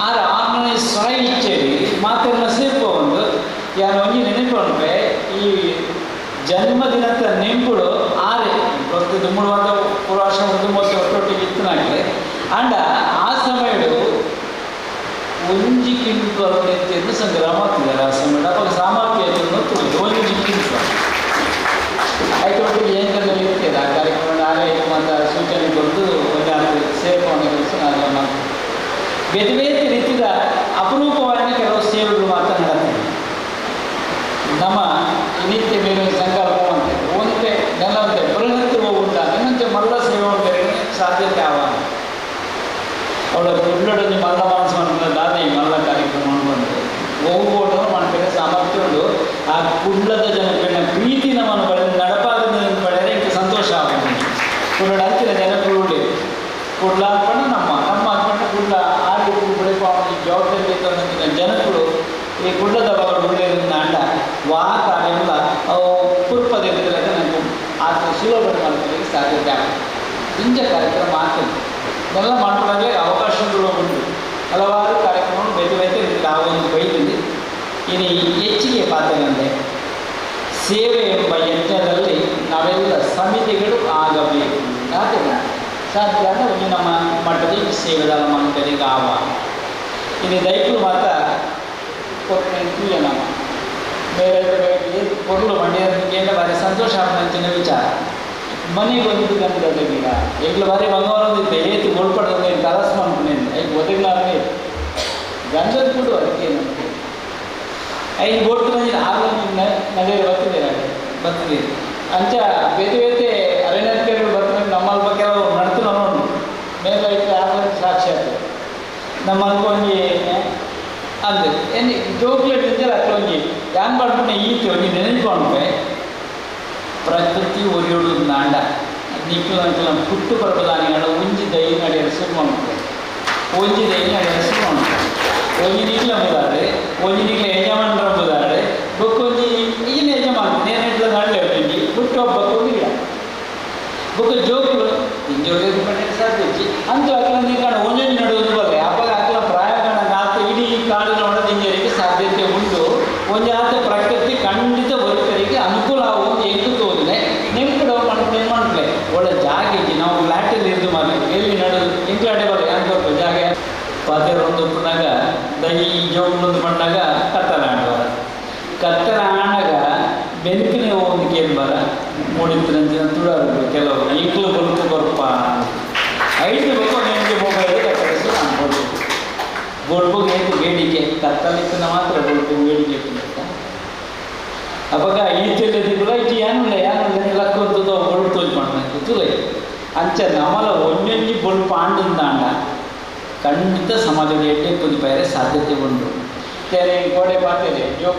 ಆದರೆ ಆಮೇಲೆ ಸ್ವರ ಇಚ್ಛೇರಿ ಮಾತೆಲ್ಲ ಸೇರ್ಕೊಂಡು ಯಾರು ಒಂಜಿ ನೆನಪುಂಟೆ ಈ ಜನ್ಮದಿನದ ನೆಂಪುಡು ಆರೆ ಪ್ರಸ್ತುತ ಮೂಡುವಂಥ ಪುರಾಶ್ರಮ ಮೊತ್ತ ಒಟ್ಟೊಟ್ಟಿಗೆ ಇತ್ತನಾಗಲಿ ಅಂಡ ಆ ಸಮಯಡು ಒಂಜಿ ಕಿಂಟು ಅಭಿವೃದ್ಧಿಯನ್ನು ಸಂಗ್ರಹ ಮಾಡ್ತಿದ್ದಾರೆ ಆ ಸಮಯ ಅವಾಗ ಸಾಮರ್ಥ್ಯವನ್ನು ಒಂಜಿ ಕಿಂಟು ಆಯ್ತು ಏನೆಲ್ಲ ಇರ್ತದೆ ಆ ಕಾರ್ಯಕ್ರಮ ನಾವೇ ಮತ್ತು ಸೂಚನೆ ಕೊಟ್ಟು ಒಂದು ಸೇರ್ಕೊಂಡು ಕೆಲಸ ನಾವೇ ಮಾಡ್ತೀವಿ ಬೇರೆ ಬೇರೆ ರೀತಿಯ ಅಪರೂಪವಾದ ಕೆಲವು ಸೇವೆಗಳು ಮಾತ್ರ ನಡೆಸ್ತೀವಿ ನಮ್ಮ ನಿತ್ಯ ಬೇರೆ ಸಂಕಲ್ಪ ಅಂತೆ ಒಂದೇ ನೆಲಂತೆ ಬೃಹತ್ ಹೋಗುಂಟಾಗ ಇನ್ನೊಂದು ಮಲ್ಲ ಸೇವೆ ಬೇರೆ ಸಾಧ್ಯತೆ ಆವಾಗ ಅವಳ ದುಡ್ಡೊಡನೆ ಮಲ್ಲ ಮನಸ್ಸು ಮಾಡ್ಕೊಂಡ ದಾದಿ ಮಲ್ಲ ಕಾರ್ಯಕ್ರಮ ಬಂದು ಹೋಗ್ಬೋದು ಮಾಡ್ತಾರೆ ಸಾಮರ್ಥ್ಯ ಉಂಟು ಆ ಕುಳ್ಳದ ಜನಗಳ ಪ್ರೀತಿ ನಮ್ಮನ್ನು ಪಡೆದು ನಡಪಾದ ಪಡೆದರೆ ಇಂಥ ಸಂತೋಷ ಆಗುತ್ತೆ ಕುಳ್ಳಡ ಹತ್ತಿರ ಜನಗಳು ಕುಡ್ಲ ಹಾಕೊಂಡು ನಮ್ಮ ಹಾಕೊಂಡು ಕುಡ್ಲ ಆಡಿ ಬೆಳಕು ಜವಾಬ್ದಾರಿ ಬೇಕಾದಂಥ ಜನಗಳು ಈ ಕುಳ್ಳದ ಬಗ್ಗೆ ಒಳ್ಳೆಯದನ್ನ ಅಂಡ ವಾ ಕಾರ್ಯಗಳ ಅವು ಕುರುಪದಿರಲಿಲ್ಲ ನನಗೆ ಆತ ಸುಲಭ ಮಾಡ್ಕೊಳ್ಳಿಕ್ಕೆ ಸಾಧ್ಯತೆ ಆಗುತ್ತೆ ಇಂಜ ಕಾರ್ಯಕ್ರಮ ಆಗ್ತದೆ ಇದೆಲ್ಲ ಮಾಡ್ಕೊಳ್ಳೋಕ್ಕೆ ಅವಕಾಶಗಳು ಉಂಟು ಹಲವಾರು ಕಾರ್ಯಕ್ರಮಗಳು ಬೇರೆ ಬೇರೆ ರೀತಿಯಲ್ಲಿ ಆ ಒಂದು ಬೈದಲ್ಲಿ ಇನ್ನು ಹೆಚ್ಚಿಗೆ ಪಾತ್ರವಂತೆ ಸೇವೆ ಎಂಬ ಯಜ್ಞದಲ್ಲಿ ನಾವೆಲ್ಲ ಸಮಿತಿಗಳು ಆಗಬೇಕು ಸಾಧ್ಯ ಅಂದರೆ ಒಂದು ನಮ್ಮ ಮಠದ ಸೇವೆದ ಮಂಕರಿಗೆ ಆವ ಇನ್ನು ದೈವರು ಮಾತ್ರ ಕೊಟ್ಟು ನಮ್ಮ ಬೇರೆ ಕೊರಲು ಮಂಡ್ಯಕ್ಕೆ ಭಾರಿ ಸಂತೋಷ ಆಗುವಂತಿನ ವಿಚಾರ ಮನೆಗೆ ಒಂದು ಗಂಟೆಗಿಲ್ಲ ಈಗಲೂ ಬಾರಿ ಭಗವಾನದಿದ್ದೆ ಏತು ಗೋಳ್ಪಡೋದು ಕಲಸ್ ಮಾಡ್ಕೊಂಡೇನು ಈಗ ಒದಗಿನಾರೇ ಗಂಧದ ಕೂಡ ಅದಕ್ಕೆ ನಮಗೆ ಐದು ಬೋಟ್ ಬಂದಿಲ್ಲ ಆಗ ನಗರ ಬರ್ತಿದ್ದೀರಿ ಅಂಚ ಬೇರೆ ಬೇರೆ ಅರಣ್ಯಧಿಕಾರಿಗಳು ಬರ್ತಾರೆ ನಮ್ಮಲ್ಪ ಕೆಲವು ನಡ್ತು ನೋಡು ಮೇಲೆ ಐತೆ ಆಗಲಿ ಸಾಕ್ಷಿ ಆಗ್ತದೆ ನಮ್ಮ ಅನ್ಕೊಂಡಿ ಅಂದ್ರೆ ಏನು ಜೋಕ್ಲೇಟ್ ಇದ್ದರೆ ಅಷ್ಟೊಂದು ಹ್ಯಾಂಗ್ ಮಾಡ್ಕೊಂಡೆ ಈತಿ ಒಂದು ನೆನೆಸ್ಕೊಂಡ್ರೆ ಪ್ರಕೃತಿ ಒರಿಯೋಡು ನಾಂಡ ನಿಖಿಲ ಪುಟ್ಟು ಪರ್ವದಾನಿಗಳು ಒಂಜಿ ದೈ ನಡೆಯಲು ಶುರು ಮಾಡ್ತಾರೆ ಒಂಜಿ ದೈ ನಡೆಯಲು ಶುರು ಮಾಡ್ತಾರೆ ಒಂಜಿ ನೀಗ್ಲ ಬುದಾರೆ ಒಂಜಿ ನೀಗ್ಲ ಯಜಮಾನರ ಬುದಾರೆ ಬೊಕ್ಕೊಂಜಿ ಈಗಿನ ಯಜಮಾನ ನೇನೆಟ್ಲ ನಡಲೆ ಬಂದು ಹುಟ್ಟು ಒಬ್ಬಕ್ಕೊಂದು ಗಿಡ ಬೊಕ್ಕ ಜೋಕ್ಲು ಇಂಜೋಗಿ ಪಟ್ಟೆ ಸಾಧ್ಯ ಅಂತ ಅಕ್ಕಲ ನೀಕಾಣ ಒಂಜೊಂದು ನಡುವುದು ಬರಲಿ ಅಪ್ಪಾಗ ಅಕ್ಕಲ ಪ್ರಾಯಕಾಣ ನಾಲ್ಕು ಇಡೀ ಕಾಡಿನ ಒಳದಿಂಜರಿಗೆ ಸಾಧ್ಯತೆ ಉಂಟು ಒಂದು ಆತ ಪ್ರಕೃತಿ ಖಂಡಿತ ವರ್ಕರಿಗೆ ಅನುಕೂಲ ಆಗುವುದು ಎಂಟು ತೋರಿದೆ ನೆಂಪು ಮಾಡ್ಕೊಂಡು ಮಾಡ್ಲೆ ಒಳ್ಳೆ ಜಾಗ ಇದ್ದು ನಾವು ಫ್ಲ್ಯಾಟಲ್ಲಿ ಇದ್ದು ಮಾಡಿ ಎಲ್ಲಿ ನಡುದು ಇಂಕ್ಲಾಡೆ ಬರಲಿ ಅನ್ಬೇಕು ಜಾಗ ಪಾತ್ರ ಒಂದು ಉಪ್ಪನಾಗ ದೈ ಜೋಗ್ಲೊಂದು ಮಣ್ಣಾಗ ಕತ್ತಲ ಆಡುವ ಕತ್ತಲ ಆಣಾಗ ಬೆಂಕಿನ ಒಂದು ಕೇಳ್ಬಾರ ಮೂಡಿತ್ತಿನ ತುಳಾರು ಕೆಲವು ಈಗಲೂ ಬದುಕು ಬರ್ಪ ಐದು ಬೇಕು ನಿಮಗೆ ಮೊಬೈಲ್ ಕತ್ತರಿಸಿ ಅನ್ಬೋದು ಗೋಡ್ಬುಗೆ ಏತು ಬೇಡಿಕೆ ಕತ್ತಲಿಕ್ಕನ ಮಾತ್ರ ಗೋಡ್ಬು ಬೇಡಿಕೆ ಇರ್ತದೆ ಅವಾಗ ಈಚೆಲ್ಲಿ ಕೂಡ ಇಟ್ಟು ಏನಿಲ್ಲ ಲಕ್ಕದ್ದು ಬೊಳ್ಳು ತೋಜ್ ಮಾಡಬೇಕು ತುಲೆ ಅಂಚ ನಮ್ಮಲ ಒಂದೊಂದು ಬೊಳ್ಳು ಪಾಂಡಿಂದ ಖಂಡಿತ ಸಮಾಜದ ಎಡ್ಡೆ ತುದಿಪಾಯರೆ ಸಾಧ್ಯತೆ ಉಂಟು तेरे कोड़े पाते थे जो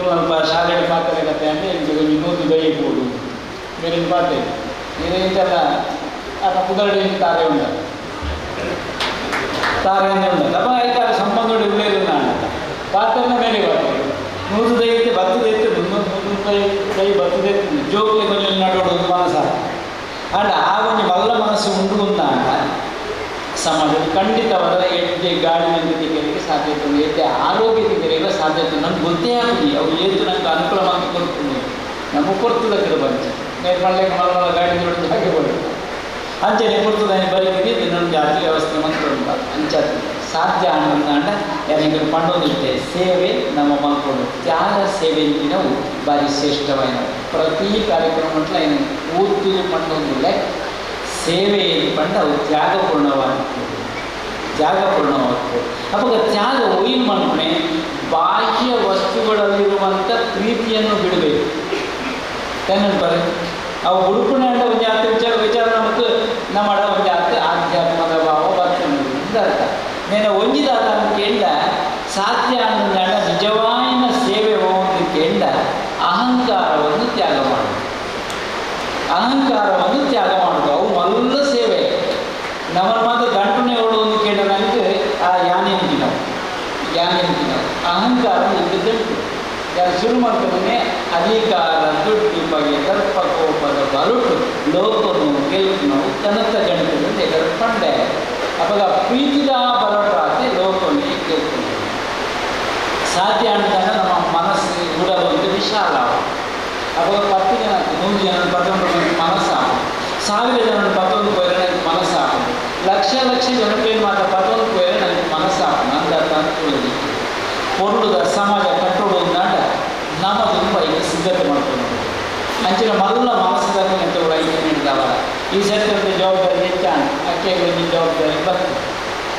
शाले पाते रहते हैं नूत दही कूड़ू मेरे पाते मेरे अगर कुदरड़ी तारे तारे अब అయితే సంబంధుడు ఇవ్వలేదు పాత్రలో మేరే పాత్ర నూతు దైతే బత్తు దైతే నూతు దై బత్తు దైతే జోకులు కొంచెం నడవడు మనస అంటే ఆ కొంచెం వల్ల మనసు ఉండుకుందా అంట ಸಮಾಜದ ಖಂಡಿತವಾದ ಎಡ್ಡೆ ಗಾಳಿ ತೆಗೆಯಲಿಕ್ಕೆ ಸಾಧ್ಯತೆ ಉಂಟು ಎಡ್ಡೆ ಆರೋಗ್ಯತೆ ತೆಗೆಯಲು ಸಾಧ್ಯತೆ ನಮ್ಗೆ ಗೊತ್ತೇ ಆಗುದಿಲ್ಲ ಅವು ಏತು ನಂಗೆ ಅನುಕೂಲವಾಗಿ ಕೊಡ್ತೀನಿ ನಮಗೆ ಕೊಡ್ತದಕ್ಕೆ ಬಂತು నేను మళ్ళీ మళ్ళీ గాడి చూడండి ಹಾಗೆ ಬರುತ್ತೆ ಅಂಚನೆ ಕೊಡ್ತದಾನೆ ಬರೀತಿದ್ದು ನನ್ನ ಜಾತಿ ವ್ಯವಸ್ಥೆ ಮಂತ್ರ ಉಂಟು ಅಂಚಾತಿ ಸಾಧ್ಯ ಅನ್ನೋದಂಡ ಯಾರಿಗೆ ಪಂಡೋದಿತ್ತೆ ಸೇವೆ ನಮ್ಮ ಮಲ್ಕೊಂಡು ತ್ಯಾಗ ಸೇವೆ ನಾವು ಭಾರಿ ಶ್ರೇಷ್ಠವಾದ ಪ್ರತಿ ಕಾರ್ಯಕ್ರಮಕ್ಕೆ ಏನು ಊದ್ದು ಪಂಡೋದಿಲ್ಲ ಸೇವೆ ಪಂಡ ಅವು ತ್ಯಾಗಪೂರ್ಣವಾಗ್ತದೆ ಅವಾಗ ತ್ಯಾಗ ಏನು ಮಾಡ್ಕೊಂಡೆ ಬಾಹ್ಯ ವಸ್ತುಗಳಲ್ಲಿರುವಂಥ ಪ್ರೀತಿಯನ್ನು ಬಿಡಬೇಕು ಏನಂತಾರೆ ಅವು ಹುಡುಕಣೆ ಅಂತ ಒಂದು ಜಾತಿ ವಿಚಾರ ನಮಗೆ ನಮ್ಮ ಒಂದು ಜಾತಿ ಆಧ್ಯಾತ್ಮದ ಭಾವ ಬರ್ತದೆ ಅರ್ಥ నేను ಒಂಜಿದಾದ ಅಂತ ಕೇಳಿದ ಸಾಧ್ಯ ಅನ್ನೋದ ನಿಜವಾಯಿನ ಸೇವೆ ಹೋಗಿ ಕೇಳಿದ ಅಹಂಕಾರವನ್ನು ತ್ಯಾಗ ಮಾಡೋದು ಅವು ಮಲ್ಲ ಸೇವೆ ನಮ್ಮ ಮಾತ್ರ ಗಂಟನೆ ಹೊಡುವುದು ಕೇಳ ನನಗೆ ಆ ಯಾನೇಂತಿ ನಾವು ಅಹಂಕಾರ ಇದ್ದಿದ್ದುಂಟು ಯಾರು ಶುರು ಮಾಡ್ಕೊಂಡೇ ಅಧಿಕಾರ ದುಡ್ಡು ಬಗೆ ದರ್ಪ ಕೋಪದ ಬರುಟು ಲೋಕನು ಗೆಲ್ಪನು ಕನಕ ಗಂಟೆಯಿಂದ ಎಗರ ಪಂಡೆ ಅವಾಗ ಪ್ರೀತಿದ ಬರೋಟಾತೆ ಲೋಕನೇ ಗೆಲ್ಪನು ಸಾಧ್ಯ ಅಂತಾನೆ ನಮ್ಮ ಮನಸ್ಸು ಉಡಲು ವಿಶಾಲ ಅವಾಗ 10 ಜನ 100 ಜನ 11 ಮನಸ್ಸಾகும் 1000 ಜನ 11 ಪೋಯರೆ ನನಗೆ ಮನಸ್ಸಾகும் ಲಕ್ಷ ಜನಕ್ಕೆ ಮಾತ್ರ 11 ಪೋಯರೆ ನನಗೆ ಮನಸ್ಸಾகும் ನಂದು ಅರ್ಥ ಅನುಕೂಲದಿ ಪೊರುಳುದ ಸಮಾಜ ಕಟ್ಟೋದು ನಾಟ ನಮ್ಮದು ಈಗ ಸಿದ್ಧತೆ ಮಾಡ್ಕೊಂಡು ಅಂಚಿನ ಮಲ್ಲ ಮನಸ್ಸದಲ್ಲಿ ಅಂತ ಕೂಡ ಐದು ನೀಡಿದವರ ಈ ಸರ್ಕಾರದ ಜವಾಬ್ದಾರಿ ಹೆಚ್ಚಾണ് ಅಕ್ಕೆಗೆ ಜವಾಬ್ದಾರಿ ಬರ್ತದೆ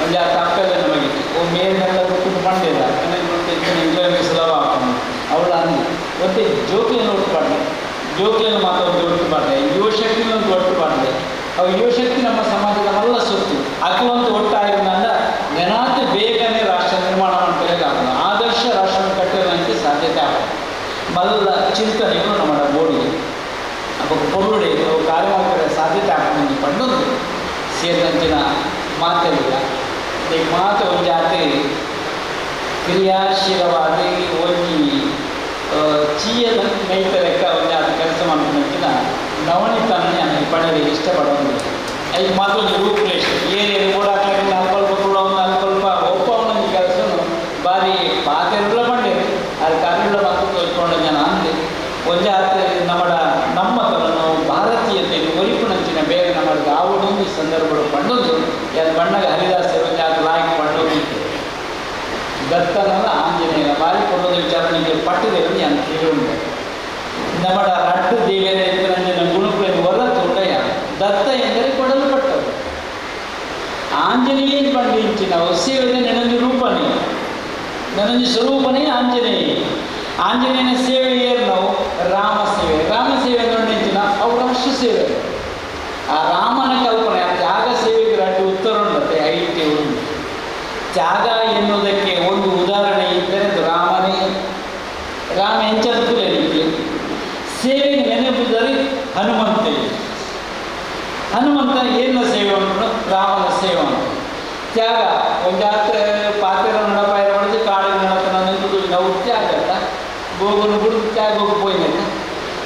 ಒಂದು ತಪ್ಪೆಲ್ಲ ನಮಗೆ ಮೇಲೆಲ್ಲ ಗೊತ್ತು ಮಾಡಿಲ್ಲ ಎಂಜಾಯ್ ಸುಲಭ ಆಗ್ತಾನೆ ಅವಳ ಅಂದು ಮತ್ತೆ ಜೋಕಿಯನ್ನು ಒಟ್ಟುಪಾಡ್ದೆ ಜೋಕಿಯನ್ನು ಮಾತ್ರ ಒಂದು ಒಟ್ಟುಪಾಡ್ದೆ ಯುವಶಕ್ತಿನ ಒಂದು ಒಟ್ಟುಪಾಡ್ದೆ ಅವು ಯುವಶಕ್ತಿ ನಮ್ಮ ಸಮಾಜದ ಮಲ್ಲ ಸೊತ್ತು ಅಕ್ಕಲೊಂದು ಒಟ್ಟಾಗಿರೋದ್ರಿಂದ ನೆನಾತು ಬೇಗನೆ ರಾಷ್ಟ್ರ ನಿರ್ಮಾಣ ಮಾಡ್ಕೊಳ್ಳೋಕೆ ಆಗಲ್ಲ ಆದರ್ಶ ರಾಷ್ಟ್ರ ಕಟ್ಟೋದಕ್ಕೆ ಸಾಧ್ಯತೆ ಆಗಲ್ಲ ಮಲ್ಲ ಚಿಂತನೆಗಳು ನಮ್ಮ ಬೋಡಿಗೆ ಅವಾಗ ಪೊರುಡೆ ಕಾರ್ಯವಾದ ಸಾಧ್ಯತೆ ಆಗ್ತದೆ ಪಂಡೊಂದು ಸೇರಿದಂಚಿನ ಮಾತಲ್ಲಿಲ್ಲ ಈ ಮಾತು ಒಂದು ಜಾತಿ ಕ್ರಿಯಾಶೀಲವಾಗಿ ಹೋಗಿ ಚೀಯದ ನೈತ ಲೆಕ್ಕ ಒಂದು ಜಾತಿ ಕೆಲಸ ಮಾಡ್ಕೊಂಡಂಚಿನ ನವಣಿತನ ನನಗೆ ಪಡೆಯಲು ಇಷ್ಟಪಡೋದಿಲ್ಲ ಐದು ಮಾತು ಒಂದು ರೂಪರೇಷ ಏನೇನು ಓಡಾಟಕ್ಕೆ ಅಲ್ಪ ಅಲ್ಪ ಒಪ್ಪವನ ಕೆಲಸ ಭಾರಿ ಪಾತೆಲ್ಲ ಬಂಡೇರಿ ಅದು ಕನ್ನಡ ಮತ್ತು ತೋರಿಸ್ಕೊಂಡ ಜನ ಅಂದೆ ಒಂದು ಜಾತಿ ನಮ್ಮ ತನನು ಭಾರತೀಯತೆ ಒರಿಪುಣಂಚಿನ ಬೇರೆ ನಮಗೆ ಆವಡೊಂದು ಸಂದರ್ಭಗಳು ಪಂಡೊಂದು ಅದು ಬಣ್ಣಗೆ ಹರಿದಾಸರು ಜಾತಿ ಲಾಯ್ಕ್ ಪಂಡೋದಿತ್ತು ದತ್ತನಲ್ಲ ಆಂಜನೇಯನ ಬಾರಿ ಕೊಡೋದು ವಿಚಾರ ನಿಮಗೆ ಪಟ್ಟದಲ್ಲಿ ಅಂತ ಹೇಳುಂಟು ನಮ್ಮ ರಡ್ಡು ದೇವರ ನಂಜಿನ ಗುಣಗಳನ್ನು ಹೊರತುಂಡಯ ದತ್ತ ಎಂದರೆ ಕೊಡಲ್ಪಟ್ಟರು ಆಂಜನೇಯನ್ ಪಂಡಿಂಚಿನ ಸೇವೆದ ನೆನೊಂದು ರೂಪನೇ ನನೊಂದು ಸ್ವರೂಪನೇ ಆಂಜನೇಯನ ಸೇವೆ ಏರು ನಾವು ರಾಮ ಸೇವೆ ನೋಡಿಂಚಿನ ಅವು ರಾಷ್ಟ್ರ ಸೇವೆ ಆ ರಾಮನ ಕಲ್ಪನೆ ಆ ತ್ಯಾಗ ಸೇವೆಗೆ ರಡ್ಡು ಉತ್ತರ ಉಂಟತೆ ಐಕ್ಯ ಉಂಟು ತ್ಯಾಗ ಎನ್ನುವುದಕ್ಕೆ ಒಂದು ಉದಾಹರಣೆ ಇದ್ದರೆ ಅದು ರಾಮನೇ ರಾಮ ಎಂಚಂತುಲಿಕ್ಕೆ ಸೇವೆಗೆ ನೆನಪಿದ್ದರೆ ಹನುಮಂತ ಏನು ಸೇವೆ ಉಂಟು ರಾಮನ ಸೇವೆ ಉಂಟು ತ್ಯಾಗ ಒಂದು ಪಾತ್ರ ನಡಪಾಯ ಹೊಡೆದು ಕಾಡಿನ ನಡತನ ನಿಂತು ನಾವು ತ್ಯಾಗ ಗೋಗುನು ಬಿಡುದು ತ್ಯಾಗ ಹೋಗಿపోయినట్ట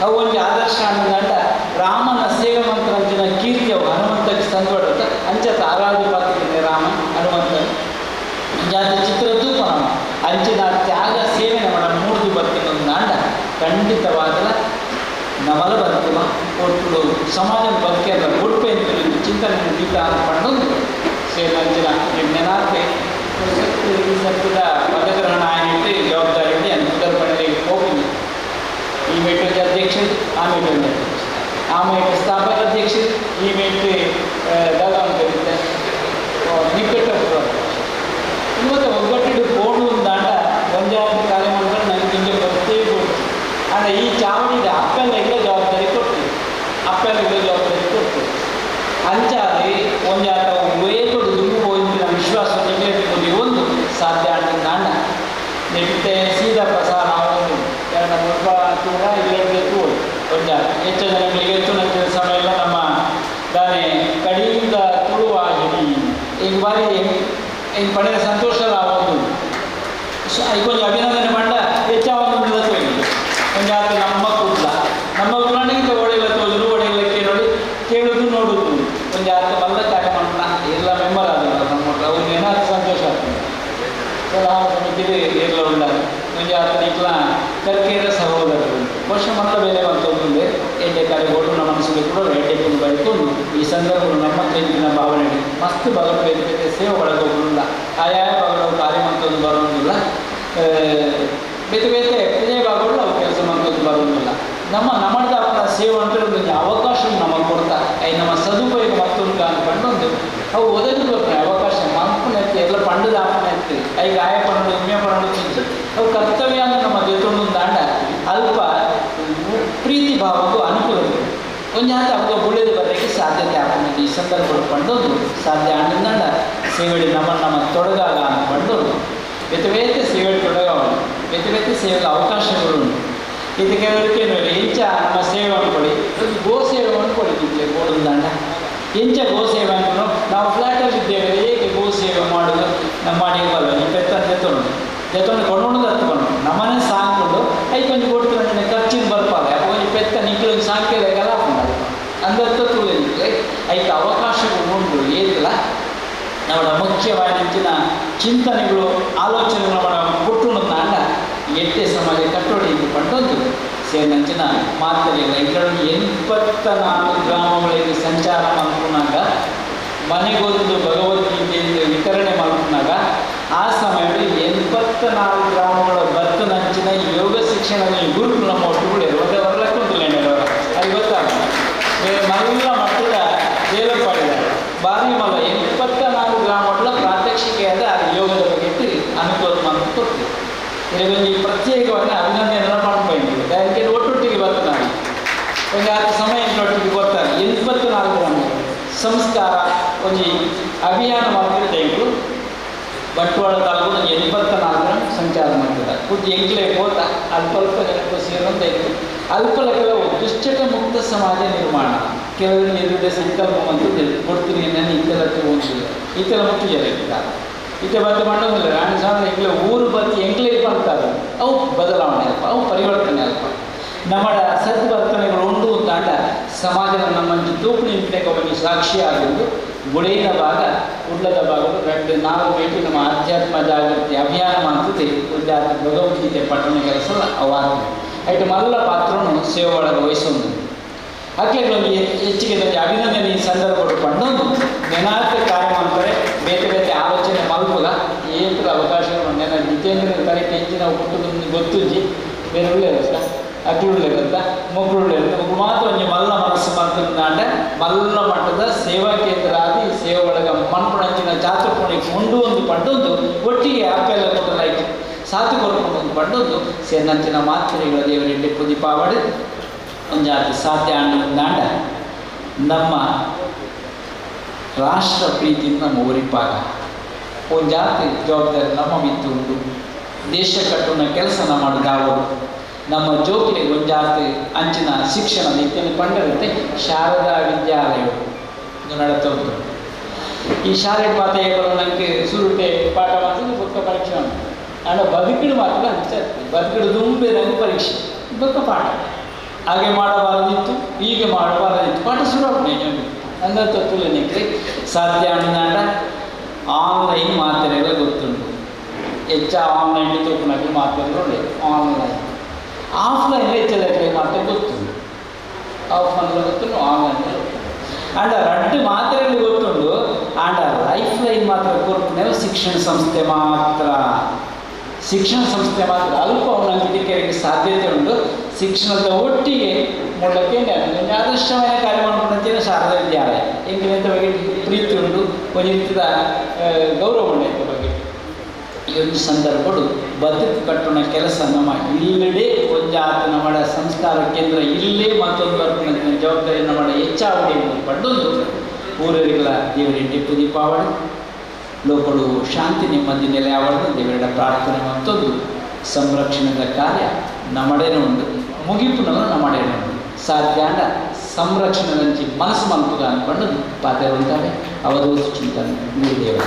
ಅವು ಒಂದು ಆದರ್ಶ ಅನ್ನೋದಂಟ ರಾಮನ ಸೇವೆ ಮಂತ್ರ ಅಂಚಿನ ಕೀರ್ತಿ ಅವು ಹನುಮಂತಕ್ಕೆ ಸಂದೊಡ್ಡ ಅಂಚತ ಆರಾಧ್ಯ ಪಾತ್ರಕ್ಕೆ ರಾಮ ಹನುಮಂತ ಜಾತಿ ಚಿತ್ರದೂಪ ನಮ್ಮ ಅಂಚಿನ ತ್ಯಾಗ ಸೇವೆ ನಮ್ಮ ಮೂರ್ತಿ ಬರ್ತಿನ ಒಂದು ನಾಂಡ ಖಂಡಿತವಾದ ನಮಲ ಬರ್ತೀವ ಒಟ್ಟು ಸಮಾಜದ ಬಗ್ಗೆ ಅಲ್ಲ ಉಡುಪೆ ಅಂತ ಚಿಂತನೆ ಗೀತ ಅಂದ್ಕೊಂಡು ಸೇವೆ ಅಂಚಿನ ನೆನಾರ್ತೆ ಸತ್ಯದ ಪದಗ್ರಹಣ ಆಗಿಟ್ಟು ಜವಾಬ್ದಾರಿ ಉಂಟು ಅಂತ ಉದರ್ಪಣೆಗೆ ಹೋಗಿ ಈ ಮೇಟಿಗೆ ಅಧ್ಯಕ್ಷರು ಆ ಮೇಟಿಗೆ ಆಮೇಲೆ ಸ್ಥಾಪಕ ಅಧ್ಯಕ್ಷರು ಈ ಮೇಟಿ ದಾದಾ ಅಂತ ಇರುತ್ತೆ ನಿಕಟ ಇವತ್ತು ಒಗ್ಗಟ್ಟಿಡು ಕೋಡು ದಾಂಡ ಪಂಚಾಯತ್ ಕಾರ್ಯಕ್ರಮಗಳು ನನಗೆ ಹಿಂಗೆ ಬರ್ತೇ ಕೊಡ್ತು ಅಂದರೆ ಈ ಚಾವಣಿಗೆ ಅಪ್ಪೆಲ್ಲ ಜವಾಬ್ದಾರಿ ಕೊಡ್ತೀವಿ ಅಂಚಾದ್ರೆ ಒಂದು ವೇಗಡು ದುಂಬು ಹೋಗಿ ವಿಶ್ವಾಸ ಒಂದು ಸಾಧ್ಯ ನಾಣ್ಣ ನೆಟ್ಟಿದ್ದೆ ಈಗ ಬಾರಿ ಈಗ ಪಡೆದ ಸಂತೋಷ ಒಂದು ಕೊಂಚ ಅಭಿನಂದನೆ ಮಾಡ ಹೆಚ್ಚಾವೊಂದು ಒಂದು ಆತ ನಮ್ಮ ಕುಲನಿಗಿಂತ ಒಡೆಯಲ್ಲ ತೋಜರು ಒಡೆಯಲ್ಲಕ್ಕೆ ನೋಡಿ ಕೇಳುದು ನೋಡುದು ಒಂದು ಆತ ಬಲ್ಲ ಕಾರ್ಯ ಮಾಡೋಣ ಎಲ್ಲ ಮೆಂಬರ್ ಆದಲ್ಲ ನಮ್ಮ ಅವ್ರಿಗೆ ಏನಾದ್ರು ಸಂತೋಷ ಆಗ್ತದೆ ಸಲಹಾ ಸಮಿತಿಗೆ ಎಲ್ಲ ಉಂಟಾಗ ಒಂದು ಆತ ನಿಕ್ಲ ಕರ್ಕೇರ ಸಹೋದರರು ವರ್ಷ ಮತ್ತ ಬೇರೆ ಬಂತೊಂದು ಎಡ್ಡೆ ಕಾರ್ಯಗಳು ನಮ್ಮ ಮನಸ್ಸಿಗೆ ಕೂಡ ಎಡ್ಡೆಕೊಂಡು ಬರೆದುಕೊಂಡು ಈ ಸಂದರ್ಭಗಳು ನಮ್ಮ ತೆಂಗಿನ ಭಾವನೆ ಮಸ್ತ್ ಭಾಗ ಬೇರೆ ಬೇರೆ ಸೇವೆ ಒಳಗೋಗುದಿಲ್ಲ ಆಯಾಯ ಭಾಗಗಳು ಕಾರ್ಯ ಮಂತೊಂದು ಬರೋದಿಲ್ಲ ಬೇರೆ ಬೇರೆ ಇದೇ ಭಾಗಗಳು ಅವು ಕೆಲಸ ಮಂತೊಂದು ಬರೋದಿಲ್ಲ ನಮ್ಮದ ಸೇವೆ ಅಂತ ಒಂದು ಅವಕಾಶ ನಮಗೆ ಕೊಡ್ತಾ ನಮ್ಮ ಸದುಪಯೋಗ ಮತ್ತೊಂದು ಅನ್ಕೊಂಡೊಂದು ಅವು ಒದಗಿ ಬರ್ತಾರೆ ಅವಕಾಶ ಮನ್ಪುಣೆತ್ತಿ ಎಲ್ಲ ಪಂಡದ ಆಪಣೆತ್ತಿ ಐ ಗಾಯ ಪಂಡು ಉಮ್ಮೆ ಪಂಡು ಚಿಂಚು ಅವು ಕರ್ತವ್ಯ ಅಂದ್ರೆ ನಮ್ಮ ಜೊತೊಂದು ದಾಂಡ ಅಲ್ಪ ಪ್ರೀತಿ ಭಾವಕ್ಕೂ ಅನುಕೂಲ ಒಂದು ಹತ್ತು ಅವಾಗ ಒಳ್ಳೇದು ಬರಲಿಕ್ಕೆ ಸಾಧ್ಯತೆ ಆಗ್ತದೆ ಈ ಸಂದರ್ಭಗಳು ಪಂಡೋದು ಸಾಧ್ಯ ಆಂಡ ಸೇವೆಡಿ ನಮ್ಮ ತೊಡಗಾಗ ಅನ್ಕೊಂಡೋದು ವ್ಯತಿವೇತ ಸೇವೆಗೆ ತೊಡಗವನು ವ್ಯತಿವೇತ ಸೇವೆಗೆ ಅವಕಾಶಗಳುಂಟು ಇದಕ್ಕೆ ಹೆಂಚ ನಮ್ಮ ಸೇವೆ ಅನ್ಕೊಡಿ ಗೋ ಸೇವೆ ಅನ್ಕೊಡಿದ್ದೆ ಗೋಡದ ದಂಡ ಹೆಂಚ ಗೋ ಸೇವೆ ಅನ್ಕೊಂಡು ನಾವು ಫ್ಲಾಟಲ್ಲಿ ಇದ್ದೇವೆ ಏಕೆ ಗೋ ಸೇವೆ ಮಾಡೋದು ನಮ್ಮ ಮಾಡಿಗೆ ಬಲ್ಲ ಈ ಪೆತ್ತ ಜೊತೆ ಕೊಂಡೊಂಡು ಹತ್ಕೊಂಡು ನಮ್ಮನೆ ಸಾಕೊಂಡು ಐ ಕೊಂಚ ಕೊಡ್ತು ಖರ್ಚಿನ ಬರ್ಪಾಗ ಕೊಂಚ ಪೆತ್ತ ನಿಕ್ಕಿನ ಸಾಂಖ್ಯಲೆಲ್ಲ ಹಾಕೊಂಡು ಅಂದತ್ತ ತುಳಿ ನಿಕ್ಲೆ ಐಕೆ ಅವಕಾಶಗಳು ಉಂಟು ಏನಿಲ್ಲ ನಮ್ಮ ಮುಖ್ಯವಾಗಿನ ಚಿಂತನೆಗಳು ಆಲೋಚನೆಗಳು ನಮ್ಮ ಕೊಟ್ಟು ನಾಂಡ ಎಟ್ಟೆ ಸಮಾಜ ಕಟ್ಟೋಡಿ ಪಟ್ಟೊಂದು ಸೇರಿನಂಚಿನ ಮಾತರಿಲ್ಲ ಇದರಲ್ಲಿ 84 ಗ್ರಾಮಗಳಿಗೆ ಸಂಚಾರ ಮಾಡ್ಕೊಂಡಾಗ ಮನೆಗೊಂದು ಭಗವದ್ಗೀತೆಯಿಂದ ವಿತರಣೆ ಮಾಡ್ಕೊಂಡಾಗ ಆ ಸಮಯದಲ್ಲಿ 84 ಗ್ರಾಮಗಳ ಭರ್ತನಂಚಿನ ಯೋಗ ಶಿಕ್ಷಣದ ಗುರುಗಳು ನಮ್ಮ ಒಟ್ಟುಗಳು ಹೊರಲಕ್ಕೊಂದು ಅದು ಗೊತ್ತಾಗ್ತದೆ ಮಲ್ಲ ಮಟ್ಟದ ದೇವಪಾಡಿದ್ದಾರೆ ಬಾರಿ ಮಲ್ಲ 84 ಗ್ರಾಮಗಳ ಪ್ರಾತ್ಯಕ್ಷಿಕೆಯಾದ ಯೋಗದ ಬಗ್ಗೆ ಅನುಕೂಲ ಅಂತ ಕೊಡ್ತೀವಿ ಇದರಲ್ಲಿ ಪ್ರತ್ಯೇಕವಾಗಿ ಅಭಿನಂದನೆ ಮಾಡ್ಕೊಂಡಿದ್ದೀವಿ ಅದಕ್ಕೆ ಒಟ್ಟೊಟ್ಟಿಗೆ ಬರ್ತಾನೆ ಒಂದು ಆ ಸಮಯ ಒಟ್ಟಿಗೆ ಬರ್ತಾರೆ 84 ಗ್ರಾಮ ಸಂಸ್ಕಾರ ಒಂದು ಅಭಿಯಾನ ಮಾಡ್ತಿದ್ದ ಟೈಮ್ಗಳು ಬಂಟ್ವಾಳ ತಾಲೂಕು 84 ಗ್ರಾಮ ಸಂಚಾರ ಮಾಡ್ತಿದ್ದಾರೆ ಖುದ್ದು ಎಂಕ್ಲೆ ಹೋತ ಅಲ್ಪ ಜನಕ್ಕೂ ಸೇರೋಂತ ಇತ್ತು ಕೆಲವು ದುಶ್ಚಟ ಮುಕ್ತ ಸಮಾಜ ನಿರ್ಮಾಣ ಕೆಲವರು ಎದುರುಡೆ ಸಂಕಲ್ಪ ಬಂತು ಕೊಡ್ತೀನಿ ನಾನು ಇತ್ತೆಲ್ಲಕ್ಕೆ ಹೋಗಿಲ್ಲ ಇತ್ತೆಲ್ಲ ಮುಟ್ಟು ಜನ ಇದ್ದಾರೆ ಇತ್ತೆ ಬತ್ತೆ ಮಾಡೋದಿಲ್ಲ ರಾಣಿ ಸಾಲ ಎಂಕ್ಲೆ ಊರು ಬತ್ತಿ ಎಂಕ್ಲೆ ಬರ್ತಾರೆ ಅವು ಬದಲಾವಣೆ ಅಲ್ಪ ಅವು ಪರಿವರ್ತನೆ ಅಲ್ಪ ನಮ್ಮ ಸದ್ವರ್ತನೆಗಳು ಉಂಟು ಅಂತಾಂಡ ಸಮಾಜದ ನಮ್ಮನ್ನು ತೂಪಣಿ ನಿಂತಕ್ಕೆ ಸಾಕ್ಷಿ ಆಗುವುದು ಗುಡೈನ ಭಾಗ ಉಳ್ಳದ ಭಾಗಗಳು 2-4 ಭೇಟಿ ನಮ್ಮ ಆಧ್ಯಾತ್ಮ ಜಾಗೃತಿ ಅಭಿಯಾನ ಮಾಡ್ತದೆ ಉದ್ಯಾತ್ಮ ಭಗವದ್ಗೀತೆ ಪಠಣ ಕೆಲಸ ಅವಾದ ಐಟು ಮಲ್ಲ ಪಾತ್ರವನ್ನು ಸೇವೆ ಒಳಗೆ ವಹಿಸೋದು ಅಕ್ಲೆಗಳಲ್ಲಿ ಹೆಚ್ಚಿಗೆ ಅಭಿನಂದನೆ ಈ ಸಂದರ್ಭಗಳು ಪಂಡೊಂದು ನೆನಾರ್ಥ ಕಾರ್ಯ ಮಾಡ್ತಾರೆ ಬೇರೆ ಬೇರೆ ಆಲೋಚನೆ ಮಲ್ಪಗ ಏತರ ಅವಕಾಶಗಳು ನೆನ ಜಿತೇಂದ್ರ ಕರೆಕ್ಟ್ ಹೆಚ್ಚಿನ ಕುಟುಂಬ ಗೊತ್ತುಜ್ಜಿ ಬೇರೆ ಒಳ್ಳೆ ಇರುತ್ತಾ ಅಕ್ಲು ಒಳ್ಳೆ ಇರುತ್ತಾ ಮಕ್ಕಳು ಒಳ್ಳೆ ಇರುತ್ತೆ ಮಕ್ಕಳು ಮಾತ್ರ ಒಂದು ಮಲ್ಲ ಮನಸ್ಸು ಮಾಡ್ತಂದಾಂಡ ಮಲ್ಲ ಮಟ್ಟದ ಸೇವಾ ಕೇಂದ್ರ ಆದಿ ಸೇವೆ ಒಳಗೆ ಮನ್ಪುಣಂಚಿನ ಚಾತುರ್ಪುಣಿಗೆ ಒಂದು ಪಂಡೊಂದು ಒಟ್ಟಿಗೆ ಆಪೆಲ್ಲ ಕೊಟ್ಟಲಾಯ್ತು ಸಾತು ಕೊರ್ಕೊಂಡು ಪಂಡೊಂದು ಸೇನಂಚಿನ ಮಾತ್ರೆಗಳ ದೇವರೆಡ್ಡೆ ಪುದಿಪಾವಡೆ ಒಂದು ಜಾತಿ ಸಾಧ್ಯ ಆಂಡ ನಮ್ಮ ರಾಷ್ಟ್ರ ಪ್ರೀತಿಯಿಂದ ನಮ್ಮ ಊರಿಪಾಗ ಒಂದು ಜಾತಿ ಜವಾಬ್ದಾರಿ ನಮ್ಮ ಮಿತ್ತು ಉಂಟು ದೇಶ ಕಟ್ಟುನ ಕೆಲಸ ಮಾಡೋದು ನಮ್ಮ ಜೋಕಿಗೆ ಒಂದು ಜಾತಿ ಅಂಚಿನ ಶಿಕ್ಷಣ ಇತ್ತೆಲ್ಲ ಪಂಡರುತ್ತೆ ಶಾರದಾ ವಿದ್ಯಾಲಯಗಳು ನಡೀತಾ ಉಂಟು ಈ ಶಾಲೆ ಪಾಠಗಳು ನನಗೆ ಸುರುಟೆ ಪಾಠ ಮಾಡ್ತಿದ್ದು ಬೊಕ್ಕ ಪರೀಕ್ಷೆ ಉಂಟು ನಾನು ಬದುಕಿಡು ಮಾತ್ರ ಬದುಕಿಡು ತುಂಬೆ ನನಗೆ ಪರೀಕ್ಷೆ ಬೊಕ್ಕ ಪಾಠ ಹಾಗೆ ಮಾಡಬಾರದಿತ್ತು ಹೀಗೆ ಮಾಡಬಾರದಿತ್ತು ಪಾಠ ಶುರು ಅಂದ ತತ್ವನಿಗೆ ಸಾಧ್ಯ ಅಣ್ಣಾಂಡ ಆನ್ಲೈನ್ ಮಾತ್ರೆಗಳ ಗೊತ್ತುಂಟು ಹೆಚ್ಚ ಆನ್ಲೈನ್ ತೋಪನಾಗಿ ಮಾತ್ರೆಗಳು ಒಳ್ಳೆಯದು ಆನ್ಲೈನ್ ಆಫ್ಲೈನ್ ಹೆಚ್ಚೆಲ್ಲ ಮಾತ್ರೆ ಗೊತ್ತುಂಟು ಆಫ್ಲೈನ್ ಗೊತ್ತುಂಟು ಆನ್ಲೈನ್ ಆಂಡ 2 ಮಾತ್ರೆಗಳು ಗೊತ್ತುಂಟು ಆಂಡ ಲೈಫ್ ಲೈನ್ ಮಾತ್ರ ಕೊರಪು ಶಿಕ್ಷಣ ಸಂಸ್ಥೆ ಮಾತ್ರ ಅಲ್ಪ ಅವನಿಗೆ ಸಾಧ್ಯತೆ ಉಂಟು ಶಿಕ್ಷಣದ ಒಟ್ಟಿಗೆ ಮುಳ್ಳಕ್ಕೆ ಆದರ್ಶమైన ಕಾರ್ಯ ಮಾಡ್ಕೊಂಡಂತೇನೆ ಶಾರದಾ ವಿದ್ಯಾಲಯ ಎಂತ ಬಗ್ಗೆ ಪ್ರೀತಿ ಉಂಟು ಒಂದು ರೀತಿಯ ಗೌರವ ಉಂಟು ಬಗ್ಗೆ ಈ ಒಂದು ಸಂದರ್ಭಗಳು ಬದುಕು ಕಟ್ಟುವ ಕೆಲಸ ನಮ್ಮ ಇಲ್ಲಡೆ ಒಂದು ಆತ ನಮ್ಮ ಸಂಸ್ಕಾರ ಕೇಂದ್ರ ಇಲ್ಲೇ ಮತ್ತೊಂದು ಬರ್ಕೊಂಡ ಜವಾಬ್ದಾರಿ ನಮ್ಮ ಹೆಚ್ಚಾವಣೆ ಪಡ್ಡೊಂದು ಊರರಿಗಳ ದೇವರೆಡ್ಡೆ ಪುದಿಪಾವಡೆ ಲೋಕಗಳು ಶಾಂತಿ ನೆಮ್ಮದಿ ನೆಲೆ ಆವಡದು ದೇವರ ಪ್ರಾರ್ಥನೆ ಮತ್ತೊಂದು ಸಂರಕ್ಷಣೆಯ ಕಾರ್ಯ ನಮ್ಮಡೇನೆ ಉಂಟು ಮುಗಿಪುನೂ ನಮ್ಮಡೇನೆ ಉಂಟು ಸಾಧ್ಯ ಸಂರಕ್ಷಣೆ నుంచి మనసు మలుపుగా అనుకోండి పాత్ర ఉంటాయి అవధూత చింతన గురుదేవ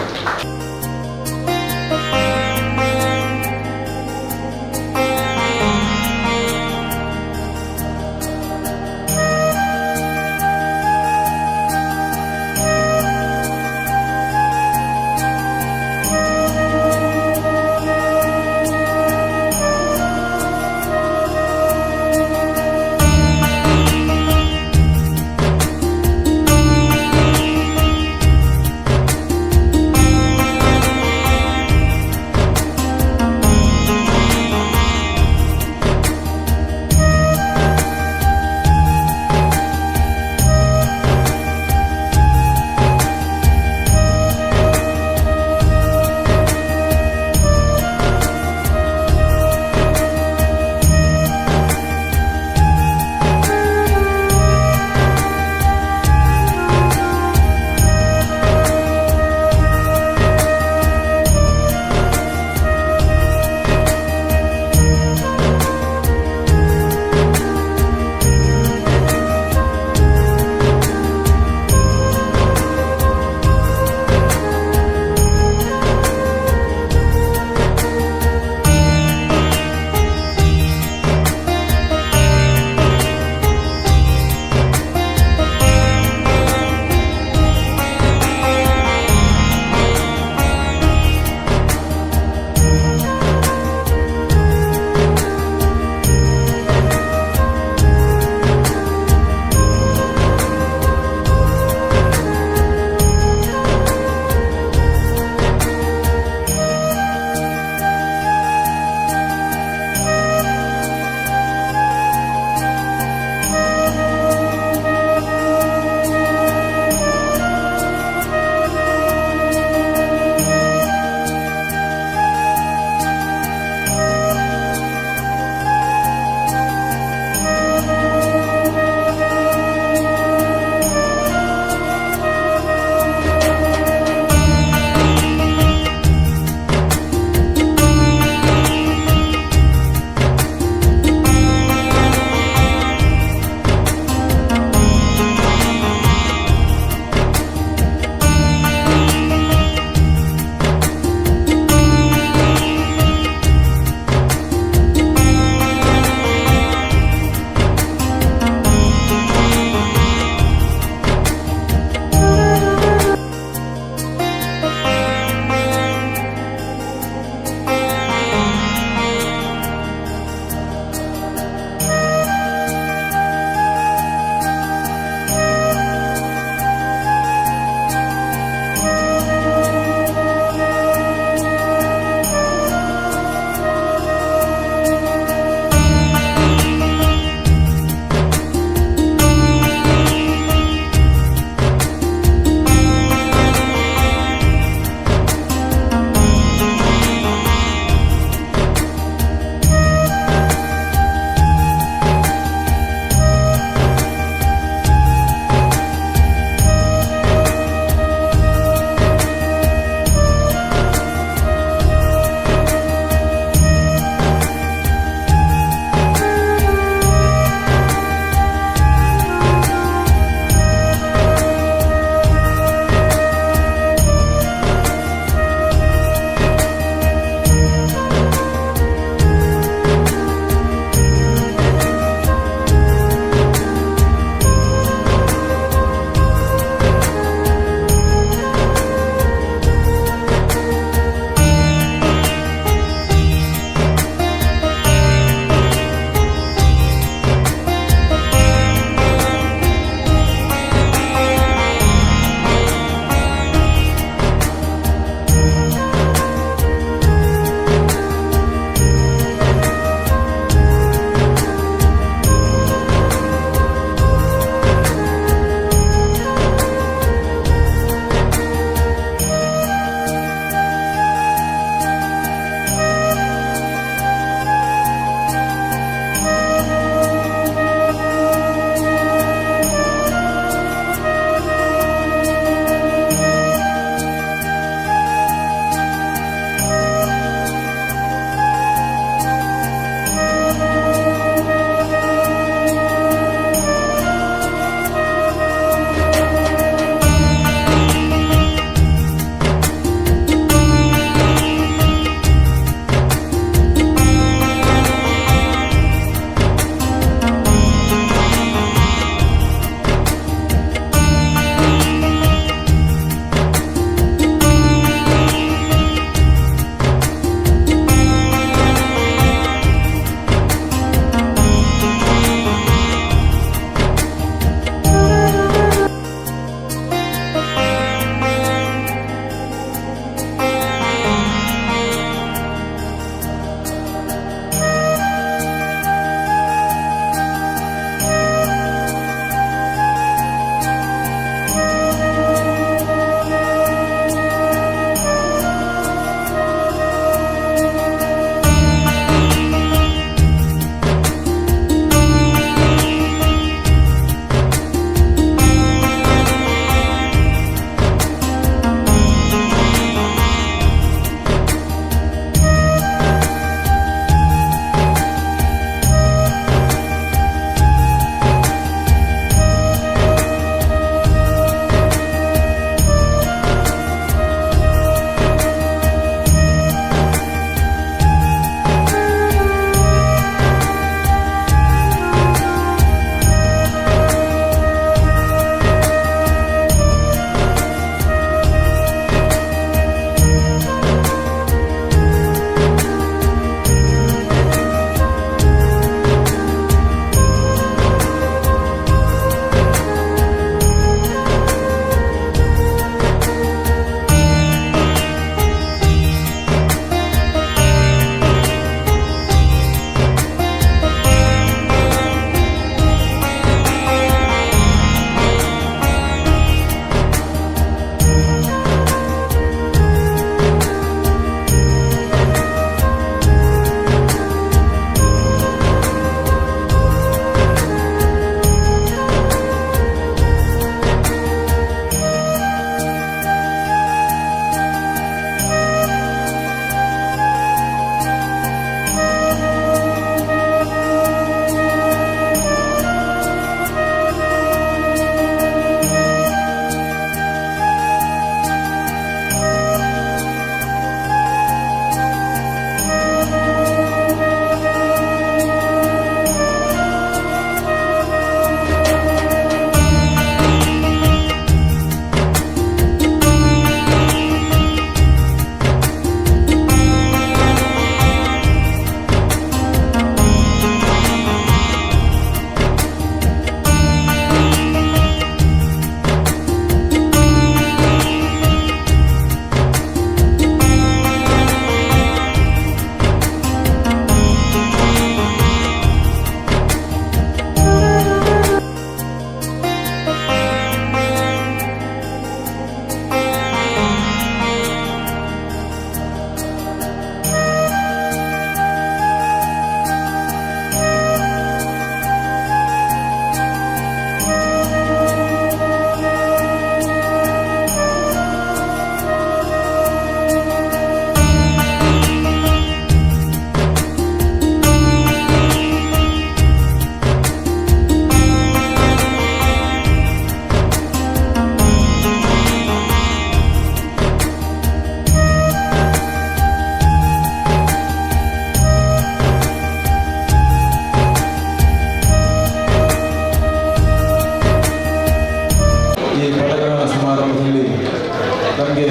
ನಮಗೆ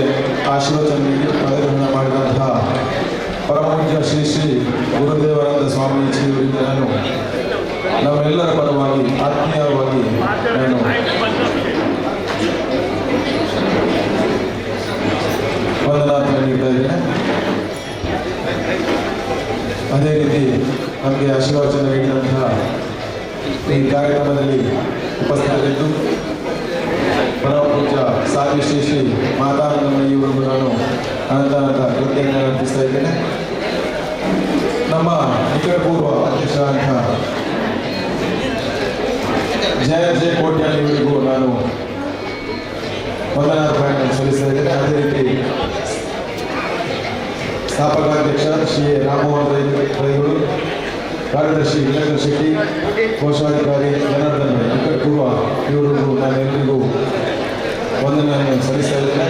ಆಶೀರ್ವಚನ ನೀಡಿ ಪದಗ್ರಹಣ ಮಾಡಿದಂತಹ ಪರಮಪೂಜ್ಯ ಶ್ರೀ ಶ್ರೀ ಗುರುದೇವಾನಂದ ಸ್ವಾಮೀಜಿಯವರಿಂದ ನಾನು ನಮ್ಮೆಲ್ಲರ ಪರವಾಗಿ ಆತ್ಮೀಯವಾಗಿ ನಾನು ವಂದನಾರ್ಥ ನೀಡ್ತಾ ಇದ್ದೇನೆ. ಅದೇ ರೀತಿ ನಮಗೆ ಆಶೀರ್ವಚನ ನೀಡಿದಂತಹ ಈ ಕಾರ್ಯಕ್ರಮದಲ್ಲಿ ಉಪಸ್ಥಿತರಿದ್ದು ಪರಮಪೂಜ್ಯ ಸಾಧು ಶ್ರೀ ಶ್ರೀ ಮಾತಾನಂದಮಯ್ಯವರಿಗೂ ನಾನು ಅನಂತ ಕೃತಜ್ಞತೆ ಅರ್ಪಿಸ್ತಾ ಇದ್ದೇನೆ. ನಮ್ಮ ನಿಕಟಪೂರ್ವ ಅಧ್ಯಕ್ಷರಾದಂತಹ ಜಯ ಕೋಟ್ಯಾನಿವರಿಗೂ ನಾನು ವಂದನಾರ್ಪಣೆಯನ್ನು ಸಲ್ಲಿಸ್ತಾ ಇದ್ದೇನೆ. ಅದೇ ರೀತಿ ಸ್ಥಾಪಕಾಧ್ಯಕ್ಷ ಶ್ರೀ ರಾಮಮೋಹನ್ ರೈಗಳು, ಕಾರ್ಯದರ್ಶಿ ವೀರೇಂದ್ರ ಶೆಟ್ಟಿ, ಕೋಶಾಧಿಕಾರಿ ಜನಾರ್ದನ್ ನಿಕಟಪೂರ್ವ ಇವರಿಗೂ ನಾನು ಎಲ್ಲರಿಗೂ ವಂದನೆಯನ್ನು ಸಲ್ಲಿಸ್ತಾ ಇದ್ದೇನೆ.